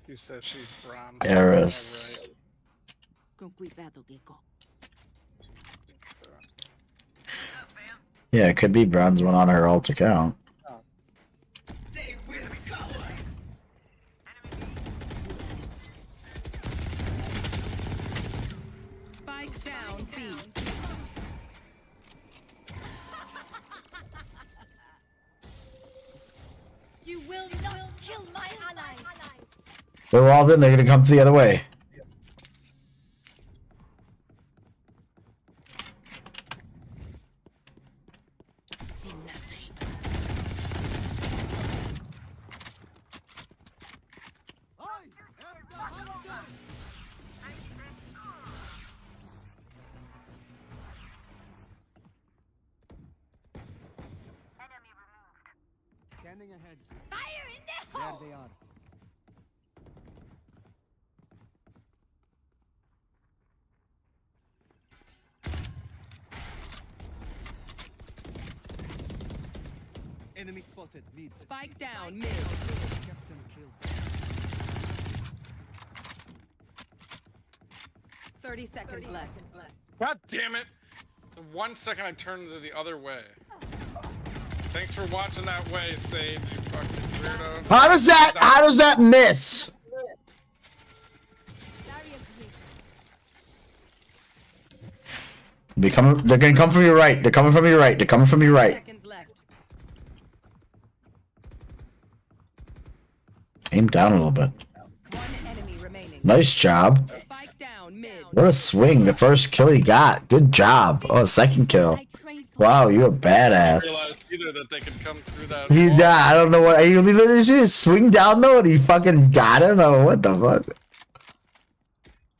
You said she's bronze. Eris. Right. Con cuidado, Gecko. Yeah, it could be bronze one on her alt account. Spike down B. You will not kill my allies. They're all in, they're gonna come the other way. Standing ahead. Fire in the hole. There they are. Enemy spotted. Mid. Spike down mid. Captain killed. 30 seconds left. God damn it! The 1 second I turned the other way. Thanks for watching that way, Sage, you fucking weirdo. How does that miss? They're gonna come from your right. They're coming from your right. They're coming from your right. Seconds left. Aim down a little bit. One enemy remaining. Nice job. Spike down mid. What a swing. The first kill he got. Good job. Oh, second kill. Wow, you're a badass. Realize either that they could come through that. I don't know what. You literally just swing down though and he fucking got him? Oh, what the fuck?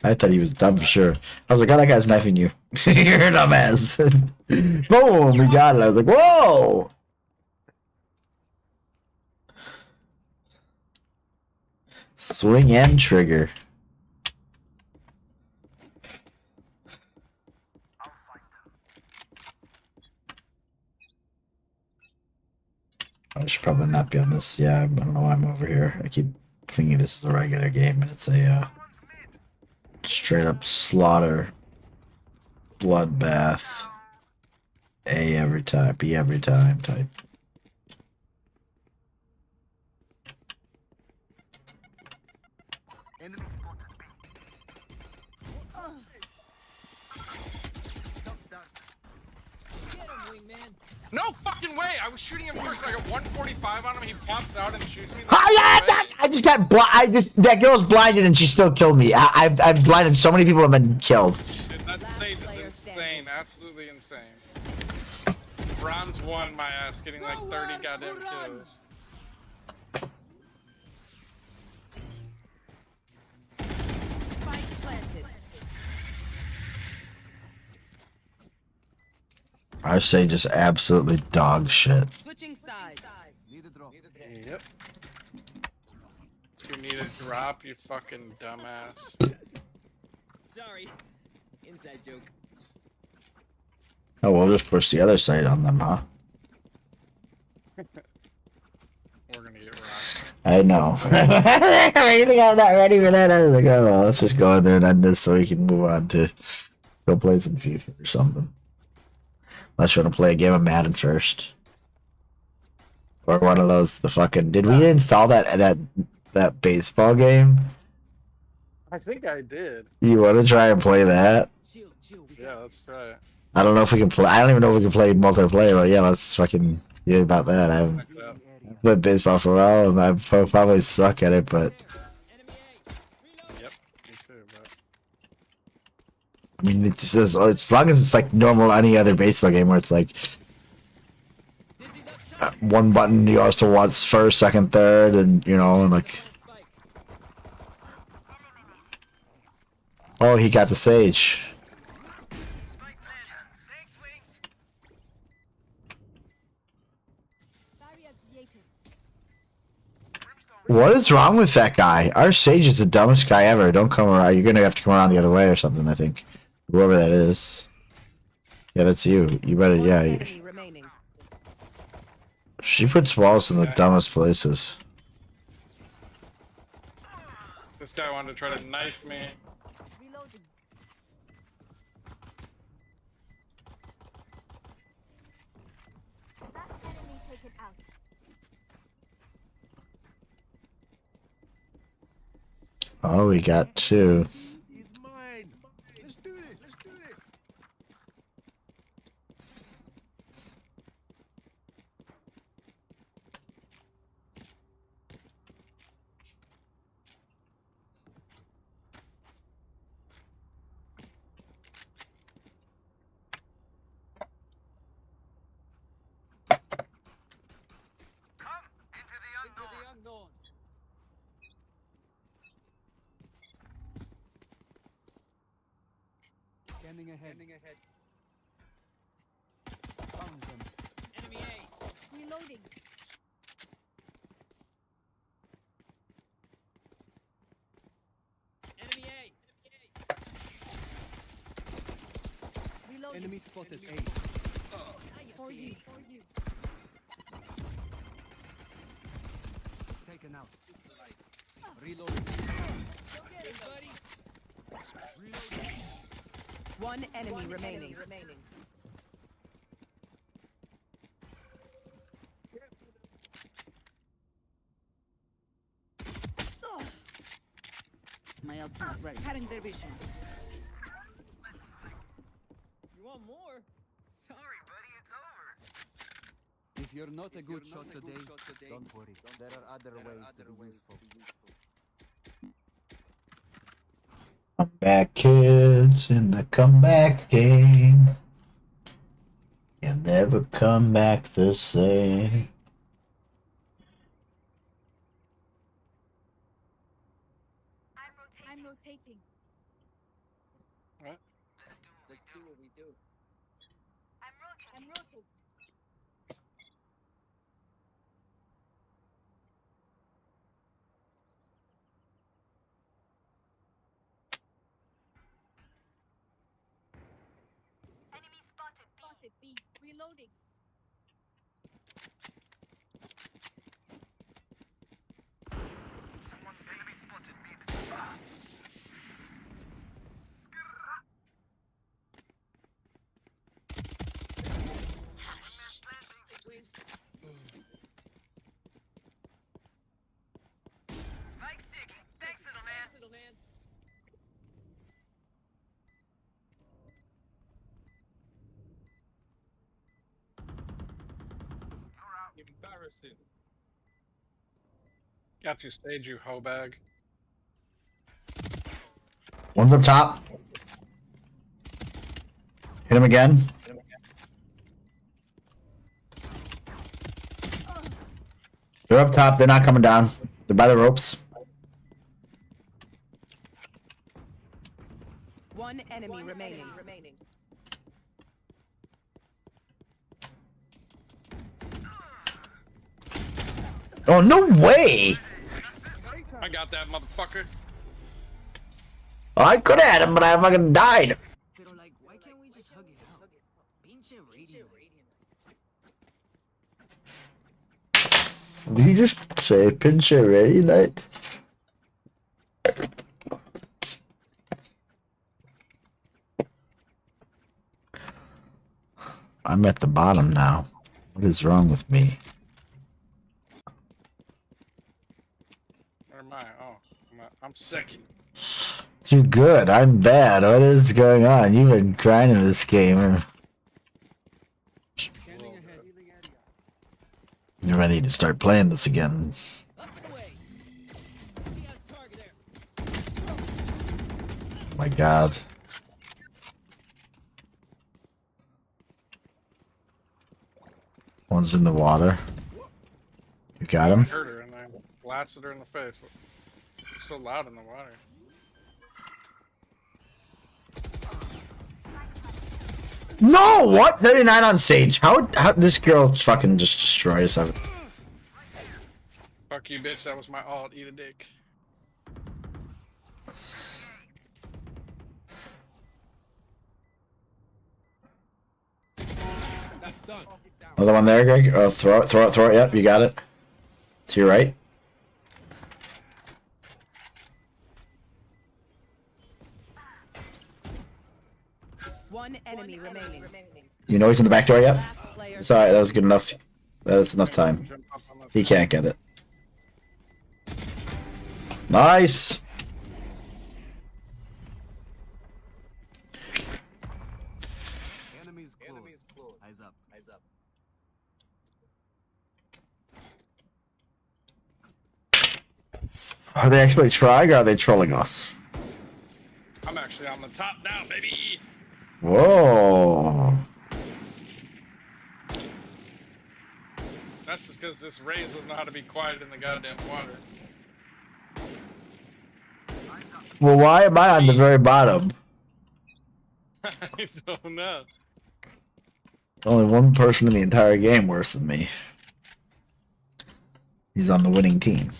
I thought he was dumb for sure. I was like, oh, that guy's knifing you. You're a dumbass. Boom, we got it. I was like, whoa. Swing and trigger. I should probably not be on this. Yeah, I don't know why I'm over here. I keep thinking this is a regular game and it's a straight up slaughter, bloodbath, A every time, B every time type. No fucking way! I was shooting him first. I got 145 on him. He pops out and shoots me. Oh yeah, I just got that girl's blinded and she still killed me. I've blinded so many people have been killed. Dude, that save is insane. Absolutely insane. Bronze won my ass, getting like 30 goddamn kills. I say just absolutely dog shit. Switching sides. Yep. You need a drop, you fucking dumbass. Sorry. Inside joke. Oh, we'll just push the other side on them, huh? We're gonna get rocked. I know. You think I'm not ready for that? I was like, oh, well, let's just go in there and end this so we can move on to go play some FIFA or something. Unless you want to play a game of Madden first. Or one of those, the fucking... Did we install that baseball game? I think I did. You want to try and play that? Yeah, let's try it. I don't know if we can play... I don't even know if we can play multiplayer, but yeah, let's fucking hear about that. I haven't played baseball for a while, and I probably suck at it, but... Yep, me too, but... I mean, it's just, as long as it's like normal any other baseball game where it's like... one button you also want first, second, third, and you know, and like... Oh, he got the Sage. What is wrong with that guy? Our Sage is the dumbest guy ever. Don't come around. You're gonna have to come around the other way or something, I think. Whoever that is. Yeah, that's you. You better, yeah. She puts walls in the dumbest places. This guy wanted to try to knife me. Oh, we got two. Scanning ahead. Found them. Enemy A. Reloading. Enemy A. Reloading. Enemy spotted A. For you. Taken out. Reloading. Reloading. One enemy remaining. My ult's not ready. Cutting their vision. You want more? Sorry, buddy, it's over. If you're not a good shot today, don't worry. There are other ways to be useful. Comeback kids in the comeback game. You'll never come back the same. I'm rotating. What? Let's do what we do. I'm rotating. Enemy spotted B. Reloading. Enemy spotted mid. Spike sticking. Thanks, little man. Got you, stage, you hoe bag. One's up top. Hit him again. They're up top. They're not coming down. They're by the ropes. One enemy remaining. Oh, no way! I got that motherfucker. Oh, I could have had him, but I fucking died. Did he just say pinche ready night? I'm at the bottom now. What is wrong with me? Where am I? Oh, I'm second. You're good. I'm bad. What is going on? You've been grinding this game. You're ready to start playing this again. My God. One's in the water. You got him? I heard her and I blasted her in the face. It's so loud in the water. No, what? 39 on Sage. How this girl fucking just destroys everything. Fuck you, bitch. That was my alt. Eat a dick. That's done. Another one there, Greg. Oh, throw it. Yep, you got it. To your right. One enemy remaining. You know he's in the back door yet? Sorry, that was good enough. That's enough time. He can't get it. Nice! Enemies close. Eyes up. Are they actually trying or are they trolling us? I'm actually on the top now, baby. Whoa! That's just because this Raze doesn't know how to be quiet in the goddamn water. Well, why am I on the very bottom? I don't know. Only one person in the entire game worse than me. He's on the winning team.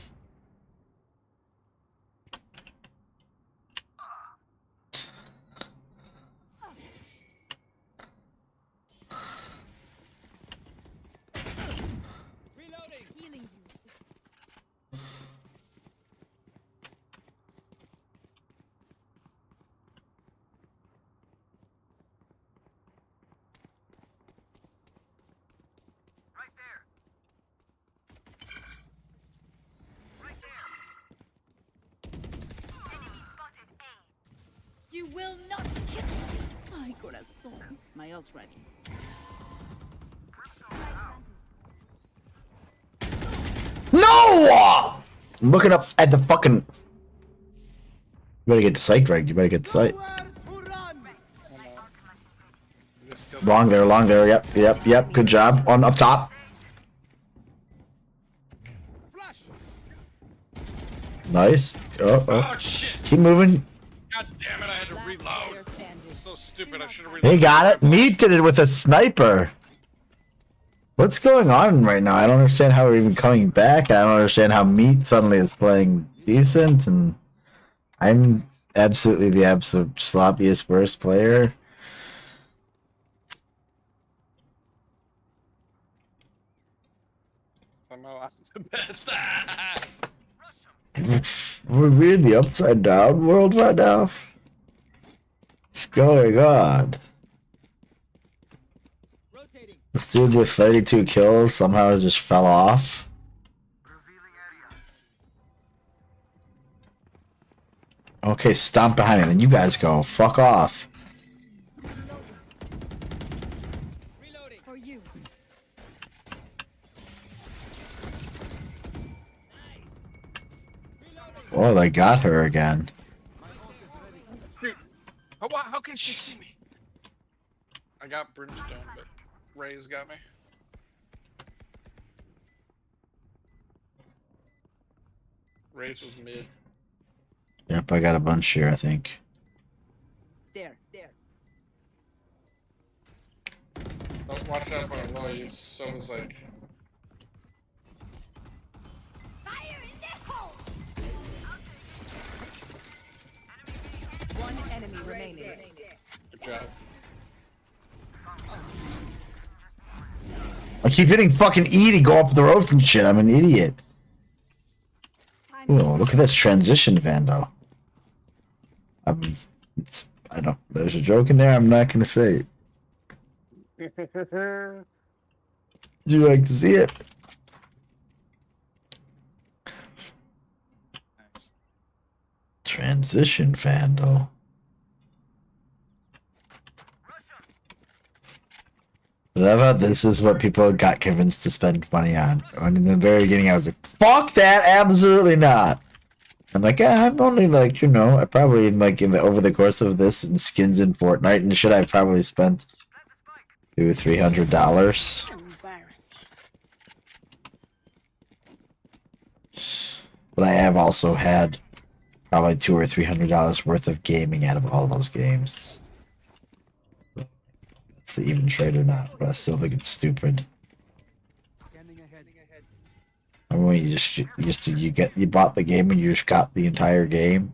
You will not kill my corazón. My ult's ready. No! I'm looking up at the fucking. You better get to sight, Greg. You better get to sight. Long there. Yep. Good job. On up top. Nice. Oh. Shit. Keep moving. God damn it, I had to reload. So stupid, I should have reloaded. They got it. Meat did it with a sniper. What's going on right now? I don't understand how we're even coming back. I don't understand how Meat suddenly is playing decent, and I'm absolutely the absolute sloppiest worst player. Somehow I'm the best. We're in the upside down world right now. What's going on? This dude with 32 kills somehow just fell off. Okay, stomp behind me, then you guys go. Fuck off. Oh, they got her again. Dude, how can she see me? I got Brimstone, but Ray's got me. Ray's was mid. Yep, I got a bunch here, I think. There. Oh, watch out for low. You so was like. One enemy remaining. Good job. I keep hitting fucking E to go up the ropes and shit. I'm an idiot. Oh, look at this transition, Vandal. I don't. There's a joke in there. I'm not gonna say it. Would you like to see it? Transition, Vandal. I love how this is what people got convinced to spend money on. When in the very beginning, I was like, "Fuck that! Absolutely not." I'm like, I'm only like, you know, I probably like over the course of this and skins in Fortnite and shit, I probably spent $200-300. But I have also had probably $200 or $300 worth of gaming out of all those games. So, it's the even trade or not, but I still think it's stupid. I mean, you bought the game and you just got the entire game.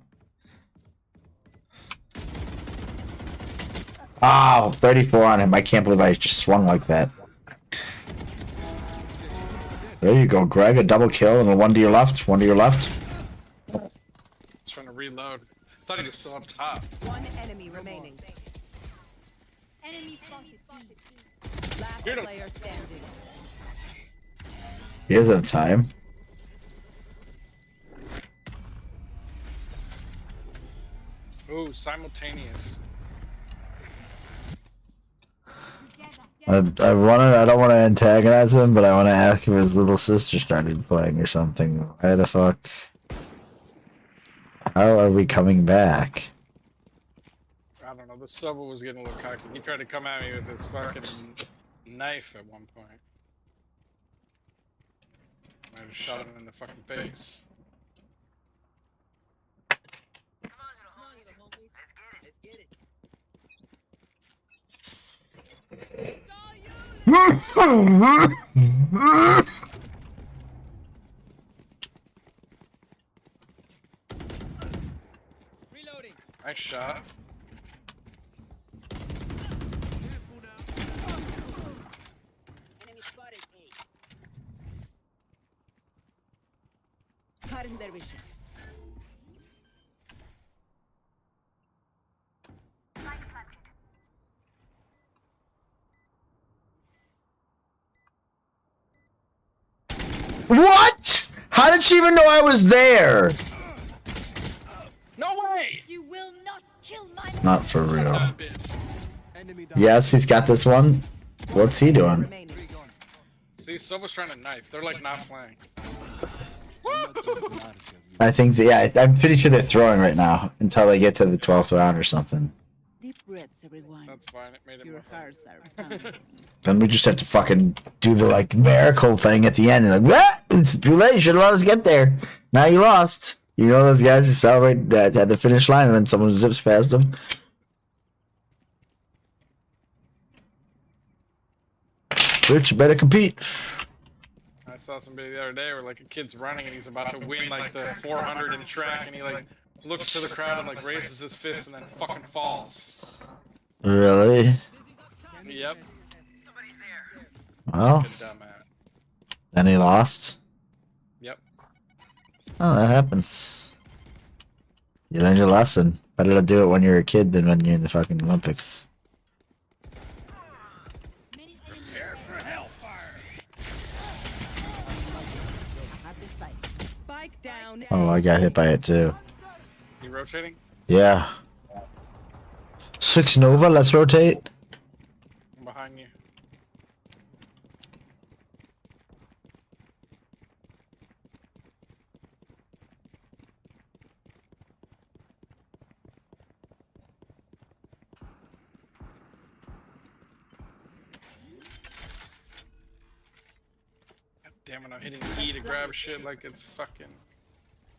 Oh, 34 on him. I can't believe I just swung like that. There you go, Greg. A double kill and a one to your left. One to your left. He's trying to reload. I thought he was still up top. One enemy remaining. Enemy spotted. Last player standing. He doesn't have time. Ooh, simultaneous. I don't want to antagonize him, but I want to ask if his little sister started playing or something. Why the fuck? How are we coming back? I don't know. The Sobel was getting a little cocky. He tried to come at me with his fucking knife at one point. I just shot him in the fucking face. Nice shot. Cutting their vision. What? How did she even know I was there? No way! You will not kill my Not for real. Yes, he's got this one. What's he doing? See, Sobel's trying to knife. They're like not playing. I think, I'm pretty sure they're throwing right now until they get to the 12th round or something. Deep breaths, everyone. That's fine. It made it Your more hearts are pounding. Then we just have to fucking do the like miracle thing at the end. And like, what? It's too late. You should have let us get there. Now you lost. You know those guys who celebrate at the finish line and then someone zips past them. Bitch, you better compete. I saw somebody the other day where like a kid's running and he's about to win like the 400 in track and he like looks to the crowd and like raises his fist and then fucking falls. Really? Yep. Well, then he lost. Yep. Oh, that happens. You learned your lesson. Better to do it when you're a kid than when you're in the fucking Olympics. Spike down. Oh, I got hit by it too. You rotating? Yeah. 6 Nova, let's rotate. I'm behind you. damn it, I'm hitting E to grab shit like it's fucking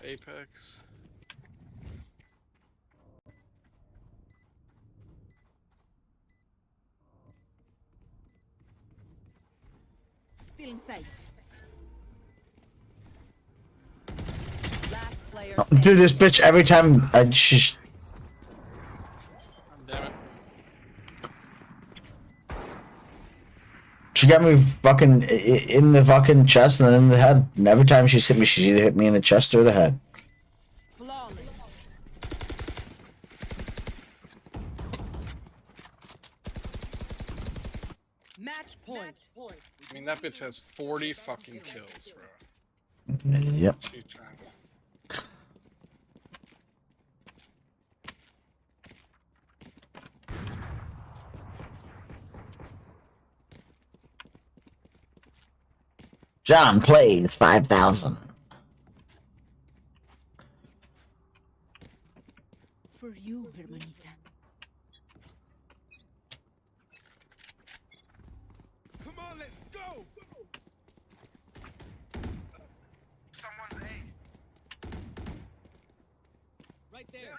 Apex. Still in sight. Last player Oh, dude, this bitch every time she's. Damn it. She got me fucking in the fucking chest and then in the head. And every time she's hit me, she's either hit me in the chest or the head. Flawless. Match point. I mean, that bitch has 40 fucking kills, bro. Yep. She's trying to... John plays 5,000. For you, hermanita. Come on, let's go! Someone's A. Right there.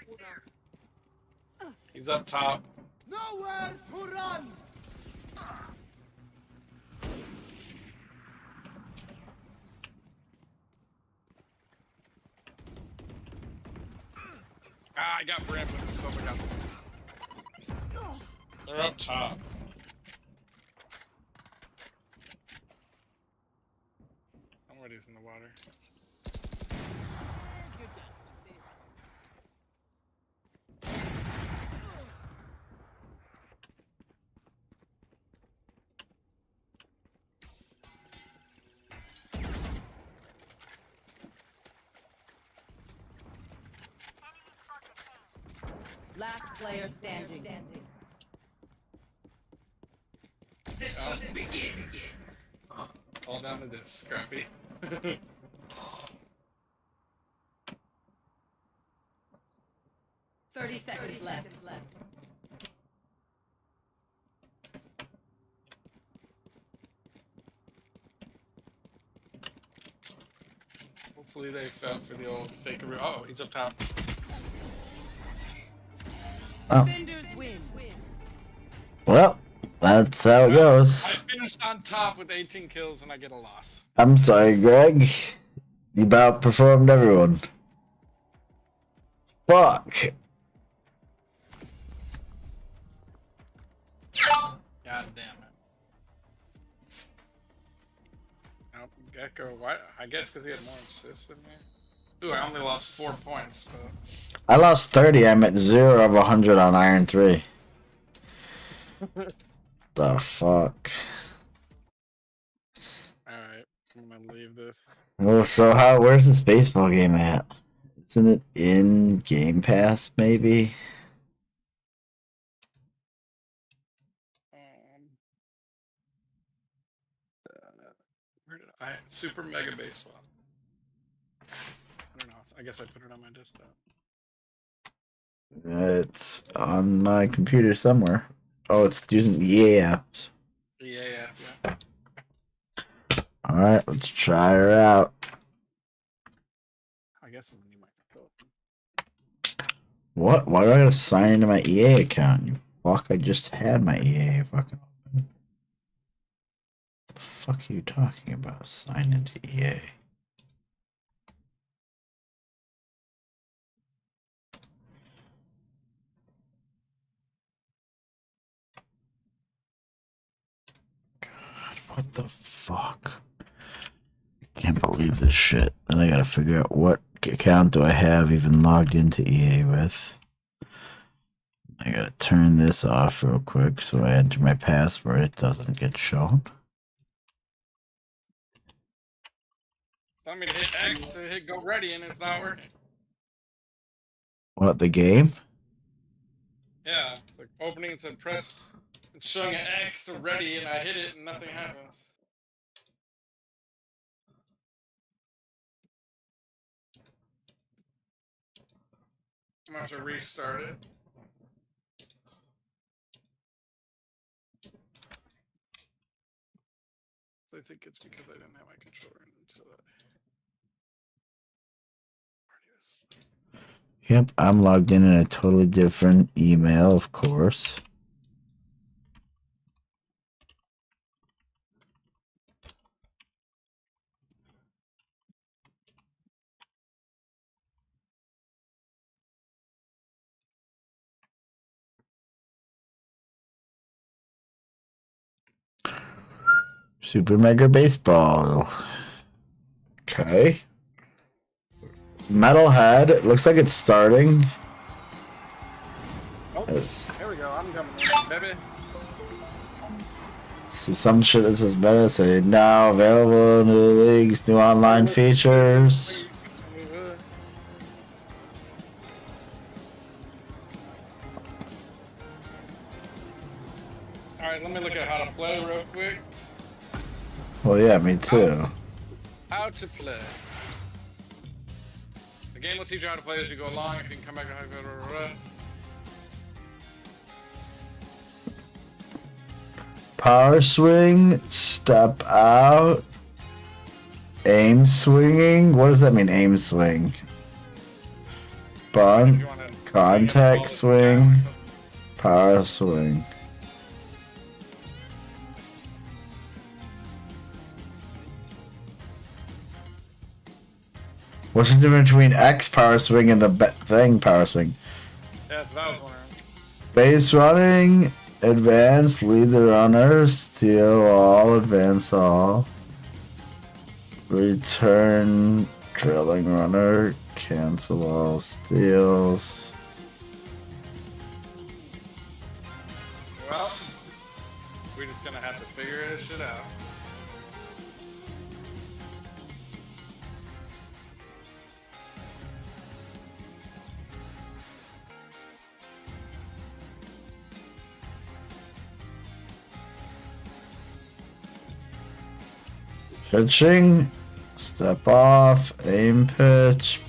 He's up top. Nowhere to run! Ah, I got Bram, but someone got them. They're up top. Somebody's in the water. Last player standing. All down to this, Scrappy. 30 seconds left. Hopefully they fell for the old fake. Oh, he's up top. Oh. Defenders win. Well, that's how it goes. I finished on top with 18 kills and I get a loss. I'm sorry, Greg. You about performed everyone. Fuck. God damn it. Oh, Gecko, why? I guess because he had more assists than me. Ooh, I only lost 4 points. So. I lost 30. I'm at 0 of 100 on Iron 3. The fuck? Alright, I'm gonna leave this. Oh, so where's this baseball game at? Isn't it in Game Pass, maybe? Where did I? Super Mega Baseball. I don't know. I guess I put it on my desktop. It's on my computer somewhere. Oh, it's using the EA app. Yeah. Alright, let's try her out. I guess you might go. What? Why do I gotta sign into my EA account? You fuck, I just had my EA fucking open. What the fuck are you talking about? Sign into EA. What the fuck? I can't believe this shit. Then I gotta figure out what account do I have even logged into EA with. I gotta turn this off real quick so I enter my password. It doesn't get shown. Tell me to hit X to hit go ready and it's not working. What, the game? Yeah, it's like opening and said press. It's showing an X to ready and I hit it and nothing happens. I'm gonna have to restart it. I think it's because I didn't have my controller until that. Yep, I'm logged in a totally different email, of course. Super Mega Baseball. Okay. Metalhead. It looks like it's starting. Oh, there we go. I'm coming in, baby. See some shit that says better. Say now available in new leagues, new online features. Alright, let me look at how to play real quick. Well, yeah, me too. How to play. The game will teach you how to play as you go along. If you can come back to how to play. Power swing, step out, aim swinging. What does that mean, aim swing? Bunt, contact swing, power swing. What's the difference between X power swing and the thing power swing? Yeah, that's what I was wondering. Base running, advance, lead the runner, steal all, advance all. Return, trailing runner, cancel all steals. Well, we're just gonna have to figure this shit out. Pitching, step off, aim pitch.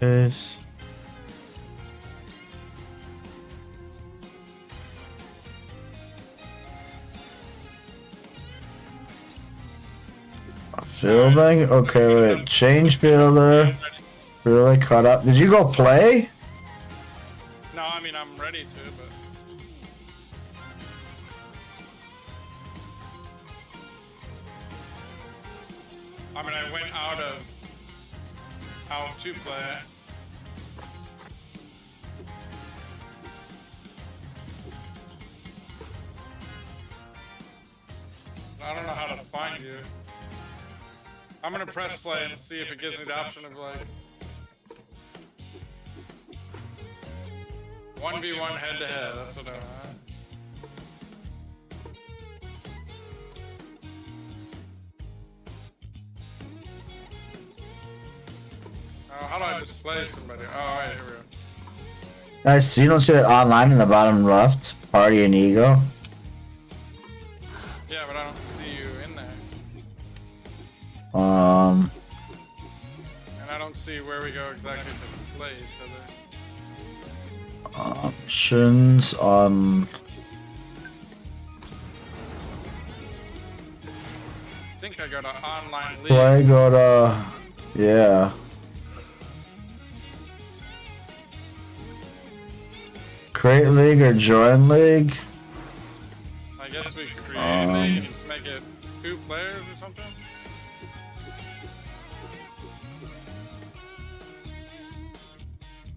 Base. Fielding? Okay, wait. Change fielder. Really caught up. Did you go play? No, I mean, I'm ready to, but... I mean, I went out to play. I don't know how to find you. I'm gonna press play and see if it gives me the option of like 1v1 head to head. That's what I want. How do I display somebody? Oh, alright, here we go. Nice. So you don't see that online in the bottom left? Party and ego? Yeah, but I don't see you in there. Um. And I don't see where we go exactly to play each other. Options on. I think I go to online league. Play, go to. Yeah. Create league or join league? I guess we create a league and just make it 2 players or something?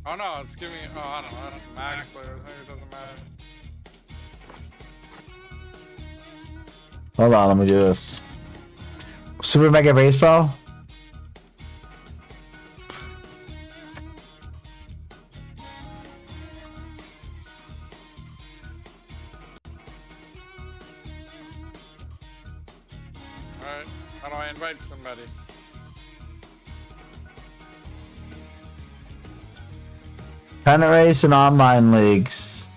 Oh no, it's giving me, oh I don't know, that's max players, maybe it doesn't matter. Hold on, let me do this. Super Mega Baseball? Alright, how do I invite somebody? Pennant race and online leagues.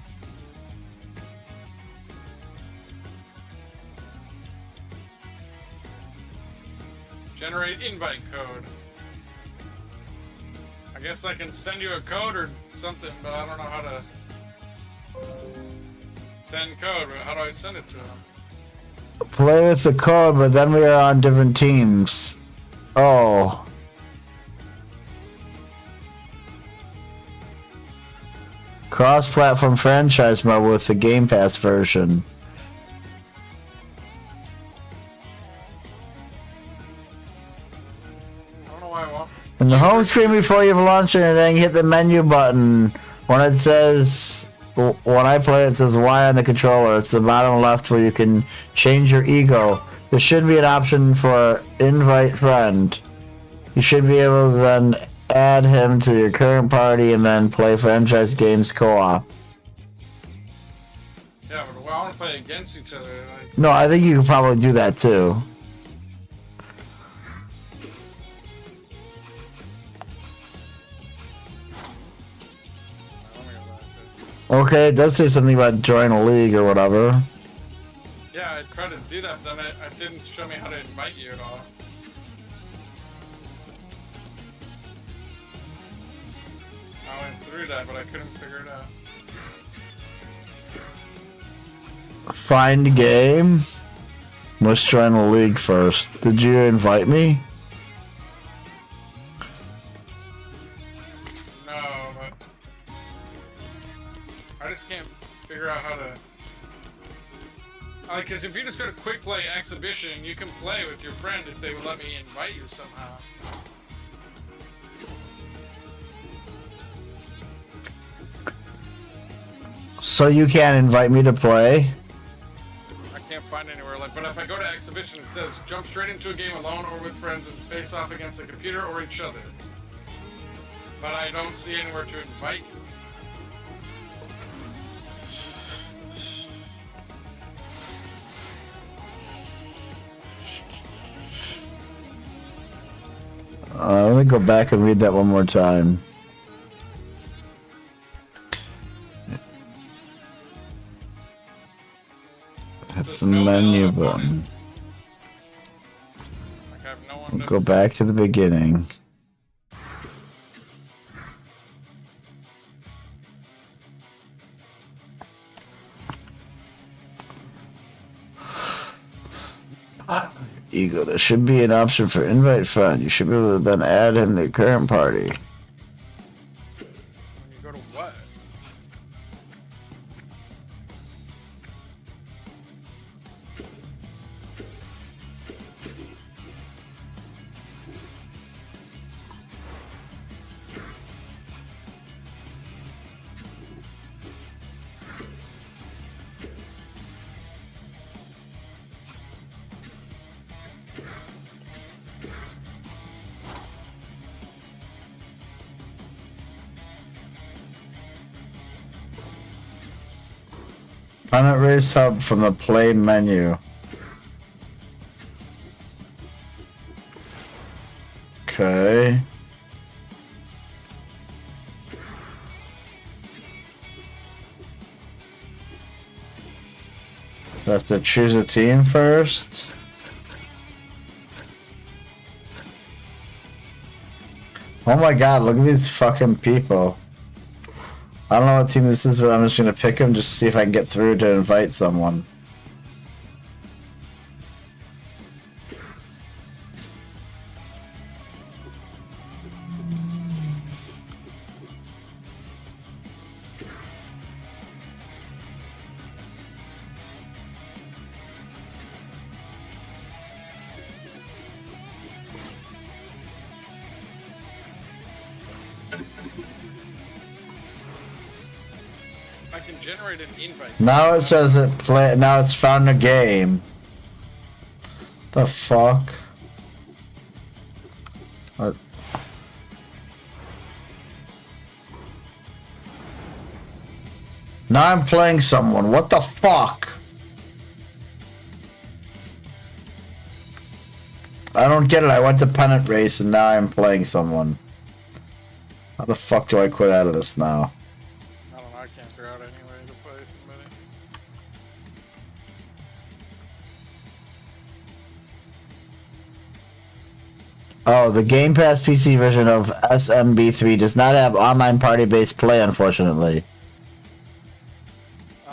Generate invite code. I guess I can send you a code or something, but I don't know how to send code. How do I send it to them? Play with the code, but then we are on different teams. Oh. Cross-platform franchise mode with the Game Pass version. In the home screen before you've launched anything, hit the menu button. When it says, when I play it says Y on the controller. It's the bottom left where you can change your ego. There should be an option for invite friend. You should be able to then add him to your current party and then play franchise games co-op. Yeah, but we all play against each other. Like... No, I think you could probably do that too. Okay, it does say something about join a league or whatever. Yeah, I tried to do that, but then it didn't show me how to invite you at all. I went through that, but I couldn't figure it out. Find game. Let's join a league first. Did you invite me? No, but I just can't figure out how to. Because if you just go to Quick Play Exhibition, you can play with your friend if they would let me invite you somehow. So you can't invite me to play? I can't find anywhere like. But if I go to Exhibition, it says jump straight into a game alone or with friends and face off against the computer or each other. But I don't see anywhere to invite you. Let me go back and read that one more time. That's the menu button. We'll go back to the beginning. Ego, there should be an option for invite friend. You should be able to then add him to the current party. When you go to what? Planet Race Hub from the play menu. Okay. I have to choose a team first. Oh my god, look at these fucking people. I don't know what team this is, but I'm just gonna pick them just to see if I can get through to invite someone. I can generate an invite. Now it says it play. Now it's found a game. The fuck? What? Now I'm playing someone. What the fuck? I don't get it. I went to Pennant Race and now I'm playing someone. How the fuck do I quit out of this now? I don't know, I can't figure out any way to play somebody. Oh, the Game Pass PC version of SMB3 does not have online party-based play, unfortunately.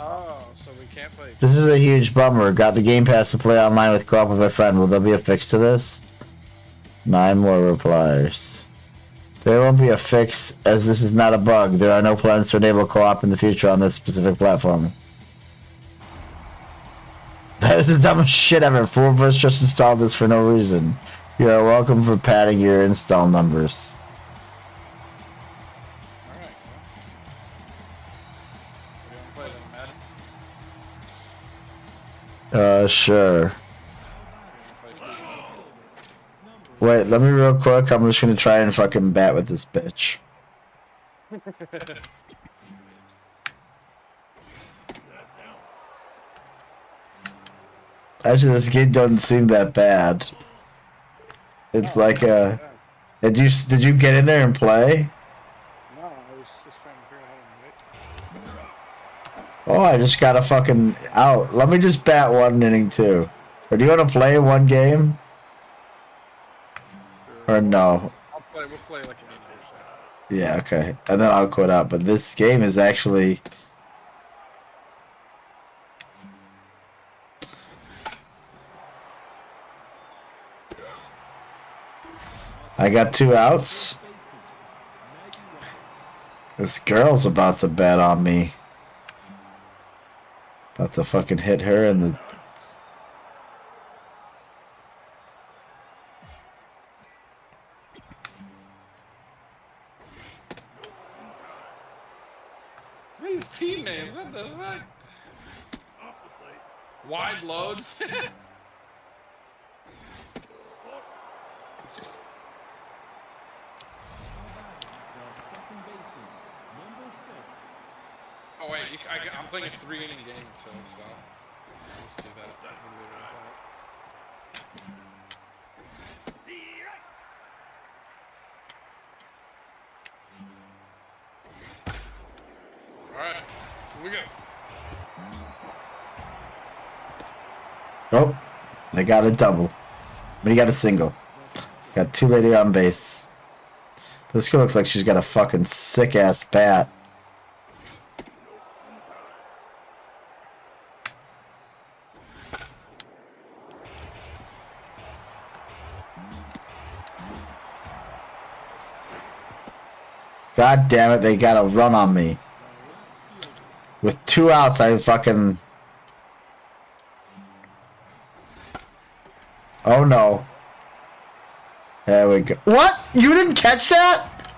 Oh, so we can't play. This is a huge bummer. Got the Game Pass to play online with co-op with my friend. Will there be a fix to this? 9 more replies. There won't be a fix, as this is not a bug. There are no plans to enable co-op in the future on this specific platform. That is the dumbest shit ever. Four of us just installed this for no reason. You are welcome for padding your install numbers. Sure. Wait, let me real quick. I'm just gonna try and fucking bat with this bitch. Actually, this game doesn't seem that bad. It's like a. Did you get in there and play? No, I was just trying to figure out how to mix it. Oh, I just got a fucking out. Let me just bat 1 inning too. Or do you want to play 1 game? Or no? We'll play like an 8 or so. Yeah, okay. And then I'll quit out. But this game is actually. I got 2 outs. This girl's about to bet on me. About to fucking hit her in the... These team names, what the fuck? Wide loads? Oh wait, I'm playing a 3-inning game, so let's do that. Alright, here we go. Oh, they got a double. But he got a single. Got 2 lady on base. This girl looks like she's got a fucking sick-ass bat. God damn it, they got a run on me. With 2 outs, I fucking... Oh no. There we go. What? You didn't catch that?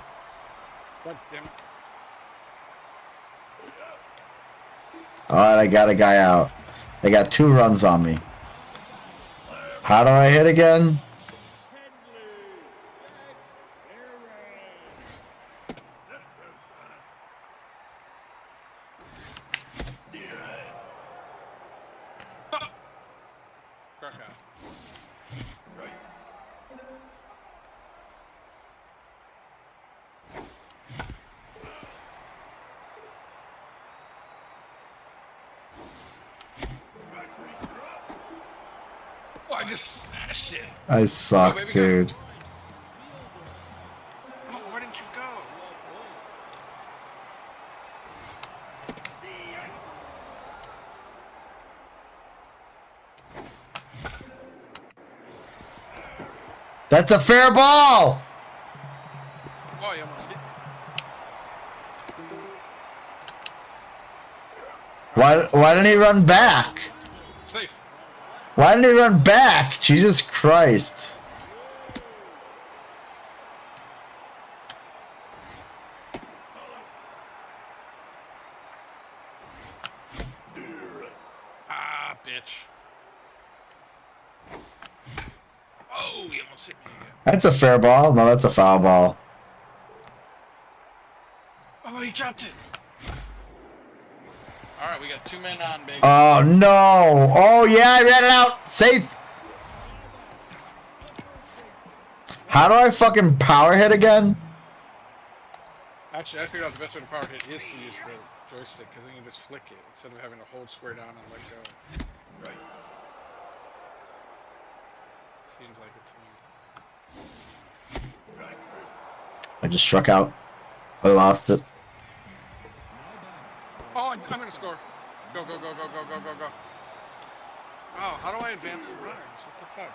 Alright, I got a guy out. They got 2 runs on me. How do I hit again? Oh, I just smashed it. I suck, baby, dude. Oh, where didn't you go? That's a fair ball! Oh, you almost hit. Why didn't he run back? Safe. Why didn't he run back? Jesus Christ. Ah, bitch. Oh, you almost hit me again. That's a fair ball? No, that's a foul ball. Oh, he dropped it. Alright, we got 2 men on, baby. Oh, no. Oh, yeah, I ran it out. Safe. How do I fucking power hit again? Actually, I figured out the best way to power hit is to use the joystick, because then you just flick it instead of having to hold square down and let go. Right. Seems like it to me. I just struck out. I lost it. Oh, I'm gonna score. Go, go, go, go, go, go, go, go. Oh, how do I advance the runners? What the fuck?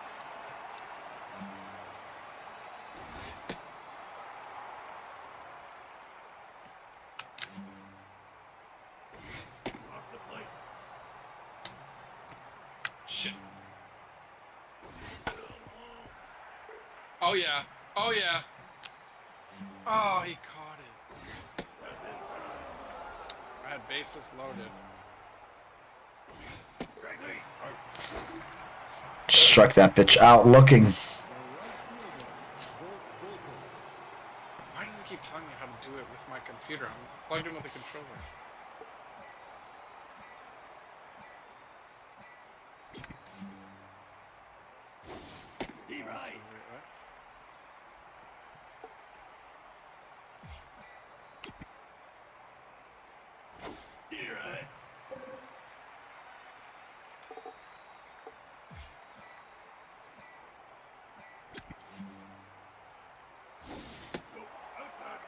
Shit. Oh yeah. Oh yeah. Oh, he caught it. I had bases loaded. Struck that bitch out looking. Why does it keep telling me how to do it with my computer? I'm plugged in with a controller. Steve, right. You're right. Go outside.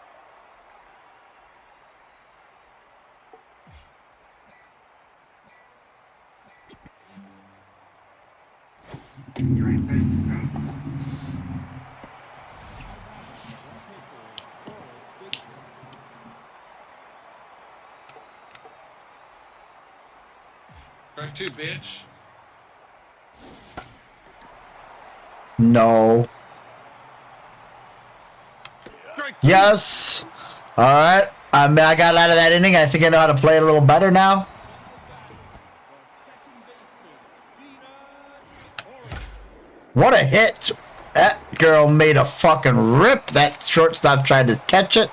Strike two, bitch. No. Yes. All right. I got out of that inning. I think I know how to play it a little better now. What a hit. That girl made a fucking rip. That shortstop tried to catch it.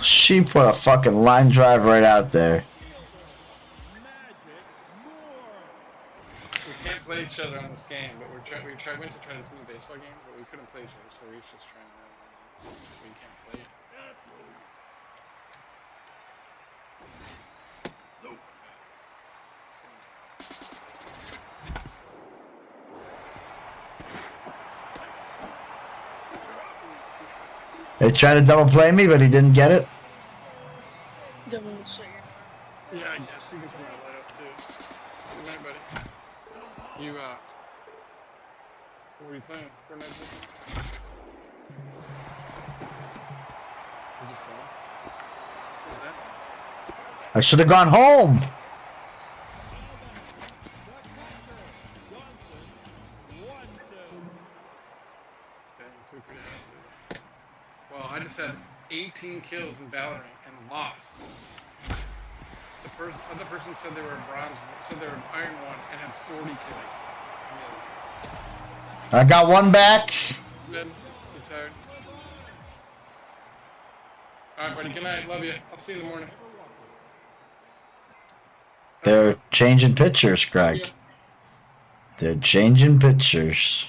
She put a fucking line drive right out there. We can't play each other on this game, but we went to try this new baseball game, but we couldn't play each other, so we're just trying to. We can't play it. Nope. They tried to double play me, but he didn't get it. Yeah, I guess you can come out right up too. Good night, buddy. You, what are you playing? Fortnite? Is it full? What's that? I should have gone home. Dang, so pretty happy. Well, I just had 18 kills in Valorant and lost. The other person said they were bronze, said they were Iron 1 and had 40 kills. I got one back. Good. You tired? Alright, buddy. Good night. Love you. I'll see you in the morning. They're changing pictures, Greg. Yeah. They're changing pictures.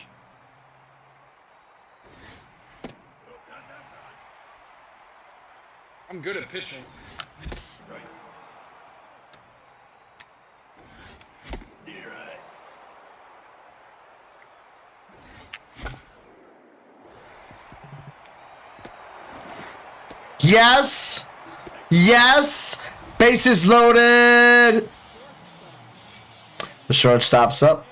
I'm good at pitching. Yes! Yes! Bases loaded! The shortstop's up.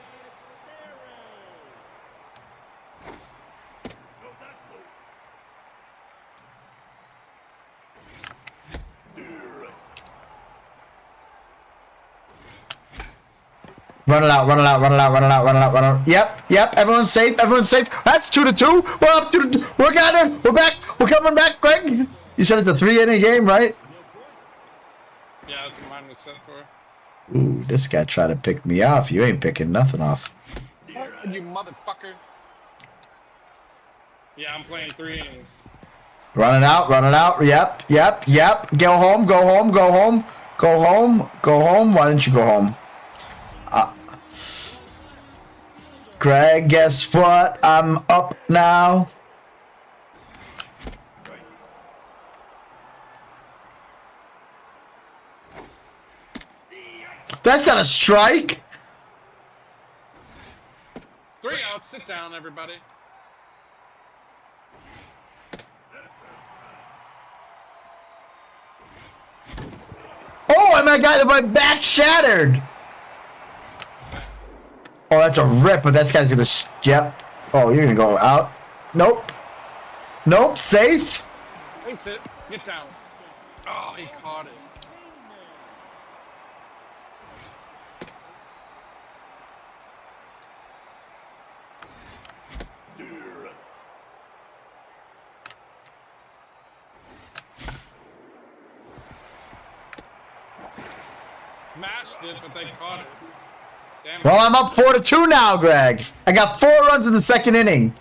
Run it out, run it out, run it out, run it out, run it out, run it out. Yep, everyone's safe, everyone's safe. That's 2-2. We're up 2-2. We're got it. We're back. We're coming back, Greg. You said it's a 3-inning game, right? Yeah, that's what mine was set for. Ooh, this guy tried to pick me off. You ain't picking nothing off. You motherfucker. Yeah, I'm playing 3 innings. Run it out, run it out. Yep. Go home, go home, go home. Go home, go home. Why didn't you go home? Greg, guess what? I'm up now. That's not a strike. 3 outs. Sit down, everybody. I got my back shattered. Oh, that's a rip, but that guy's gonna. Yep. Oh, you're gonna go out. Nope. Nope. Safe. Face it. Get down. Oh, he caught it. Mashed it, but they caught it. Damn it. Well, I'm up 4-2 now, Greg. I got 4 runs in the second inning.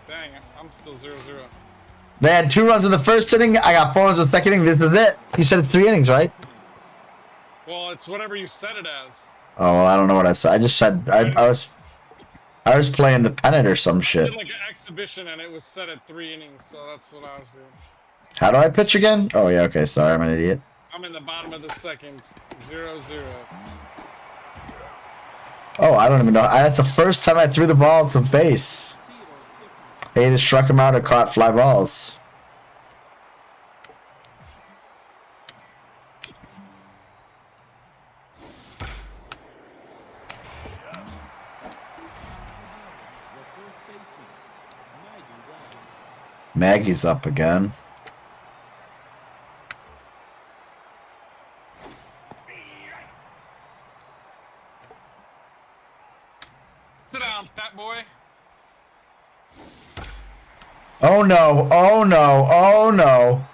Dang, I'm still 0-0. They had 2 runs in the first inning. I got 4 runs in the second inning. This is it. You said it's 3 innings, right? Well, it's whatever you said it as. Oh, well, I don't know what I said. I just said I was playing the pennant or some I shit. did like an exhibition and it was set at 3 innings, so that's what I was doing. How do I pitch again? Oh, yeah, okay. Sorry, I'm an idiot. I'm in the bottom of the second, 0-0. Oh, I don't even know. That's the first time I threw the ball to base. I either struck him out or caught fly balls. Maggie's up again. Sit down, fat boy. Oh no, oh no, oh no.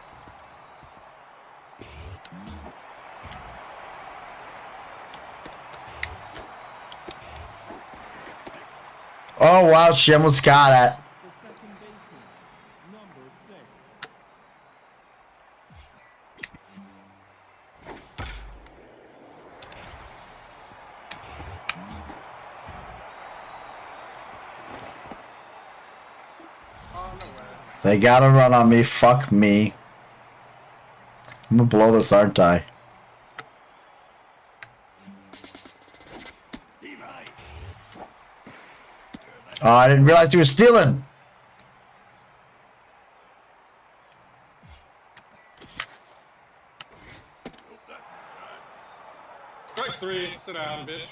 Oh wow, she almost got it. They gotta run on me. Fuck me. I'm gonna blow this, aren't I? Oh, I didn't realize he was stealing. Strike 3, sit down, bitch.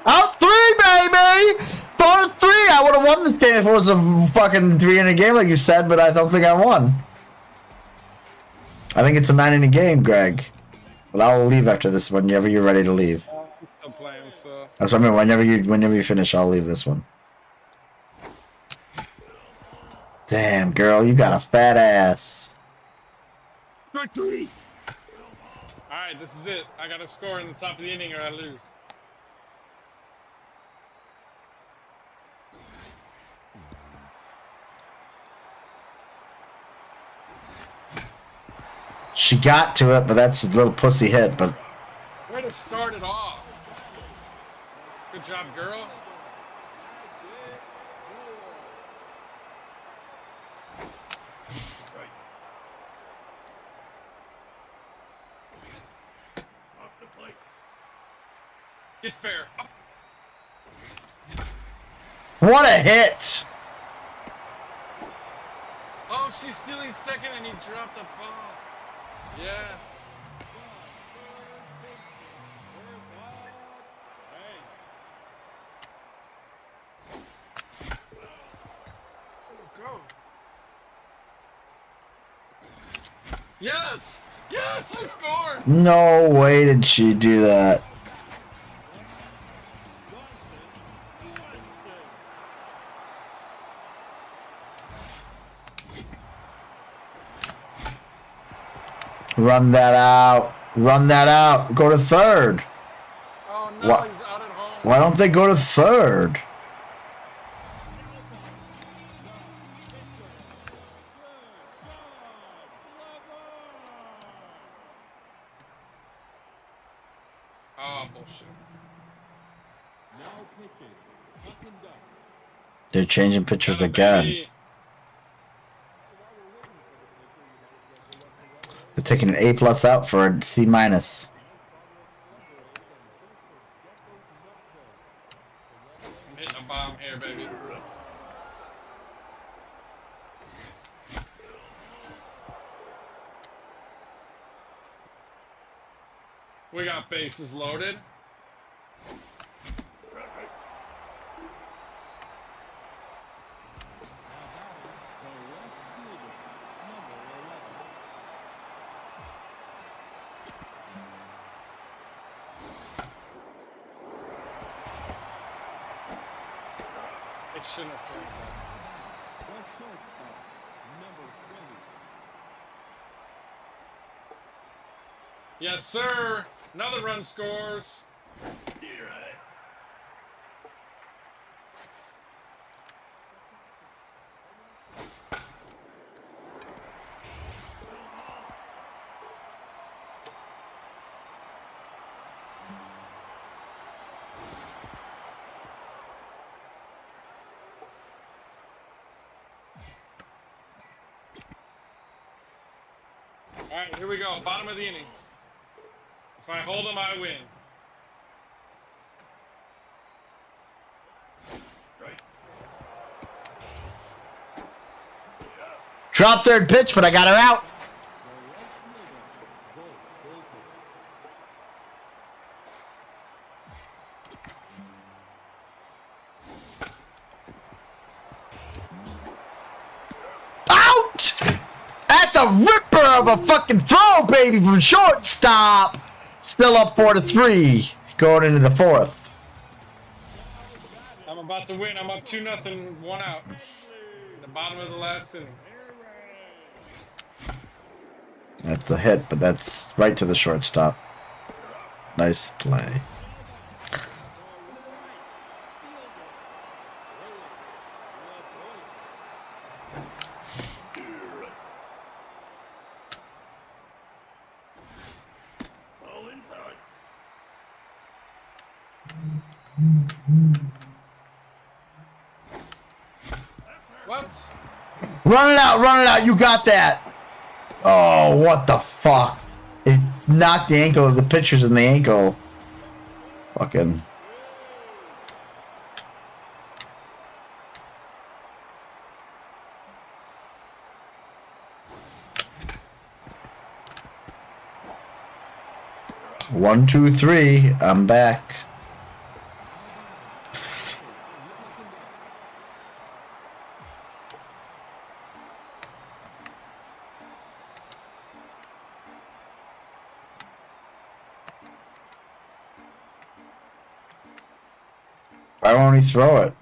Out 3, baby! 4-3! I would have won this game if it was a fucking 3-inning game like you said, but I don't think I won. I think it's a 9-inning game, Greg. But I'll leave after this whenever you're ready to leave. I'm still playing, so. That's what I mean. Whenever you finish, I'll leave this one. Damn, girl, you got a fat ass. Strike 3! Alright, this is it. I gotta score in the top of the inning or I lose. She got to it, but that's a little pussy hit. But Way to start it off. Good job, girl. Get fair. Up. what a hit! Oh, she's stealing second and he dropped the ball. Yeah. Go. Yes! Yes, I scored! No way did she do that. Run that out. Run that out. Go to third. Oh no, he's out at home. Why don't they go to third? Oh, bullshit. They're changing pitchers again. They're taking an A+ out for a C-. I'm hitting a bomb here, baby. We got bases loaded. It shouldn't have swung that. Yes, sir. Another run scores. All right, here we go. Bottom of the inning. If I hold them, I win. Drop third pitch, but I got her out. Out! That's a ripper of a fucking throw, baby, from shortstop. Still up 4-3, going into the fourth. I'm about to win. I'm up 2-0, 1 out. The bottom of the last inning. That's a hit, but that's right to the shortstop. Nice play. What? Run it out, you got that. Oh, what the fuck? It knocked the ankle of the pitchers in the ankle. Fucking. One, two, three. I'm back. Why won't he throw it?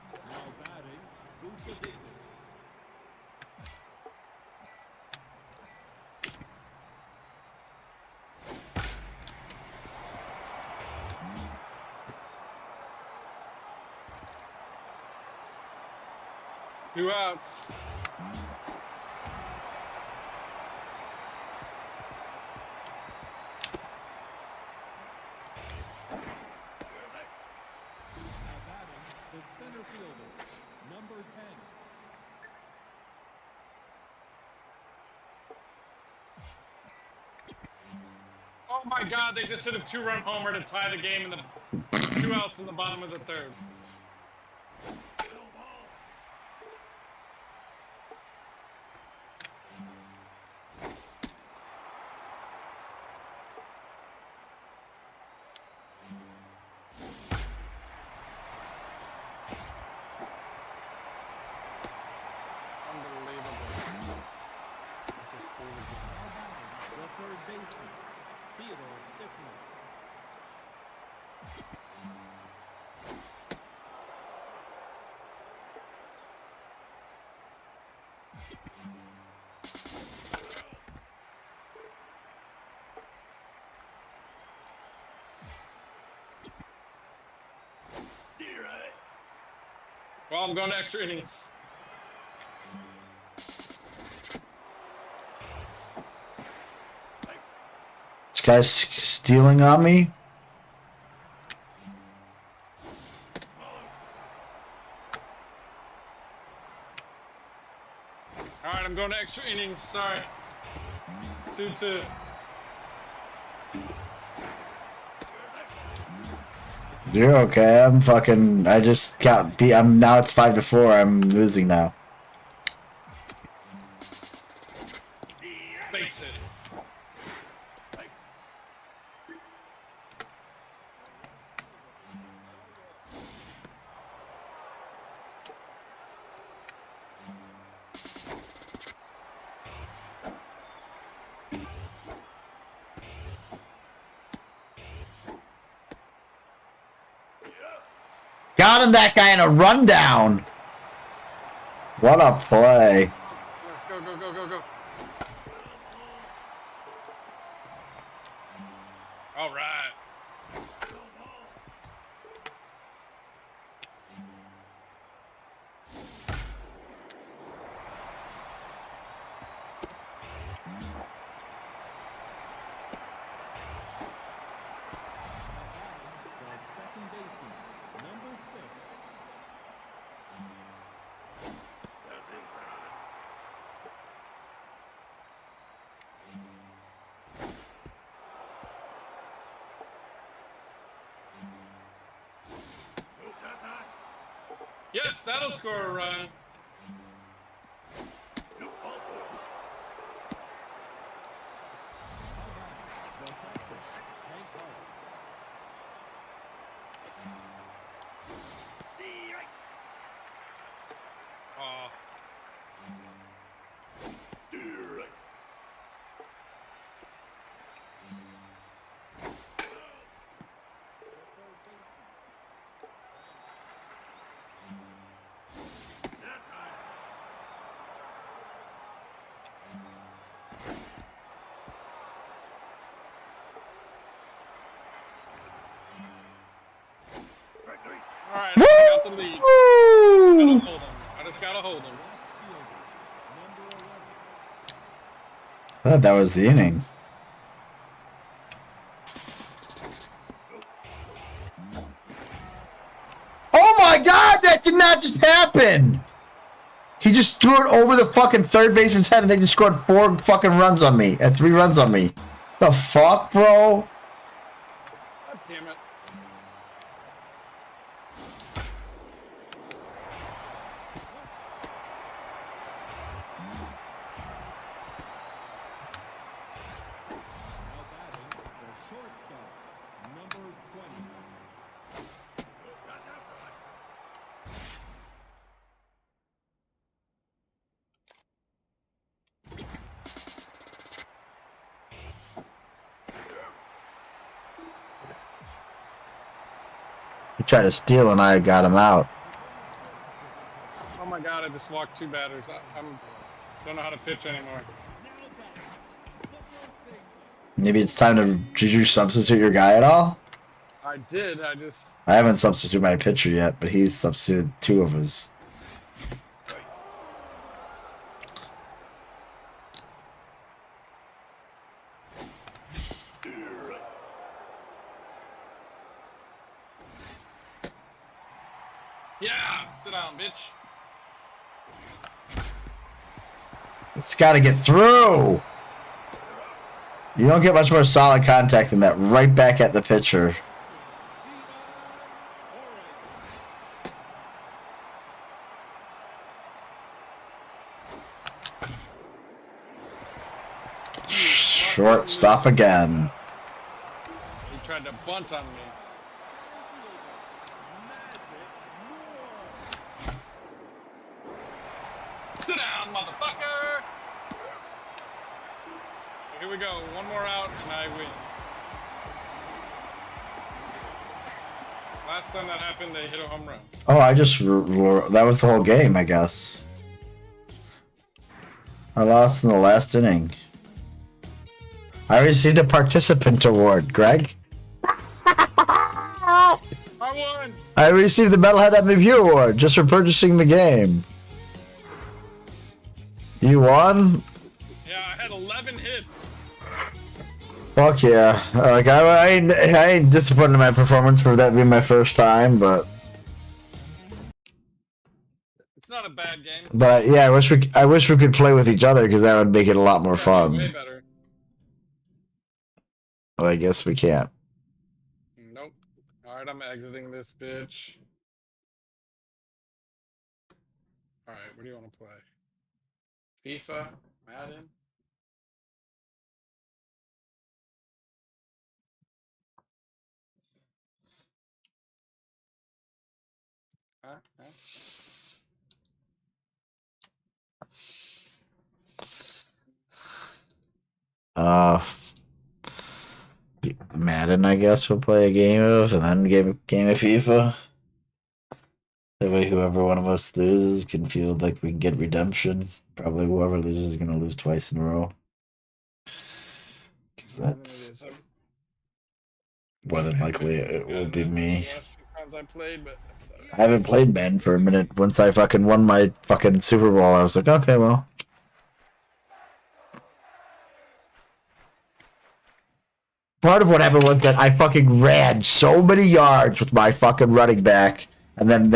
Two outs. Oh my God, they just hit a 2-run homer to tie the game in the 2 outs in the bottom of the third. Well, I'm going to extra innings. This guy's stealing on me. All right, I'm going to extra innings. Sorry. 2-2. You're okay. I'm fucking. I just got beat. I'm now. It's 5-4. I'm losing now. Face it. Got him, that guy, in a rundown. What a play. Go, go, go, go, go. All right. Yes, that'll score a run. Oh. Alright, I got the lead. Woo! Gotta hold him. I just gotta hold him. I thought that was the inning. Oh my god, that did not just happen! He just threw it over the fucking third baseman's head and they just scored 4 fucking runs on me. 3 runs on me. The fuck, bro? God damn it. He tried to steal and I got him out. Oh my god, I just walked 2 batters. I'm don't know how to pitch anymore. Maybe it's time to... Did you substitute your guy at all? I did, I just... I haven't substituted my pitcher yet, but he's substituted 2 of his. Yeah! Sit down, bitch. It's got to get through! You don't get much more solid contact than that. Right back at the pitcher. Shortstop again. He tried to bunt on me. Sit down, motherfucker! Here we go. 1 more out, and I win. Last time that happened, they hit a home run. Oh, I just... That was the whole game, I guess. I lost in the last inning. I received a participant award, Greg. I won! I received the Metalhead MVP award just for purchasing the game. You won? Yeah, I had 11 hits. Fuck yeah. Like, I ain't disappointed in my performance for that being my first time, but... It's not a bad game. But yeah, I wish we could play with each other because that would make it a lot more Way fun. better. Well, I guess we can't. Nope. Alright, I'm exiting this bitch. Alright, what do you want to play? FIFA? Madden? Huh? Madden, I guess, we'll play a game of, and then game of FIFA. That way, whoever one of us loses can feel like we can get redemption. Probably whoever loses is gonna lose twice in a row. Because that's more than likely it will be me. Last few times I played, but I haven't played Madden for a minute. Once I fucking won my fucking Super Bowl, I was like, okay, well. Part of what happened was that I fucking ran so many yards with my fucking running back, and then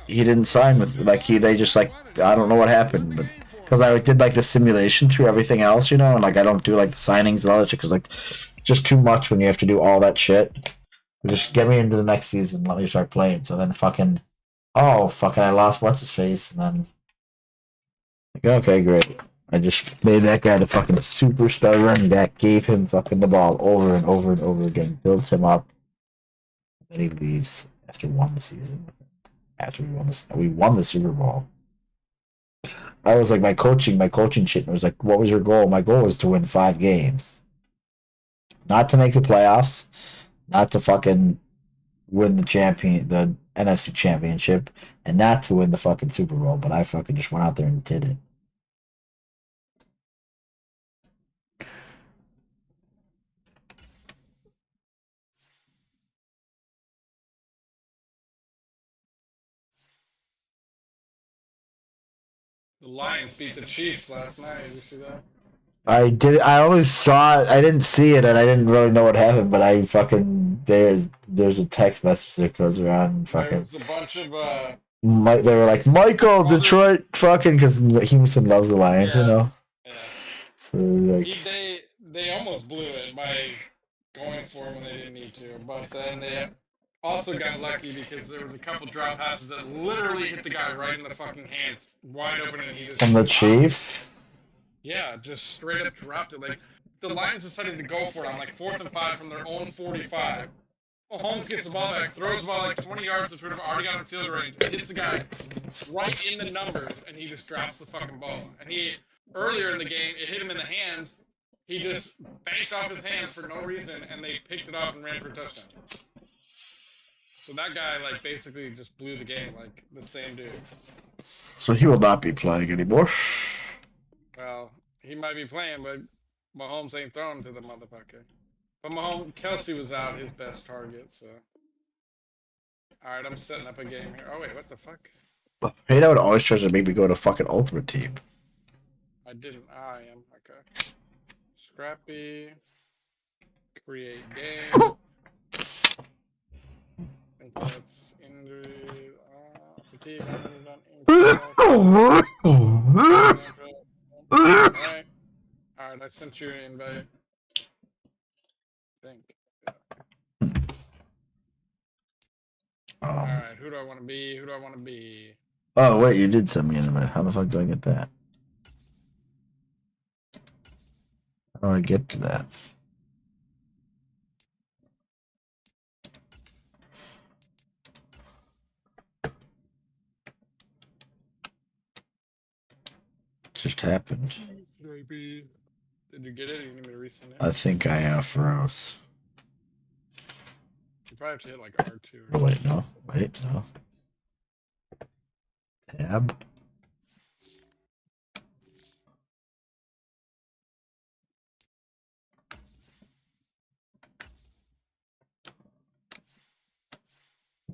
he didn't sign with, they just, I don't know what happened, but, because I did, the simulation through everything else, and, I don't do, the signings and all that shit, because, just too much when you have to do all that shit. Just get me into the next season, let me start playing, so then I lost what's-his-face, and then, okay, great. I just made that guy the fucking superstar running back, gave him fucking the ball over and over and over again, built him up. Then he leaves after one season. After we won the Super Bowl. I was like, my coaching shit was like, what was your goal? My goal was to win 5 games. Not to make the playoffs, not to fucking win the NFC championship, and not to win the fucking Super Bowl, but I fucking just went out there and did it. the Lions beat the Chiefs last night. Did you see that? I did. I only saw it. I didn't see it, and I didn't really know what happened. But I fucking there's a text message that goes around. Fucking. There's a bunch of They were like, Michael, Detroit, fucking, because Houston loves the Lions, Yeah. So They almost blew it by going for him when they didn't need to, but then they also got lucky because there was a couple drop passes that literally hit the guy right in the fucking hands, wide open, and he just from the Chiefs. Yeah, just straight up dropped it. The Lions decided to go for it on 4th and 5 from their own 45. Mahomes gets the ball back, throws the ball 20 yards, which would have already got in field range, hits the guy right in the numbers, and he just drops the fucking ball. And earlier in the game, it hit him in the hands. He just banked off his hands for no reason, and they picked it off and ran for a touchdown. So that guy, basically just blew the game, the same dude. So he will not be playing anymore. Well, he might be playing, but Mahomes ain't throwing to the motherfucker. But Kelsey was out, his best target, so. Alright, I'm setting up a game here. Oh, wait, what the fuck? Hey, that would always tries to make me go to fucking Ultimate Team. I didn't. I am. Okay. Scrappy. Create game. I think that's injury. Fatigue. Alright. Alright, I sent you an invite. I think. Alright, who do I want to be? Who do I want to be? Oh, wait, you did send me an invite. How the fuck do I get that? How do I get to that? Just happened. Maybe. Did you get it? You need me to resend it? I think I have froze. You probably have to hit R2. Oh, wait, no. Wait, no. Tab.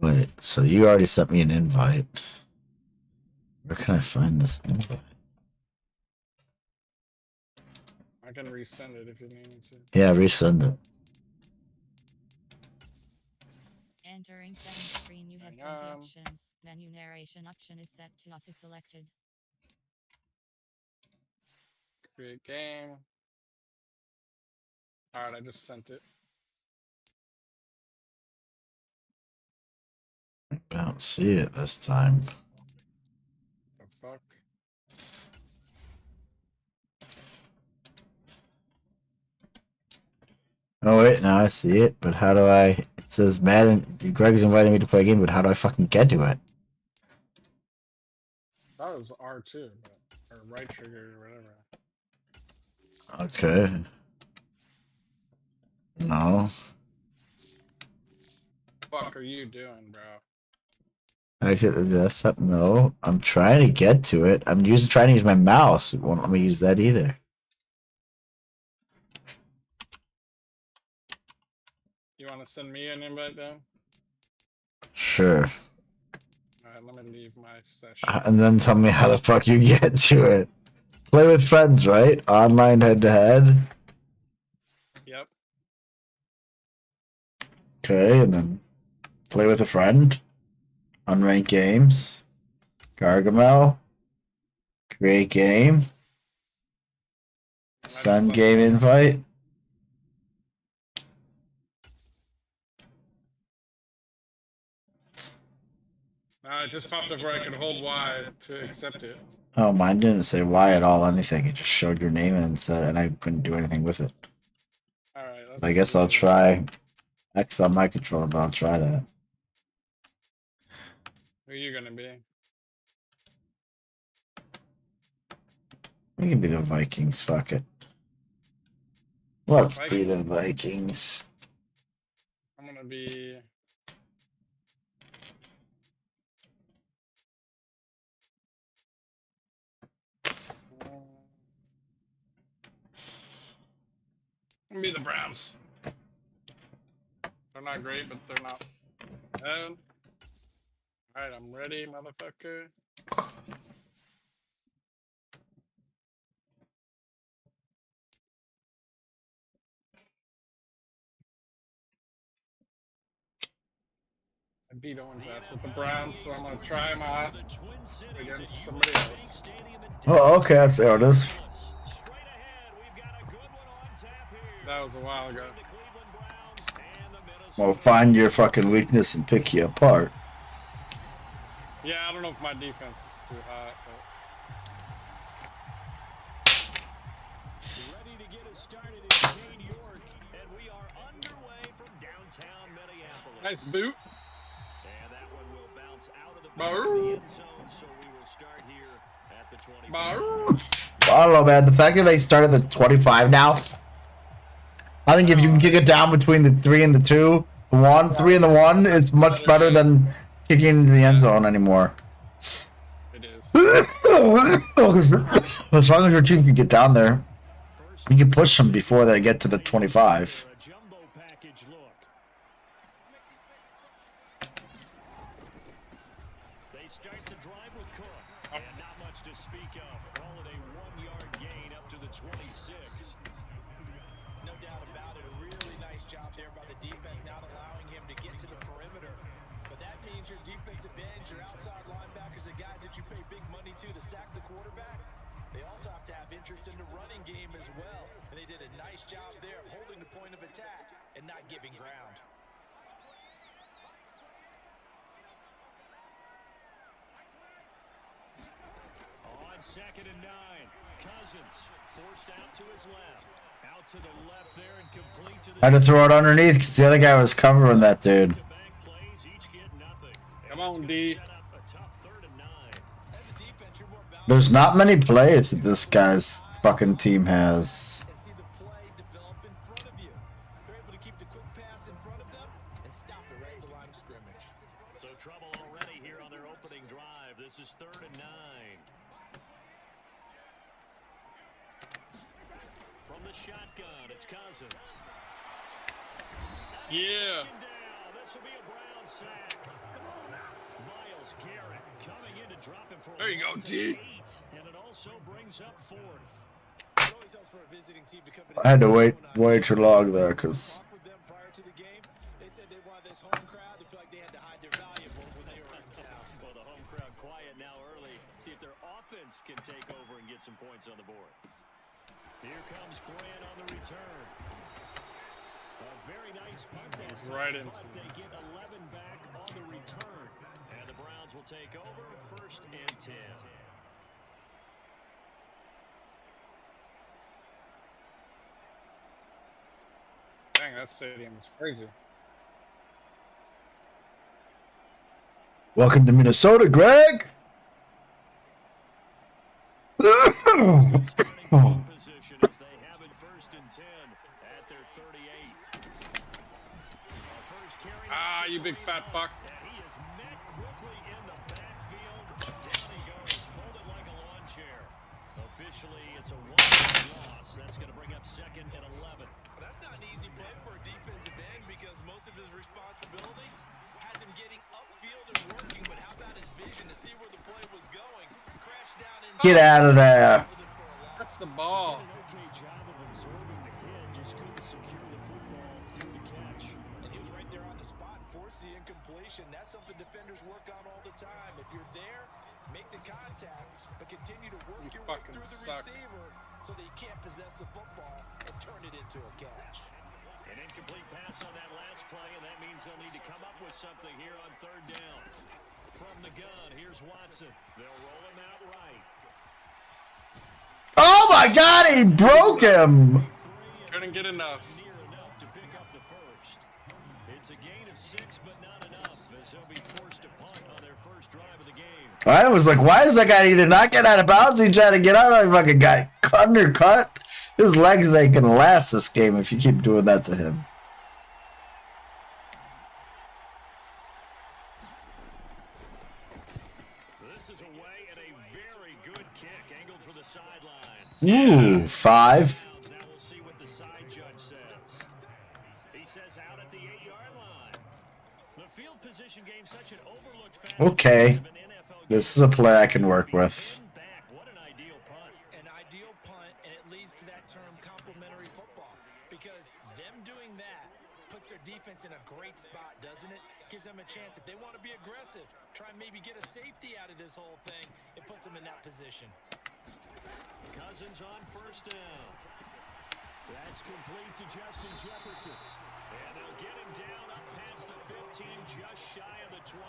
Wait, so you already sent me an invite. Where can I find this invite? I can resend it if you need me to. Yeah, resend it. Entering settings screen, you have 20 options. Menu narration option is set to auto selected. Create game. Alright, I just sent it. I don't see it this time. The fuck? Oh wait, now I see it, but how do I... It says Madden... Greg's inviting me to play a game, but how do I fucking get to it? That was R2, or right trigger or whatever. Okay. No. Fuck are you doing, bro? I get the desktop. No, I'm trying to get to it. I'm trying to use my mouse. It won't let me use that either. You want to send me an invite then? Sure. Alright, let me leave my session. And then tell me how the fuck you get to it. Play with friends, right? Online head-to-head. Yep. Okay, and then play with a friend. Unranked games. Gargamel. Create game. Send game invite. It just popped up where I could hold Y to accept it. Oh, mine didn't say why at all anything. It just showed your name and said, and I couldn't do anything with it. Alright, I guess I'll try X on my controller, but I'll try that. Who are you gonna be? We can be the Vikings, fuck it. Let's be the Vikings. I'm gonna be... I'm gonna be the Browns. They're not great, but they're not bad. Alright, I'm ready, motherfucker. I beat Owens' ass with the Browns, so I'm gonna try him out against somebody else. Oh, okay, I see how it is. That was a while ago. Well, find your fucking weakness and pick you apart. Yeah, I don't know if my defense is too hot, Ready to get us started in Kane York, and we are underway from downtown Minneapolis. Nice boot. And that one will bounce out of the Baroo. end zone, so we will start here at the 20. Baroo. I don't know, man. The fact that they started at the 25 now, I think if you can kick it down between the 3 and the 2, the 1, 3 and the 1, it's much better than kicking into the end zone anymore. It is. As long as your team can get down there, you can push them before they get to the 25. They start the drive with Cook, and not much to speak of. Call it a 1-yard gain up to the 26. No doubt about it, a really nice job there by the defense, not allowing him to get to the perimeter. But that means your defensive ends, your outside linebackers, the guys that you pay big money to sack the quarterback, they also have to have interest in the running game as well. And they did a nice job there holding the point of attack and not giving ground. On 2nd and 9, Cousins forced out to his left. Out to the left there and complete to the... I had to throw it underneath because the other guy was covering that dude. Come on, D. There's not many plays that this guy's fucking team has. So trouble already here on their opening drive. This is 3rd and 9. From the shotgun, it's Cousins. Yeah. This will be a Brown sack. Myles Garrett coming in to drop him for There you go, D. And it also brings up 4th. I had to wait way too long there because They said they wanted this home crowd to feel like they had to hide their valuables when they were in town. Well, the home crowd quiet now early. See if their offense can take over and get some points on the board. Here comes Grant on the return. A very nice punt. It's right into They get 11 back on the return. take over 1st and 10. Dang, that stadium is crazy. Welcome to Minnesota, Greg. Position as they have it 1st and 10 at their 38. Ah, you big fat fuck. He is met quickly in the backfield. Down he goes, folded like a lawn chair. Officially, it's a 1-yard loss. That's going to bring up 2nd and 11. That's not an easy play for a defensive end because most of his responsibility has him getting upfield and working. But how about his vision to see where the play was going? Crash down in. Get out of there. That's the ball. Okay job of absorbing the hit, just couldn't secure the football through the catch. And he was right there on the spot, force the incompletion. That's something defenders work on all the time. If you're there, make the contact, but continue to work your way through the receiver so that you can't possess the football and turn it into a catch. An incomplete pass on that last play, and that means they'll need to come up with something here on 3rd down. From the gun, here's Watson. They'll roll him out right. Oh my God, he broke him. Couldn't get enough. Near enough to pick up the 1st. It's a gain of 6, but not enough, as they'll be forced to punt on their 1st drive of the game. I was like, why is that guy either not getting out of bounds? He trying to get out of the fucking guy. Undercut. His legs ain't gonna last this game if you keep doing that to him. This is away and a very good kick, angled for the sidelines. Ooh, 5. Now we'll see what the side judge says. He says out at the 8-yard line. The field position game such an overlooked factor. Okay. This is a play I can work with. What an ideal punt. An ideal punt, and it leads to that term complementary football. Because them doing that puts their defense in a great spot, doesn't it? Gives them a chance. If they want to be aggressive, try and maybe get a safety out of this whole thing, it puts them in that position. Cousins on 1st down. That's complete to Justin Jefferson. And they'll get him down up past the 15, just shy of the 20.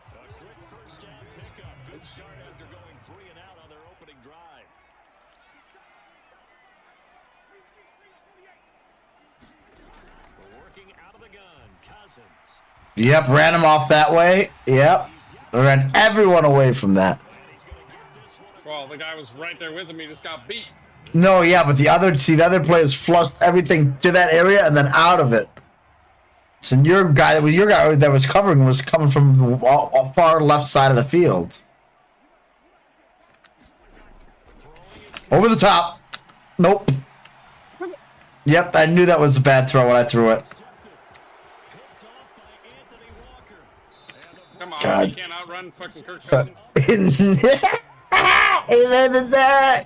A quick 1st down pickup. Good start after going 3 and out on their opening drive. Working out of the gun, Cousins. Yep, ran him off that way. Yep. Ran everyone away from that. Well, the guy was right there with him. He just got beat. No, yeah, but the other players flushed everything to that area and then out of it. So your guy that was covering was coming from the far left side of the field. Over the top. Nope. Yep, I knew that was a bad throw when I threw it. Come on, God. you can't outrun fucking Kirk Cousins. He landed that.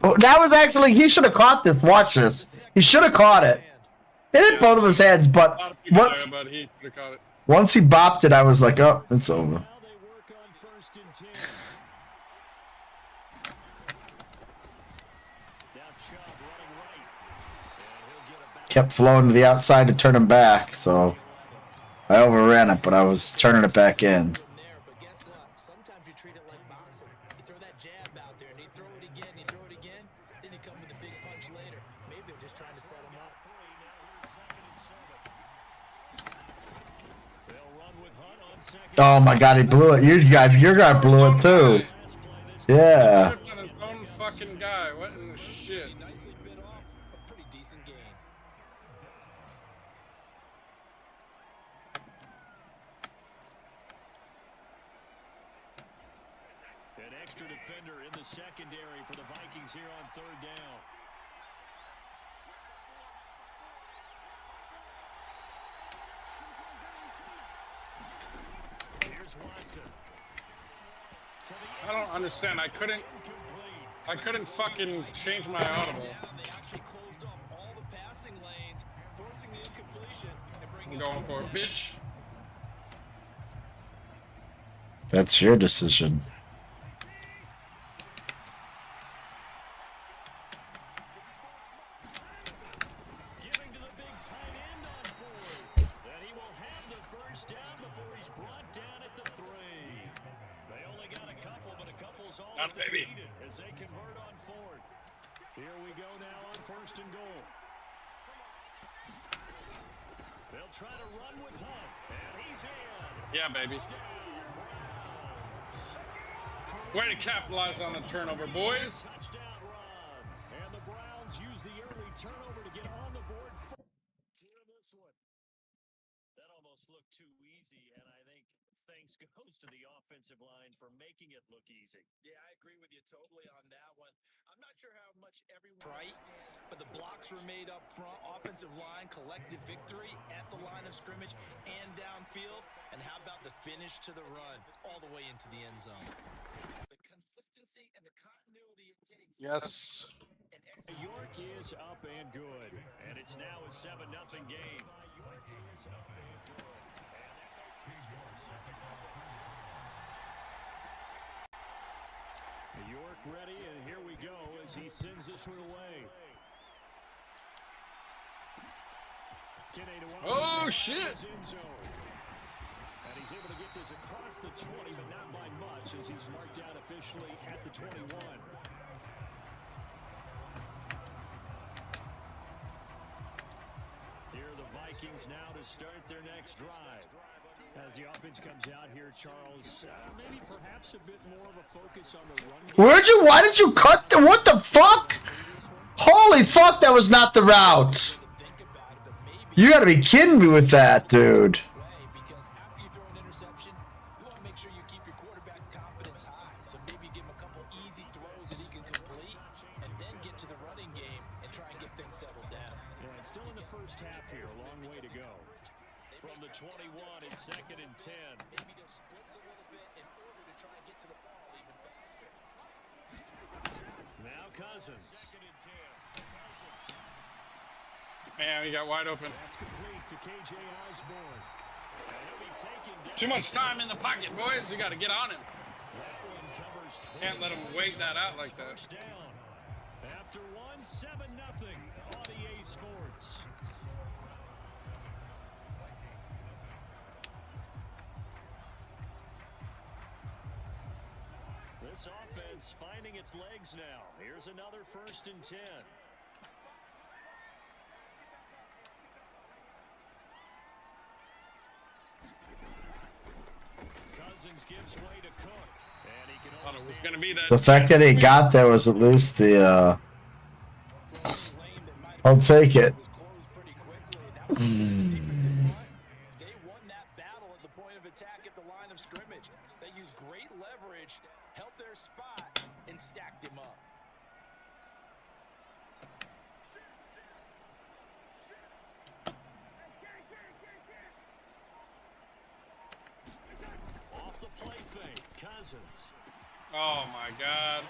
Oh, that was actually, he should have caught this. Watch this. He should have caught it. It hit both of his heads, but once But he could have caught it. once he bopped it, I was like, oh, it's over. Kept flowing to the outside to turn him back, so I overran it, but I was turning it back in. Sometimes you treat it like boxing. You throw that jab out there, and you throw it again, you throw it again, then you come with a big punch later. Maybe they're just trying to set him up. Oh my God, he blew it. Your guy blew it too. Yeah. Tripped on his own fucking guy. What in the shit? Nicely bit off. A pretty decent game. An extra defender in the secondary for the Vikings here on 3rd down. Here's Watson. I don't understand. I couldn't fucking change my audible. They actually closed off all the passing lanes, forcing the incompletion and bringing I'm going for it, bitch. That's your decision. Giving to the big tight end on 4th. That he will Got it, baby. As they convert on fourth. Here we go now on first and goal. They'll try to run with Hunt, and he's in. Yeah, baby. Way to capitalize on the turnover, boys. Touchdown run. And the Browns use the early turnover to get on the board. Here this one. That almost looked too easy, and I think thanks goes to the offensive line for making it look easy. Yeah, I agree with you totally on that one. I'm not sure how much everyone right, but the blocks were made up front. Offensive line, collective victory at the line of scrimmage and downfield. And how about the finish to the run all the way into the end zone? The consistency and the continuity it takes. Yes. York is up and good, and it's now a 7-0 game. York ready, and here we go as he sends this one away. Oh, shit. And he's able to get this across the 20, but not by much as he's marked down officially at the 21. Here are the Vikings now to start their next drive. As the offense comes out here, Charles, maybe perhaps a bit more of a focus on the run. Why did you cut the, what the fuck? Holy fuck, that was not the route. You gotta be kidding me with that, dude. Because after you throw an interception, you want to make sure you keep your quarterback's confidence high. So maybe give him a couple easy throws that he can complete, and then get to the running game and try and get things settled down. Yeah, it's still in the first half here, a long way to go. From the 21, it's 2nd and 10. Maybe they'll splits a little bit in order to try and get to the ball even faster. Now Cousins. Man, he got wide open. That's complete to KJ Osborne. Too much time in the pocket, boys. You got to get on him. Can't let him wait that out like that. After 7-0 on EA Sports. This offense finding its legs now. Here's another 1st and 10. Cousins gives way to Cook. And he can Thought it was going to be that. The fact that he got there was at least the, I'll take it. They won that battle at the point of attack at the line of scrimmage. They used great leverage, held their spot, and stacked him up. off the play fake. Cousins. Oh my God.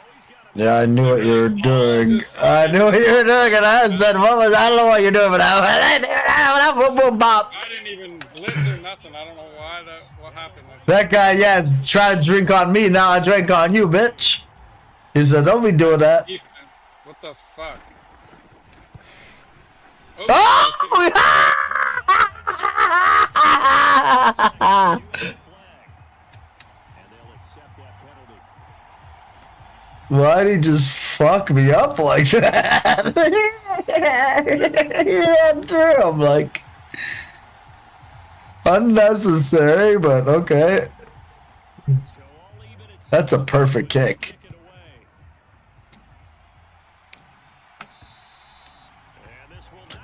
Yeah, I knew what you were doing. I knew what you were doing, and I said, I don't know what you're doing, but I boom, boom, bop. I didn't even blitz or nothing. I don't know why what happened. That guy, yeah, trying to drink on me. Now I drink on you, bitch. He said, don't be doing that. What the fuck? Oh! Why'd he just fuck me up like that? Yeah, true. I'm like, unnecessary, but okay. That's a perfect kick.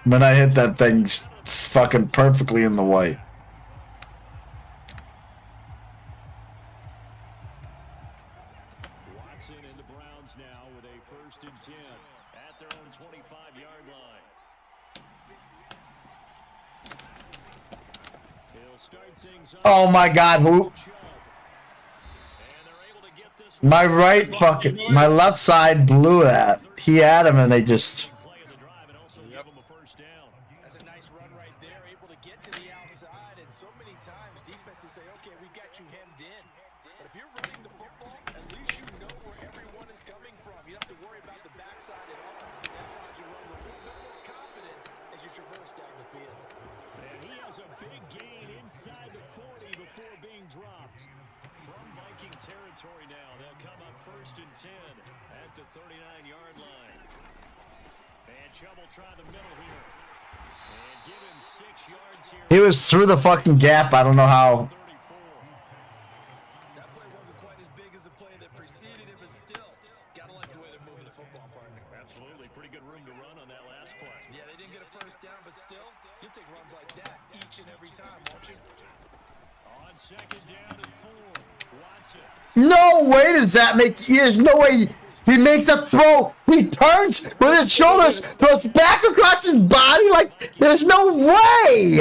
When I hit that thing fucking perfectly in the white. Watson and the Browns now with a 1st and 10 at their own 25-yard line. He'll start things up. Oh my God, who? My right fucking, my left side blew that. He had him and they just. That's a nice run right there, able to get to the outside, and so many times defenses say, okay, we got you hemmed in. But if you're running the football, at least you know where everyone is coming from. You don't have to worry about the backside at all. That allows you to run with a little bit more confidence as you traverse down the field. And he has a big gain inside the 40 before being dropped. from Viking territory now. They'll come up 1st and 10 at the 39-yard line. And Chubb will try the middle here. And give him 6 yards here. He was through the fucking gap. I don't know how. That play wasn't quite as big as the play that preceded it, but still, gotta like the way they're moving the football, partner. Absolutely, pretty good room to run on that last play. Yeah, they didn't get a first down, but still, you'll take runs like that each and every time, won't you? On 2nd down and 4, Watson. No way does that make. There's no way he makes a throw. He turns with his shoulders, throws back across his body. Like, there's no way.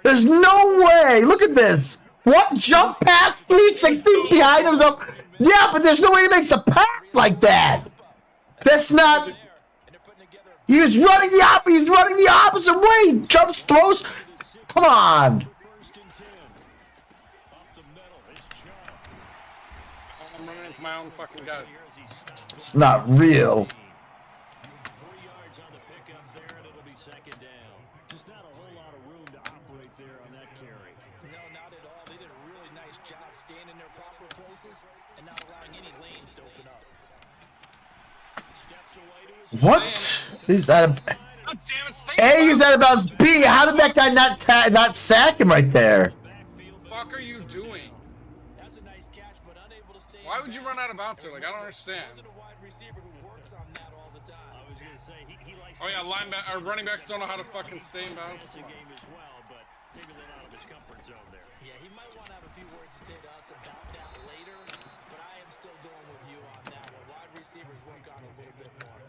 There's no way. Look at this. What jump pass 360 behind himself? Yeah, but there's no way he makes a pass like that. That's not. He was running the opposite. He's running the opposite way. Jumps, throws. Come on. I'm running into my own fucking guys. It's not real. 3 yards on the pickup there, and it'll be 2nd down. Just not a whole lot of room to operate there on that carry. No, not at all. They did a really nice job staying in their proper places and not allowing any lanes to open up. Steps away to his What? Is that a God damn it, stay A? Is out of bounds. B? How did that guy not sack him right there? What the fuck are you doing? That's a nice catch, but unable to stay. Why would you run out of bounds there? Like, I don't understand. Wasn't a wide receiver who works on that all the time. I was going to say, he likes Oh yeah, running backs don't know how to fucking stay in bounds. the game as well, but maybe a little out of his comfort zone there. Yeah, he might want to have a few words to say to us about that later, but I am still going with you on that one. Wide receivers work on it a little bit more.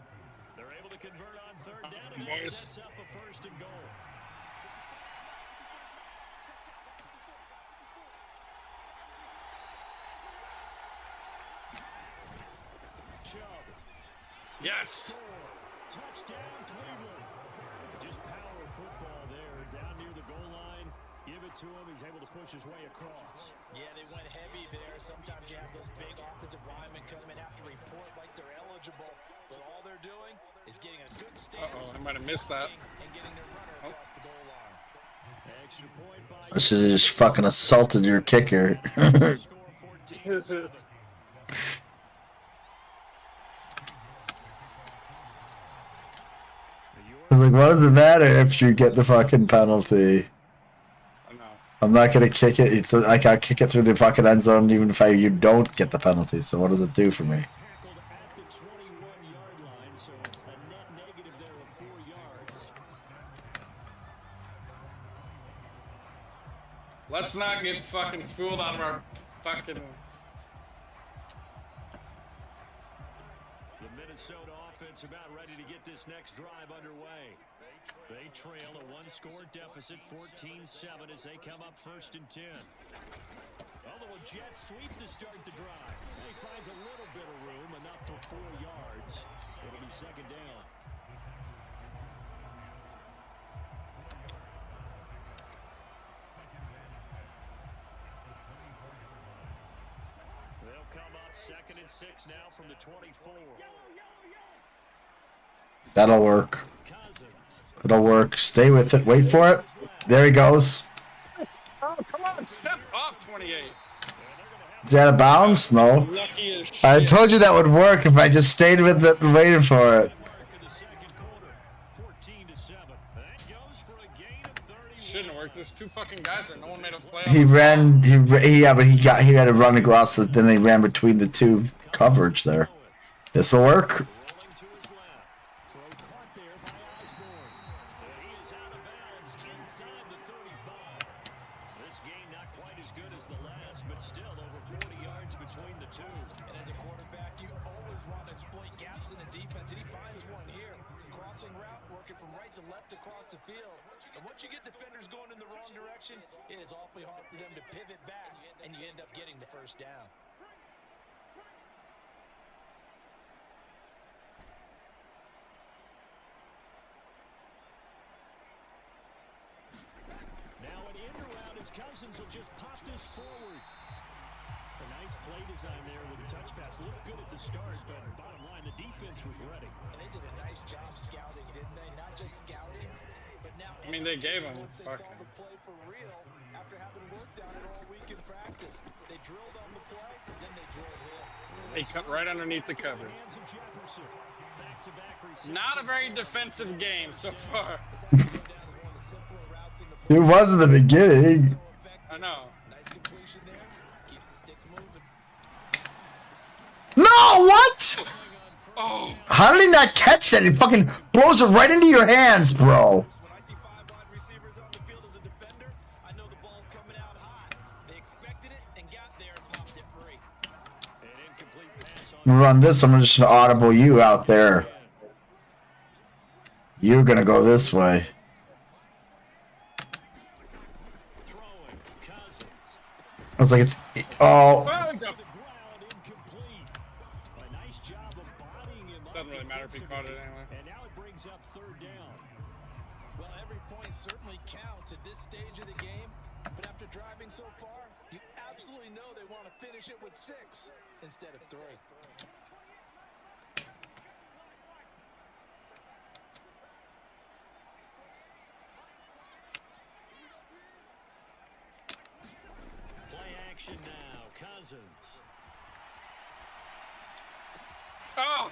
They're able to convert on 3rd down, and Boys. that sets up a 1st and goal. Chubb. Yes. Touchdown, Cleveland. Just power football there, down near the goal line. Give it to him. He's able to push his way across. Yeah, they went heavy there. Sometimes you have those big offensive linemen come in after report like they're eligible, but all they're doing is getting a good stance. I might have missed that. And getting their runner across the goal line. Extra point by I should have just fucking assaulted your kicker. score 14-7. I was like, what does it matter if you get the fucking penalty? I know. I'm not gonna kick it. It's like I'll kick it through the fucking end zone even if you don't get the penalty. So what does it do for me? Tackled at the 21-yard line, so a net negative there of 4 yards. Let's not get fucking fooled out of our fucking. The Minnesota offense about ready to get this next drive underway. They trail a 1-score deficit, 14-7 as they come up 1st and 10. A little jet sweep to start the drive. And he finds a little bit of room, enough for 4 yards. It'll be 2nd down. They'll come up 2nd and 6 now from the 24. That'll work. It'll work. Stay with it. Wait for it. There he goes. Oh, come on, step up, 28. Is he out of bounds? No. Lucky as shit. I told you that would work if I just stayed with it and waited for it. Shouldn't have worked. There's 2 fucking guys there. No one made a play. He ran. Yeah, but he had to run across. Then they ran between the 2 coverage there. This'll work. It is awfully hard for them to pivot back, and you end up getting the first down. Now an in around as Cousins will just pop this forward. A nice play design there with a touch pass. Looked good at the start, but bottom line, the defense was ready. And they did a nice job scouting, didn't they? Not just scouting, but now I mean, they gave him. once they saw the play for real, after after having worked on it all week in practice. They drilled on the play, then they drilled him. He cut right underneath the cover. Not a very defensive game so far. It was in the beginning. I know. No, what? Oh. How did he not catch that? He fucking blows it right into your hands, bro. Run this, I'm just gonna audible you out there. You're gonna go this way. I was like, it's oh. Doesn't really matter if he caught it anyway. And now it brings up third down. Well, every point certainly counts at this stage of the game, but after driving so far, you absolutely know they want to finish it with 6 instead of 3. Play action now, Cousins. Oh!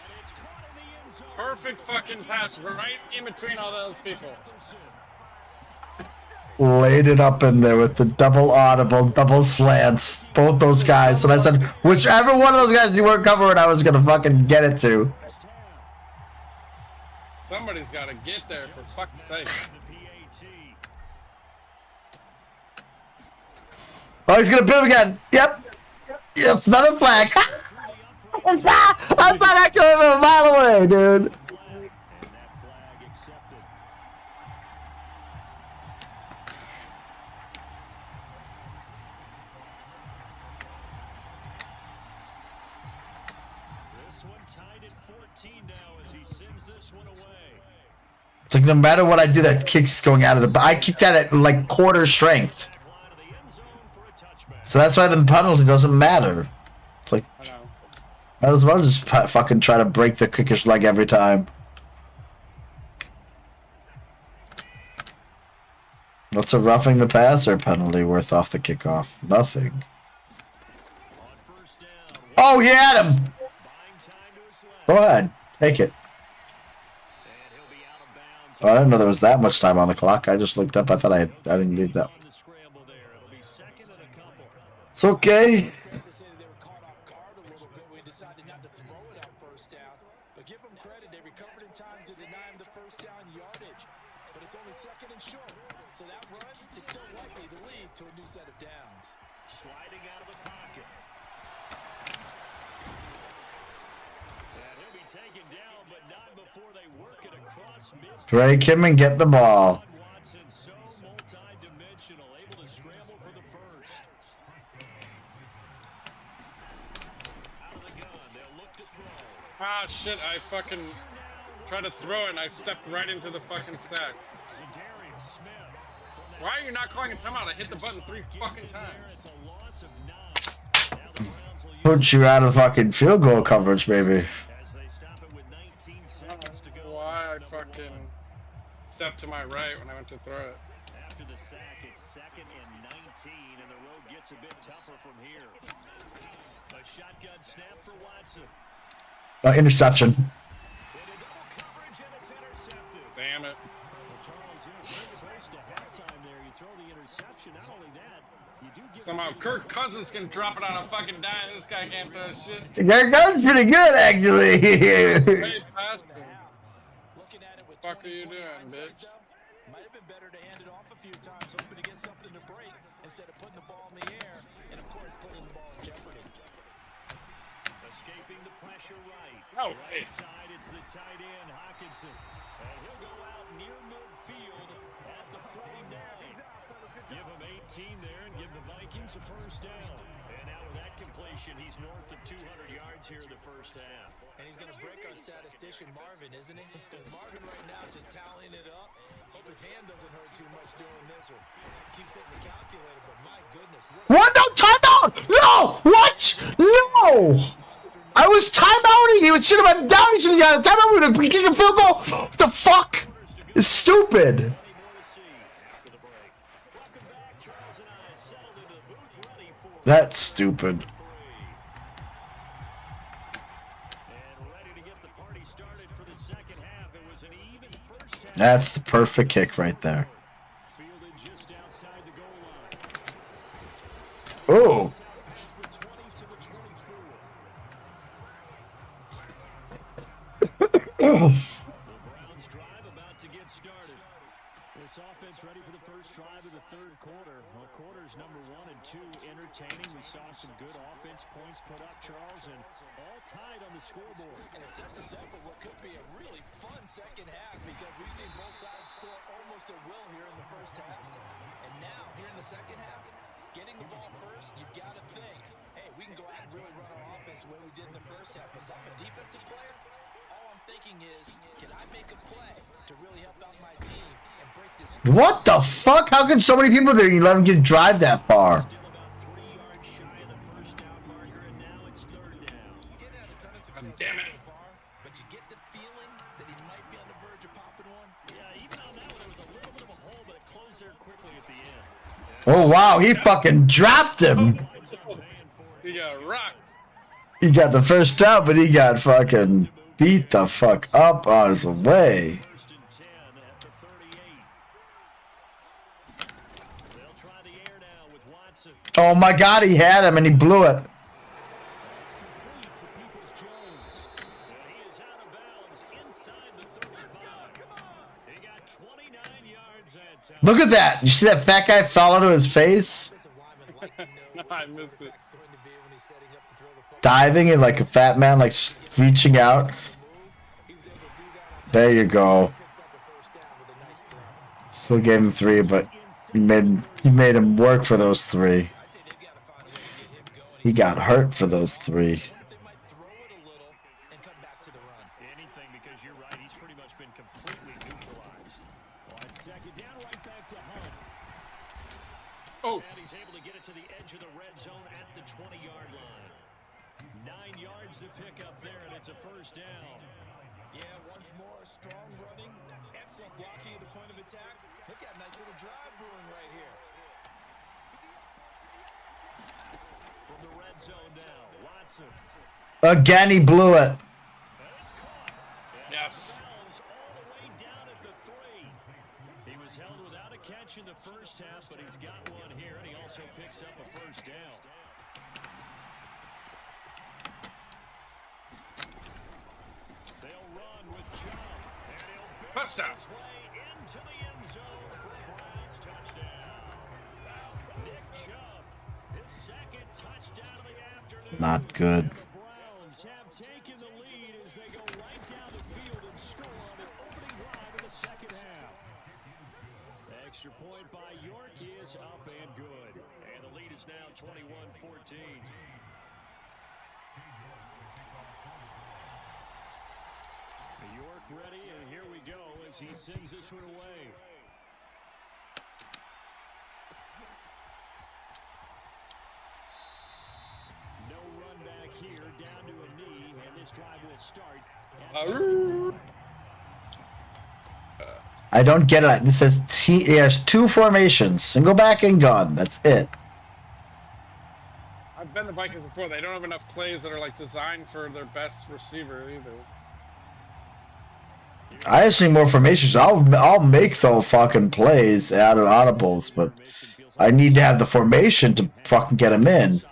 Perfect fucking pass right in between all those people. Laid it up in there with the double audible, double slants, both those guys. And I said, whichever one of those guys you weren't covering, I was gonna fucking get it to. Somebody's got to get there for fuck's sake. Oh, he's gonna boom again. Yep. Yep. Another flag. I saw that coming from a mile away, dude. It's like no matter what I do, that kick's going out of the. I kick that at like quarter strength. So that's why the penalty doesn't matter. It's like, might as well just fucking try to break the kicker's leg every time. What's a roughing the passer penalty worth off the kickoff? Nothing. Oh, he had him! Go ahead, take it. Oh, I didn't know there was that much time on the clock. I just looked up. I thought I didn't leave that. It's okay. But give them credit, they recovered in time to deny him the first down yardage. But it's only 2nd and short. So that run is still likely to lead to a new set of downs. Sliding out of the pocket. And he'll be taken down, but not before they work it across mid. Drake him and get the ball. Watson so multi-dimensional, able to scramble for the first. Out of the gun, they'll look to throw. Ah, shit, I fucking tried to throw it and I stepped right into the fucking sack. Why are you not calling a timeout? I hit the button 3 fucking times. Put you out of fucking field goal coverage, baby. Why I fucking stepped to my right when I went to throw it. After the sack, it's 2nd and 19, and the road gets a bit tougher from here. A shotgun snap for Watson. Interception. Damn it. Somehow Kirk Cousins can drop it on a fucking dime. This guy can't throw shit. That goes pretty good, actually. Way past him. What the fuck are you doing, bitch? Might have been better to hand it off a few times, hoping to get something to break instead of putting the ball in the air and, of course, putting the ball in jeopardy. Escaping the pressure right. No, right side, it's the tight end, Hawkinson. And he'll go out near midfield at the 49. Give him 18 there and give the Vikings a first down. And now with that completion, he's north of 200 yards here in the first half. And he's going to break our statistician Marvin, isn't he? Marvin right now is just tallying it up. Hope his hand doesn't hurt too much doing this or keeps hitting the calculator, but my goodness. What? No, timeout! No! What? No! I was timeouting. He should have been down. He should have got a timeout. We would have kicked a field goal. What the fuck? It's stupid. That's stupid. That's the perfect kick right there. Oh. This offense ready for the first drive of the third quarter. Well, quarters number 1 and 2 entertaining. We saw some good offense points put up, Charles, and all tied on the scoreboard. And it sets us up for what could be a really fun second half because we've seen both sides score almost at will here in the first half. And now, here in the second half, getting the ball first, you've got to think, hey, we can go out and really run our offense the way we did in the first half. But if I'm a defensive player, all I'm thinking is, can I make a play to really help out my team and break this? What the fuck? How can so many people there? You let them get drive that far? Damn it. But you get the feeling that he might be on the verge of popping one. Yeah, even on that one, there was a little bit of a hole, but it closed there quickly at the end. Oh wow, he fucking dropped him. He got rocked. He got the first down, but he got fucking beat the fuck up on his way. Oh my god, he had him and he blew it. Look at that. You see that fat guy fall onto his face? No, I missed it. Diving and like a fat man, like reaching out. There you go. Still gave him 3, but he made him work for those 3. He got hurt for those 3. Oh. And he's able to get it to the edge of the red zone at the 20-yard line. 9 yards to pick up there, and it's a first down. Yeah, once more, strong running, excellent blocking at the point of attack. Look at a nice little drive brewing right here. From the red zone now, Watson. Again, he blew it. Yes. He was held without a catch in the first half, but he's got one here, and he also picks up a first down. They'll run with Chubb, and he'll touchdown. His way into the end zone for a Browns touchdown. Nick Chubb, his second touchdown of the afternoon. Not good. The Browns have taken the lead as they go right down the field and score on the opening drive of the second half. Extra point by York is up and good. And the lead is now 21-14. York ready, and here we go as he sends this one away. No run back here, down to a knee, and this drive will start. I don't get it. This says there's 2 formations, single back and gun. That's it. I've been to Vikings before. They don't have enough plays that are like designed for their best receiver either. I just need more formations. I'll make those fucking plays out of audibles, but I need to have the formation to fucking get them in.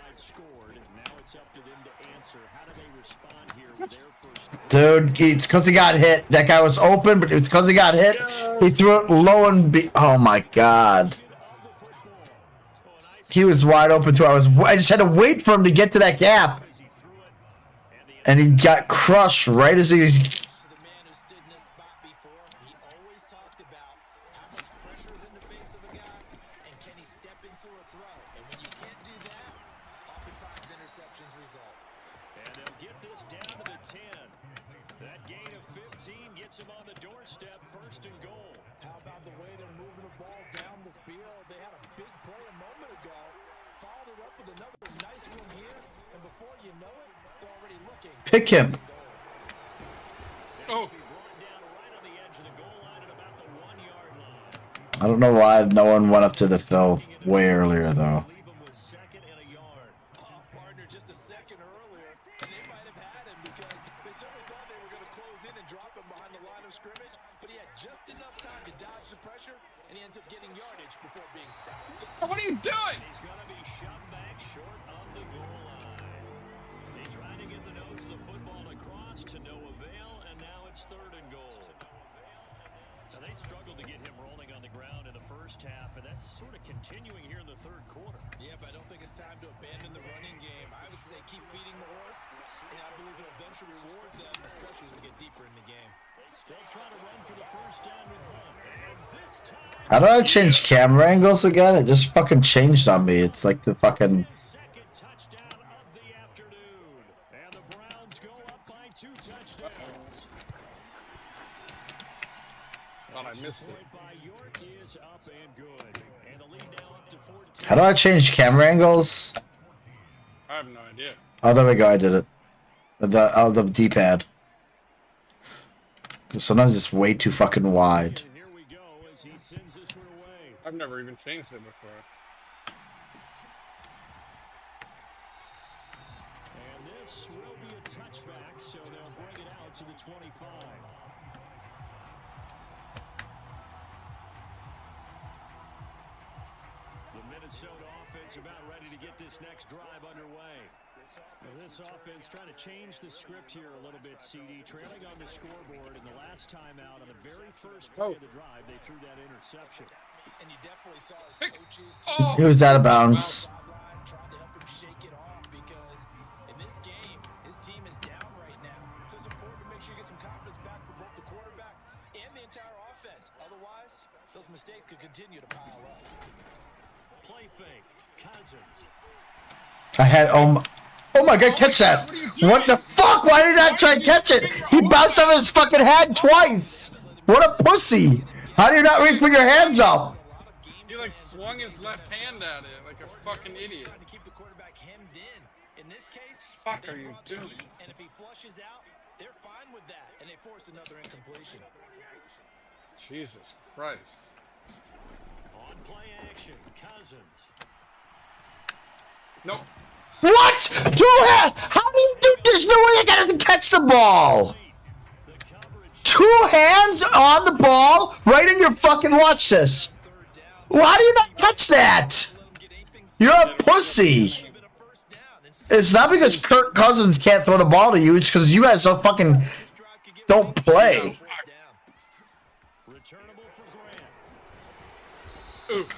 Dude, it's because he got hit. That guy was open, but it's because he got hit. He threw it low and oh my god. He was wide open too. I just had to wait for him to get to that gap. And he got crushed right as he was. Pick him. Oh. I don't know why no one went up to the field way earlier though. and he ends up getting yardage before being stopped. What are you doing? He's going to be shoved back short of the goal line. He tried to get the nose of the football across to no avail, and now it's 3rd and goal. Now they struggled to get him rolling on the ground in the first half, and that's sort of continuing here in the 3rd quarter. Yeah, but I don't think it's time to abandon the running game. I would say keep feeding the horse, and I believe it'll eventually reward them, especially as we get deeper in the game. They'll try to run for the first down with one, and this time... How do I change camera angles again? It just fucking changed on me. It's like the fucking... Second touchdown of the afternoon, and the Browns go up by 2 touchdowns. Thought I missed it. By York is up and good, and the lead now up to 14. How do I change camera angles? I have no idea. Oh, there we go. I did it. The D-pad. Sometimes it's way too fucking wide. Here we go as he sends this one away. I've never even changed it before. And this will be a touchback, so they'll bring it out to the 25. The Minnesota offense about ready to get this next drive underway. Now this offense trying to change the script here a little bit, CD. Trailing on the scoreboard, and the last time out on the very first play of the drive, they threw that interception. And you definitely saw his coaches It was out of bounds. trying to help him shake it off because in this game, his team is down right now. So it's important to make sure you get some confidence back for both the quarterback and the entire offense. Otherwise, those mistakes could continue to pile up. Play fake, Cousins. I had oh my god, catch that! What the fuck? Why did I try and catch it? He bounced off his fucking head twice. What a pussy! How do you not reach with your hands up? He like swung his left hand at it like a fucking idiot. Trying to keep the quarterback hemmed in. In this case, Fuck they are you run the doing? heat, and if he flushes out, they're fine with that, and they force another incompletion. Jesus Christ. On play action, Cousins. Nope. What? How do you do? There's no way that guy doesn't catch the ball. 2 hands on the ball, right in your fucking watch this. Why do you not catch that? You're a pussy. It's not because Kirk Cousins can't throw the ball to you. It's because you guys don't fucking don't play. Returnable for Grant. Oops.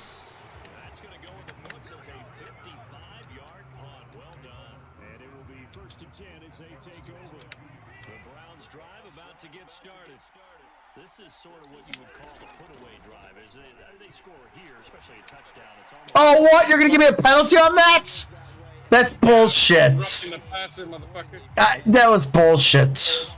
That's going to go in the books as a 55-yard punt. Well done. And it will be 1st and 10 as they take over. The Browns drive about to get started. This is sort of what you would call a put-away drive. Is it? How do they score here, especially a touchdown? It's almost Oh, what? You're gonna give me a penalty on that? That's bullshit. Rushing the passer, motherfucker. That was bullshit.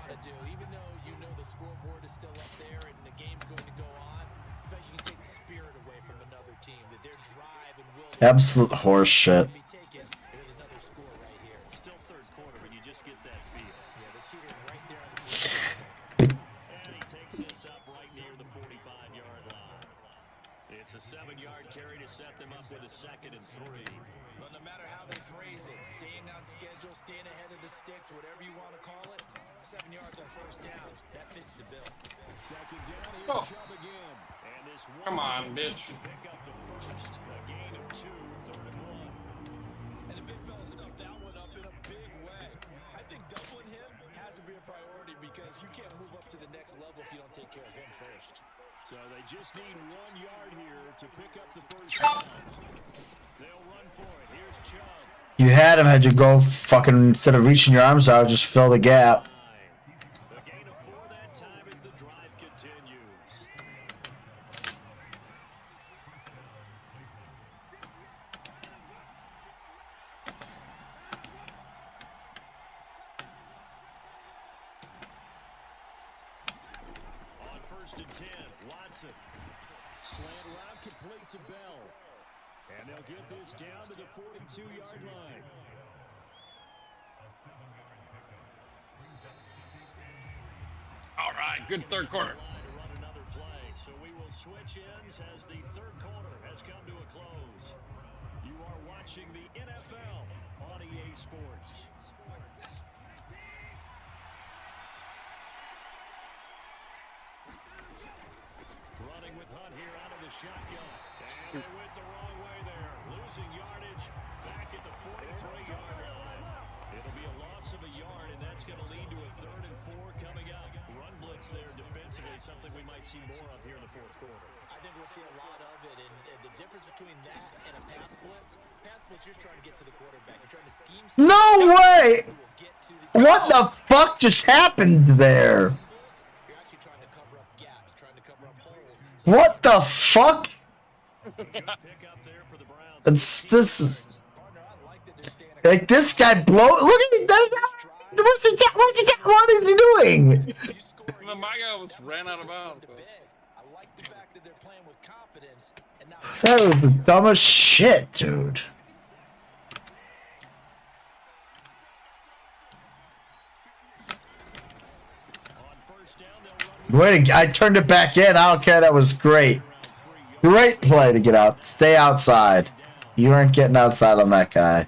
Even though you know the scoreboard is still up there and the game's going to go on, in fact, you can take the spirit away from another team, that their drive and will Absolute horse shit. be taken with another score right here. still 3rd quarter, but you just get that feel. Yeah, they're teetering right there on the And he takes this up right near the 45-yard line. It's a 7-yard carry to set them up with a 2nd and 3. But no matter how they phrase it, staying on schedule, staying ahead of the sticks, whatever you want to call it, 7 yards on 1st down, that fits the bill. 2nd down, here's Oh. Chubb again. And this Come one on, bitch. to pick up the first, a gain of 2, 3rd and 1. And the big fella stuffed that one up in a big way. I think doubling him has to be a priority because you can't move up to the next level if you don't take care of him first. So they just need 1 yard here to pick up the first down. They'll run for it. Here's Chubb. You had him. Had you go fucking instead of reaching your arms out, just fill the gap. A gain of 4 that time as the drive continues. On 1st and 10, Watson. Slant route complete to Bell. And they'll get this down to the 42-yard line. All right, good 3rd quarter. Run another play, so we will switch ends as the 3rd quarter has come to a close. You are watching the NFL on EA Sports. Running with Hunt here out of the shotgun. And they went the wrong way there. Losing yardage back at the 43-yard line. It'll be a loss of a yard, and that's going to lead to a 3rd and 4 coming up. Run blitz there defensively, something we might see more of here in the 4th quarter. I think we'll see a lot of it, and the difference between that and a pass blitz, you're trying to get to the quarterback. You're trying to scheme. No way! What the fuck just happened there? You're actually trying to cover up gaps, trying to cover up holes. What the fuck? This is like this guy blow. Look at him! What's he got? What is he doing? My guy almost ran out of bounds. That was the dumbest shit, dude. Wait, I turned it back in. I don't care. That was great. Great play to get out. Stay outside. You weren't getting outside on that guy.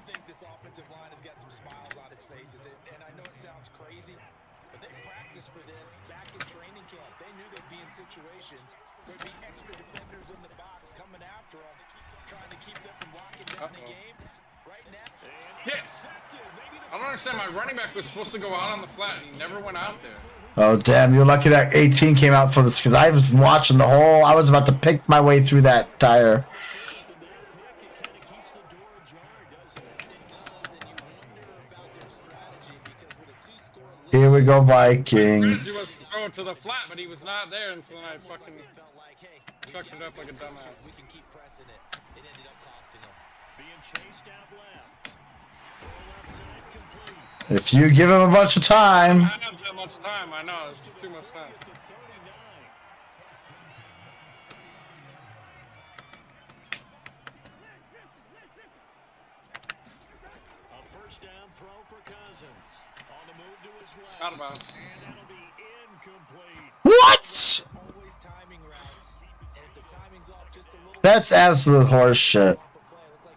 I don't understand. My running back was supposed to go out on the flat, and he never went out there. Oh, damn. You're lucky that 18 came out for this, because I was watching the whole... I was about to pick my way through that tire. Here we go, Vikings. He was throwing to the flat, but he was not there, and so then I fucking chucked it up like a dumbass. We can keep pressing it. It ended up costing him. Being chased out left. If you give him a bunch of time... I don't have that much time, I know. It's just too much time. A first down throw for Cousins. On the move to his left. Out of bounds. And that'll be incomplete. What? Always timing routes. And if the timing's off just a little... That's absolute horse shit.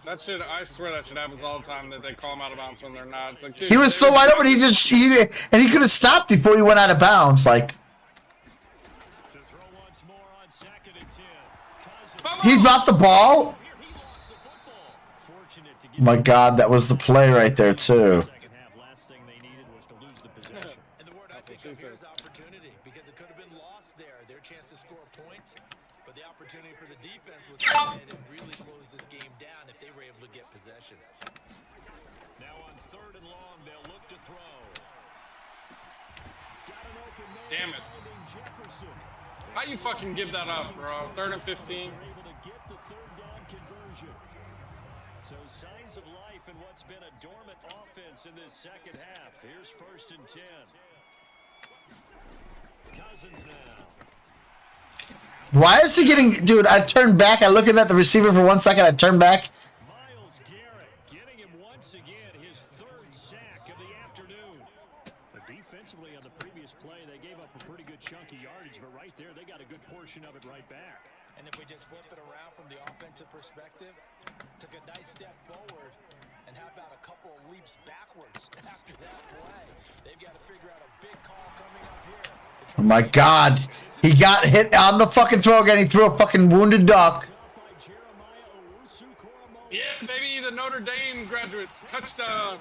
That shit, I swear that shit happens all the time, that they call him out of bounds when they're not. It's like, dude, He was so wide open, and he could have stopped before he went out of bounds. Like, he dropped the ball. Oh my God, that was the play right there too. And the word I think of here is opportunity, because it could have been lost there. Their chance to score points, but the opportunity for the defense was to come in and really close this game down if they were able to get possession. Now on 3rd and long, they'll look to throw. Got an open man. Damn it. Jefferson. How you fucking give that up, bro? 3rd and 15. Able to get the 3rd down conversion. So signs of life in what's been a dormant offense in this second half. Here's 1st and 10. Cousins now. Why is he getting... Dude, I turned back. I looked at the receiver for 1 second. I turned back. Myles Garrett getting him once again, his 3rd sack of the afternoon. But defensively on the previous play, they gave up a pretty good chunk of yardage, but right there, they got a good portion of it right back. And if we just flip it around from the offensive perspective, took a nice step forward, and how about a couple of leaps backwards after that play? They've got to figure out a big call coming up here. Oh my God. He got hit on the fucking throw again. He threw a fucking wounded duck. Yeah, baby, the Notre Dame graduates. Touchdown.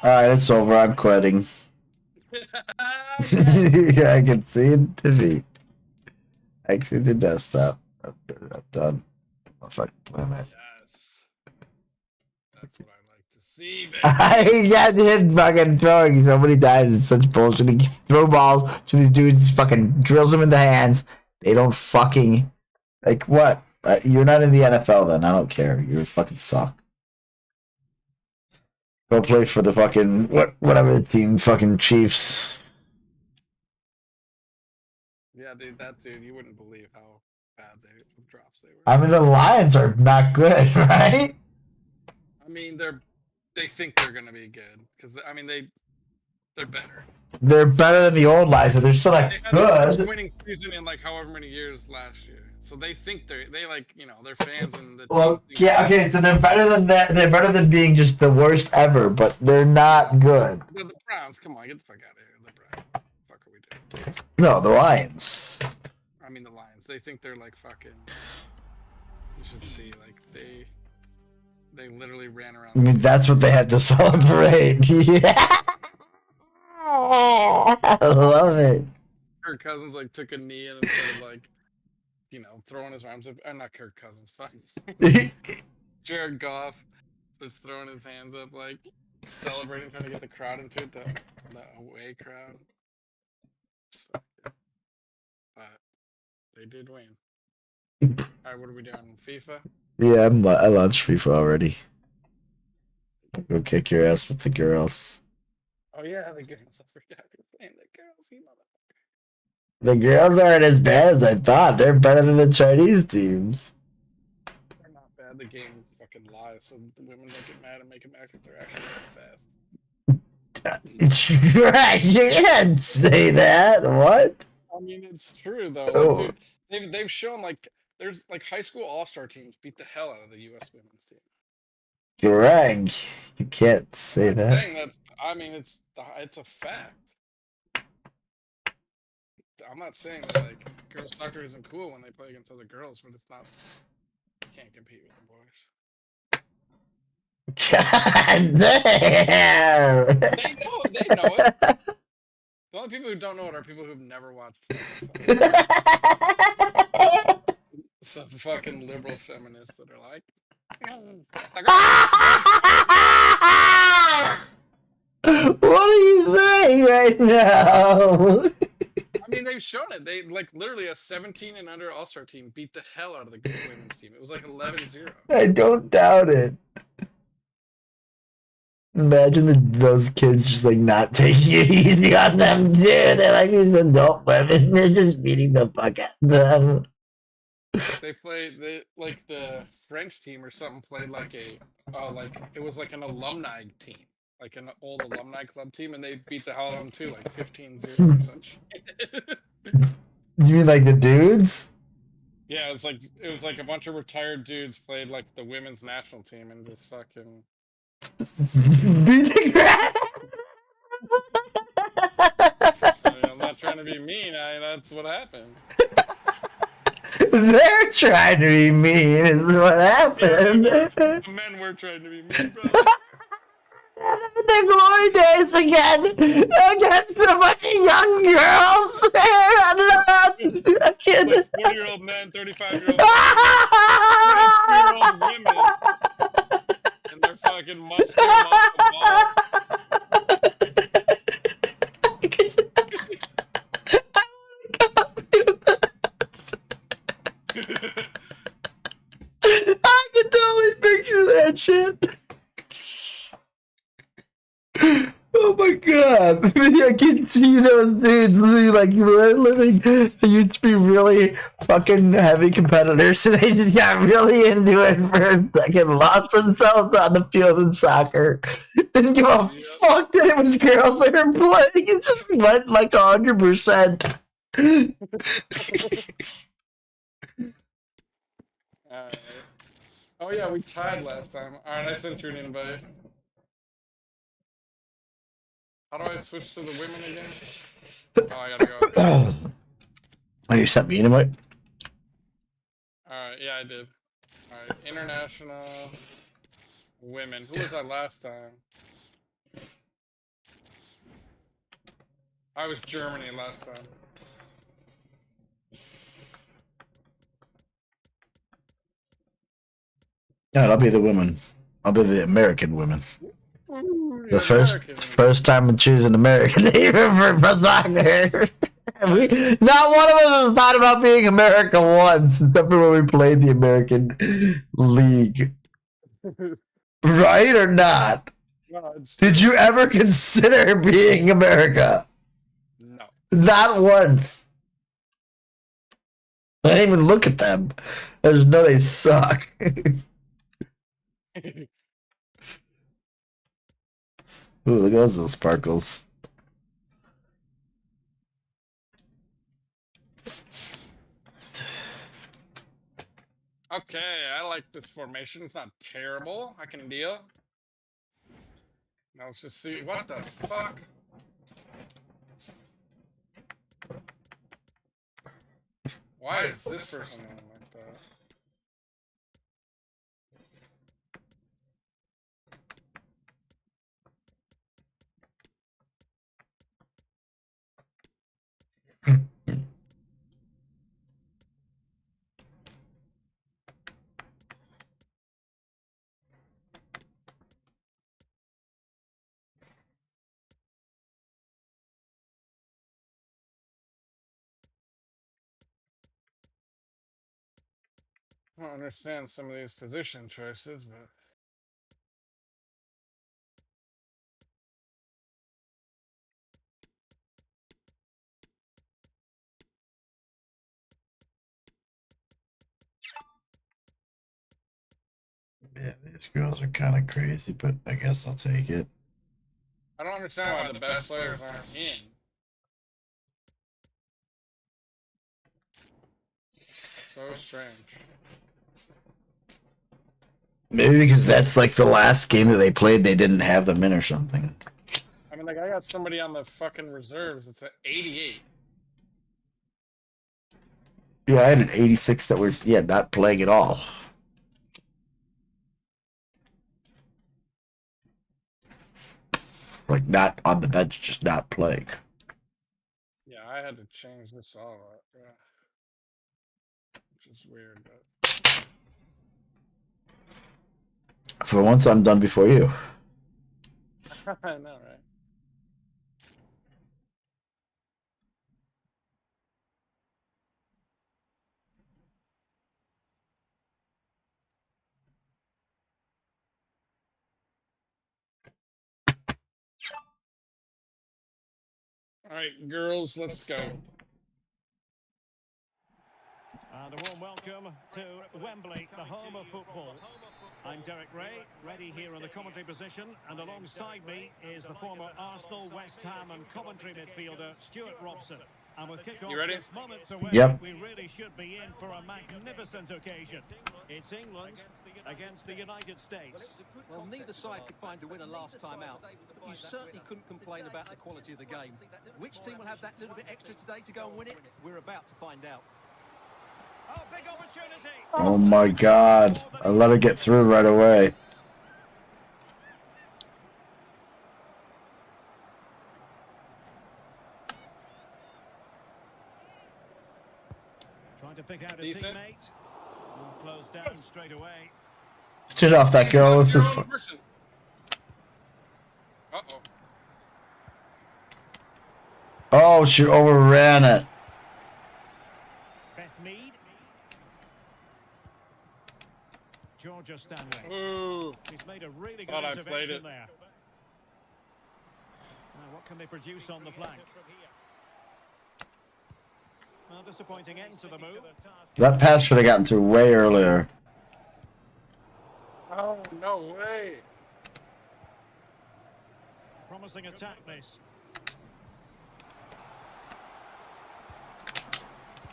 Alright, it's over. I'm quitting. Yeah, I can see it defeat. Exit the desktop. I'm done. Oh, fuck. Yes. That's what I like to see, baby. I got him fucking throwing so many times. It's such bullshit. He throw balls to these dudes, fucking drills them in the hands. They don't fucking... Like, what? You're not in the NFL then. I don't care. You fucking suck. Go play for the fucking... Whatever the team, fucking Chiefs. Yeah, dude, that dude, you wouldn't believe how bad the drops they were. I mean, the Lions are not good, right? I mean, they think they're gonna be good because I mean they're better. They're better than the old Lions, so they're still like They had their first good. winning season in like however many years last year, so they think they like they're fans and the Well, team thinks yeah, okay, so they're better than that. They're better than being just the worst ever, but they're not good. They're the Browns. Come on, get the fuck out of here. The Browns. Fuck are we do. No, the Lions. I mean the Lions. They think they're like fucking. You should see, like they literally ran around. I mean, that's what they have to celebrate. Yeah. I love it. Kirk Cousins like took a knee and instead of like, you know, throwing his arms up. Not Kirk Cousins. Fuck. Jared Goff was throwing his hands up, like celebrating, trying to get the crowd into it. The away crowd. But they did win. All right, what are we doing? FIFA? Yeah, I launched FIFA already. Go kick your ass with the girls. Oh yeah, the girls. I forgot you're playing the girls. You motherfucker. The girls aren't as bad as I thought. They're better than the Chinese teams. They're not bad. The game fucking lies, so the women don't get mad and make them act like they're actually really fast. Right, you can't say that. What? I mean, it's true though. Like, Oh. dude, they've shown like there's like high school all-star teams beat the hell out of the U.S. women's team. Greg, you can't say I'm that. saying that's. I mean, it's a fact. I'm not saying that like girls soccer isn't cool when they play against other girls, but it's not. You can't compete with the boys. God damn! They know it. The only people who don't know it are people who've never watched. Some fucking liberal feminists that are like. What are you saying right now? I mean, they've shown it. They like literally a 17 and under all-star team beat the hell out of the women's team. It was like 11-0. I don't doubt it. Imagine those kids just like not taking it easy on them, dude. They're like these adult women. They're just beating the fuck out of them. They like the French team or something played like a like it was like an alumni team, like an old alumni club team, and they beat the hell out of them too, like 15-0 or such. You mean like the dudes? Yeah, it was like a bunch of retired dudes played like the women's national team and just fucking beat the crap. I mean, I'm not trying to be mean. That's what happened. They're trying to be mean, is what happened. The men were trying to be mean, bro. The glory days again against a bunch of young girls. I can't. Like 40-year-old men, 35-year-old men, 23-year-old women, and they're fucking muscling them off the ball. I can totally picture that shit. Oh my god. I can see those dudes literally like living. They used to be really fucking heavy competitors and they just got really into it for a second, lost themselves on the field in soccer. Didn't give a fuck that it was girls they were playing. It just went like 100%. Alright. Oh yeah, we tied last time. Alright, I sent you an invite. How do I switch to the women again? Oh, I gotta go. Oh, you sent me an invite? Alright, yeah, I did. Alright, international women. Who was I last time? I was Germany last time. No, I'll be the women. I'll be the American women. The first time I'm choosing American even for soccer. Not one of us has thought about being America once, except for when we played the American League. Right or not? No, Did you ever consider being America? No. Not once. I didn't even look at them. I just know they suck. Ooh, look at those little sparkles. Okay, I like this formation. It's not terrible. I can deal. Now let's just see. What the fuck? Why is this person doing like that? I don't understand some of these position choices, but Yeah, these girls are kind of crazy, but I guess I'll take it. I don't understand why the best players aren't in. So strange. Maybe because that's like the last game that they played, they didn't have them in or something. I mean, like, I got somebody on the fucking reserves. It's at 88. Yeah, I had an 86 that was, not playing at all. Like, not on the bench, just not playing. Yeah, I had to change this all up. Yeah. Which is weird, but... For once, I'm done before you. I know, right? All right, girls, let's go. And a warm welcome to Wembley, the home of football. I'm Derek Ray, ready here in the commentary position, and alongside me is the former Arsenal, West Ham and Coventry midfielder, Stuart Robson. And with kickoff just moments away, we really should be in for a magnificent occasion. It's England against the United States. Well, neither side could find a winner last time out. You certainly couldn't complain about the quality of the game. Which team will have that little bit extra today to go and win it? We're about to find out. Oh, big opportunity! Oh my god. I let her get through right away. Trying to pick out a teammate. Will close down straight away. Shit off that girl. This is Uh-oh. Oh, she overran it. Beth Mead. Georgia Stanley. Ooh. He's made a really good Thought I played intervention it. there. Now, what can they produce on the flank? Well, disappointing end to the move. That pass should have gotten through way earlier. Oh, no way. Promising attack this.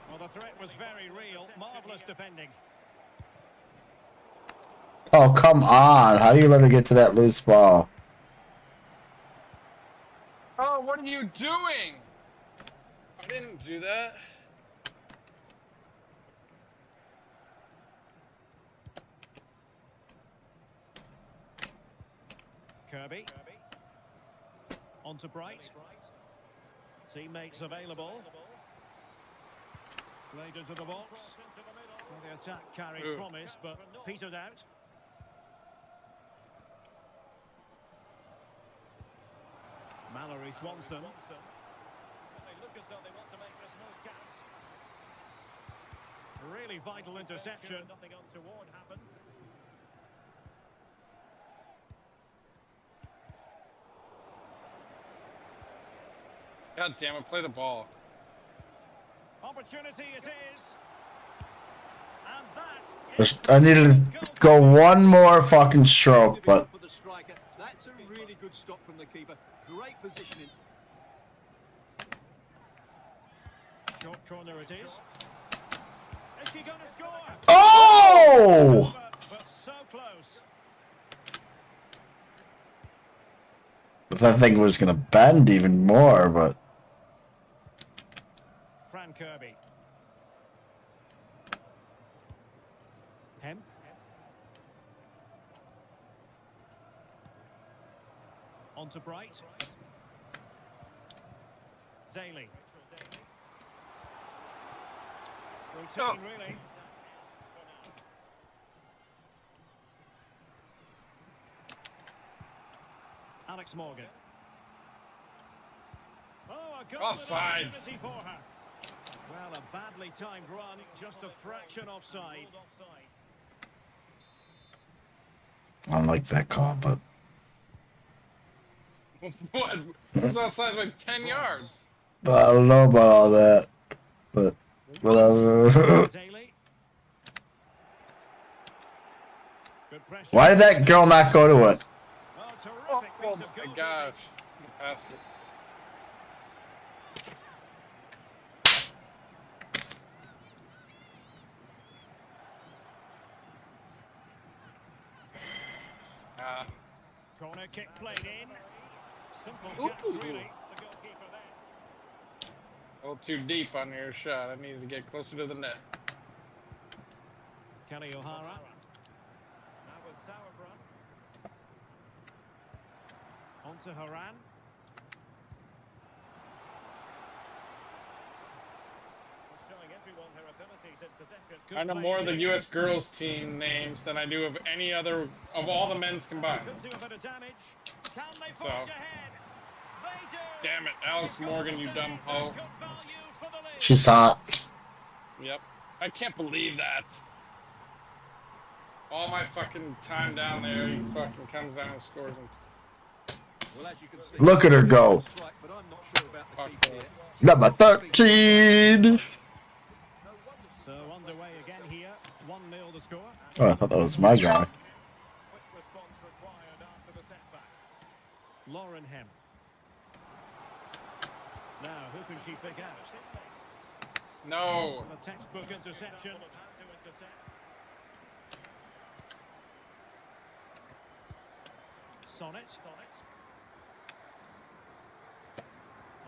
Well, the threat was very real. Marvellous defending. Oh, come on. How do you let her get to that loose ball? Oh, what are you doing? I didn't do that. Kirby. On to Bright. Teammates available. Played into the box. Well, the attack carried promise, but petered out. Mallory Swanson. They look as though they want to make this move count. Really vital interception. Nothing untoward happened. God damn it, play the ball. Opportunity it is. And that Just, I needed to go one more fucking stroke, but For the striker, that's a really good stop from the keeper. Great positioning. short corner it is. Is she going to score? oh! But so close. If that thing was gonna bend even more, but Fran Kirby. Hem. On to Bright. Daly. Routine, really. Alex Morgan. Oh, a good opportunity for her. Well, a badly timed run, just a fraction offside. I don't like that call, but What? It was outside like 10 yards. I don't know about all that. But whatever. Why did that girl not go to it? Oh my gosh. I passed it. Corner kick played in. Simple catch, really. The goalkeeper there. A little too deep on your shot. I needed to get closer to the net. Kelly O'Hara. Now with Sauerbrunn. On to Haran. Showing everyone her abilities in possession. I know more of the U.S. girls team names than I do of any other of all the men's combined. So, damn it, Alex Morgan, you dumb hoe. She's hot. Yep, I can't believe that. All my fucking time down there, he fucking comes down and scores. Look at her go. Number 13. So underway again here. 1-0 the score. Oh, I thought that was my guy. Lauren Hem. Now, who can she pick out? No. A textbook interception. Sonnet.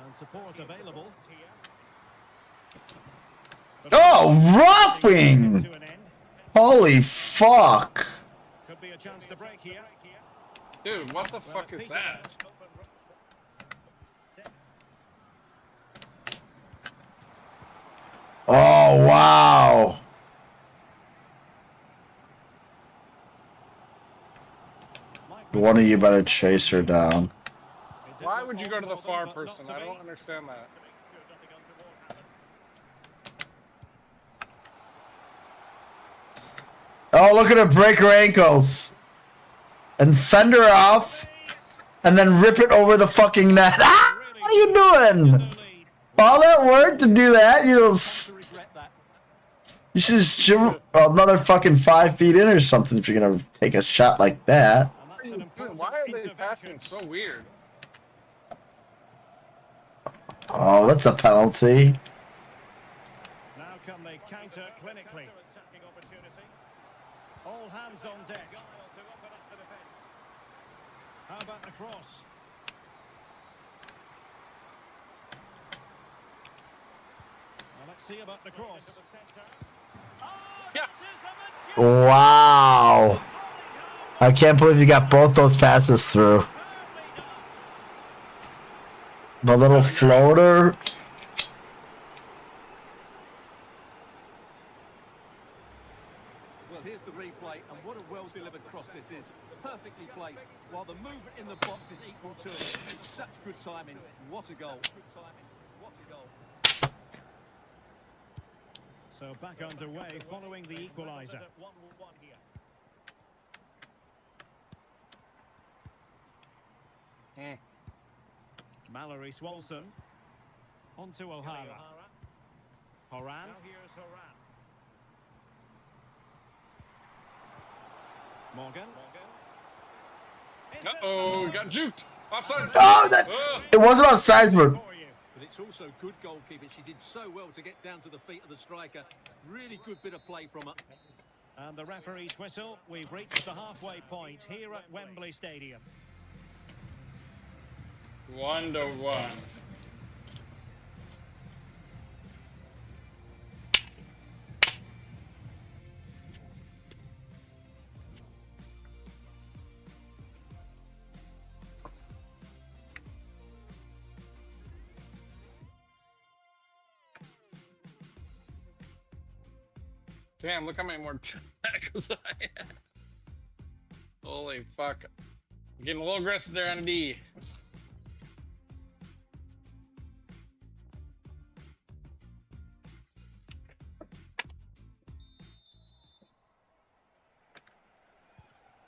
And support available. Oh, roughing! Holy fuck. Could be a chance to break here. Dude, what the fuck is that? Oh, wow. One of you better chase her down. Why would you go to the far person? I don't understand that. Oh, look at her break her ankles. And fend her off. And then rip it over the fucking net. Ah! What are you doing? All that work to do that? You should just jump another fucking 5 feet in or something if you're going to take a shot like that. Dude, why are they passing so weird? Oh, that's a penalty. Now can they counter clinically? All hands on deck. How about the cross? Now let's see about the cross. Yes. Wow. I can't believe you got both those passes through. The little floater. Well, here's the replay, and what a well-delivered cross this is. Perfectly placed, while the movement in the box is equal to it. Such good timing. What a goal. So back underway following the equaliser. Mallory Swanson. On to O'Hara. Horan. Now here's Horan. Morgan. Uh-oh, got juked. Offside. Oh, that's... It wasn't offside, but... But it's also good goalkeeping. She did so well to get down to the feet of the striker. Really good bit of play from her. And the referee's whistle. We've reached the halfway point here at Wembley Stadium. 1-1. Damn, look how many more tackles I had. Holy fuck. I'm getting a little aggressive there on D.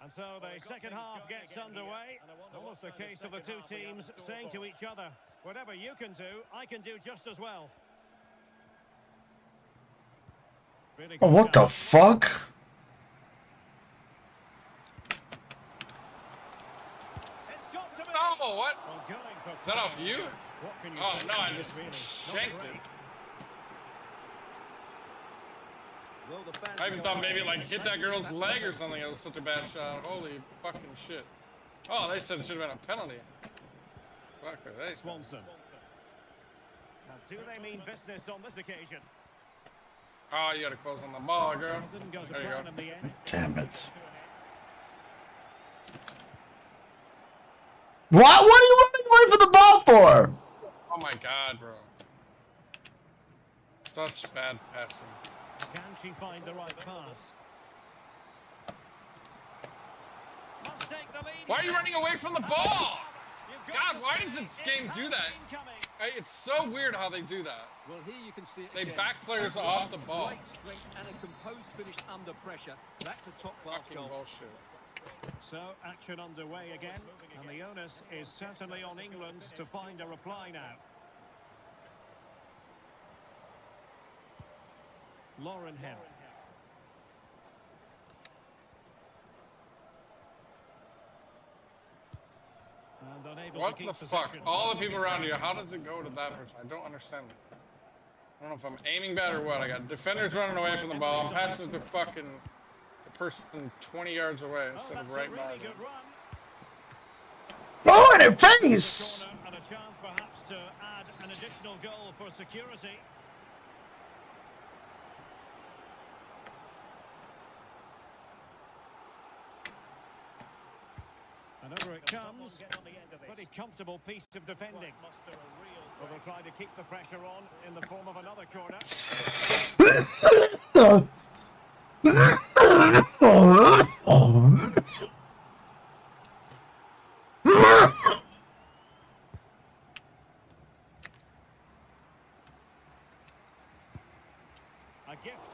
And so the second half gets underway. Almost a case of the two teams saying to each other, whatever you can do, I can do just as well. Really Oh, what the fuck? Oh, what? Is that off you? Oh, no, I just shanked it. I even thought maybe like hit that girl's leg or something. It was such a bad shot. Holy fucking shit. Oh, they said it should have been a penalty. Fuck, they said. Swanson. Now, do they mean business on this occasion? Oh, you gotta close on the ball, girl. There you go. Damn it. What are you running away from the ball for? Oh my god, bro. Such bad passing. Can she find the right pass? Must take the lead. Why are you running away from the ball? God, why does this game do that? It's so weird how they do that. Well, here you can see it They again. back players off the ball. Great strength and a composed finish under pressure. That's a top-class Fucking goal. bullshit. So, action underway again, and the onus is certainly on England to find a reply now. Lauren Hill. And unable What to keep the fuck? possession. All the people around you, how does it go to that person? I don't understand that. I don't know if I'm aiming bad or what. I got defenders running away from the ball. I'm passing it to fucking the person 20 yards away instead of right by them. Oh, in her face! And a chance perhaps to add an additional goal for security. And over it comes. Pretty comfortable piece of defending. Well, they'll try to keep the pressure on in the form of another corner.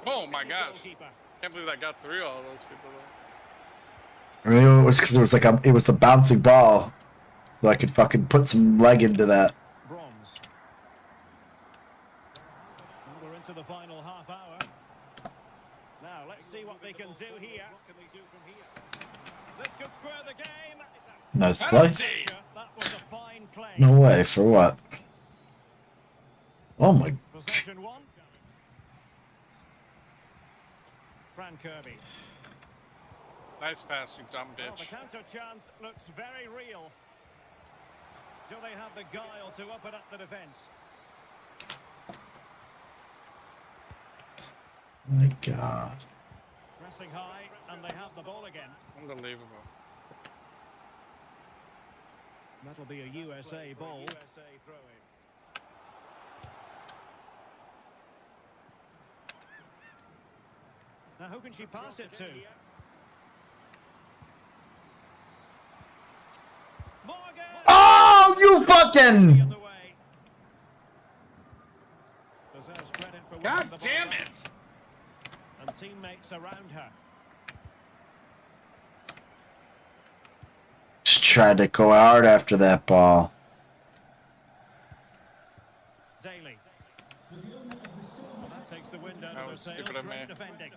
Oh my gosh. Can't believe I got through all of those people though. I mean, it was because it was like it was a bouncing ball, so I could fucking put some leg into that. Bronze. And we're into the final half hour. Now let's see what they can do here. What can they do from here? This could square the game. Nice play. That was a fine play. No way. For what? Oh my. Possession one. Fran Kirby. Nice pass, you dumb Well, bitch. the counter chance looks very real. Do they have the guile to open up the defence? My God. Pressing high, and they have the ball again. Unbelievable. That'll be a USA ball. Now who can she pass it to? Oh, you fucking! God damn it! And teammates around her. Just tried to go hard after that ball. Daly. That takes the wind out That of was the sails. stupid of me. Great defending.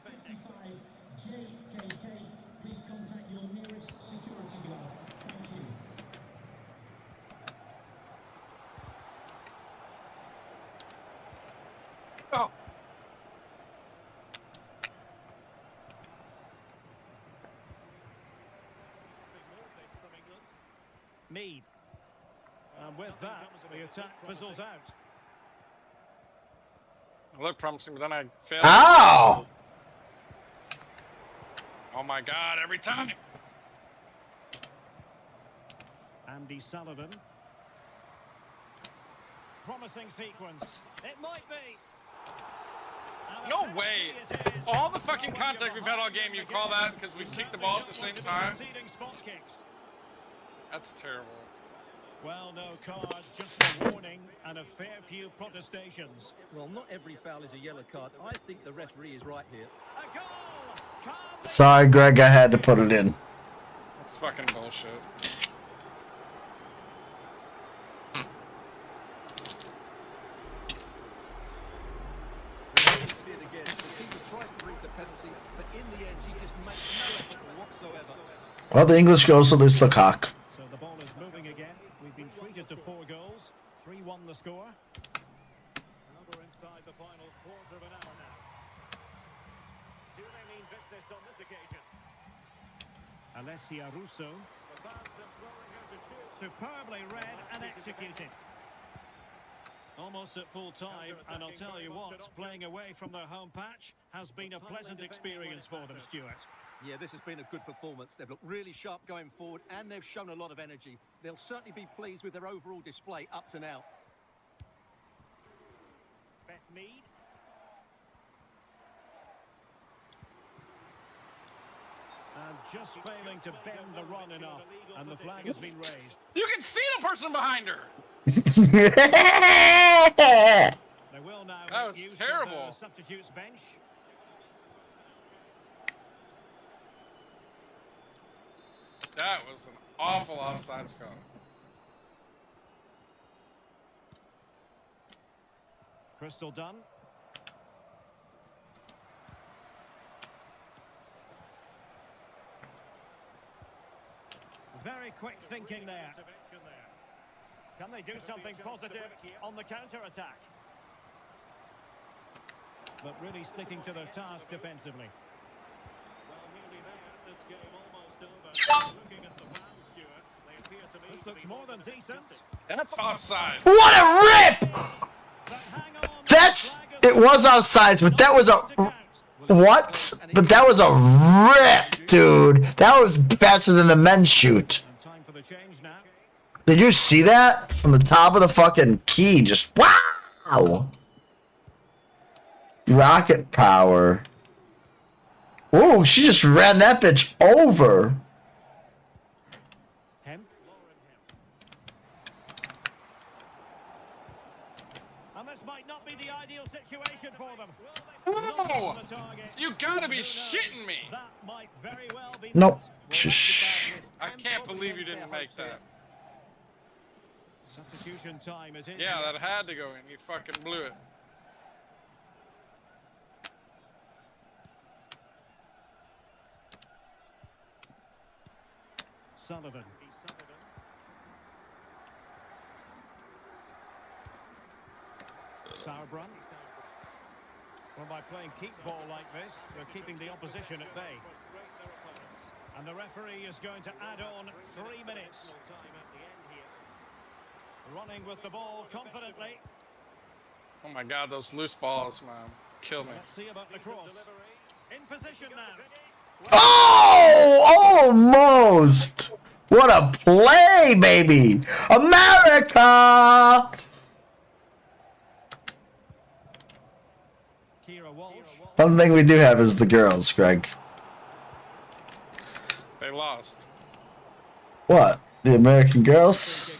Oh. Mead. And with that, the attack fizzles out. It looked promising, but then I failed. Ow! Oh my God, every time! Andy Sullivan. Promising sequence. It might be. No way. All the fucking contact we've had all game, you call that because we kicked the ball at the same time? That's terrible. Well, no cards, just a warning and a fair few protestations. Well, not every foul is a yellow card. I think the referee is right here. A goal! Sorry, Greg, I had to put it in. That's fucking bullshit. See it again. The keeper tries to read the penalty, but in the end, he just makes no effort whatsoever. Well, the English goes to Liz Lecoq. So the ball is moving again. We've been treated to 4 goals. 3-1 the score. And we're inside the final quarter of an hour now. Do they mean business on this occasion? Alessia Russo. Superbly read and executed. Almost at full time, and I'll tell you what, playing away from their home patch has been a pleasant experience for them, Stuart. Yeah, this has been a good performance. They've looked really sharp going forward, and they've shown a lot of energy. They'll certainly be pleased with their overall display up to now. Beth Mead. And just failing to bend the run enough, and the flag has been raised. You can see the person behind her. They will now That was make use terrible. of the substitutes bench. That was an awful offside call. Crystal Dunn. Very quick thinking there. Can they do something positive on the counter-attack? But really sticking to their task defensively. This looks more than decent. That's offside. What a rip! It was offsides, but that was a... What? But that was a rip, dude. That was faster than the men's shoot. Did you see that? From the top of the fucking key, just wow! Rocket power. Whoa, she just ran that bitch over. And this might not be the ideal situation for them. Oh, you gotta be shitting me. That might very well be. Nope. Shh. I can't believe you didn't make that. Substitution time is in. Yeah, that had to go in. You fucking blew it. Sullivan. Sauerbrunn. Well, by playing keep ball like this, they're keeping the opposition at bay. And the referee is going to add on 3 minutes. Running with the ball confidently. Oh my god, those loose balls, man. Kill me. Let's see about the cross. In position now. Oh! Almost! What a play, baby! America! One thing we do have is the girls, Greg. They lost. What? The American girls?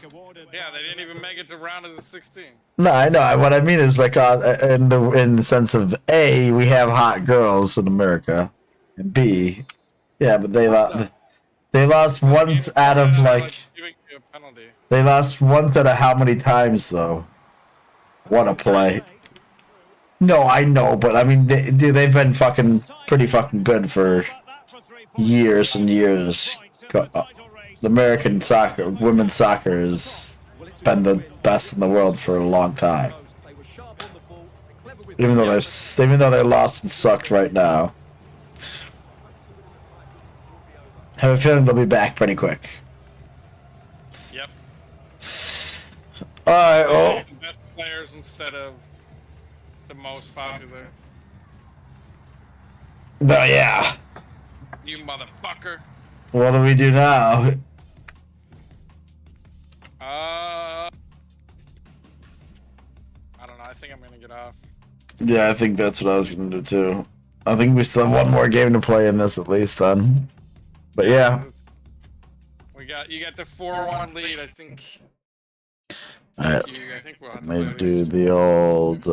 Yeah, they didn't even make it to round of the 16. No, I know. What I mean is like in the sense of A, we have hot girls in America, and B, yeah, but they lost once out of like Giving you a penalty. they lost once out of how many times though? What a play! No, I know, but I mean, dude, they've been pretty fucking good for years and years. The American soccer, women's soccer has been the best in the world for a long time. Even though they lost and sucked right now. I have a feeling they'll be back pretty quick. Yep. Alright, well. Best players instead of the most popular. Yeah. You motherfucker. What do we do now? I don't know. I think I'm gonna get off. Yeah, I think that's what I was gonna do too. I think we still have one more game to play in this at least then. But yeah. You got the 4-1 lead, I think. Alright. I think we'll have to Let me play do the old